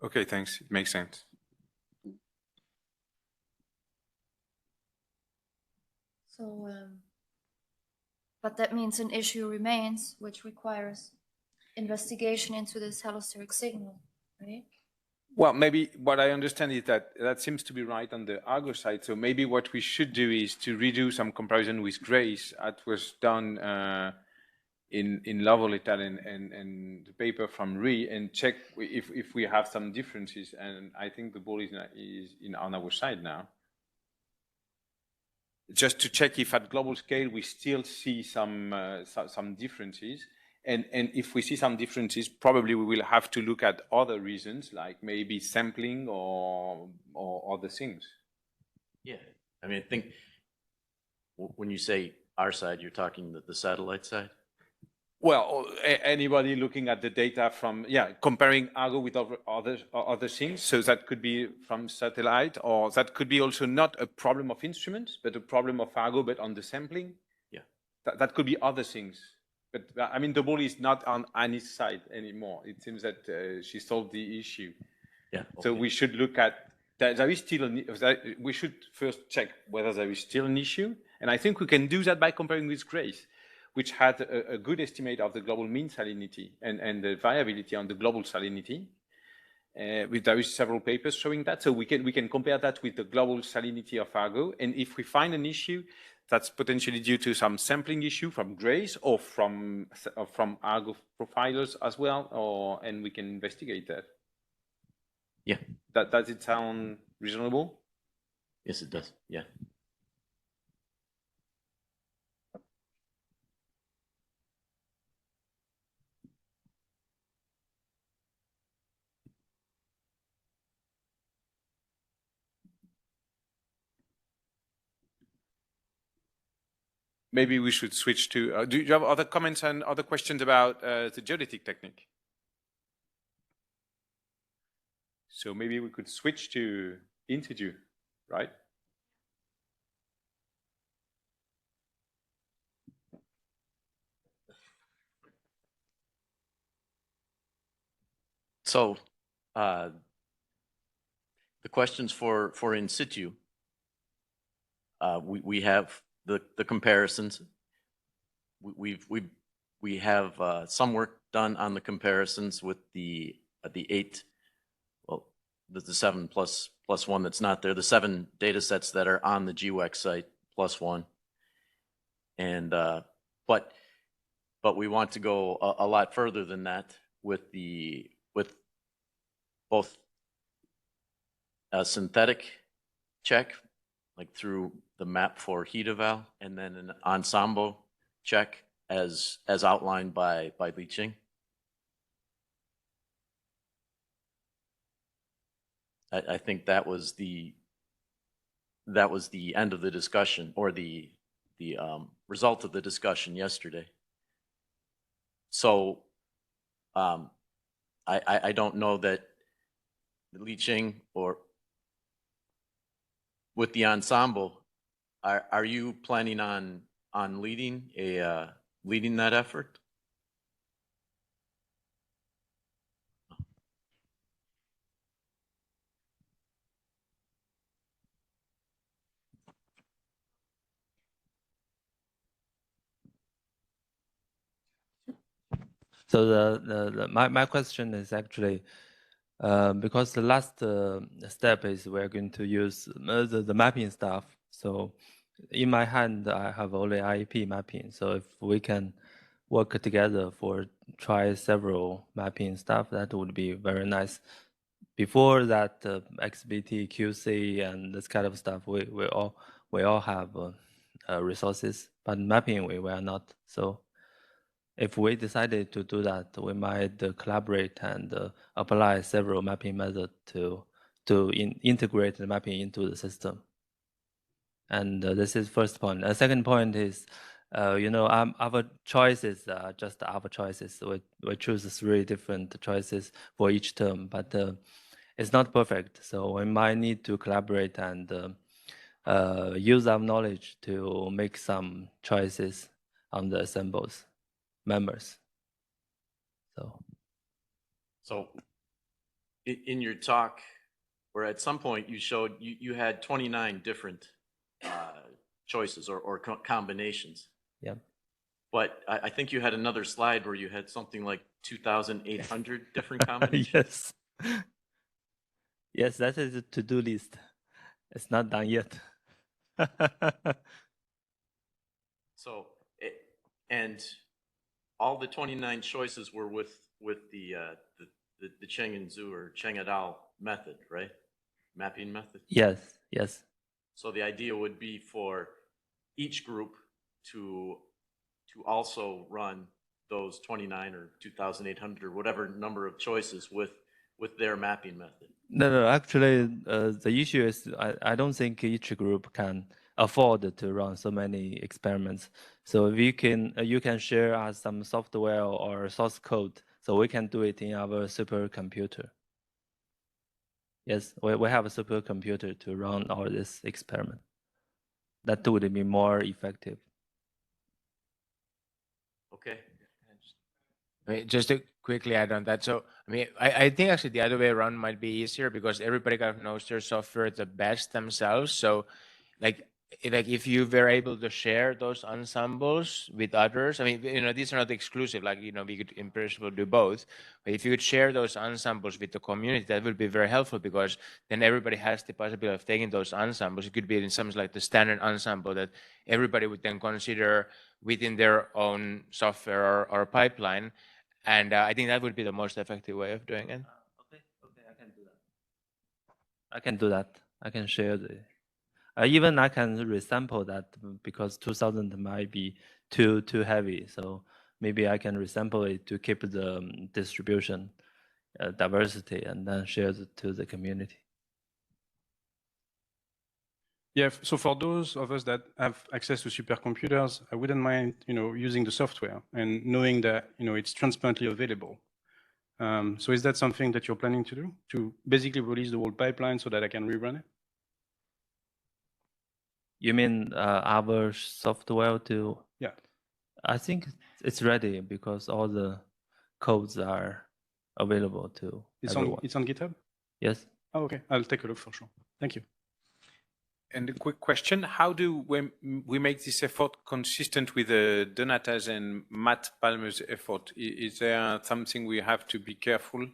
Okay, thanks. It makes sense. So, but that means an issue remains, which requires investigation into this allosteric signal, right? Well, maybe what I understand is that that seems to be right on the Argo side. So maybe what we should do is to redo some comparison with Grace that was done in Lovell et al. And the paper from Ree, and check if we have some differences. And I think the ball is on our side now. Just to check if at global scale we still see some differences. And if we see some differences, probably we will have to look at other reasons, like maybe sampling or other things. Yeah, I mean, I think when you say our side, you're talking the satellite side? Well, anybody looking at the data from, comparing Argo with other things. So that could be from satellite, or that could be also not a problem of instruments, but a problem of Argo, but on the sampling. Yeah. That could be other things. But I mean, the ball is not on Annie's side anymore. It seems that she solved the issue. Yeah. Okay. So we should look at that. There is still we should first check whether there is still an issue, and I think we can do that by comparing with Grace, which had a good estimate of the global mean salinity and the variability on the global salinity. There is several papers showing that, so we can compare that with the global salinity of Argo, and if we find an issue that's potentially due to some sampling issue from Grace or from Argo profilers as well, and we can investigate that. Yeah. Does it sound reasonable? Yes, it does. Yeah. Maybe we should switch to, do you have other comments and other questions about the geodetic technique? So maybe we could switch to integer, right? So the questions for in situ, we have the comparisons. We have some work done on the comparisons with the 8, well, the 7 plus 1 that's not there, the 7 data sets that are on the GWEX site plus 1. And but we want to go a lot further than that with both a synthetic check, like through the map for heat eval, and then an ensemble check as outlined by Li Qing. I think that was the end of the discussion, or the result of the discussion yesterday. So I don't know that Li Qing or with the ensemble, are you planning on leading that effort? So my question is actually, because the last step is we're going to use the mapping stuff. So in my hand, I have only IEP mapping. So if we can work together try several mapping stuff, that would be very nice. Before that, XBT, QC, and this kind of stuff, we all have resources, but mapping we are not. So if we decided to do that, we might collaborate and apply several mapping methods to integrate the mapping into the system. And this is first point. The second point is, our choices are just our choices. We choose 3 different choices for each term, but it's not perfect. So we might need to collaborate and use our knowledge to make some choices on the assembles members. So in your talk, or at some point you showed you had 29 different choices or combinations. Yeah. But I think you had another slide where you had something like 2,800 different combinations. Yes. Yes, that is a to-do list. It's not done yet. So, and all the 29 choices were with the Cheng and Zhu or Cheng et al. Method, right? Mapping method. Yes, yes. So the idea would be for each group to also run those 29 or 2,800 or whatever number of choices with their mapping method. No, actually, the issue is I don't think each group can afford to run so many experiments. So we can you can share us some software or source code, so we can do it in our supercomputer. Yes, we have a supercomputer to run all this experiment. That would be more effective. Okay. I mean, just to quickly add on that. So, I mean, I think actually the other way around might be easier because everybody kind of knows their software the best themselves. So, like if you were able to share those ensembles with others, I mean, you know, these are not exclusive. Like, you know, we could in principle do both. But if you could share those ensembles with the community, that would be very helpful because then everybody has the possibility of taking those ensembles. It could be in something like the standard ensemble that everybody would then consider within their own software or pipeline. And I think that would be the most effective way of doing it. Okay, I can do that. I can do that. I can share the. Even I can resample that because 2,000 might be too heavy. So maybe I can resample it to keep the distribution diversity and then share it to the community. Yeah, so for those of us that have access to supercomputers, I wouldn't mind, you know, using the software and knowing that, you know, it's transparently available. So is that something that you're planning to do, to basically release the whole pipeline so that I can rerun it? You mean our software to? Yeah. I think it's ready because all the codes are available to everyone. It's on GitHub? Yes. Oh, okay. I'll take a look for sure. Thank you. And a quick question, how do we make this effort consistent with Donata's and Matt Palmer's effort? Is there something we have to be careful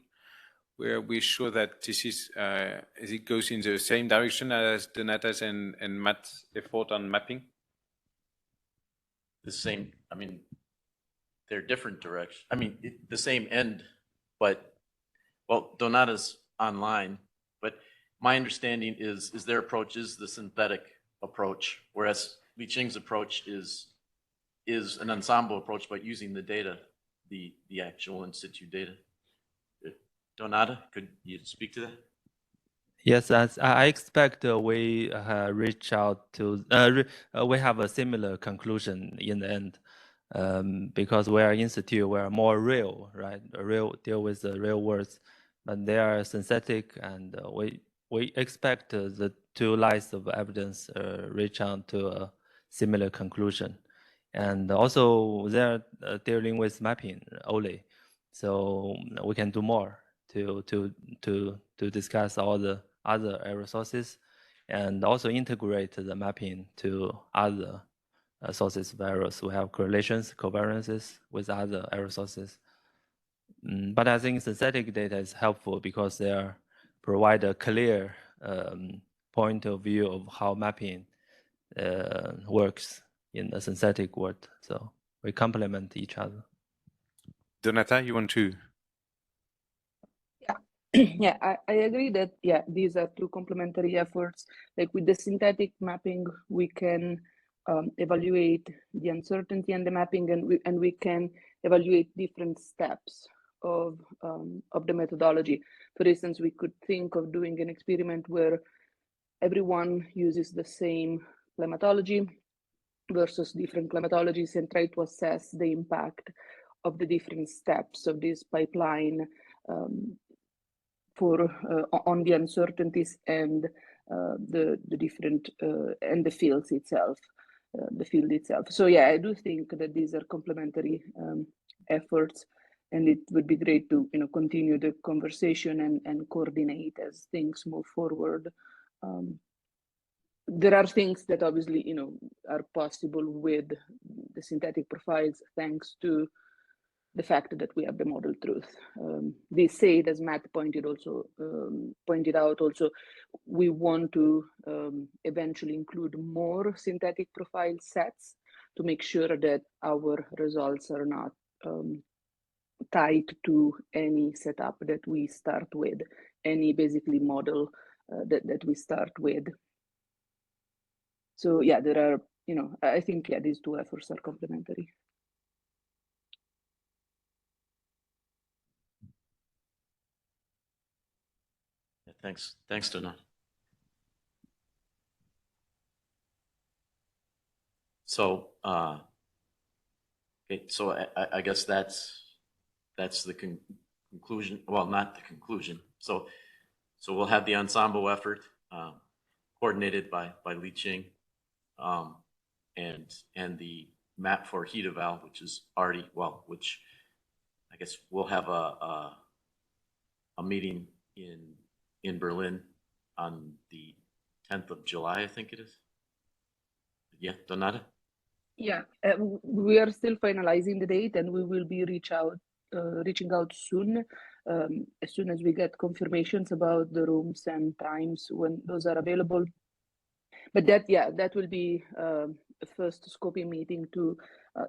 where we show that this is, it goes in the same direction as Donata's and Matt's effort on mapping? The same, I mean, they're different directions. I mean, the same end, but, well, Donata's online, but my understanding is their approach is the synthetic approach, whereas Li Qing's approach is an ensemble approach, but using the data, the actual in situ data. Donata, could you speak to that? Yes, as I expect we reach out to, we have a similar conclusion in the end, because we are institute, we are more real, right? Deal with the real words, but they are synthetic, and we expect the two lines of evidence reach out to a similar conclusion, and also they're dealing with mapping only, so we can do more to discuss all the other error sources, and also integrate the mapping to other sources of errors. We have correlations, covariances with other error sources. But I think synthetic data is helpful because they provide a clear point of view of how mapping works in the synthetic world. So we complement each other. Donata, you want to? Yeah, I agree that, yeah, these are two complementary efforts. Like with the synthetic mapping, we can evaluate the uncertainty and the mapping, and we can evaluate different steps of the methodology. For instance, we could think of doing an experiment where everyone uses the same climatology versus different climatologies and try to assess the impact of the different steps of this pipeline on the uncertainties and the different and the fields itself, the field itself. So yeah, I do think that these are complementary efforts, and it would be great to continue the conversation and coordinate as things move forward. there are things that obviously, are possible with the synthetic profiles thanks to the fact that we have the model truth. They say, as Matt pointed out, we want to eventually include more synthetic profile sets to make sure that our results are not tied to any setup that we start with, any basically model that we start with. So yeah, there are, I think, yeah, these two efforts are complementary. Yeah, thanks, Donna. So, okay, so I guess that's the conclusion. Well, not the conclusion. So we'll have the ensemble effort coordinated by Li Qing, and the map for heat eval, which is already, which I guess we'll have a meeting in Berlin on the 10th of July, I think it is. Yeah, Donata? Yeah, we are still finalizing the date, and we will be reaching out soon, as soon as we get confirmations about the rooms and times when those are available. But that will be a first scoping meeting to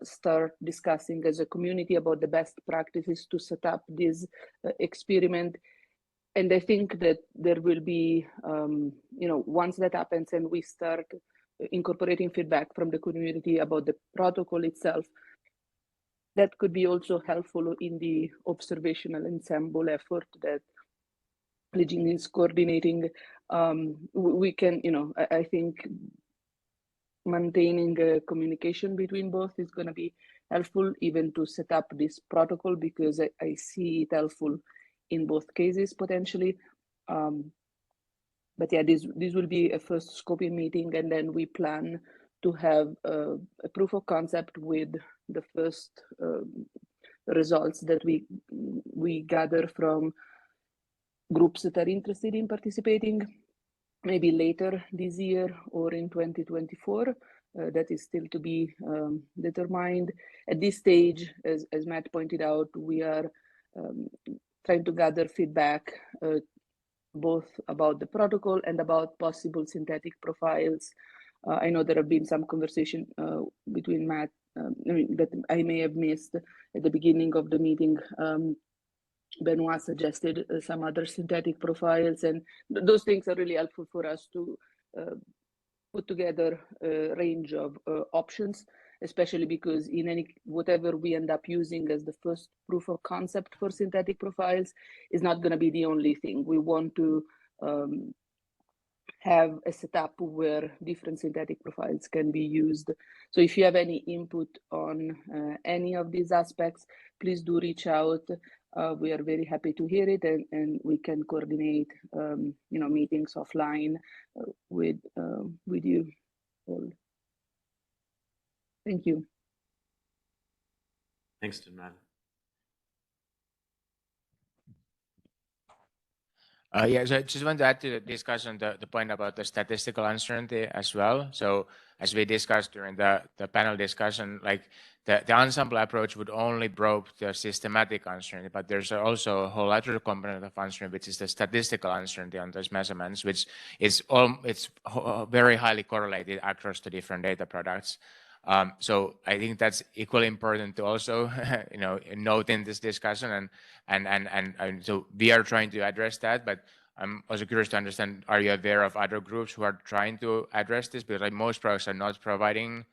start discussing as a community about the best practices to set up this experiment. And I think that there will be, once that happens and we start incorporating feedback from the community about the protocol itself, that could be also helpful in the observational ensemble effort that Li Jing is coordinating. We can, I think maintaining a communication between both is going to be helpful even to set up this protocol, because I see it helpful in both cases potentially. But yeah, this will be a first scoping meeting, and then we plan to have a proof of concept with the first results that we gather from groups that are interested in participating, maybe later this year or in 2024. That is still to be determined. At this stage, as Matt pointed out, we are trying to gather feedback both about the protocol and about possible synthetic profiles. I know there have been some conversation between Matt, that I may have missed at the beginning of the meeting. Benoit suggested some other synthetic profiles, and those things are really helpful for us to put together a range of options, especially because in whatever we end up using as the first proof of concept for synthetic profiles is not going to be the only thing. We want to have a setup where different synthetic profiles can be used. So if you have any input on any of these aspects, please do reach out. We are very happy to hear it, and we can coordinate, meetings offline with you all. Thank you. Thanks, Donata. Yeah, so I just want to add to the discussion the point about the statistical uncertainty as well. So as we discussed during the panel discussion, like the ensemble approach would only probe the systematic uncertainty, but there's also a whole other component of uncertainty, which is the statistical uncertainty on those measurements, which is very highly correlated across the different data products. So I think that's equally important to also, note in this discussion, and so we are trying to address that. But I'm also curious to understand: are you aware of other groups who are trying to address this? Because like most products are not providing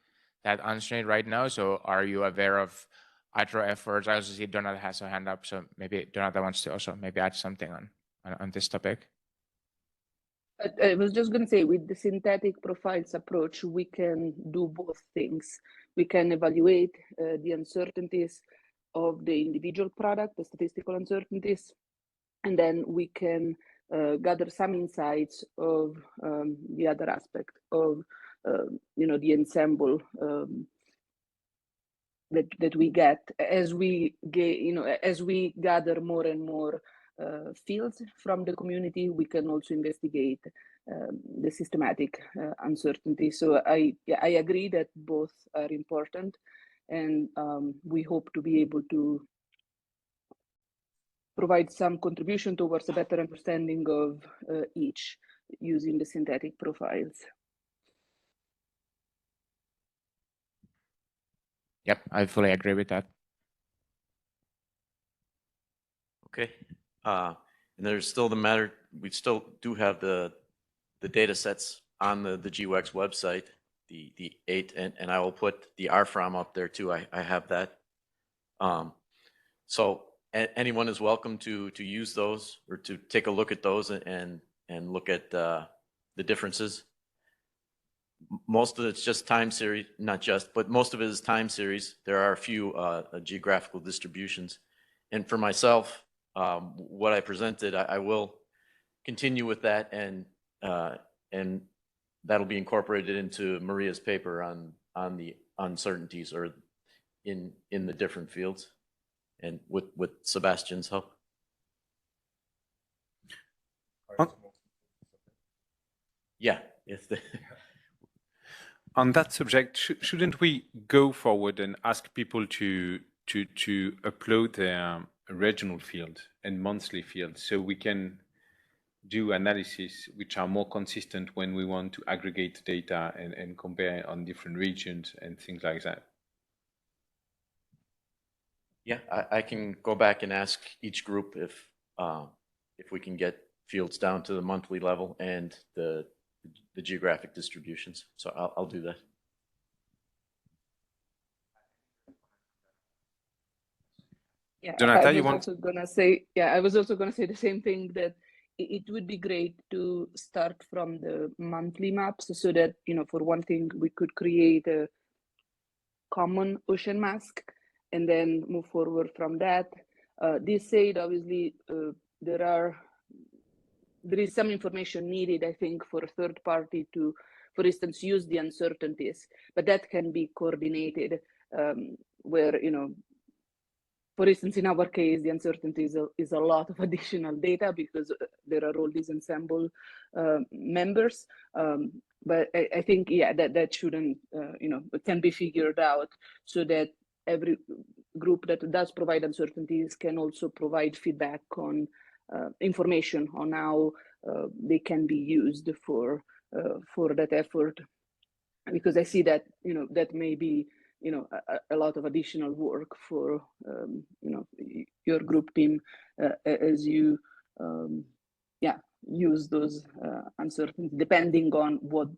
that uncertainty right now. So are you aware of other efforts? I also see Donata has a hand up, so maybe Donata wants to also maybe add something on this topic. I was just going to say, with the synthetic profiles approach, we can do both things. We can evaluate the uncertainties of the individual product, the statistical uncertainties, and then we can gather some insights of the other aspect of, the ensemble that we get as we gather more and more fields from the community, we can also investigate the systematic uncertainty. So I agree that both are important, and we hope to be able to provide some contribution towards a better understanding of each using the synthetic profiles. Yep, I fully agree with that. Okay. And there's still the matter, we still do have the data sets on the GWEX website, the 8, and I will put the RFROM up there too. I have that. So anyone is welcome to use those or to take a look at those and look at the differences. Most of it's just time series, not just, but most of it is time series. There are a few geographical distributions. And for myself, what I presented, I will continue with that, and that'll be incorporated into Maria's paper on the uncertainties or in the different fields, and with Sebastian's help. Yeah, if the On that subject, shouldn't we go forward and ask people to upload their regional field and monthly field, so we can do analysis which are more consistent when we want to aggregate data and compare on different regions and things like that? Yeah, I can go back and ask each group if we can get fields down to the monthly level and the geographic distributions. So I'll do that. Yeah, Donata, I was also gonna say the same thing, that it would be great to start from the monthly maps, so that, you know, for one thing, we could create a common ocean mask and then move forward from that. This said, obviously, there is some information needed, I think, for a third party to, for instance, use the uncertainties, but that can be coordinated where, you know, for instance, in our case, the uncertainty is a lot of additional data because there are all these ensemble members. But I think, yeah, that shouldn't, you know, it can be figured out so that every group that does provide uncertainties can also provide feedback on information on how they can be used for that effort. Because I see that, you know, that may be, you know, a lot of additional work for, you know, your group team as you, use those uncertainties, depending on what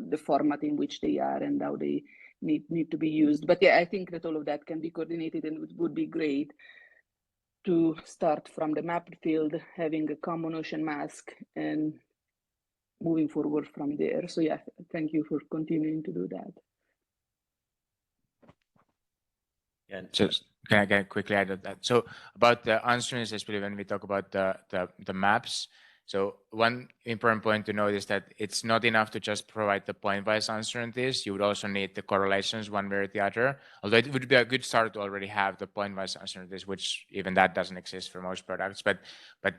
the format in which they are and how they need to be used. But yeah, I think that all of that can be coordinated, and it would be great to start from the mapped field, having a common ocean mask, and moving forward from there. So yeah, thank you for continuing to do that. Yeah, just can I quickly add that? So about the uncertainties, especially when we talk about the maps. So one important point to note is that it's not enough to just provide the point-wise uncertainties. You would also need the correlations one way or the other. Although it would be a good start to already have the point-wise uncertainties, which even that doesn't exist for most products. But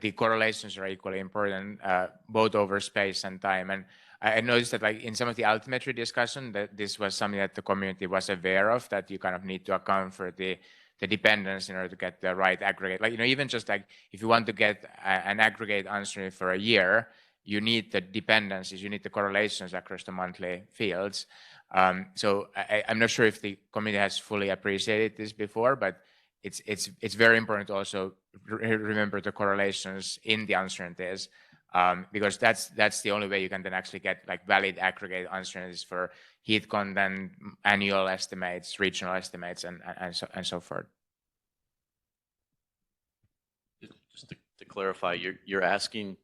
the correlations are equally important, both over space and time. And I noticed that, like, in some of the altimetry discussion, that this was something that the community was aware of, that you kind of need to account for the dependence in order to get the right aggregate. Like, you know, even just like if you want to get an aggregate uncertainty for a year, you need the dependencies, you need the correlations across the monthly fields. So I'm not sure if the community has fully appreciated this before, but it's very important to also remember the correlations in the uncertainties. Because that's the only way you can then actually get like valid aggregate uncertainties for heat content, annual estimates, regional estimates, and so forth. Just to clarify, you're asking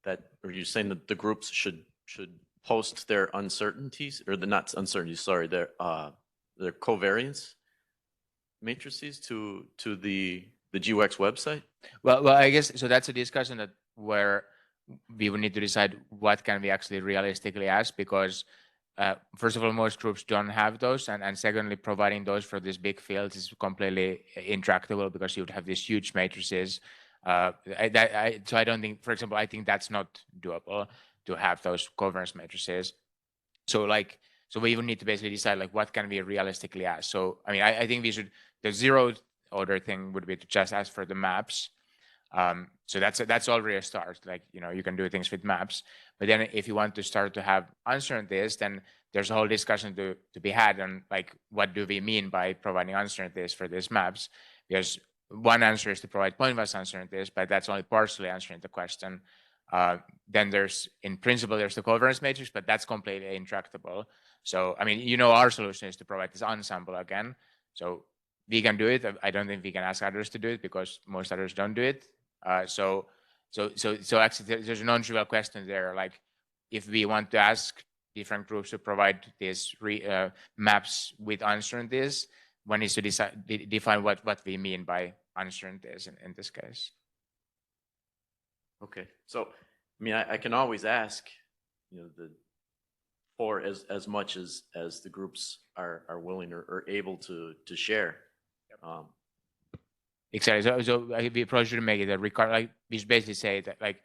that, or you're saying that the groups should post their uncertainties, or not uncertainties, sorry, their covariance matrices to the GWEX website? Well, I guess so. That's a discussion that where we would need to decide what can we actually realistically ask, because first of all, most groups don't have those, and secondly, providing those for these big fields is completely intractable because you would have these huge matrices So I don't think, for example, I think that's not doable to have those covariance matrices. So we would need to basically decide like what can we realistically ask. So I mean, I think the zero order thing would be to just ask for the maps. So that's already a start. Like, you can do things with maps. But then if you want to start to have uncertainties, then there's a whole discussion to be had on like what do we mean by providing uncertainties for these maps? Because one answer is to provide pointwise uncertainties, but that's only partially answering the question. Then in principle, there's the covariance matrix, but that's completely intractable. So, I mean, our solution is to provide this ensemble again. So we can do it. I don't think we can ask others to do it because most others don't do it. So actually, there's a non-trivial question there. Like, if we want to ask different groups to provide these maps with uncertainties, one needs to define what we mean by uncertainties in this case. Okay, so I mean, I can always ask, for as much as the groups are willing or able to share. Exactly. So we probably should make it a record. Like, we should basically say that, like,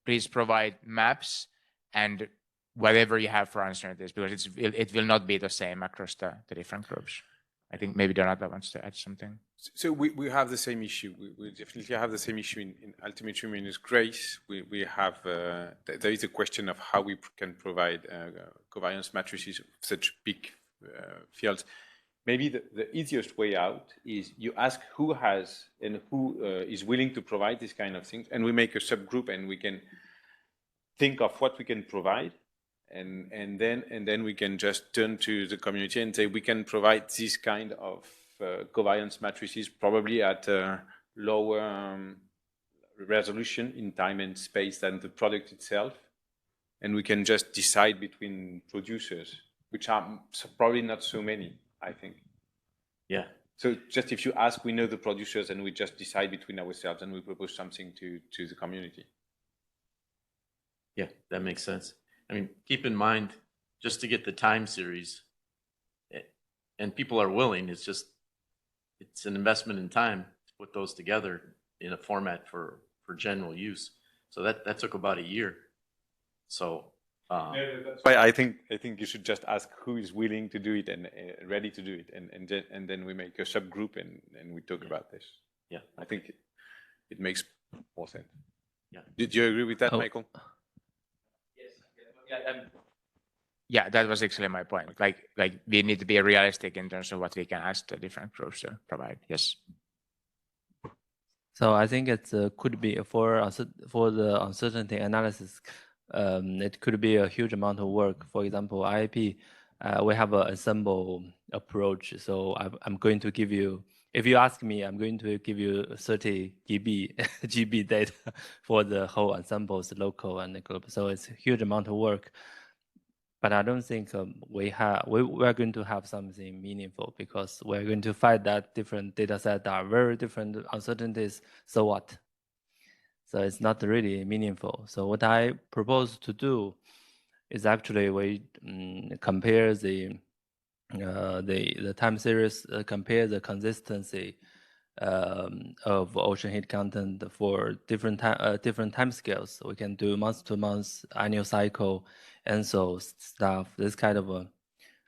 please provide maps and whatever you have for uncertainties, because it will not be the same across the different groups. I think maybe Donata wants to add something. So we have the same issue. We definitely have the same issue in altimetry minus grace. We have there is a question of how we can provide covariance matrices of such big fields. Maybe the easiest way out is you ask who has and who is willing to provide this kind of things, and we make a subgroup, and we can think of what we can provide. And then we can just turn to the community and say we can provide this kind of covariance matrices, probably at a lower resolution in time and space than the product itself, and we can just decide between producers, which are probably not so many, I think. Yeah. So just if you ask, we know the producers, and we just decide between ourselves, and we propose something to the community. Yeah, that makes sense. I mean, keep in mind, just to get the time series, and people are willing, it's an investment in time to put those together in a format for general use. So that took about a year. So that's why I think you should just ask who is willing to do it and ready to do it, and then we make a subgroup and we talk about this. Yeah, I think it makes more sense. Yeah. Did you agree with that, Michael? Yeah, that was actually my point. Like we need to be realistic in terms of what we can ask the different groups to provide. Yes. So I think it could be for the uncertainty analysis. It could be a huge amount of work. For example, IIP, we have an ensemble approach. So I'm going to give you, if you ask me, I'm going to give you 30 GB data for the whole ensembles, local and global. So it's a huge amount of work. But I don't think we're going to have something meaningful, because we're going to find that different data sets are very different uncertainties. So what? So it's not really meaningful. So what I propose to do is actually we compare the time series, compare the consistency of ocean heat content for different time scales. We can do month-to-month, annual cycle, and so stuff. This kind of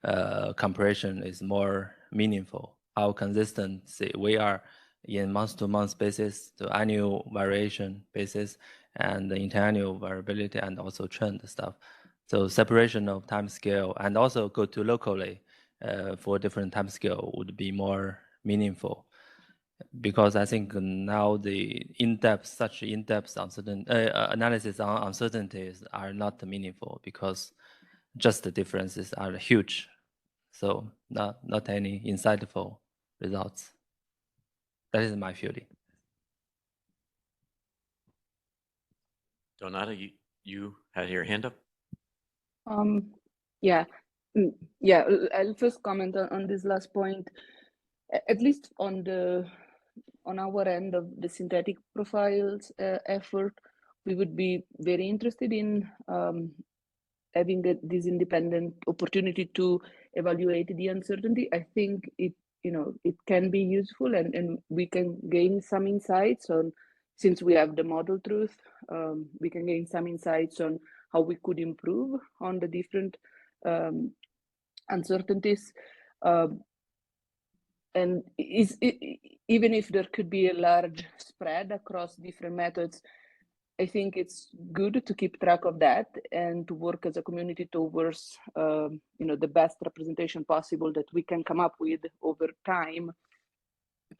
a comparison is more meaningful. How consistency we are in month-to-month basis, to annual variation basis, and the interannual variability, and also trend stuff. So separation of time scale, and also go to locally for different time scale would be more meaningful, because I think now the such in-depth analysis on uncertainties are not meaningful, because just the differences are huge. So not any insightful results. That is my feeling. Donata, you had your hand up? Yeah. I'll first comment on this last point. At least on our end of the synthetic profiles effort, we would be very interested in having this independent opportunity to evaluate the uncertainty. I think it can be useful, and we can gain some insights on since we have the model truth, we can gain some insights on how we could improve on the different uncertainties. And even if there could be a large spread across different methods, I think it's good to keep track of that and to work as a community towards the best representation possible that we can come up with over time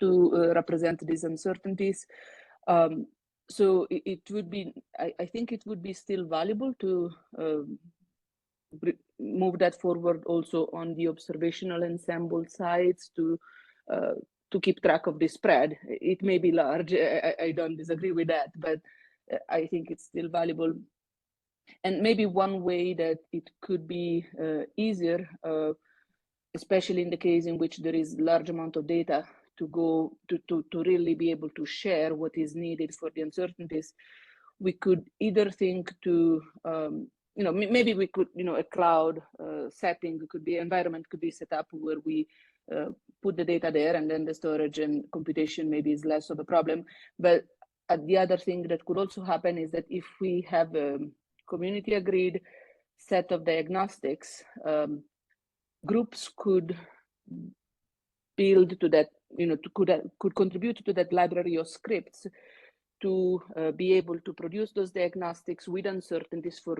to represent these uncertainties. So it would be, I think it would be still valuable to move that forward also on the observational ensemble sides to keep track of the spread. It may be large, I don't disagree with that, but I think it's still valuable. And maybe one way that it could be easier, especially in the case in which there is large amount of data to go to really be able to share what is needed for the uncertainties, we could either think to, maybe we could, a cloud setting could be, environment could be set up where we put the data there, and then the storage and computation maybe is less of a problem. But the other thing that could also happen is that if we have a community agreed set of diagnostics, groups could build to that, could contribute to that library of scripts to be able to produce those diagnostics with uncertainties for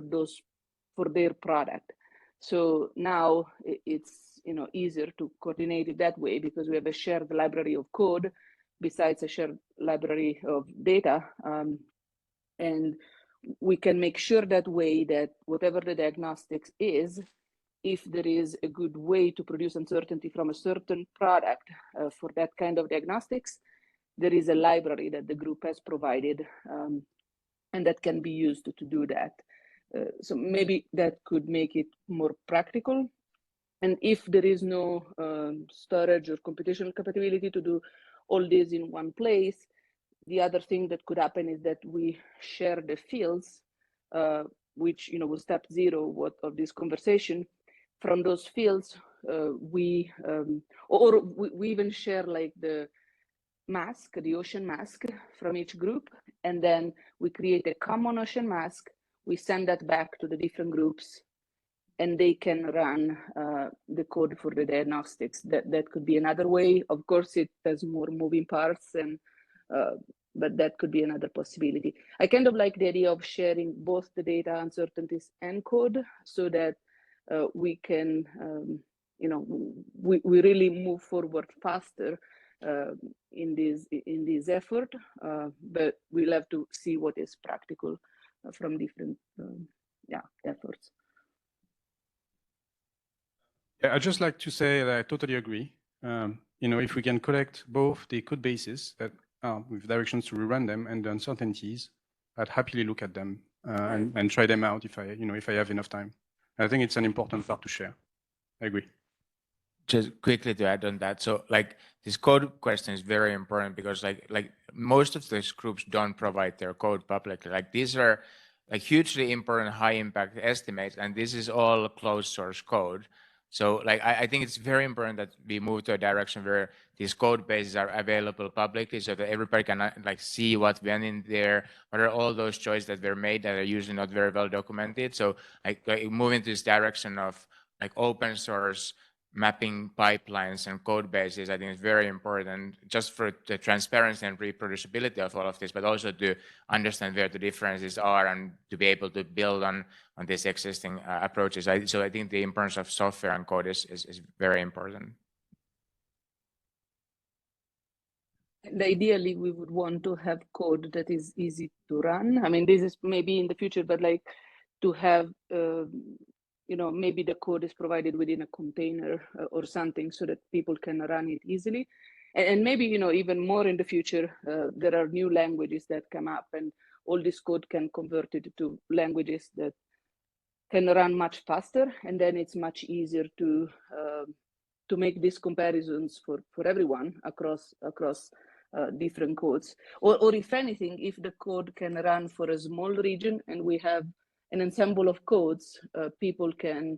their product. So now it's easier to coordinate it that way because we have a shared library of code besides a shared library of data, and we can make sure that way that whatever the diagnostics is, if there is a good way to produce uncertainty from a certain product for that kind of diagnostics, there is a library that the group has provided, and that can be used to do that. So maybe that could make it more practical. And if there is no storage or computational capability to do all this in one place, the other thing that could happen is that we share the fields, which was step 0 of this conversation. From those fields, we even share like the mask, the ocean mask from each group, and then we create a common ocean mask. We send that back to the different groups, and they can run the code for the diagnostics. That could be another way. Of course, it has more moving parts, and but that could be another possibility. I kind of like the idea of sharing both the data, uncertainties, and code, so that we can, we really move forward faster in this effort. But we'll have to see what is practical from different efforts. Yeah, I'd just like to say that I totally agree. If we can collect both the code bases that with directions to rerun them and the uncertainties, I'd happily look at them and try them out if I have enough time. I think it's an important part to share. I agree. Just quickly to add on that, so like this code question is very important because like most of these groups don't provide their code publicly. Like these are like hugely important, high impact estimates, and this is all closed source code. So like I think it's very important that we move to a direction where these code bases are available publicly so that everybody can like see what went in there, what are all those choices that were made that are usually not very well documented. So like moving to this direction of like open source mapping pipelines and code bases, I think is very important just for the transparency and reproducibility of all of this, but also to understand where the differences are and to be able to build on these existing approaches. So I think the importance of software and code is very important. And ideally, we would want to have code that is easy to run. I mean, this is maybe in the future, but like to have maybe the code is provided within a container or something so that people can run it easily. And maybe, even more in the future, there are new languages that come up and all this code can convert it to languages that can run much faster. And then it's much easier to make these comparisons for everyone across different codes. Or if anything, if the code can run for a small region and we have an ensemble of codes, people can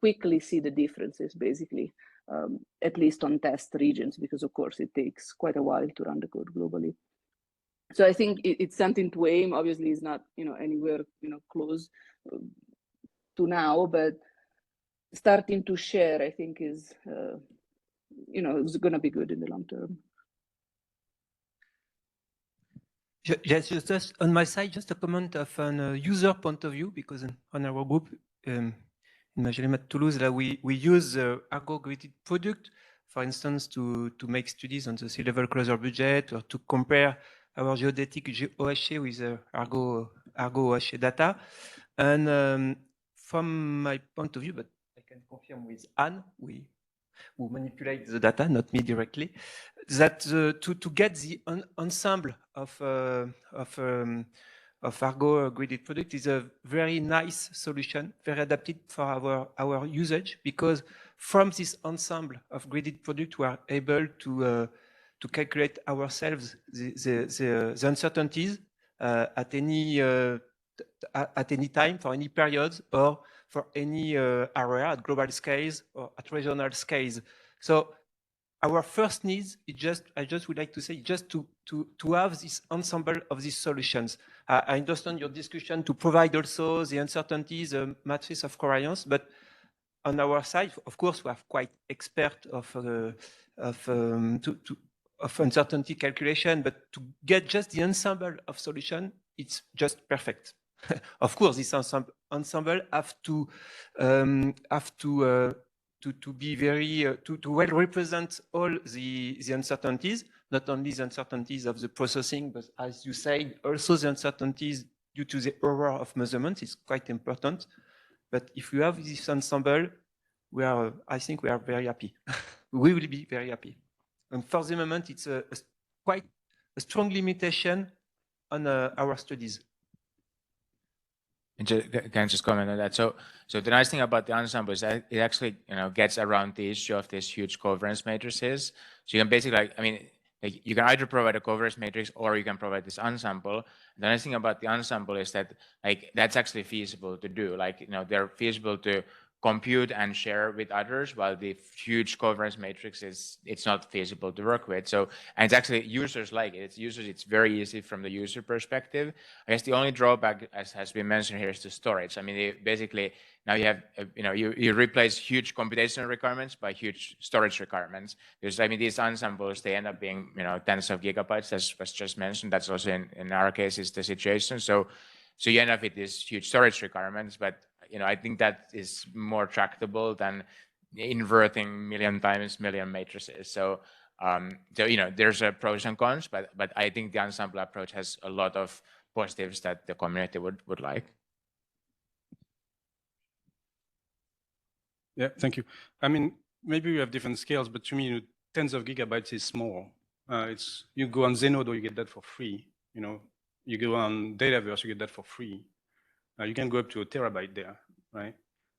quickly see the differences, basically, at least on test regions, because of course it takes quite a while to run the code globally. So I think it's something to aim. Obviously, it's not anywhere close to now, but starting to share, I think, is it's going to be good in the long term. Yes, just on my side, just a comment of a user point of view, because on our group in Magellem at Toulouse, we use Argo graded product, for instance, to make studies on the sea level closer budget, or to compare our geodetic OHA with Argo OHA data. And from my point of view, but I can confirm with Anne, who manipulate the data, not me directly, that to get the ensemble of Argo graded product is a very nice solution, very adapted for our usage, because from this ensemble of graded product, we are able to calculate ourselves the uncertainties at any time, for any periods, or for any area at global scales or at regional scales. So our first needs is I just would like to say, just to have this ensemble of these solutions. I understand your discussion to provide also the uncertainties, the matrix of covariance, but on our side, of course, we are quite expert of uncertainty calculation, but to get just the ensemble of solution, it's just perfect. Of course, this ensemble have to be very to well represent all the uncertainties, not only the uncertainties of the processing, but as you said, also the uncertainties due to the error of measurement is quite important. But if we have this ensemble, I think we are very happy. We will be very happy. And for the moment, it's quite a strong limitation on our studies. And can I just comment on that? So the nice thing about the ensemble is that it actually gets around the issue of these huge covariance matrices. So you can basically, you can either provide a covariance matrix or you can provide this ensemble. The nice thing about the ensemble is that that's actually feasible to do. They're feasible to compute and share with others, while the huge covariance matrix it's not feasible to work with. So, and it's actually users like it. It's very easy from the user perspective. I guess the only drawback, as has been mentioned here, is the storage. Basically now you have you replace huge computational requirements by huge storage requirements. Because these ensembles, they end up being tens of gigabytes, as was just mentioned. That's also in our case is the situation. So you end up with these huge storage requirements, but I think that is more tractable than inverting million matrices. So there's a pros and cons, but I think the ensemble approach has a lot of positives that the community would like. Yeah, thank you. Maybe we have different scales, but to me, tens of gigabytes is small. You go on Zenodo, you get that for free. You go on Dataverse, you get that for free. You can go up to a terabyte there, right?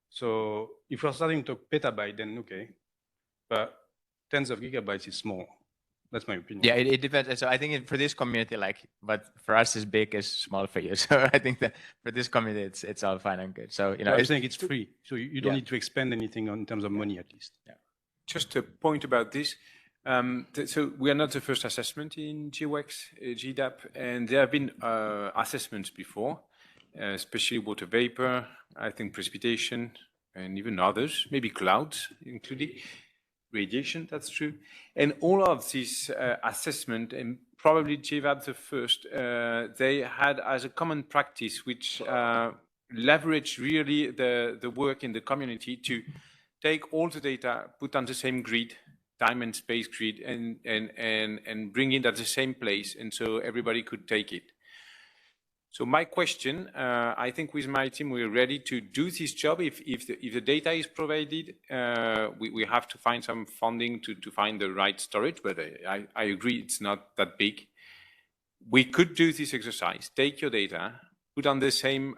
So if we're starting to petabyte, then okay. But tens of gigabytes is small. That's my opinion. Yeah, it depends. So I think for this community, but for us, it's big, is small for you. So I think that for this community, it's all fine and good. So I'm saying it's free, so you don't need to expend anything in terms of money, at least. Yeah. Just a point about this. So we are not the first assessment in GWEX, GDAP, and there have been assessments before, especially water vapor, I think precipitation, and even others, maybe clouds including radiation, that's true. And all of these assessment, and probably GVAP the first, they had as a common practice, which leveraged really the work in the community to take all the data, put on the same grid, time and space grid, and bring it at the same place, and so everybody could take it. So my question, I think with my team, we're ready to do this job. If the data is provided, we have to find some funding to find the right storage, but I agree it's not that big. We could do this exercise, take your data, put on the same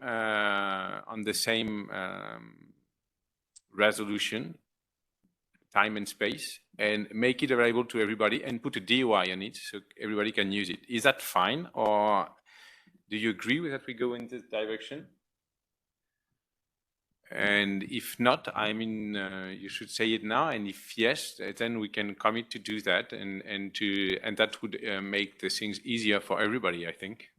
resolution, time and space, and make it available to everybody and put a DOI on it so everybody can use it. Is that fine, or do you agree with that we go in this direction? And if not, I mean, you should say it now. And if yes, then we can commit to do that, and that would make the things easier for everybody, I think.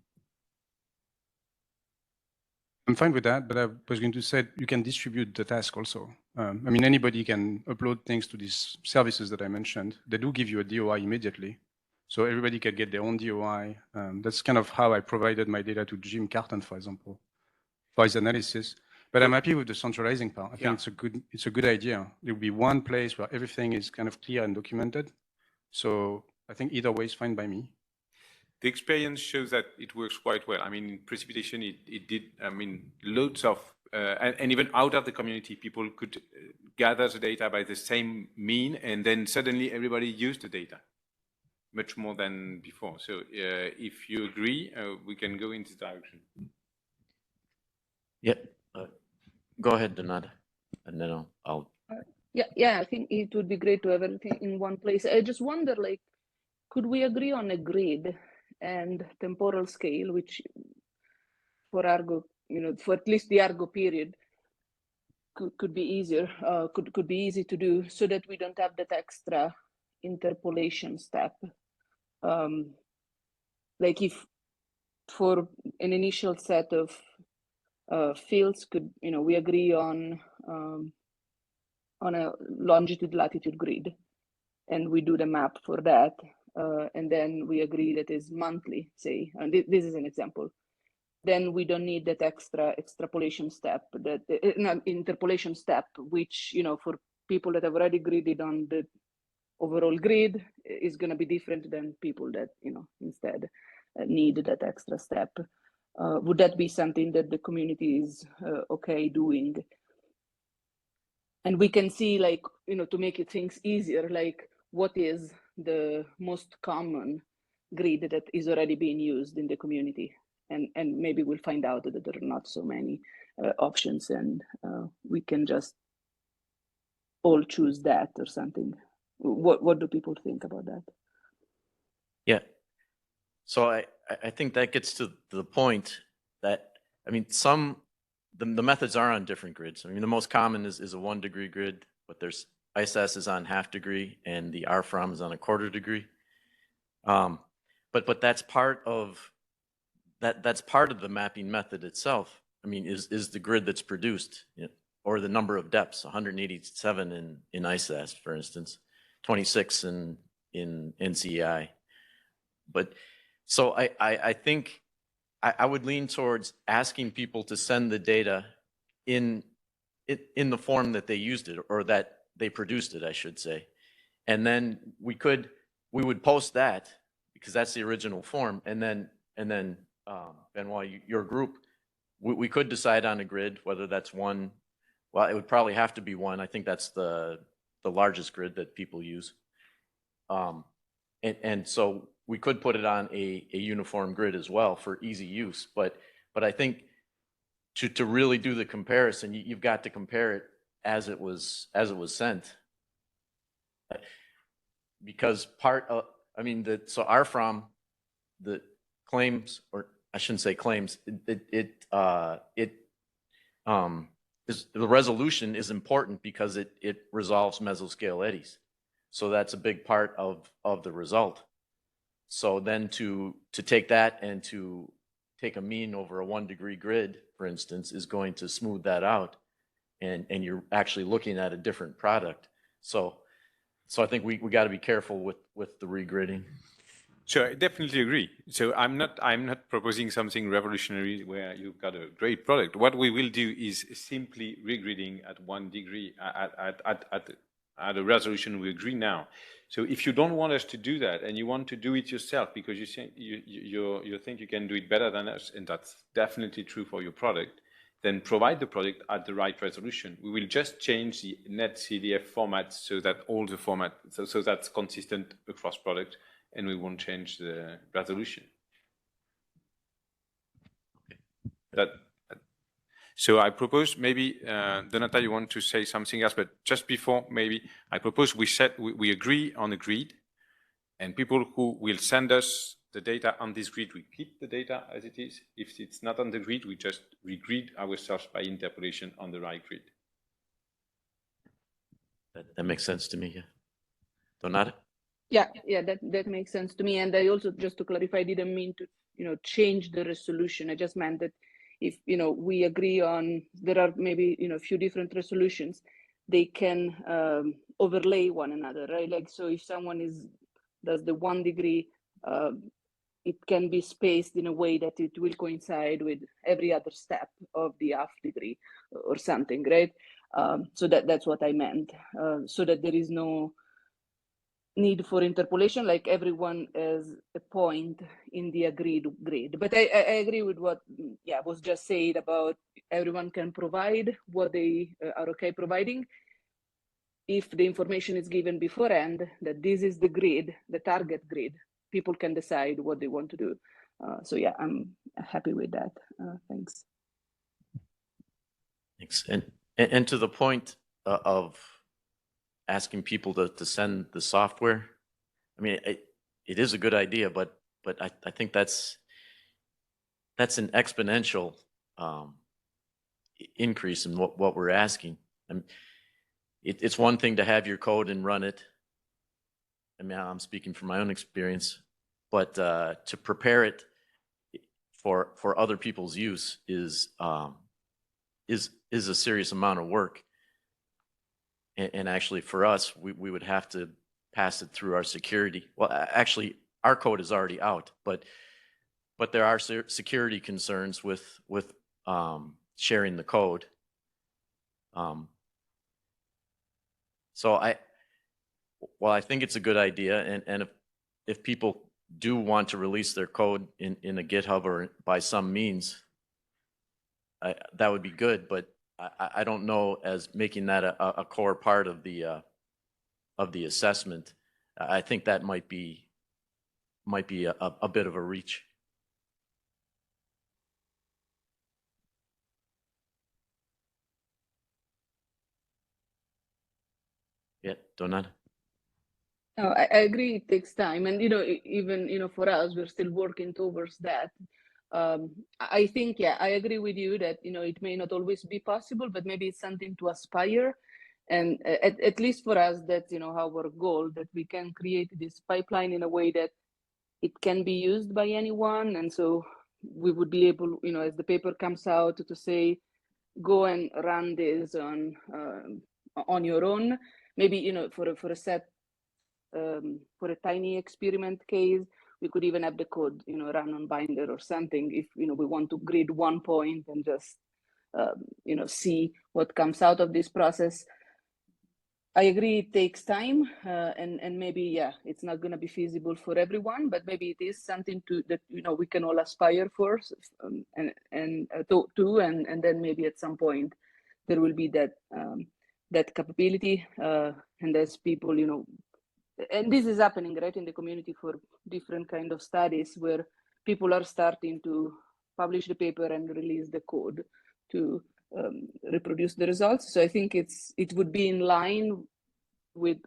I'm fine with that, but I was going to say you can distribute the task also. I mean, anybody can upload things to these services that I mentioned. They do give you a DOI immediately. So everybody can get their own DOI. That's kind of how I provided my data to Jim Carton, for example, for his analysis. But I'm happy with the centralizing part. I think it's a good idea. There will be one place where everything is kind of clear and documented. So I think either way is fine by me. The experience shows that it works quite well. I mean, in precipitation, it did, I mean, loads of, and even out of the community, people could gather the data by the same mean, and then suddenly everybody used the data much more than before. So if you agree, we can go in this direction. Yeah, go ahead, Donata, and then I'll. Yeah, I think it would be great to have everything in one place. I just wonder, like, could we agree on a grid and temporal scale, which for Argo, for at least the Argo period, could be easier, could be easy to do, so that we don't have that extra interpolation step. Like if for an initial set of fields, we agree on a longitude-latitude grid, and we do the map for that, and then we agree that is monthly, say, and this is an example. Then we don't need that extra extrapolation step, that interpolation step, which for people that have already gridded on the overall grid is going to be different than people that instead need that extra step. Would that be something that the community is okay doing? And we can see, like, to make it things easier, like what is the most common grid that is already being used in the community, and maybe we'll find out that there are not so many options, and we can just all choose that or something. What do people think about that? Yeah, so I think that gets to the point that, I mean, the methods are on different grids. I mean, the most common is a 1 degree grid, but there's ISS is on 1/2 degree and the RFROM is on 1/4 degree. But that's part of the mapping method itself. I mean, is the grid that's produced, or the number of depths, 187 in ISS, for instance, 26 in NCEI. But so I think I would lean towards asking people to send the data in the form that they used it, or that they produced it, I should say. And then we would post that, because that's the original form. And then Benoit, your group, we could decide on a grid, whether that's 1. Well, it would probably have to be 1. I think that's the largest grid that people use. And so we could put it on a uniform grid as well for easy use. But I think to really do the comparison, you've got to compare it as it was sent. Because so RFROM, the claims, or I shouldn't say claims, the resolution is important because it resolves mesoscale eddies. So that's a big part of the result. So then to take that and to take a mean over a 1 degree grid, for instance, is going to smooth that out, and you're actually looking at a different product. So I think we got to be careful with the regridding. Sure, I definitely agree. So I'm not proposing something revolutionary where you've got a great product. What we will do is simply regridding at 1 degree at a resolution we agree now. So if you don't want us to do that and you want to do it yourself because you think you can do it better than us, and that's definitely true for your product, then provide the product at the right resolution. We will just change the net CDF format so that all the format, so that's consistent across products, and we won't change the resolution. Okay. So I propose maybe, Donata, you want to say something else, but just before, maybe I propose we agree on a grid, and people who will send us the data on this grid, we keep the data as it is. If it's not on the grid, we just regrid ourselves by interpolation on the right grid. That makes sense to me, yeah. Donata? Yeah, that makes sense to me. And I also, just to clarify, didn't mean to, change the resolution. I just meant that if, we agree on, there are maybe, a few different resolutions, they can overlay one another, right? Like, so if someone does the 1 degree, it can be spaced in a way that it will coincide with every other step of the half degree or something, right? So that's what I meant, so that there is no need for interpolation, like everyone has a point in the agreed grid. But I agree with what was just said about everyone can provide what they are okay providing. If the information is given beforehand that this is the grid, the target grid, people can decide what they want to do. So yeah, I'm happy with that. Thanks. Thanks. And to the point of asking people to send the software, I mean, it is a good idea, but I think that's an exponential increase in what we're asking. It's one thing to have your code and run it. I mean, I'm speaking from my own experience, but to prepare it for other people's use is a serious amount of work. And actually, for us, we would have to pass it through our security. Well, actually, our code is already out, but there are security concerns with sharing the code. So I think it's a good idea, and if people do want to release their code in a GitHub or by some means, that would be good. But I don't know as making that a core part of the assessment. I think that might be a bit of a reach. Yeah, Donata? No, I agree. It takes time, and even for us, we're still working towards that. I think, I agree with you that it may not always be possible, but maybe it's something to aspire. And at least for us, that's our goal, that we can create this pipeline in a way that it can be used by anyone, and so we would be able, as the paper comes out, to say, go and run this on your own. Maybe for a set. For a tiny experiment case, we could even have the code, run on Binder or something if we want to grid 1 point and just see what comes out of this process. I agree it takes time, and maybe it's not going to be feasible for everyone, but maybe it is something that we can all aspire for, and then maybe at some point there will be that capability, and as people and this is happening right in the community for different kind of studies where people are starting to publish the paper and release the code to reproduce the results. So I think it would be in line with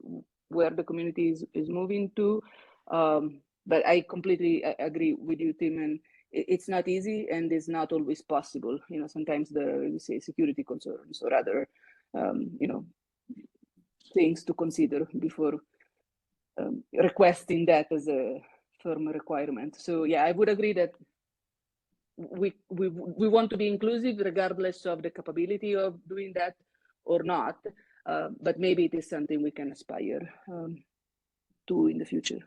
where the community is moving to. But I completely agree with you, Tim, and it's not easy and it's not always possible. Sometimes there are, security concerns or other, things to consider before requesting that as a firm requirement. So I would agree that we want to be inclusive regardless of the capability of doing that or not, but maybe it is something we can aspire to in the future.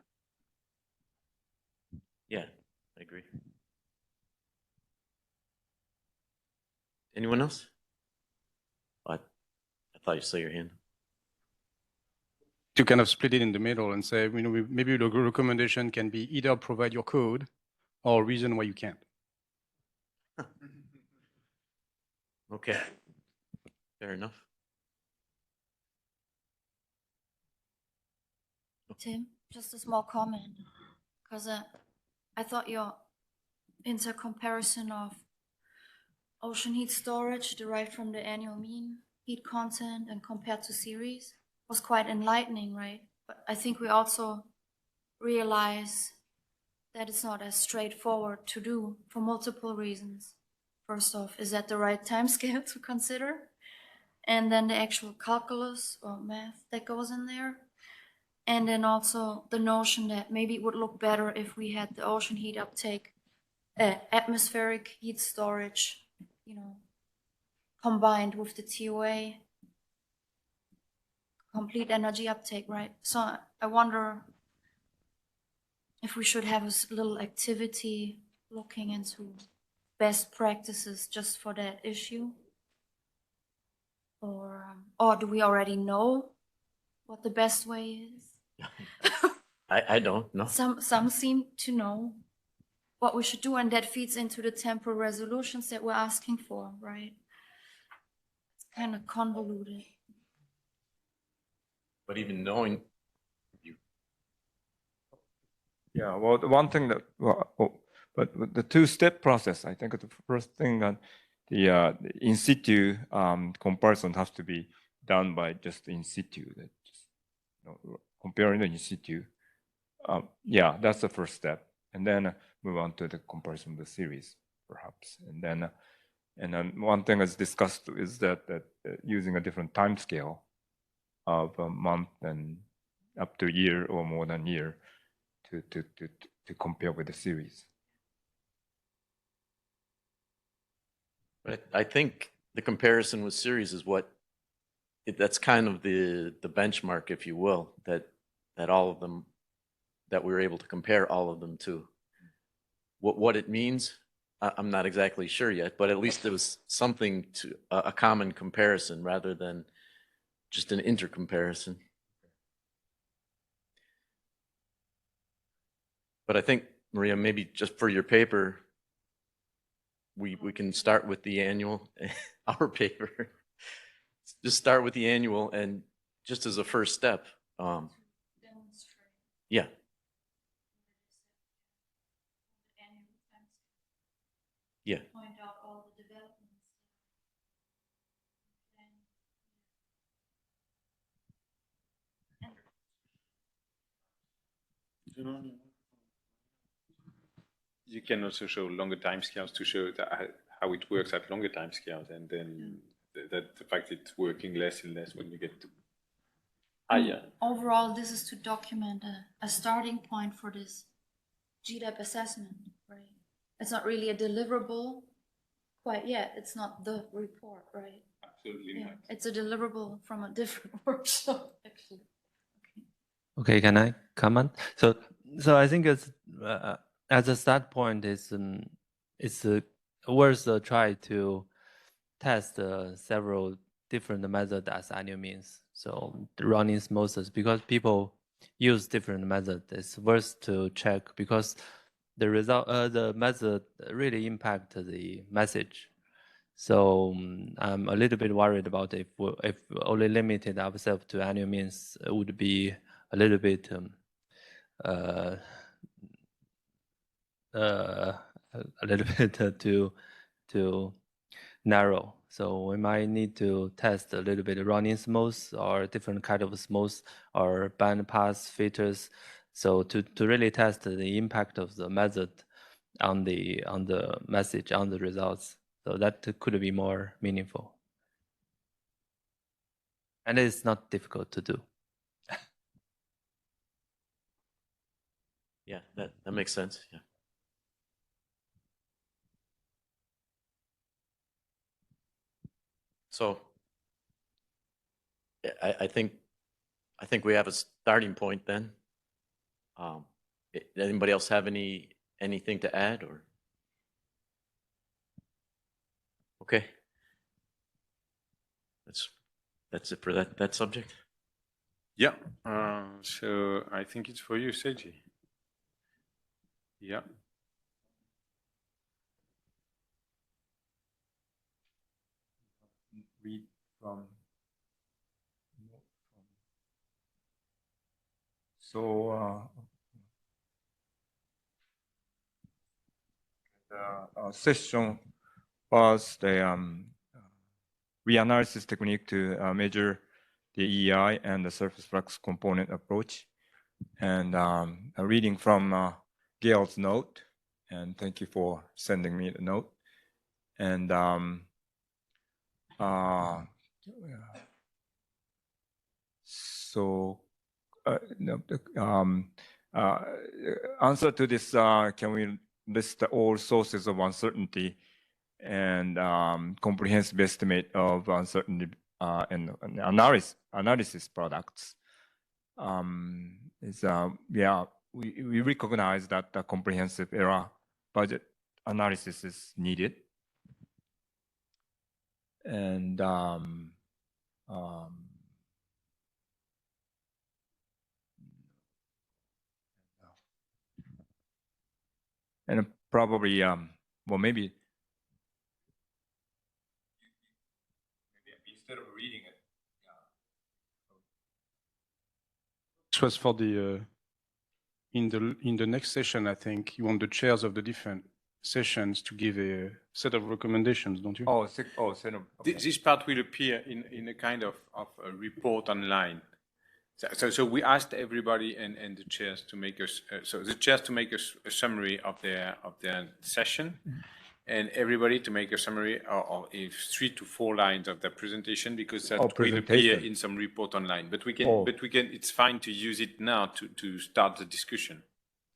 Yeah, I agree. Anyone else? I thought you saw your hand. To kind of split it in the middle and say, maybe the recommendation can be either provide your code or reason why you can't. Okay, fair enough. Tim, just a small comment, because I thought your intercomparison of ocean heat storage derived from the annual mean heat content and compared to series was quite enlightening, right? But I think we also realize that it's not as straightforward to do for multiple reasons. First off, is that the right time scale to consider? And then the actual calculus or math that goes in there. And then also the notion that maybe it would look better if we had the ocean heat uptake, atmospheric heat storage, you know, combined with the TOA, complete energy uptake, right? So I wonder if we should have a little activity looking into best practices just for that issue, or do we already know what the best way is? I don't know. Some seem to know what we should do, and that feeds into the temporal resolutions that we're asking for, right? It's kind of convoluted. But even knowing Yeah, well, the one thing that, but with the two-step process, I think the first thing that the in situ comparison has to be done by just in situ, that just, you know, comparing the in situ. Yeah, that's the first step, and then move on to the comparison of the series, perhaps, and then one thing that's discussed is that using a different time scale of a month and up to a year or more than a year to compare with the series. But I think the comparison with series is that's kind of the benchmark, if you will, that all of them, that we were able to compare all of them to. What it means, I'm not exactly sure yet, but at least it was something to a common comparison rather than just an intercomparison. But I think, Maria, maybe just for your paper, we can start with the annual, our paper. Just start with the annual, and just as a first step, yeah. Yeah. Point out all the developments. You can also show longer timescales to show that how it works at longer timescales, and then the fact it's working less and less when you get to higher. Overall, this is to document a starting point for this GDAP assessment, right? It's not really a deliverable quite yet. It's not the report, right? Absolutely not. It's a deliverable from a different workshop, actually. Okay, can I comment? So I think it's as a start point, it's worth a try to test several different methods as annual means. So the running osmosis, because people use different methods, it's worth to check because the result, the method really impact the message. So I'm a little bit worried about if only limited ourselves to annual means would be a little bit too narrow. So we might need to test a little bit running smooth or different kind of smooth or band pass filters. So to really test the impact of the method on the message, on the results. So that could be more meaningful. And it's not difficult to do. Yeah, that makes sense. Yeah. So I think we have a starting point then. Anybody else have anything to add, or? Okay. That's it for that subject. Yeah. So I think it's for you, Seiji. Yeah. Read from. So the session was the reanalysis technique to measure the EI and the surface flux component approach, and a reading from Gail's note, and thank you for sending me the note. And answer to this, can we list all sources of uncertainty and comprehensive estimate of uncertainty and analysis products? We recognize that the comprehensive error budget analysis is needed. And probably, well, maybe instead of reading it. This was for the in the next session. I think you want the chairs of the different sessions to give a set of recommendations, don't you? Okay. This part will appear in a kind of a report online. So we asked everybody and the chairs to make us a summary of their session, and everybody to make a summary of 3 to 4 lines of their presentation, because that will appear in some report online. But we can, it's fine to use it now to start the discussion.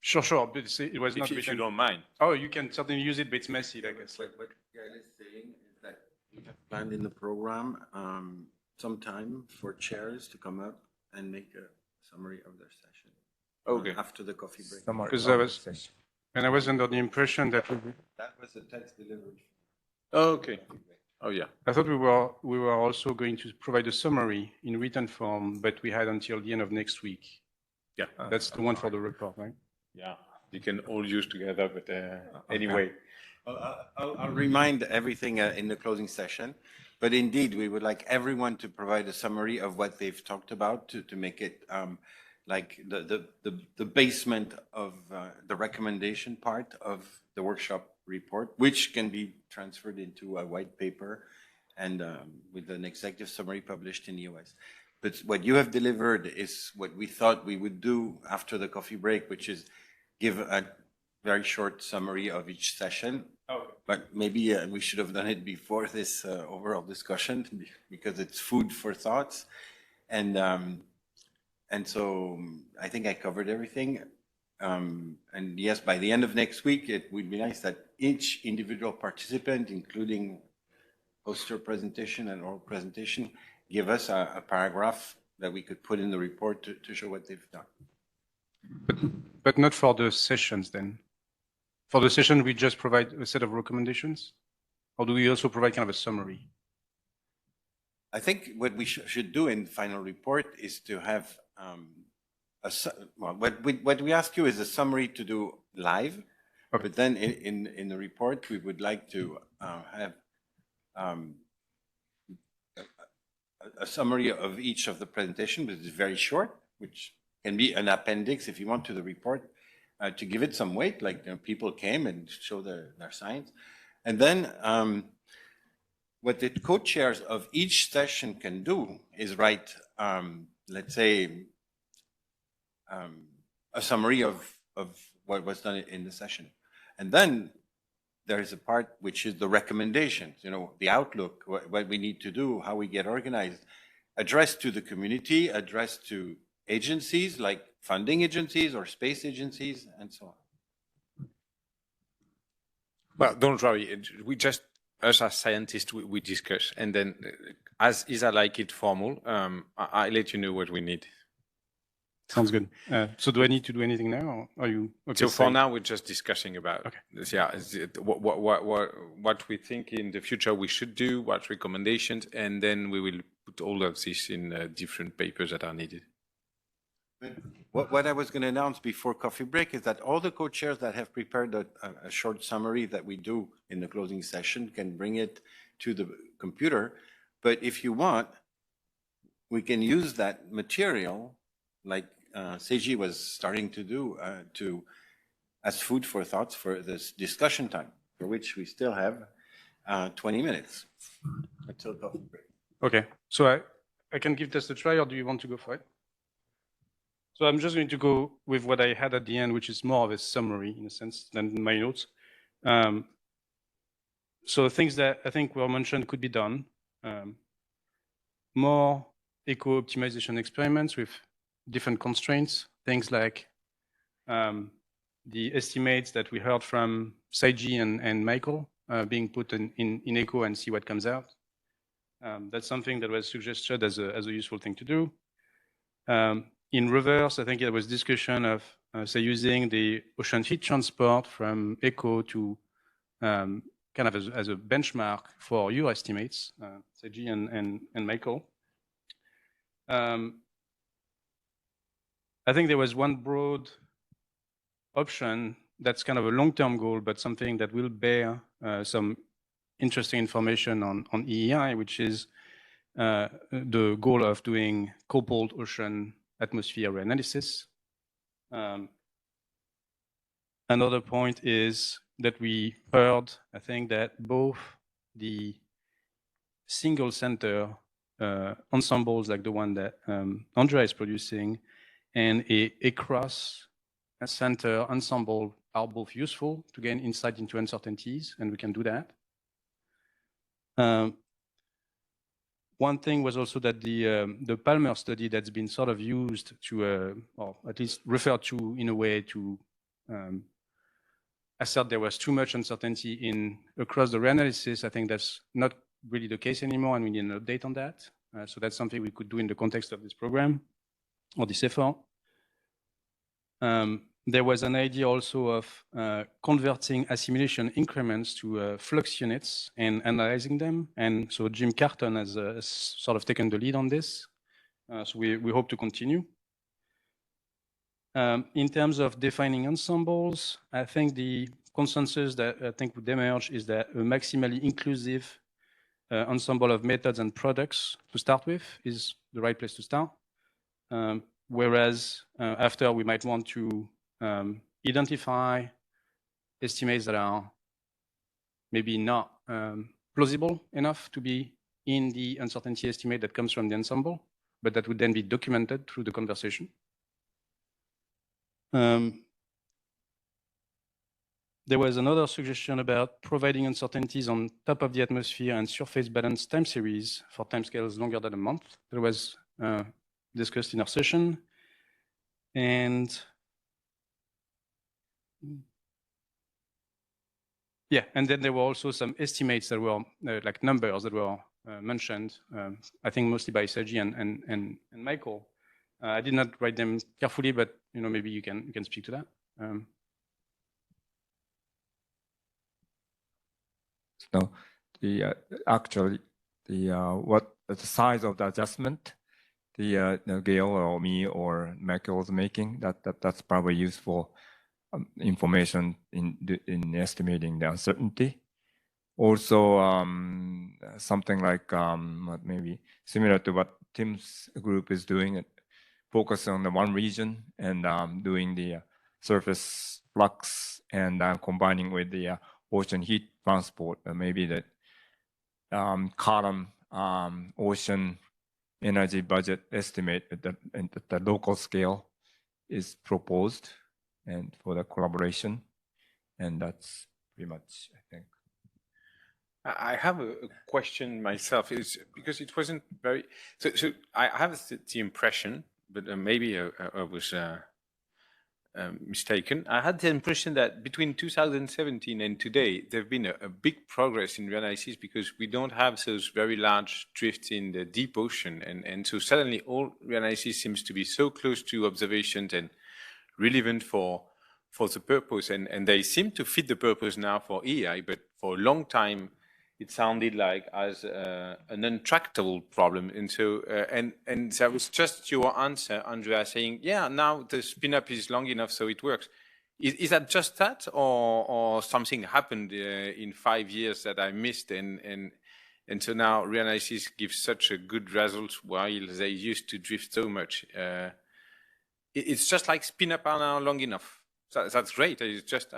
Sure. But it was not. If you don't mind. Oh, you can certainly use it, but it's messy, I guess. What Gail is saying is that we have planned in the program some time for chairs to come up and make a summary of their session. Okay. After the coffee break. Because I was under the impression that that was a text delivered. Okay. Oh yeah. I thought we were also going to provide a summary in written form, but we had until the end of next week. Yeah. That's the one for the report, right? Yeah. You can all use together, but anyway. I'll remind everything in the closing session, but indeed we would like everyone to provide a summary of what they've talked about to make it like the basement of the recommendation part of the workshop report, which can be transferred into a white paper and with an executive summary published in the US. But what you have delivered is what we thought we would do after the coffee break, which is give a very short summary of each session. Oh. But maybe we should have done it before this overall discussion, because it's food for thoughts. And so I think I covered everything. And yes, by the end of next week, it would be nice that each individual participant, including poster presentation and oral presentation, give us a paragraph that we could put in the report to show what they've done. But not for the sessions then. For the session, we just provide a set of recommendations? Or do we also provide kind of a summary? I think what we should do in the final report is to have what we ask you is a summary to do live, okay. But then in the report, we would like to have a summary of each of the presentation, but it's very short, which can be an appendix if you want to the report, to give it some weight, like people came and show their science. And then what the co-chairs of each session can do is write, let's say, a summary of what was done in the session. And then there is a part which is the recommendations, the outlook, what we need to do, how we get organized, addressed to the community, addressed to agencies like funding agencies or space agencies, and so on. Well, don't worry. We just, us as scientists, we discuss. And then as ISA like it formal, I'll let you know what we need. Sounds good. So do I need to do anything now, or are you okay? So for now, we're just discussing about this, what we think in the future we should do, what recommendations, and then we will put all of this in different papers that are needed. What I was going to announce before coffee break is that all the co-chairs that have prepared a short summary that we do in the closing session can bring it to the computer. But if you want, we can use that material like Seiji was starting to do as food for thoughts for this discussion time, for which we still have 20 minutes until coffee break. Okay, so I can give this a try, or do you want to go for it? So I'm just going to go with what I had at the end, which is more of a summary in a sense than my notes. So things that I think were mentioned could be done. More eco-optimization experiments with different constraints, things like the estimates that we heard from Seiji and Michael being put in eco and see what comes out. That's something that was suggested as a useful thing to do. In reverse, I think there was discussion of, say, using the ocean heat transport from eco to kind of as a benchmark for your estimates, Seiji and Michael. I think there was one broad option that's kind of a long-term goal, but something that will bear some interesting information on EEI, which is the goal of doing coupled ocean atmosphere analysis. Another point is that we heard, I think, that both the single center ensembles like the one that Andrea is producing and a cross center ensemble are both useful to gain insight into uncertainties, and we can do that. One thing was also that the Palmer study that's been sort of used to, or at least referred to in a way to assert there was too much uncertainty across the reanalysis. I think that's not really the case anymore, and we need an update on that. So that's something we could do in the context of this program or this effort. There was an idea also of converting assimilation increments to flux units and analyzing them. And so Jim Carton has sort of taken the lead on this. So we hope to continue. In terms of defining ensembles, I think the consensus that I think would emerge is that a maximally inclusive ensemble of methods and products to start with is the right place to start. Whereas after we might want to identify estimates that are maybe not plausible enough to be in the uncertainty estimate that comes from the ensemble, but that would then be documented through the conversation. There was another suggestion about providing uncertainties on top of the atmosphere and surface balance time series for timescales longer than a month. That was discussed in our session. And yeah, and then there were also some estimates that were like numbers that were mentioned, I think mostly by Seiji and Michael. I did not write them carefully, but maybe you can speak to that. So actually what the size of the adjustment Gail or me or Michael was making, that's probably useful information in estimating the uncertainty. Also, something like maybe similar to what Tim's group is doing, focus on the one region and doing the surface flux and combining with the ocean heat transport, maybe the column ocean energy budget estimate at the local scale is proposed and for the collaboration. And that's pretty much, I think. I have a question myself, is because it wasn't very, so I have the impression, but maybe I was mistaken. I had the impression that between 2017 and today, there's been a big progress in reanalysis because we don't have those very large drifts in the deep ocean. And so suddenly all reanalysis seems to be so close to observations and relevant for the purpose. And they seem to fit the purpose now for EEI, but for a long time, it sounded like as an untractable problem. And so, and that was just your answer, Andrea, saying, yeah, now the spin-up is long enough, so it works. Is that just that, or something happened in 5 years that I missed, and so now reanalysis gives such a good result while they used to drift so much? It's just like spin-up are now long enough. So that's great. It's just...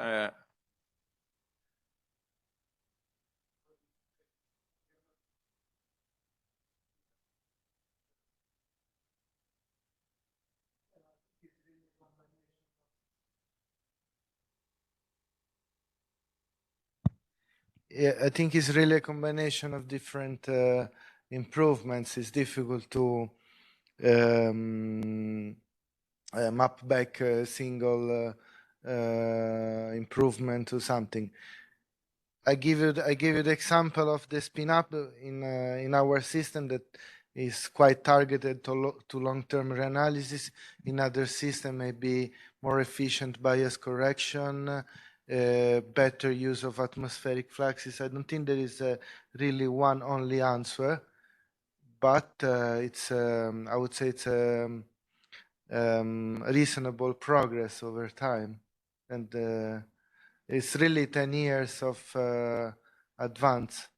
I think it's really a combination of different improvements. It's difficult to map back a single improvement to something. I give you the example of the spin up in our system that is quite targeted to long-term reanalysis. In other system, maybe more efficient bias correction, better use of atmospheric fluxes. I don't think there is really one only answer, but it's I would say it's reasonable progress over time, and it's really 10 years of advance.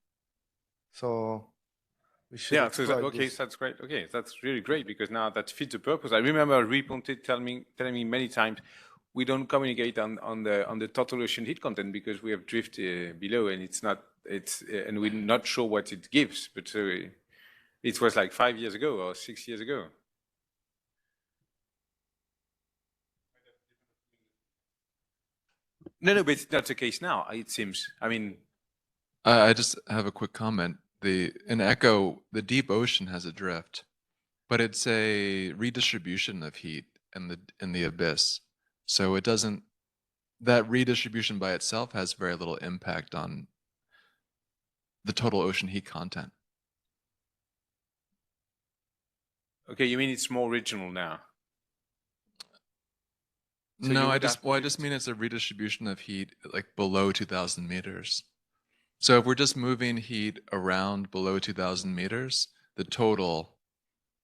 So we should exploit okay, this. that's great. Okay, that's really great because now that fits the purpose. I remember Riponte telling me many times, we don't communicate on the total ocean heat content because we have drift below, and and we're not sure what it gives. But it was like 5 years ago or 6 years ago. No, but it's not the case now. It seems. I mean, I just have a quick comment. In ECHO, the deep ocean has a drift, but it's a redistribution of heat in the abyss. So it doesn't. That redistribution by itself has very little impact on the total ocean heat content. Okay, you mean it's more regional now? So no, I just mean it's a redistribution of heat like below 2,000 meters. So if we're just moving heat around below 2,000 meters, the total,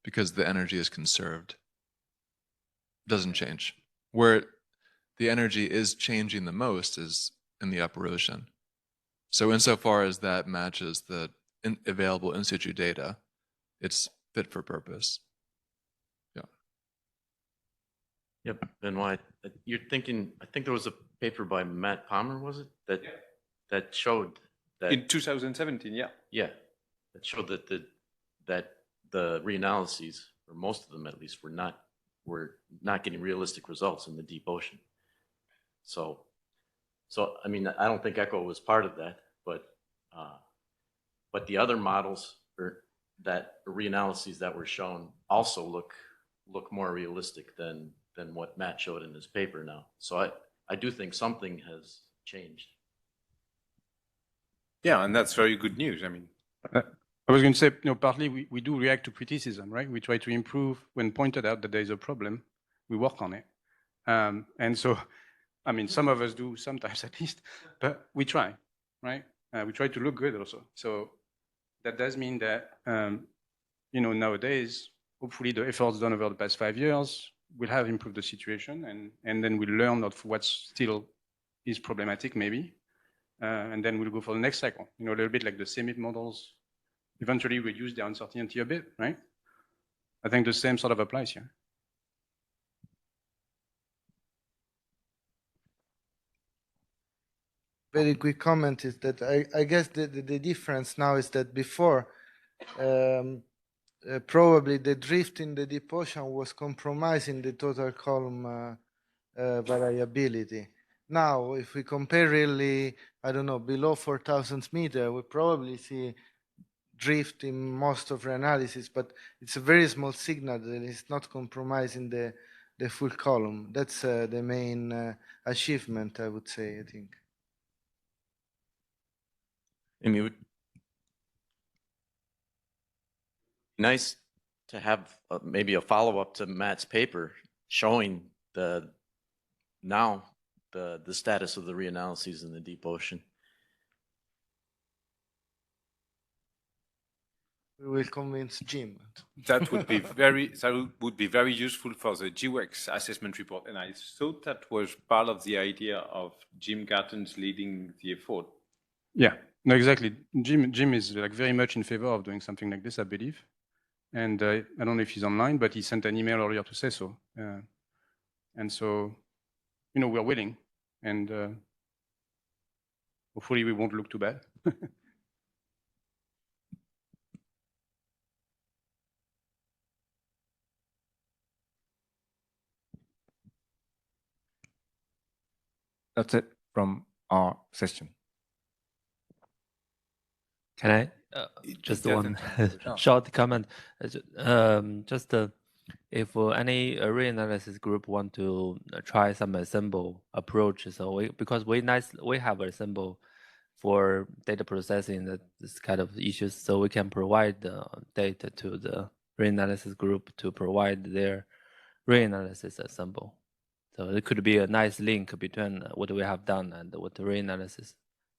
because the energy is conserved, doesn't change. Where the energy is changing the most is in the upper ocean. So insofar as that matches the available in situ data, it's fit for purpose. Yep. Benoit, you're thinking, I think there was a paper by Matt Palmer, was it? That showed that in 2017, yeah. Yeah. That showed that the reanalyses, or most of them at least, were not getting realistic results in the deep ocean. So I mean, I don't think ECHO was part of that, but the other models reanalyses that were shown also look more realistic than what Matt showed in his paper now. So I do think something has changed. Yeah, and that's very good news. I mean, I was going to say, partly we do react to criticism, right? We try to improve when pointed out that there is a problem. We work on it. And so, I mean, some of us do sometimes at least, but we try, right? We try to look good also. So that does mean that, nowadays, hopefully the efforts done over the past 5 years will have improved the situation, and then we'll learn of what still is problematic maybe, and then we'll go for the next cycle. A little bit like the CEMIP models eventually reduce the uncertainty a bit, right? I think the same sort of applies here. Very quick comment is that I guess the difference now is that before probably the drift in the deep ocean was compromising the total column variability. Now, if we compare really, I don't know, below 4,000 meters, we probably see drift in most of the analysis, but it's a very small signal that is not compromising the full column. That's the main achievement, I would say, I think. I mean, it would be nice to have maybe a follow-up to Matt's paper showing the status of the reanalyses in the deep ocean. We will convince Jim. That would be very useful for the GWEX assessment report, and I thought that was part of the idea of Jim Garton's leading the effort. Yeah, no, exactly. Jim is like very much in favor of doing something like this, I believe, and I don't know if he's online, but he sent an email earlier to say so, and so we're willing, and hopefully we won't look too bad. That's it from our session. Can I just one short comment? If any reanalysis group want to try some assemble approach, so because we have assemble for data processing this kind of issues, so we can provide the data to the reanalysis group to provide their reanalysis assemble. So it could be a nice link between what we have done and what the reanalysis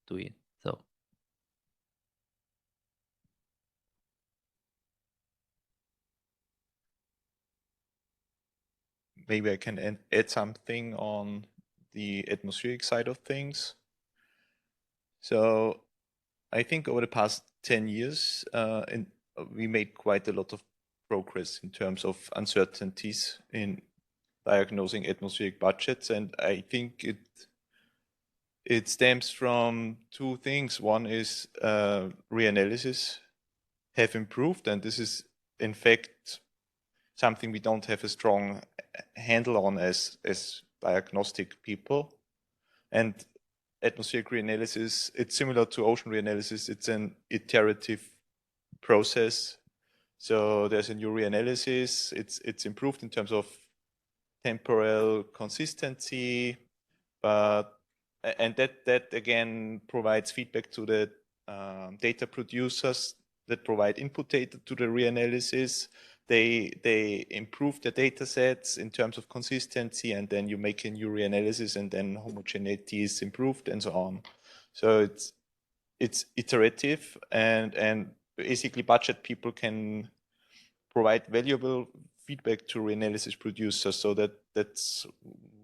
doing. So. Maybe I can add something on the atmospheric side of things. So I think over the past 10 years, we made quite a lot of progress in terms of uncertainties in diagnosing atmospheric budgets. And I think it stems from two things. One is reanalysis have improved, and this is in fact something we don't have a strong handle on as diagnostic people. And atmospheric reanalysis, it's similar to ocean reanalysis. It's an iterative process. So there's a new reanalysis. It's improved in terms of temporal consistency, and that again provides feedback to the data producers that provide input data to the reanalysis. They improve the data sets in terms of consistency, and then you make a new reanalysis, and then homogeneity is improved, and so on. So it's iterative, and basically budget people can provide valuable feedback to reanalysis producers. So that's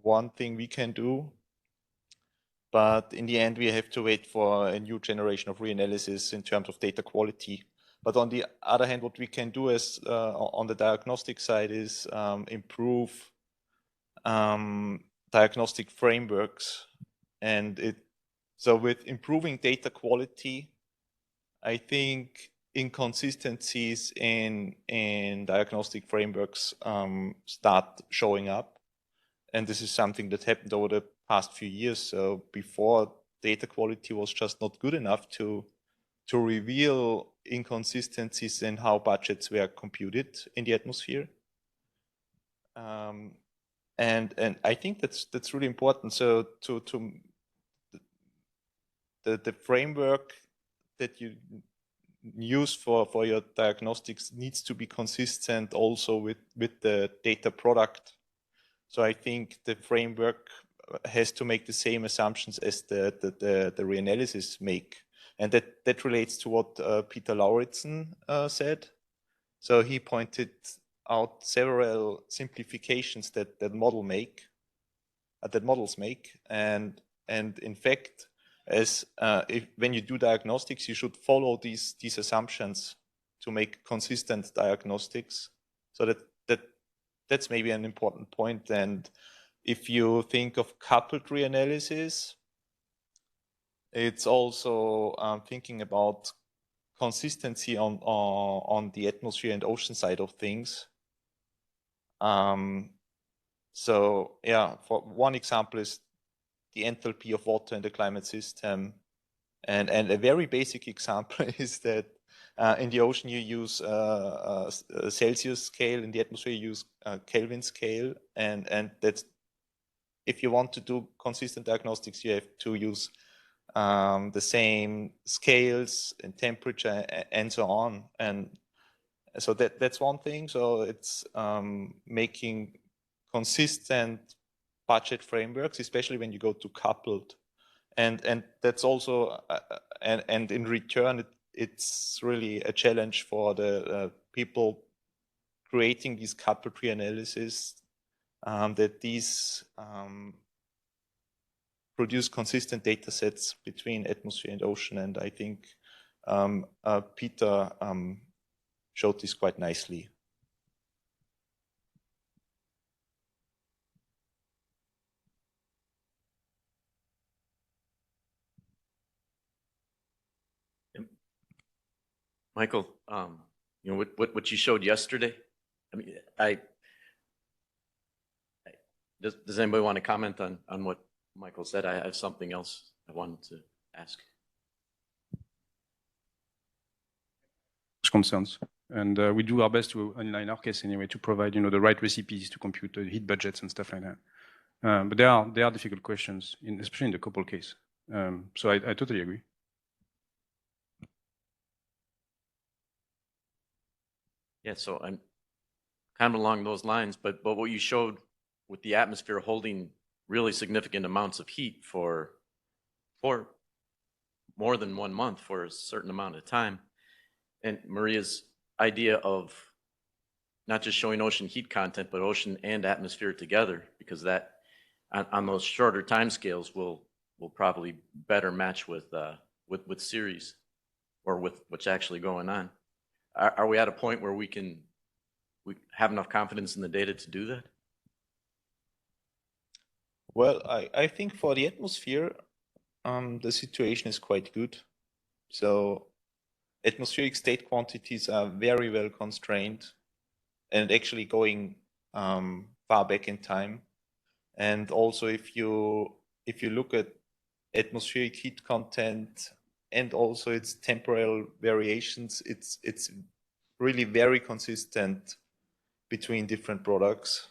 one thing we can do. But in the end, we have to wait for a new generation of reanalysis in terms of data quality. But on the other hand, what we can do is on the diagnostic side is improve diagnostic frameworks. And so with improving data quality, I think inconsistencies in diagnostic frameworks start showing up. And this is something that happened over the past few years. So before, data quality was just not good enough to reveal inconsistencies in how budgets were computed in the atmosphere. And I think that's really important. So the framework that you use for your diagnostics needs to be consistent also with the data product. So I think the framework has to make the same assumptions as the reanalysis make. And that relates to what Peter Lauritsen said. So he pointed out several simplifications that models make. And in fact, when you do diagnostics, you should follow these assumptions to make consistent diagnostics. So that's maybe an important point. And if you think of coupled reanalysis, it's also thinking about consistency on the atmosphere and ocean side of things. So yeah, for one example is the enthalpy of water in the climate system. And a very basic example is that in the ocean you use a Celsius scale, in the atmosphere you use a Kelvin scale, and that's, if you want to do consistent diagnostics, you have to use the same scales and temperature and so on. And so that's one thing. So it's making consistent budget frameworks, especially when you go to coupled. And that's also, and in return, it's really a challenge for the people creating these coupled reanalysis, that these produce consistent data sets between atmosphere and ocean. And I think Peter showed this quite nicely. Michael, you know what you showed yesterday. I mean, does anybody want to comment on what Michael said? I have something else I wanted to ask. such concerns. And we do our best to, in our case anyway, to provide the right recipes to compute the heat budgets and stuff like that. But there are difficult questions, especially in the couple case. So I totally agree. Yeah, so I'm kind of along those lines, but what you showed with the atmosphere holding really significant amounts of heat for more than 1 month for a certain amount of time, and Maria's idea of not just showing ocean heat content, but ocean and atmosphere together, because that on those shorter time scales will probably better match with series or with what's actually going on. Are we at a point where we have enough confidence in the data to do that? Well, I think for the atmosphere, the situation is quite good. So atmospheric state quantities are very well constrained and actually going far back in time. And also if you look at atmospheric heat content and also its temporal variations, it's really very consistent between different products.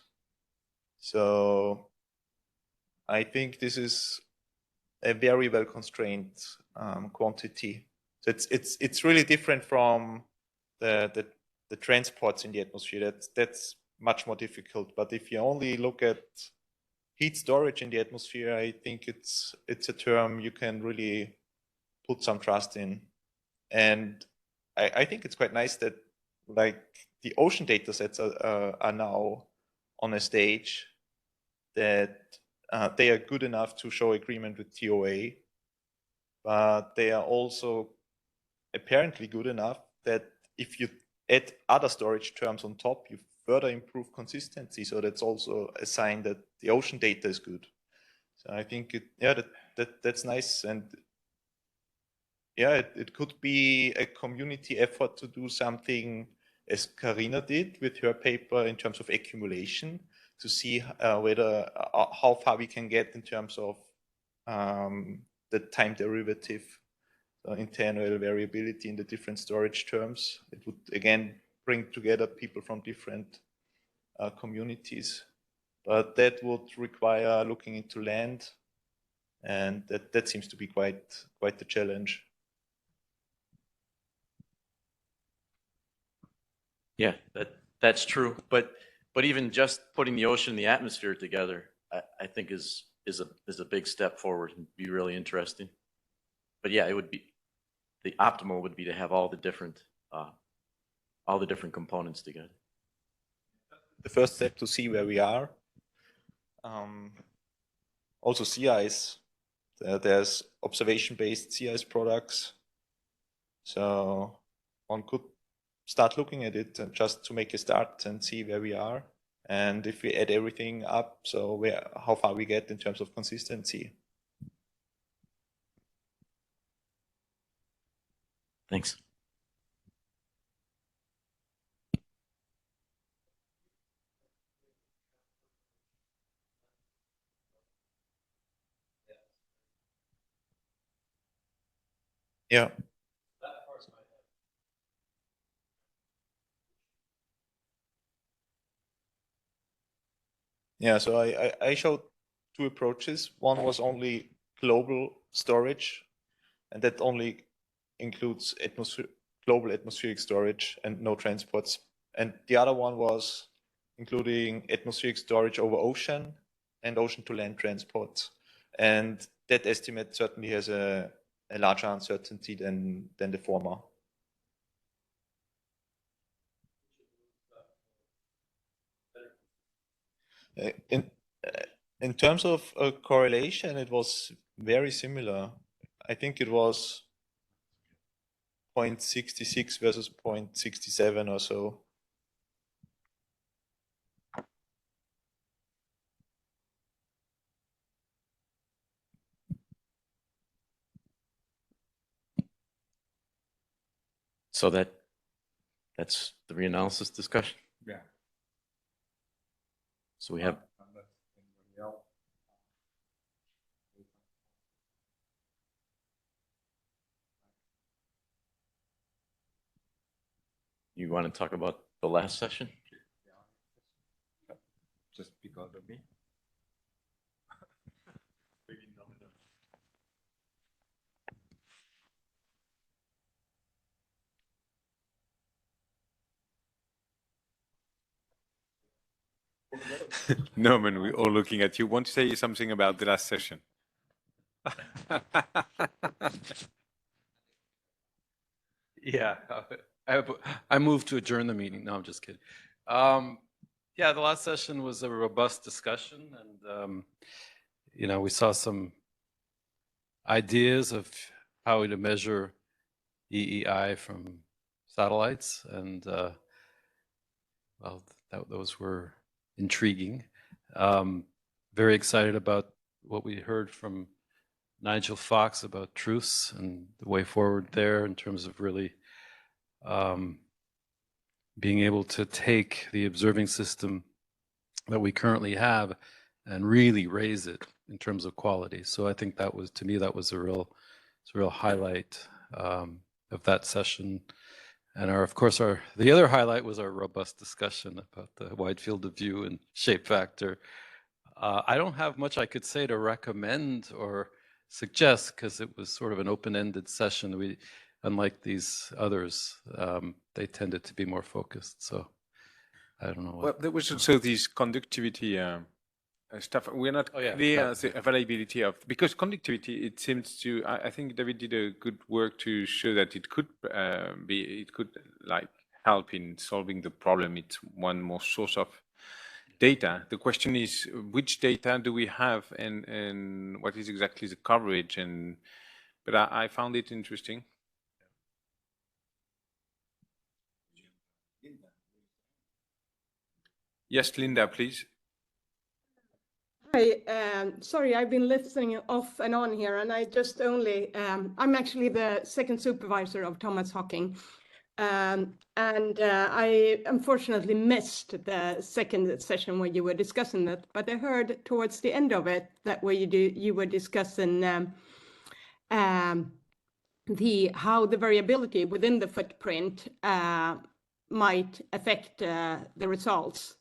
So I think this is a very well constrained quantity. So it's really different from the transports in the atmosphere. That's much more difficult. But if you only look at heat storage in the atmosphere, I think it's a term you can really put some trust in. And I think it's quite nice that like the ocean data sets are now on a stage that they are good enough to show agreement with TOA, but they are also apparently good enough that if you add other storage terms on top, you further improve consistency. So that's also a sign that the ocean data is good. So I think that's nice. And yeah, it could be a community effort to do something as Karina did with her paper in terms of accumulation, to see whether how far we can get in terms of the time derivative, internal variability in the different storage terms. It would again bring together people from different communities, but that would require looking into land, and that seems to be quite the challenge. Yeah, that's true. But even just putting the ocean and the atmosphere together, I think is a big step forward and be really interesting. But yeah, it would be the optimal would be to have all the different components together. The first step to see where we are. Also sea ice. There's observation-based sea ice products. So one could start looking at it and just to make a start and see where we are. And if we add everything up, so how far we get in terms of consistency. Thanks. Yeah. Yeah, so I showed two approaches. One was only global storage, and that only includes global atmospheric storage and no transports. And the other one was including atmospheric storage over ocean and ocean to land transports. And that estimate certainly has a larger uncertainty than the former. In terms of correlation, it was very similar. I think it was 0.66 versus 0.67 or so. So that's the reanalysis discussion. Yeah. So we have. You want to talk about the last session? Just because of me. Norman, we're all looking at you. Want to say something about the last session? Yeah, I moved to adjourn the meeting. No, I'm just kidding. Yeah, the last session was a robust discussion, and you know, we saw some ideas of how to measure EEI from satellites, and well, those were intriguing. Very excited about what we heard from Nigel Fox about truths and the way forward there in terms of really being able to take the observing system that we currently have and really raise it in terms of quality. So I think that was, to me, that was a real highlight of that session. And of course, the other highlight was our robust discussion about the wide field of view and shape factor. I don't have much I could say to recommend or suggest because it was sort of an open-ended session. Unlike these others, they tended to be more focused. So I don't know. Well, there was also this conductivity stuff. We're not clear the availability of, because conductivity, it seems to, I think David did a good work to show that it could like help in solving the problem. It's one more source of data. The question is, which data do we have, and what is exactly the coverage? But I found it interesting. Yes, Linda, please. Hi, sorry, I've been listening off and on here, and I just only, I'm actually the second supervisor of Thomas Hocking. And I unfortunately missed the second session where you were discussing that, but I heard towards the end of it that where you were discussing how the variability within the footprint might affect the results.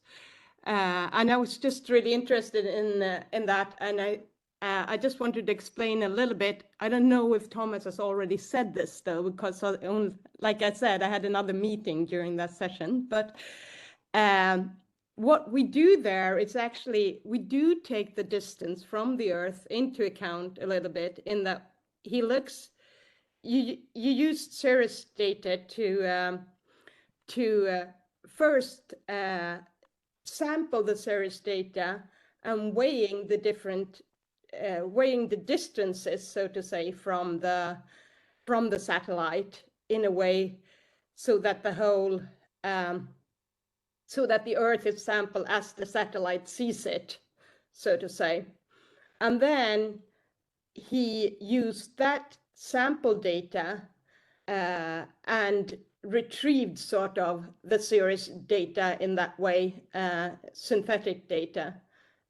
And I was just really interested in that, and I just wanted to explain a little bit. I don't know if Thomas has already said this though, because like I said, I had another meeting during that session. But what we do there is actually, we do take the distance from the Earth into account a little bit, in that he looks, you used Cirrus data to first sample the Cirrus data and weighing the different weighing the distances, so to say, from the satellite in a way so that the whole so that the Earth is sampled as the satellite sees it, so to say. And then he used that sample data and retrieved sort of the Cirrus data in that way, synthetic data,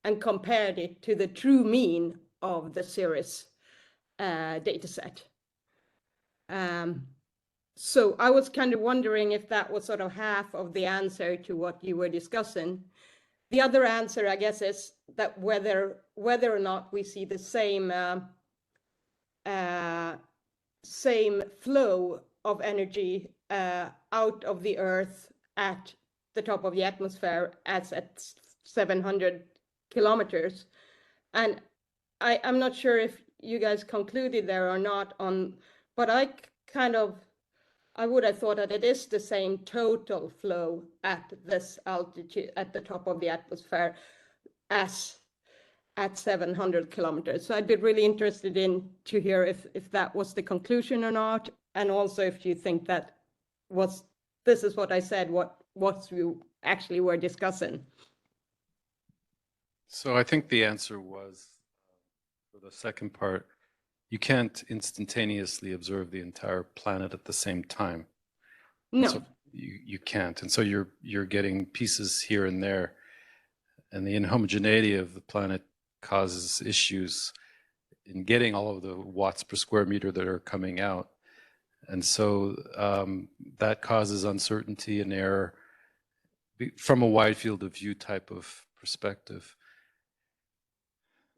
and compared it to the true mean of the Cirrus data set. So I was kind of wondering if that was sort of half of the answer to what you were discussing. The other answer, I guess, is that whether or not we see the same flow of energy out of the Earth at the top of the atmosphere as at 700 kilometers. And I'm not sure if you guys concluded there or not on, but I would have thought that it is the same total flow at this altitude, at the top of the atmosphere, as at 700 kilometers. So I'd be really interested to hear if that was the conclusion or not, and also if you think that this is what I said, what you actually were discussing. So I think the answer was, for the second part, you can't instantaneously observe the entire planet at the same time. No. So you can't. And so you're getting pieces here and there. And the inhomogeneity of the planet causes issues in getting all of the watts per square meter that are coming out. And so that causes uncertainty and error from a wide field of view type of perspective.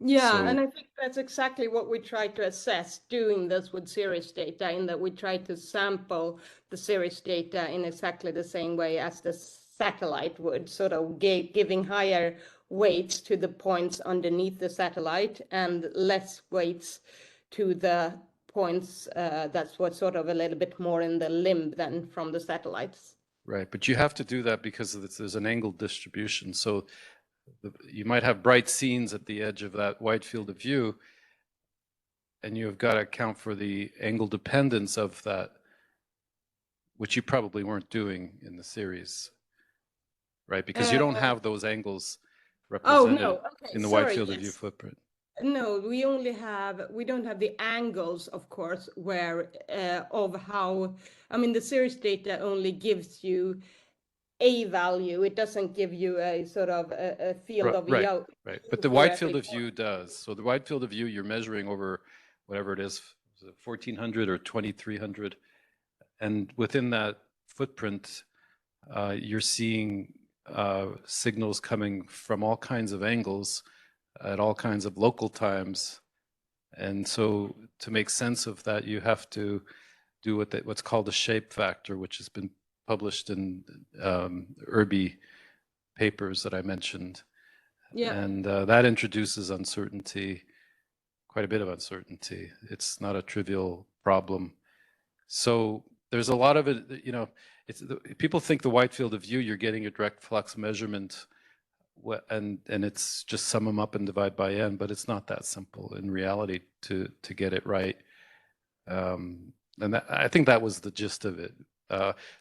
Yeah, and I think that's exactly what we try to assess doing this with series data, in that we try to sample the series data in exactly the same way as the satellite would, sort of giving higher weights to the points underneath the satellite and less weights to the points that's what sort of a little bit more in the limb than from the satellites. Right, but you have to do that because there's an angled distribution. So you might have bright scenes at the edge of that wide field of view, and you've got to account for the angle dependence of that, which you probably weren't doing in the series, right? Because you don't have those angles represented in the wide field of view footprint. No, we don't have the angles, of course, where of how, I mean, the series data only gives you a value. It doesn't give you a sort of a field of view. Right. But the wide field of view does. So the wide field of view, you're measuring over whatever it is 1,400 or 2,300. And within that footprint, you're seeing signals coming from all kinds of angles at all kinds of local times. And so to make sense of that, you have to do what's called a shape factor, which has been published in ERBI papers that I mentioned. Yeah. And that introduces uncertainty, quite a bit of uncertainty. It's not a trivial problem. So there's a lot of it, you know, people think the wide field of view, you're getting a direct flux measurement and it's just sum them up and divide by n, but it's not that simple in reality to get it right. And I think that was the gist of it.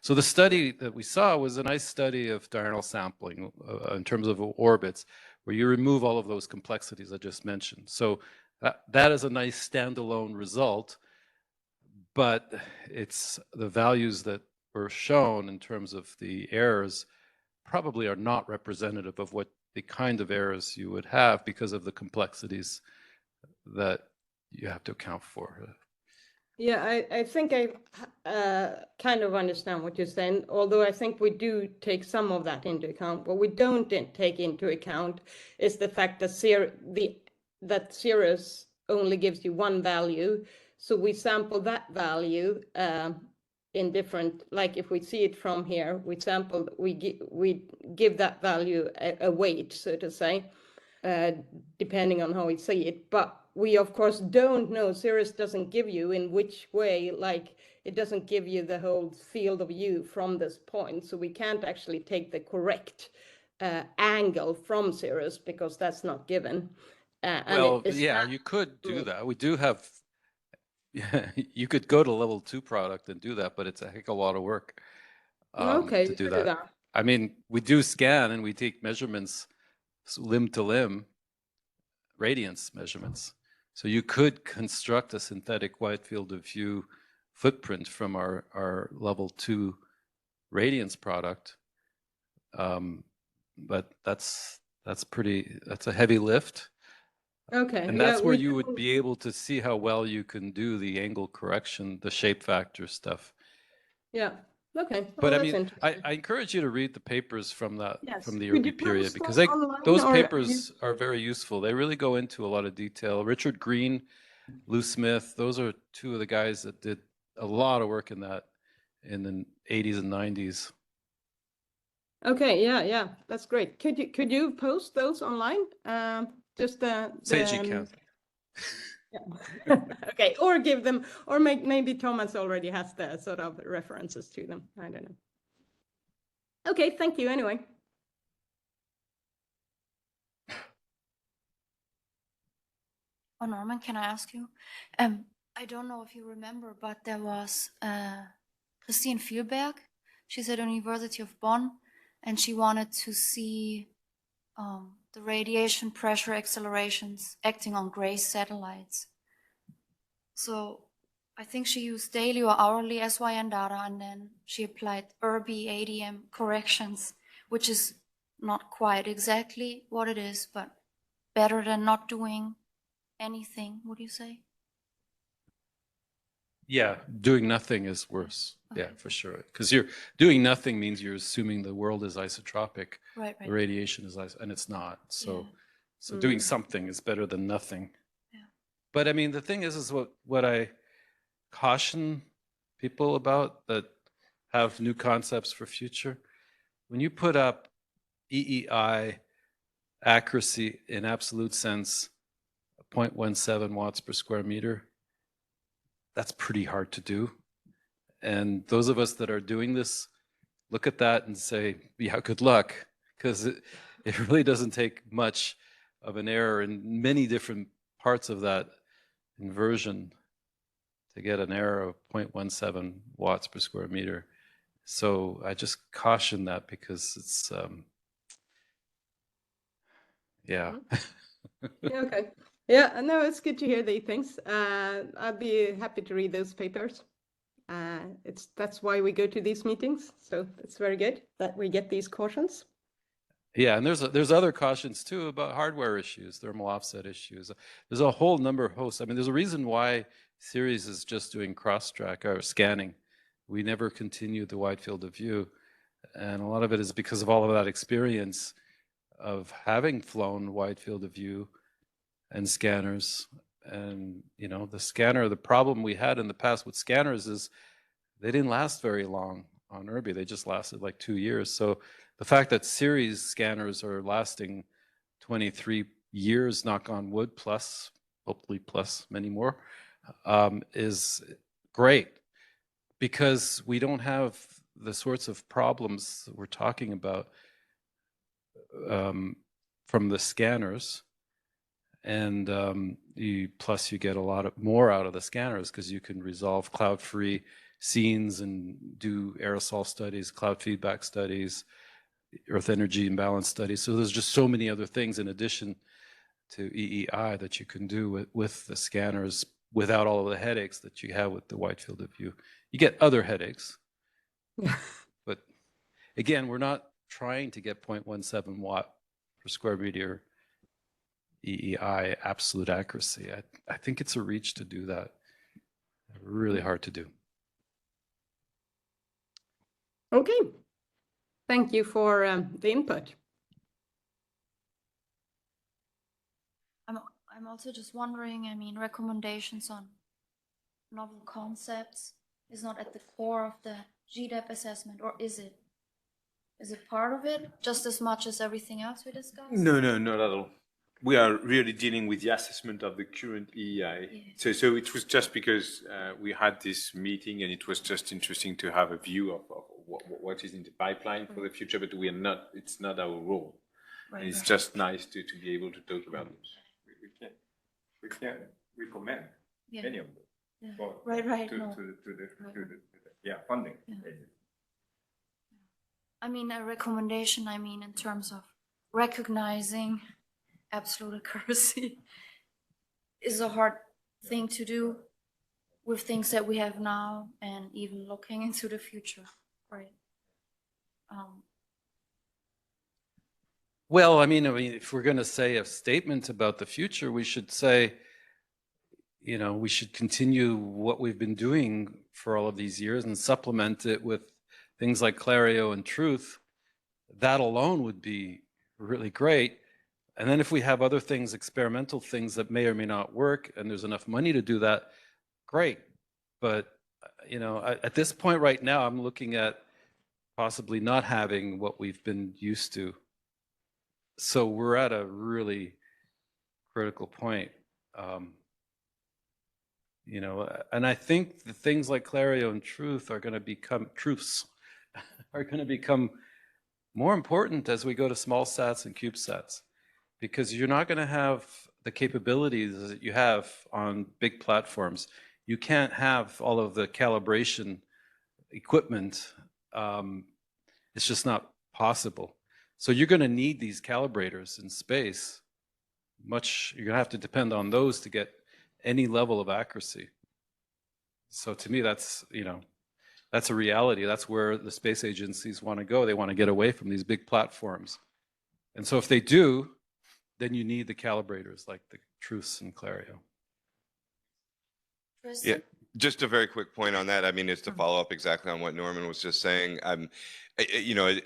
So the study that we saw was a nice study of diurnal sampling in terms of orbits, where you remove all of those complexities I just mentioned. So that is a nice standalone result, but it's the values that were shown in terms of the errors probably are not representative of what the kind of errors you would have because of the complexities that you have to account for. Yeah, I think I kind of understand what you're saying, although I think we do take some of that into account. What we don't take into account is the fact that that Cirrus only gives you one value. So we sample that value in different, like if we see it from here, we give that value a weight, so to say, depending on how we see it. But we of course don't know, Cirrus doesn't give you in which way, like it doesn't give you the whole field of view from this point. So we can't actually take the correct angle from Cirrus because that's not given. Well, yeah, you could do that. We do have, yeah, you could go to level 2 product and do that, but it's a heck of a lot of work to do that. I mean, we do scan and we take measurements limb to limb, radiance measurements. So you could construct a synthetic wide field of view footprint from our level 2 radiance product. But that's a heavy lift. Okay. And that's where you would be able to see how well you can do the angle correction, the shape factor stuff. Yeah. Okay. But I mean, I encourage you to read the papers from that, from the Could early you period, post because those online, those or papers are very useful. They really go into a lot of detail. Richard Green, Lou Smith, those are two of the guys that did a lot of work in that in the 80s and 90s. Okay, yeah, that's great. Could you post those online? Just the Say you can. Yeah. Okay, or give them, or maybe Thomas already has the sort of references to them. I don't know. Okay, thank you anyway. Oh, Norman, can I ask you? I don't know if you remember, but there was Christine Vielberg. She's at the University of Bonn, and she wanted to see the radiation pressure accelerations acting on gray satellites. So I think she used daily or hourly SYN data, and then she applied ERBI ADM corrections, which is not quite exactly what it is, but better than not doing anything, would you say? Yeah, doing nothing is worse. Okay. Yeah, for sure. Because you're doing nothing means you're assuming the world is isotropic. Right. The radiation is and it's not. So, so doing something is better than nothing. Yeah. But I mean, the thing is what I caution people about that have new concepts for future. When you put up EEI accuracy in absolute sense, 0.17 watts per square meter, that's pretty hard to do. And those of us that are doing this look at that and say, yeah, good luck, because it really doesn't take much of an error in many different parts of that inversion to get an error of 0.17 watts per square meter. So I just caution that because it's, yeah. Yeah, okay. Yeah, no, it's good to hear these things. I'd be happy to read those papers. That's why we go to these meetings. So it's very good that we get these cautions. Yeah, and there's other cautions too about hardware issues, thermal offset issues. There's a whole number of hosts. I mean, there's a reason why Ceres is just doing cross-track or scanning. We never continued the wide field of view. And a lot of it is because of all of that experience of having flown wide field of view and scanners. And, you know, the problem we had in the past with scanners is they didn't last very long on Irby. They just lasted like 2 years. So the fact that Ceres scanners are lasting 23 years, knock on wood, plus, hopefully plus many more, is great, because we don't have the sorts of problems that we're talking about from the scanners. And plus you get a lot more out of the scanners because you can resolve cloud-free scenes and do aerosol studies, cloud feedback studies, Earth energy imbalance studies. So there's just so many other things in addition to EEI that you can do with the scanners without all of the headaches that you have with the wide field of view. You get other headaches, but again, we're not trying to get 0.17 watt per square meter EEI absolute accuracy. I think it's a reach to do that. Really hard to do. Okay. Thank you for the input. I'm also just wondering, I mean, recommendations on novel concepts is not at the core of the GDAP assessment, or is it? Is it part of it just as much as everything else we discussed? No, not at all. We are really dealing with the assessment of the current EEI. Yeah. So it was just because we had this meeting and it was just interesting to have a view of what is in the pipeline for the future, but we are not, it's not our role. Right, it's just nice to be able to talk about this. We can recommend any of them. Yeah. For, right. To the funding. Yeah. I mean, a recommendation, I mean, in terms of recognizing absolute accuracy is a hard thing to do with things that we have now and even looking into the future, right? Well, I mean, if we're going to say a statement about the future, we should say, you know, we should continue what we've been doing for all of these years and supplement it with things like Clario and Truth. That alone would be really great. And then if we have other things, experimental things that may or may not work, and there's enough money to do that, great. But, you know, at this point right now, I'm looking at possibly not having what we've been used to. So we're at a really critical point. You know, and I think the things like Clario and Truth are going to become, truths are going to become more important as we go to small sats and CubeSats, because you're not going to have the capabilities that you have on big platforms. You can't have all of the calibration equipment. It's just not possible. So you're going to need these calibrators in space. You're going to have to depend on those to get any level of accuracy. So to me, that's, you know, that's a reality. That's where the space agencies want to go. They want to get away from these big platforms. And so if they do, then you need the calibrators like the Truths and Clario. Tristan? Just a very quick point on that. I mean, it's to follow up exactly on what Norman was just saying. You know,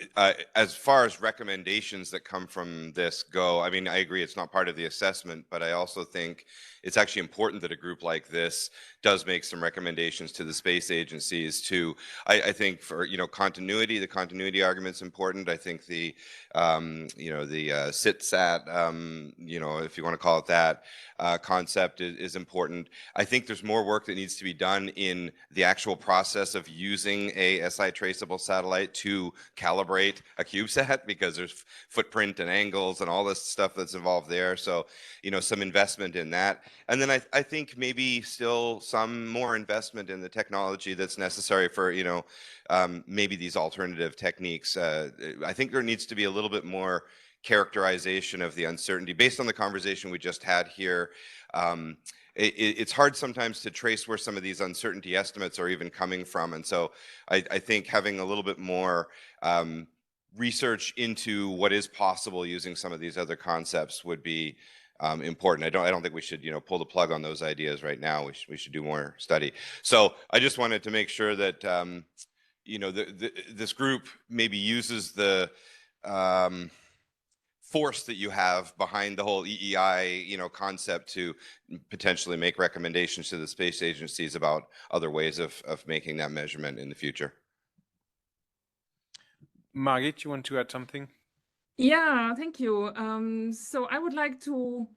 as far as recommendations that come from this go, I mean, I agree it's not part of the assessment, but I also think it's actually important that a group like this does make some recommendations to the space agencies to, I think for, you know, continuity, the continuity argument's important. I think the, you know, the SITSAT, you know, if you want to call it that, concept is important. I think there's more work that needs to be done in the actual process of using a SI traceable satellite to calibrate a CubeSat, because there's footprint and angles and all this stuff that's involved there. So, you know, some investment in that. And then I think maybe still some more investment in the technology that's necessary for, you know, maybe these alternative techniques. I think there needs to be a little bit more characterization of the uncertainty based on the conversation we just had here. It's hard sometimes to trace where some of these uncertainty estimates are even coming from. And so I think having a little bit more research into what is possible using some of these other concepts would be important. I don't think we should, you know, pull the plug on those ideas right now. We should do more study. So I just wanted to make sure that, you know, this group maybe uses the force that you have behind the whole EEI, you know, concept to potentially make recommendations to the space agencies about other ways of making that measurement in the future. Margit, you want to add something? Yeah, thank you. So I would like to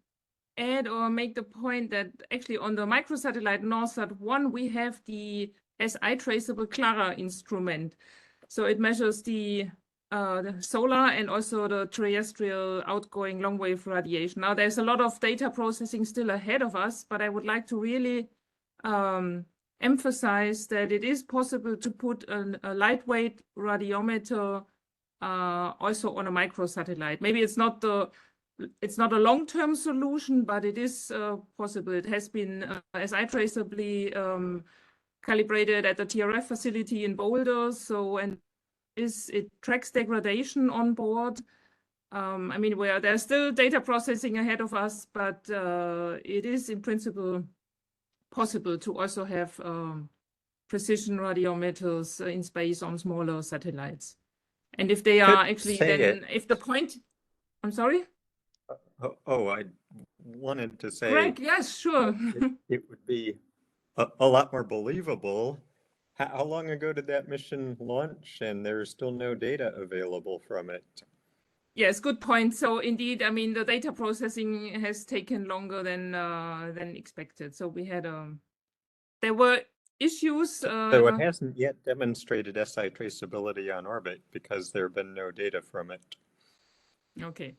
add or make the point that actually on the microsatellite NorthSat-1, we have the SI traceable Clara instrument. So it measures the solar and also the terrestrial outgoing long wave radiation. Now there's a lot of data processing still ahead of us, but I would like to really emphasize that it is possible to put a lightweight radiometer also on a microsatellite. Maybe it's not a long-term solution, but it is possible. It has been SI traceably calibrated at the TRF facility in Boulder. So, and it tracks degradation on board. I mean, where there's still data processing ahead of us, but it is in principle possible to also have precision radiometers in space on smaller satellites. And if they are actually then, if the point, I'm sorry? I wanted to say, Greg, yes, sure. it would be a lot more believable. How long ago did that mission launch? And there's still no data available from it. Yes, good point. So indeed, I mean, the data processing has taken longer than expected. So we had there were issues. So it hasn't yet demonstrated SI traceability on orbit because there have been no data from it. Okay.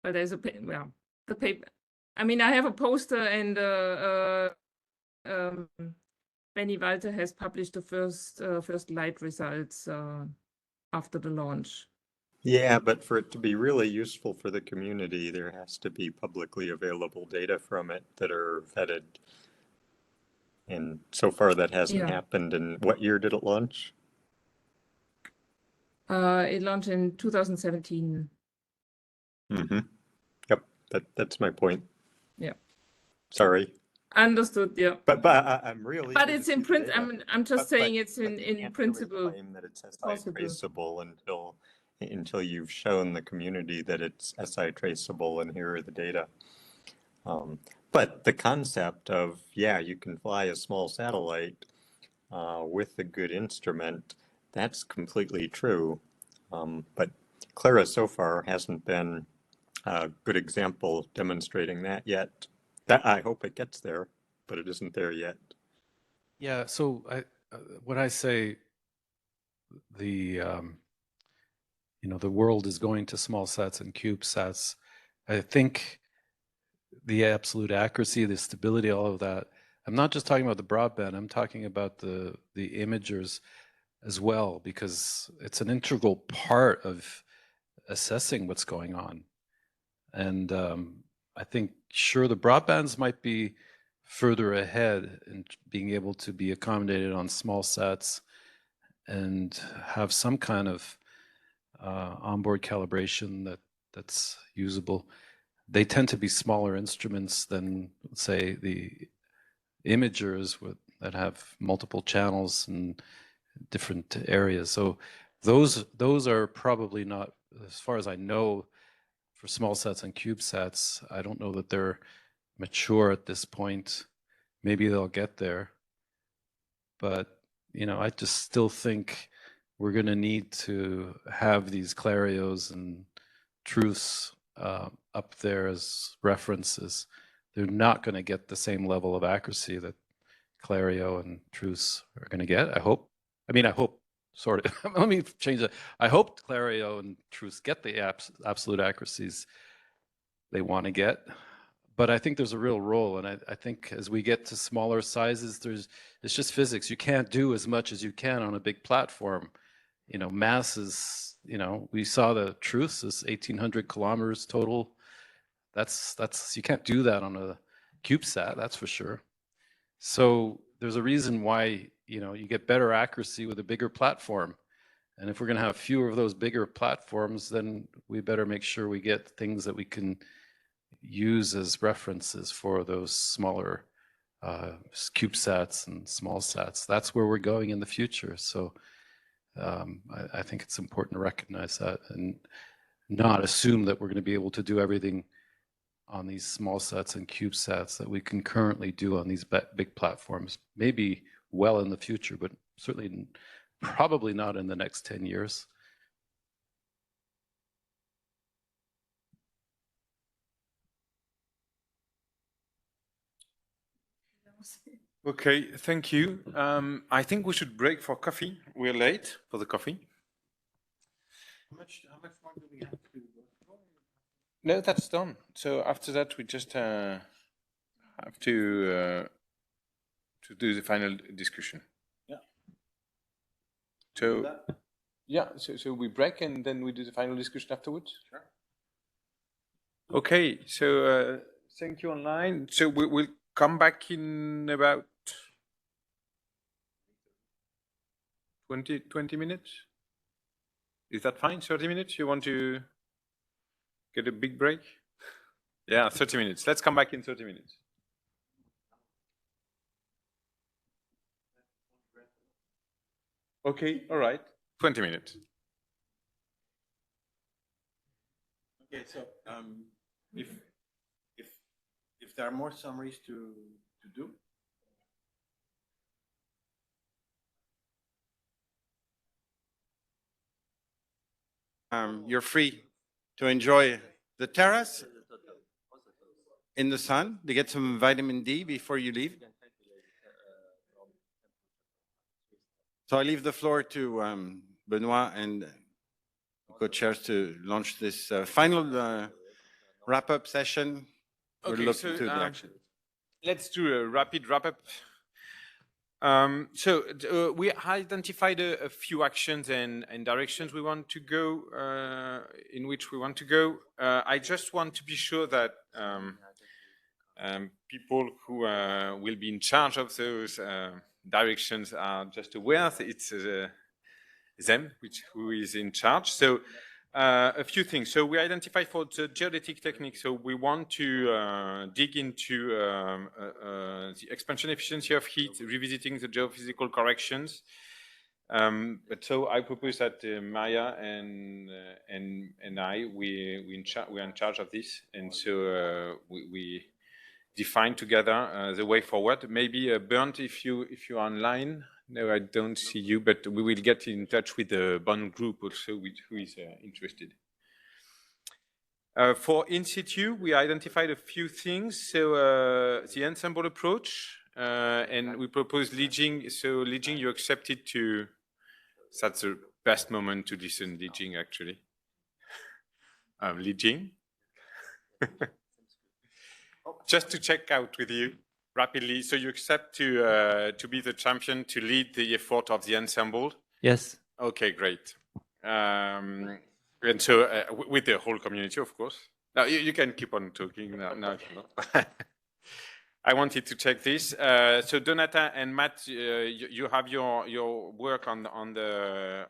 But there's the paper. I mean, I have a poster, and Benny Walter has published the first light results after the launch. Yeah, but for it to be really useful for the community, there has to be publicly available data from it that are vetted. And so far that hasn't happened. And what year did it launch? It launched in 2017. Mm-hmm. Yep, that's my point. Yeah. Sorry. Understood. Yeah. But I'm really. But it's in print. I'm just saying it's in principle. Really claim that it's SI traceable until you've shown the community that it's SI traceable, and here are the data. But the concept of you can fly a small satellite with a good instrument, that's completely true. But Clara so far hasn't been a good example demonstrating that yet. I hope it gets there, but it isn't there yet. Yeah. So when I say the the world is going to small sats and CubeSats, I think the absolute accuracy, the stability, all of that. I'm not just talking about the broadband. I'm talking about the imagers as well, because it's an integral part of assessing what's going on. And I think, sure, the broadbands might be further ahead in being able to be accommodated on small sats and have some kind of onboard calibration that's usable. they tend to be smaller instruments than, say, the imagers that have multiple channels and different areas. So those are probably not, as far as I know, for small sats and CubeSats. I don't know that they're mature at this point. Maybe they'll get there. But, you know, I just still think we're going to need to have these Clarios and truths up there as references. They're not going to get the same level of accuracy that Clario and truths are going to get, I hope. I mean, I hope, sort of. Let me change that. I hope Clario and truths get the absolute accuracies they want to get. But I think there's a real role, and I think as we get to smaller sizes, it's just physics. You can't do as much as you can on a big platform. You know, masses, you know, we saw the truths is 1,800 kilometers total. That's you can't do that on a CubeSat, that's for sure. So there's a reason why, you know, you get better accuracy with a bigger platform. And if we're going to have fewer of those bigger platforms, then we better make sure we get things that we can use as references for those smaller CubeSats and small sats. That's where we're going in the future. So I think it's important to recognize that and not assume that we're going to be able to do everything on these small sats and CubeSats that we can currently do on these big platforms. Maybe well in the future, but certainly probably not in the next 10 years. Okay, thank you. I think we should break for coffee. We're late for the coffee. How much more do we have to go? No, that's done. So after that, we just have to do the final discussion. Yeah. So yeah, so we break and then we do the final discussion afterwards. Sure. Okay, so thank you online. So we'll come back in about 20 minutes. Is that fine? 30 minutes? You want to get a big break? Yeah, 30 minutes. Let's come back in 30 minutes. Okay, all right. 20 minutes. Okay, so if there are more summaries to do. You're free to enjoy the terrace in the sun to get some vitamin D before you leave. So I leave the floor to Benoit and co-chairs to launch this final wrap-up session. We're Okay, looking so to the action. let's do a rapid wrap-up. We identified a few actions and directions we want to go, in which we want to go. I just want to be sure that people who will be in charge of those directions are just aware that it's them who is in charge. So a few things. So we identify for the geodetic technique. So we want to dig into the expansion efficiency of heat, revisiting the geophysical corrections. But so I propose that Maya and I we're in charge of this, and so we define together the way forward. Maybe Bernd, if you're online. No, I don't see you, but we will get in touch with the Bonn group also, who is interested. For in situ, we identified a few things. So the ensemble approach, and we propose Li Jing. So Li Jing, you accepted to. That's the best moment to listen, Li Jing, actually. Li Jing. Just to check out with you rapidly. So you accept to be the champion, to lead the effort of the ensemble? Yes. Okay, great. And so with the whole community, of course. Now you can keep on talking now if you want. I wanted to check this. So Donata and Matt, you have your work on the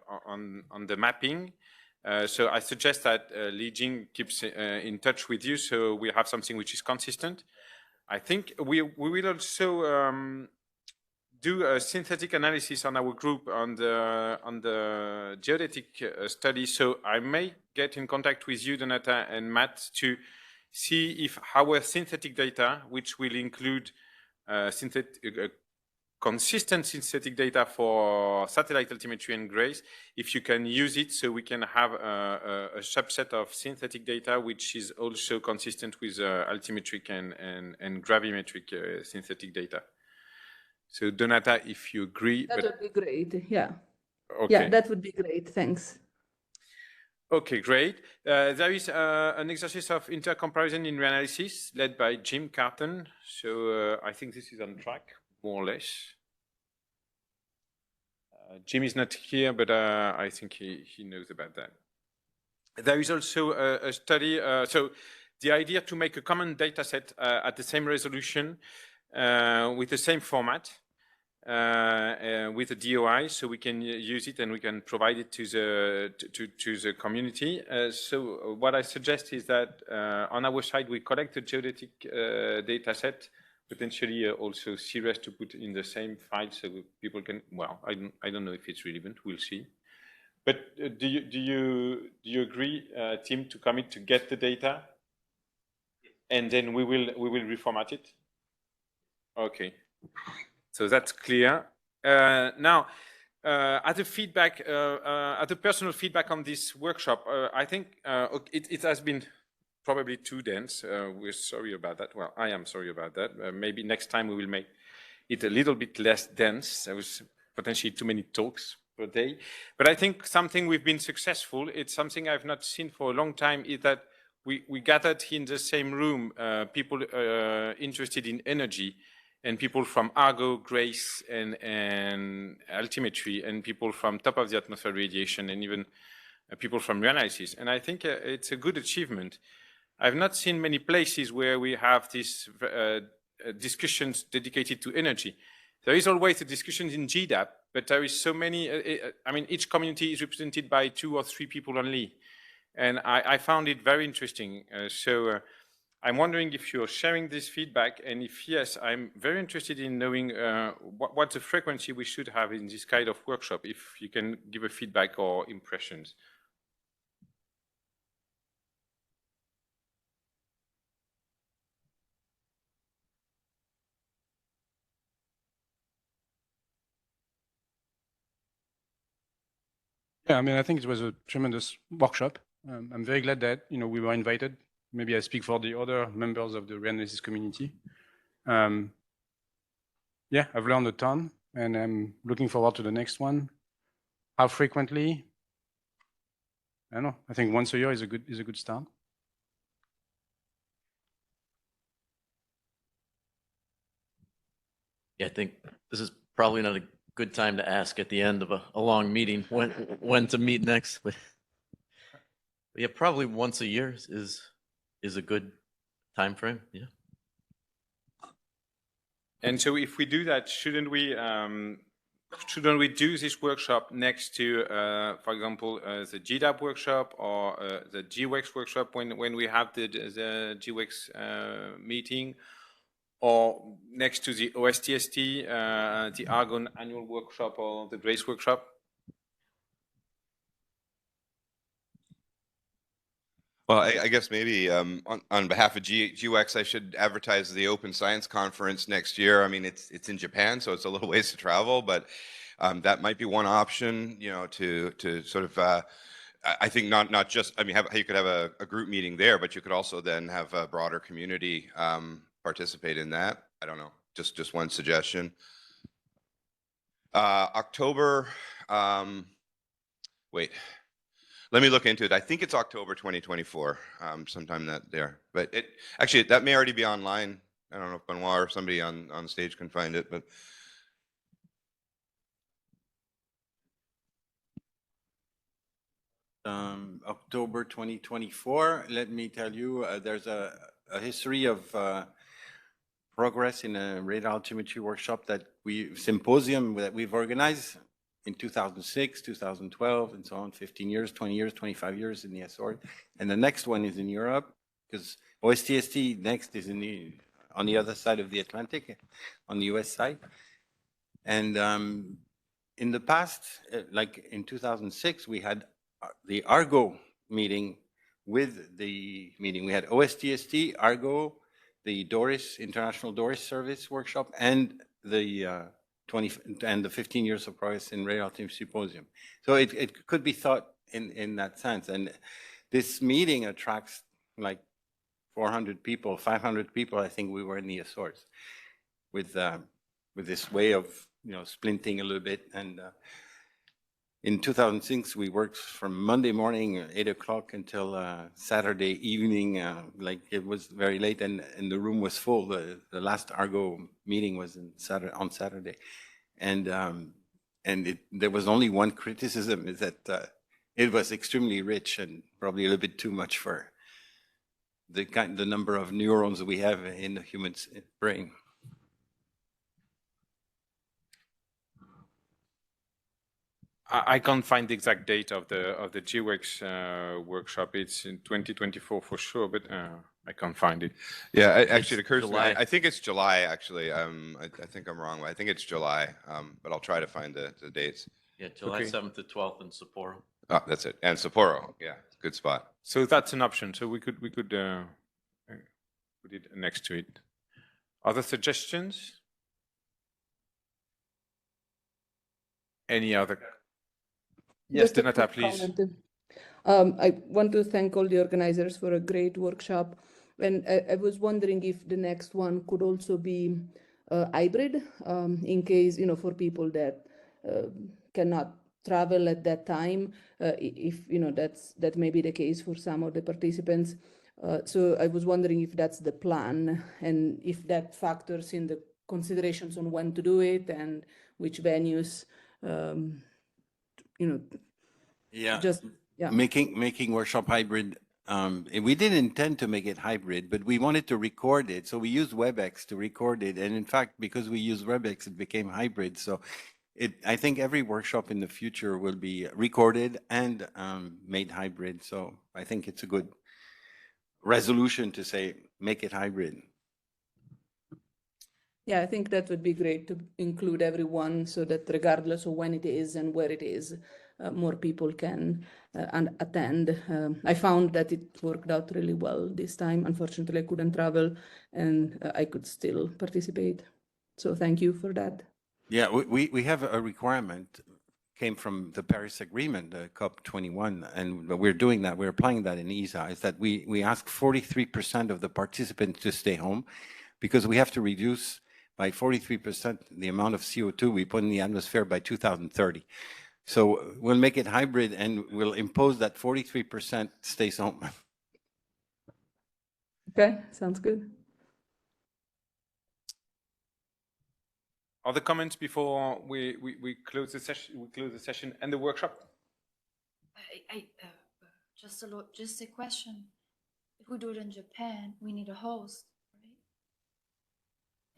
mapping. So I suggest that Li Jing keeps in touch with you, so we have something which is consistent. I think we will also do a synthetic analysis on our group on the geodetic study. So I may get in contact with you, Donata and Matt, to see if our synthetic data, which will include consistent synthetic data for satellite altimetry and grace, if you can use it so we can have a subset of synthetic data which is also consistent with altimetric and gravimetric synthetic data. So Donata, if you agree. That would be great, yeah. Okay. Yeah, that would be great, thanks. Okay, great. There is an exercise of intercomparison in reanalysis led by Jim Carton. So I think this is on track, more or less. Jim is not here, but I think he knows about that. There is also a study. So the idea to make a common data set at the same resolution with the same format with the DOI, so we can use it and we can provide it to the community. So what I suggest is that on our side we collect the geodetic data set, potentially also series to put in the same file so people can. Well, I don't know if it's relevant. We'll see. But do you agree, Tim, to commit to get the data, and then we will reformat it? Okay. So that's clear. Now, as a feedback, as a personal feedback on this workshop, I think it has been probably too dense. We're sorry about that. Well, I am sorry about that. Maybe next time we will make it a little bit less dense. There was potentially too many talks per day. But I think something we've been successful, it's something I've not seen for a long time, is that we gathered in the same room people interested in energy, and people from Argo, Grace, and altimetry, and people from top of the atmosphere radiation, and even people from reanalysis. And I think it's a good achievement. I've not seen many places where we have these discussions dedicated to energy. There is always a discussion in GDAP, but there is so many, I mean, each community is represented by 2 or 3 people only. And I found it very interesting. I'm wondering if you're sharing this feedback, and if yes, I'm very interested in knowing what's the frequency we should have in this kind of workshop, if you can give a feedback or impressions. Yeah, I mean, I think it was a tremendous workshop. I'm very glad that we were invited. Maybe I speak for the other members of the reanalysis community. Yeah, I've learned a ton, and I'm looking forward to the next one. How frequently? I don't know. I think once a year is a good start. Yeah, I think this is probably not a good time to ask at the end of a long meeting when to meet next. But yeah, probably once a year is a good time frame. Yeah. And so if we do that, shouldn't we do this workshop next to, for example, the GDAP workshop or the GWEX workshop when we have the GWEX meeting, or next to the OSTST, the Argon annual workshop or the GRACE workshop? Well, I guess maybe on behalf of GWEX, I should advertise the Open Science Conference next year. I mean, it's in Japan, so it's a little ways to travel, but that might be one option, to sort of, I think not just, I mean, you could have a group meeting there, but you could also then have a broader community participate in that. I don't know, just one suggestion. October, wait. Let me look into it. I think it's October 2024, sometime there. But actually, that may already be online. I don't know if Benoit or somebody on stage can find it, but. October 2024, let me tell you, there's a history of progress in a radar altimetry workshop symposium that we've organized in 2006, 2012, and so on, 15 years, 20 years, 25 years in the ESRIN. And the next one is in Europe, because OSTST next is on the other side of the Atlantic, on the US side. And in the past, like in 2006, we had the Argo meeting with the meeting. We had OSTST, Argo, the Doris, International Doris Service Workshop, and the 15 years of progress in relative symposium. So it could be thought in that sense. And this meeting attracts like 400 people, 500 people, I think we were in the Azores, with this way of, splinting a little bit. And in 2006, we worked from Monday morning, 8 o'clock, until Saturday evening, like it was very late, and the room was full. The last Argo meeting was on Saturday. And there was only one criticism, is that it was extremely rich and probably a little bit too much for the number of neurons we have in the human brain. I can't find the exact date of the GWEX workshop. It's in 2024 for sure, but I can't find it. Yeah, actually, it occurs to me. I think it's July. Actually, I think I'm wrong. I think it's July, but I'll try to find the dates. Yeah, July 7th to 12th in Sapporo. Oh, that's it. And Sapporo, yeah, good spot. So that's an option. So we could put it next to it. Other suggestions? Any other? Yes, Donata, please. I want to thank all the organizers for a great workshop. And I was wondering if the next one could also be hybrid, in case, for people that cannot travel at that time, if, that may be the case for some of the participants. So I was wondering if that's the plan and if that factors in the considerations on when to do it and which venues. Making workshop hybrid. We didn't intend to make it hybrid, but we wanted to record it. So we used WebEx to record it. And in fact, because we used WebEx, it became hybrid. So I think every workshop in the future will be recorded and made hybrid. So I think it's a good resolution to say, make it hybrid. Yeah, I think that would be great to include everyone so that regardless of when it is and where it is, more people can attend. I found that it worked out really well this time. Unfortunately, I couldn't travel and I could still participate. So thank you for that. Yeah, we have a requirement, came from the Paris Agreement, COP21, and we're doing that, we're applying that in ESA, is that we ask 43% of the participants to stay home because we have to reduce by 43% the amount of CO2 we put in the atmosphere by 2030. So we'll make it hybrid and we'll impose that 43% stays home. Okay, sounds good. Other comments before we close the session? We close the session and the workshop. Just a logistic question. If we do it in Japan, we need a host, right?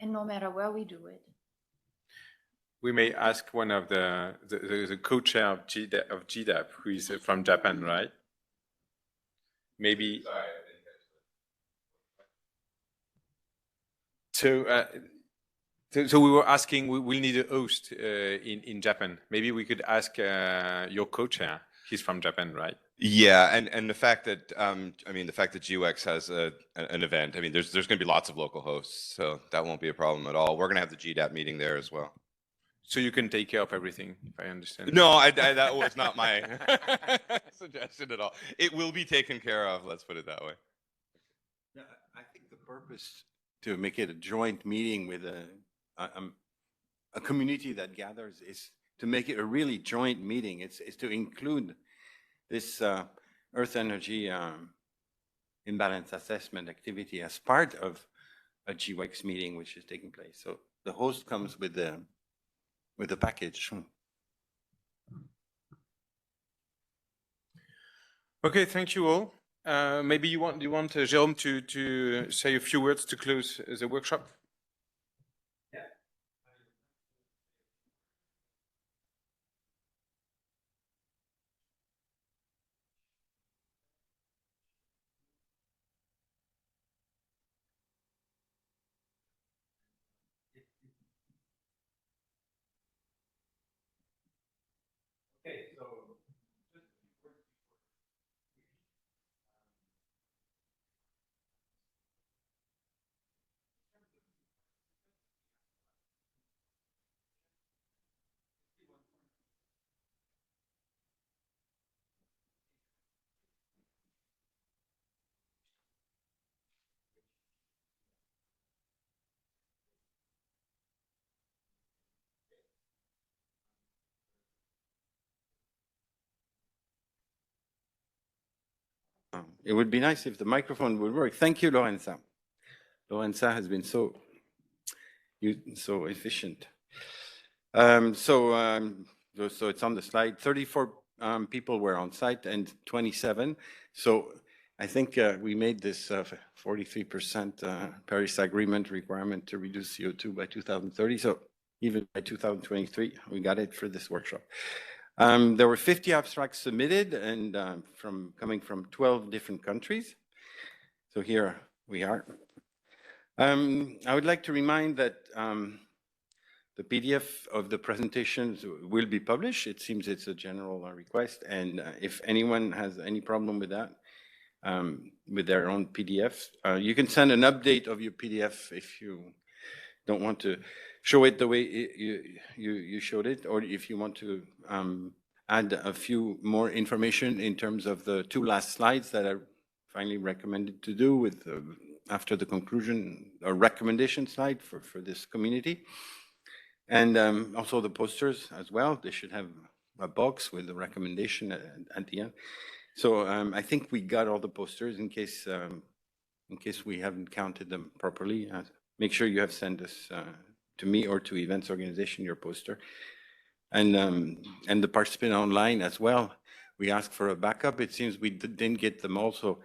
And no matter where we do it. We may ask one of the co-chair of GDAP, who is from Japan, right? Maybe. So we were asking, we'll need a host in Japan. Maybe we could ask your co-chair. He's from Japan, right? Yeah, and the fact that the fact that GWEX has an event. I mean, there's going to be lots of local hosts, so that won't be a problem at all. We're going to have the GDAP meeting there as well. So you can take care of everything, if I understand. No, that was not my suggestion at all. It will be taken care of. Let's put it that way. Yeah, I think the purpose to make it a joint meeting with a community that gathers is to make it a really joint meeting. It's to include this Earth energy imbalance assessment activity as part of a GWEX meeting, which is taking place. So the host comes with the package. Okay, thank you all. Maybe you want Jérôme to say a few words to close the workshop? it would be nice if the microphone would work. Thank you, Lorenza. Lorenza has been so efficient. So it's on the slide. 34 people were on site and 27. So I think we made this 43% Paris Agreement requirement to reduce CO2 by 2030. So even by 2023, we got it for this workshop. There were 50 abstracts submitted and coming from 12 different countries. So here we are. I would like to remind that the PDF of the presentations will be published. It seems it's a general request. And if anyone has any problem with that, with their own PDF, you can send an update of your PDF if you don't want to show it the way you showed it, or if you want to add a few more information in terms of the 2 last slides that I finally recommended to do with after the conclusion or recommendation slide for this community. And also the posters as well. They should have a box with the recommendation at the end. So I think we got all the posters in case we haven't counted them properly. Make sure you have sent us to me or to events organization your poster. And the participant online as well. We asked for a backup. It seems we didn't get them all. So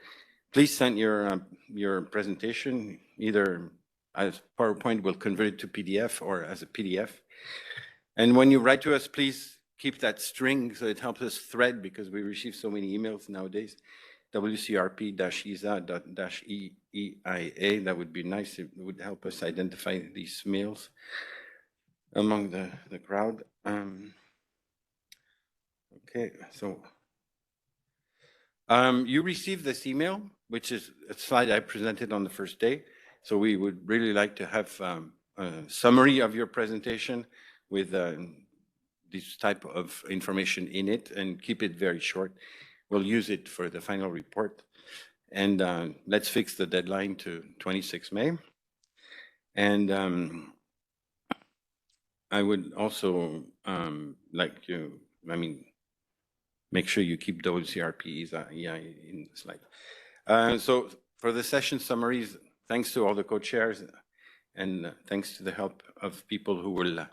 please send your presentation either as PowerPoint, we'll convert it to PDF, or as a PDF. And when you write to us, please keep that string so it helps us thread, because we receive so many emails nowadays. wcrp-esa.eia. That would be nice. It would help us identify these mails among the crowd. Okay, so you received this email, which is a slide I presented on the first day. So we would really like to have a summary of your presentation with this type of information in it, and keep it very short. We'll use it for the final report. And let's fix the deadline to 26 May. And I would also like to, make sure you keep those CRPs in the slide. So for the session summaries, thanks to all the co-chairs, and thanks to the help of people who will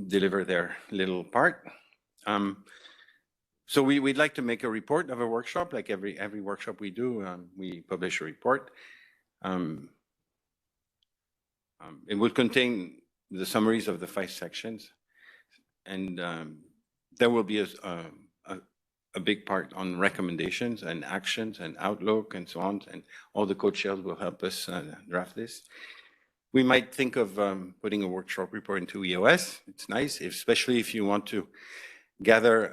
deliver their little part. So we'd like to make a report of a workshop. Like every workshop we do, we publish a report. It will contain the summaries of the 5 sections, and there will be a big part on recommendations and actions and outlook and so on, and all the co-chairs will help us draft this. We might think of putting a workshop report into EOS. It's nice, especially if you want to gather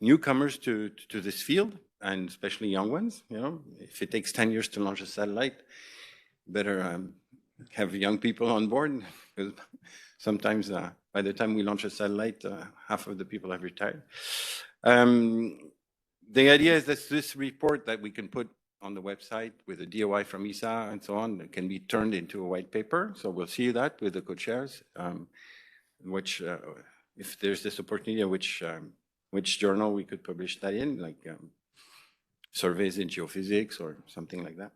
newcomers to this field, and especially young ones. You know, if it takes 10 years to launch a satellite, better have young people on board, because sometimes by the time we launch a satellite, half of the people have retired. The idea is that this report that we can put on the website with a DOI from ESA and so on, can be turned into a white paper. So we'll see that with the co-chairs, which if there's this opportunity, which journal we could publish that in, like Surveys in Geophysics or something like that.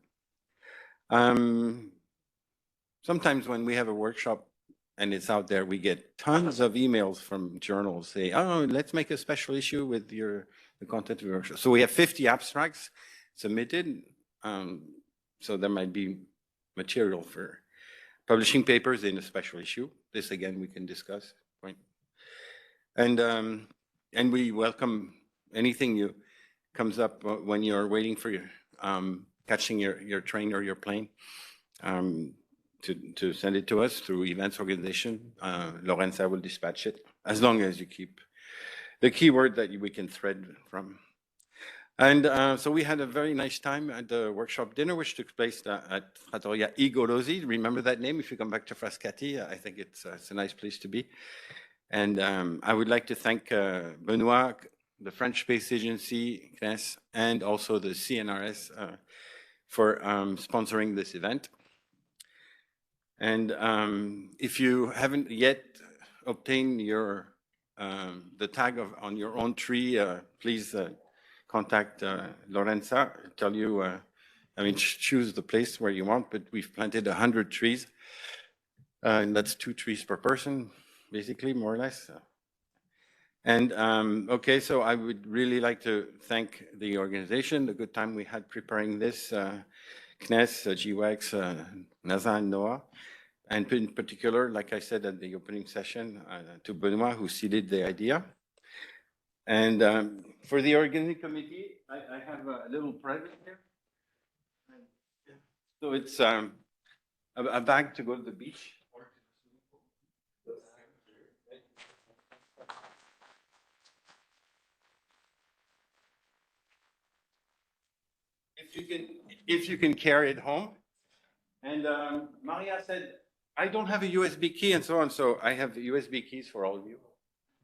Sometimes when we have a workshop and it's out there, we get tons of emails from journals saying, oh, let's make a special issue with the content of your workshop. So we have 50 abstracts submitted. So there might be material for publishing papers in a special issue. This again, we can discuss. Right? And we welcome anything comes up when you're waiting for your catching your train or your plane. To send it to us through events organization. Lorenza will dispatch it, as long as you keep the keyword that we can thread from. And so we had a very nice time at the workshop dinner, which took place at Trattoria I Golosi. Remember that name if you come back to Frascati. I think it's a nice place to be. And I would like to thank Benoit, the French Space Agency, CNES, and also the CNRS for sponsoring this event. And if you haven't yet obtained the tag on your own tree, please contact Lorenza, tell you, I mean, choose the place where you want, but we've planted 100 trees. And that's 2 trees per person, basically, more or less. And okay, so I would really like to thank the organization, the good time we had preparing this, CNES, GWEX, NASA and NOAA, and in particular, like I said at the opening session, to Benoit, who seeded the idea. And for the organic committee, I have a little present here. So it's a bag to go to the beach. If you can carry it home. And Maria said, I don't have a USB key and so on, so I have USB keys for all of you.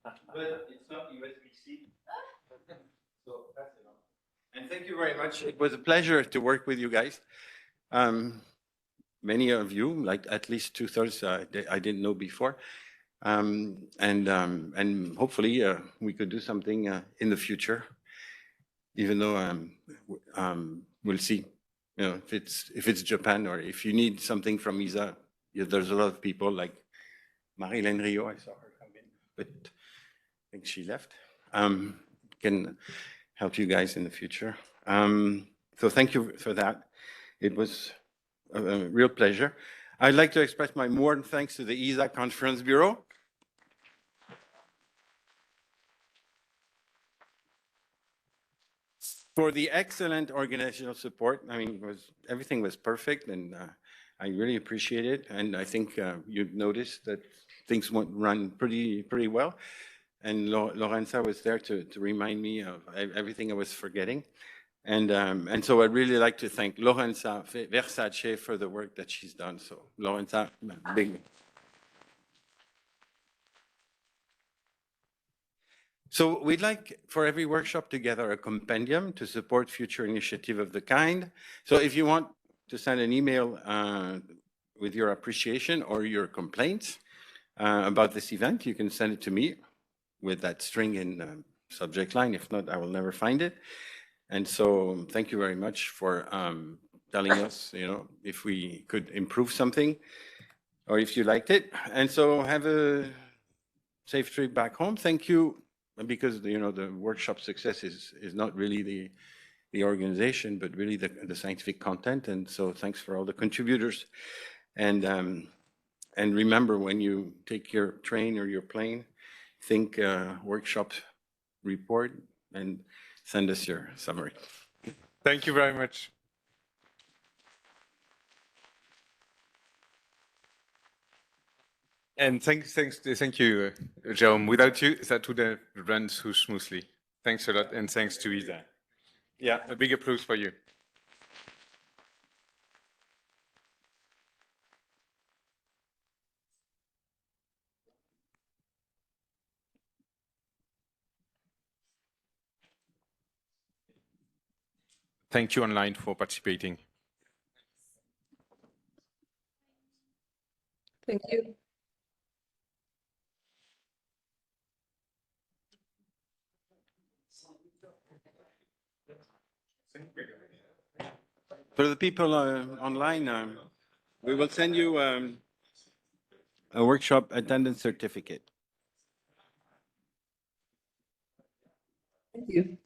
But it's not USB-C. So that's enough. And thank you very much. It was a pleasure to work with you guys. Many of you, like at least 2/3, I didn't know before. And hopefully we could do something in the future, even though we'll see. You know, if it's Japan or if you need something from ESA, there's a lot of people like Marie-Hélène Rio, I saw her come in, but I think she left, can help you guys in the future. So thank you for that. It was a real pleasure. I'd like to express my warm thanks to the ESA Conference Bureau. For the excellent organizational support. I mean, everything was perfect, and I really appreciate it. And I think you've noticed that things went run pretty well. And Lorenza was there to remind me of everything I was forgetting. And so I'd really like to thank Lorenza Versace for the work that she's done. So Lorenza, big. So we'd like for every workshop to gather a compendium to support future initiative of the kind. So if you want to send an email with your appreciation or your complaints about this event, you can send it to me with that string in subject line. If not, I will never find it. And so thank you very much for telling us, you know, if we could improve something or if you liked it. And so have a safe trip back home. Thank you. Because, you know, the workshop success is not really the organization, but really the scientific content. And so thanks for all the contributors. And remember, when you take your train or your plane, think workshop report and send us your summary. Thank you very much. And thank you, Jerome. Without you, that would have run so smoothly. Thanks a lot, and thanks to ESA. Yeah, a big applause for you. Thank you online for participating. Thank you. For the people online, we will send you a workshop attendance certificate. Thank you.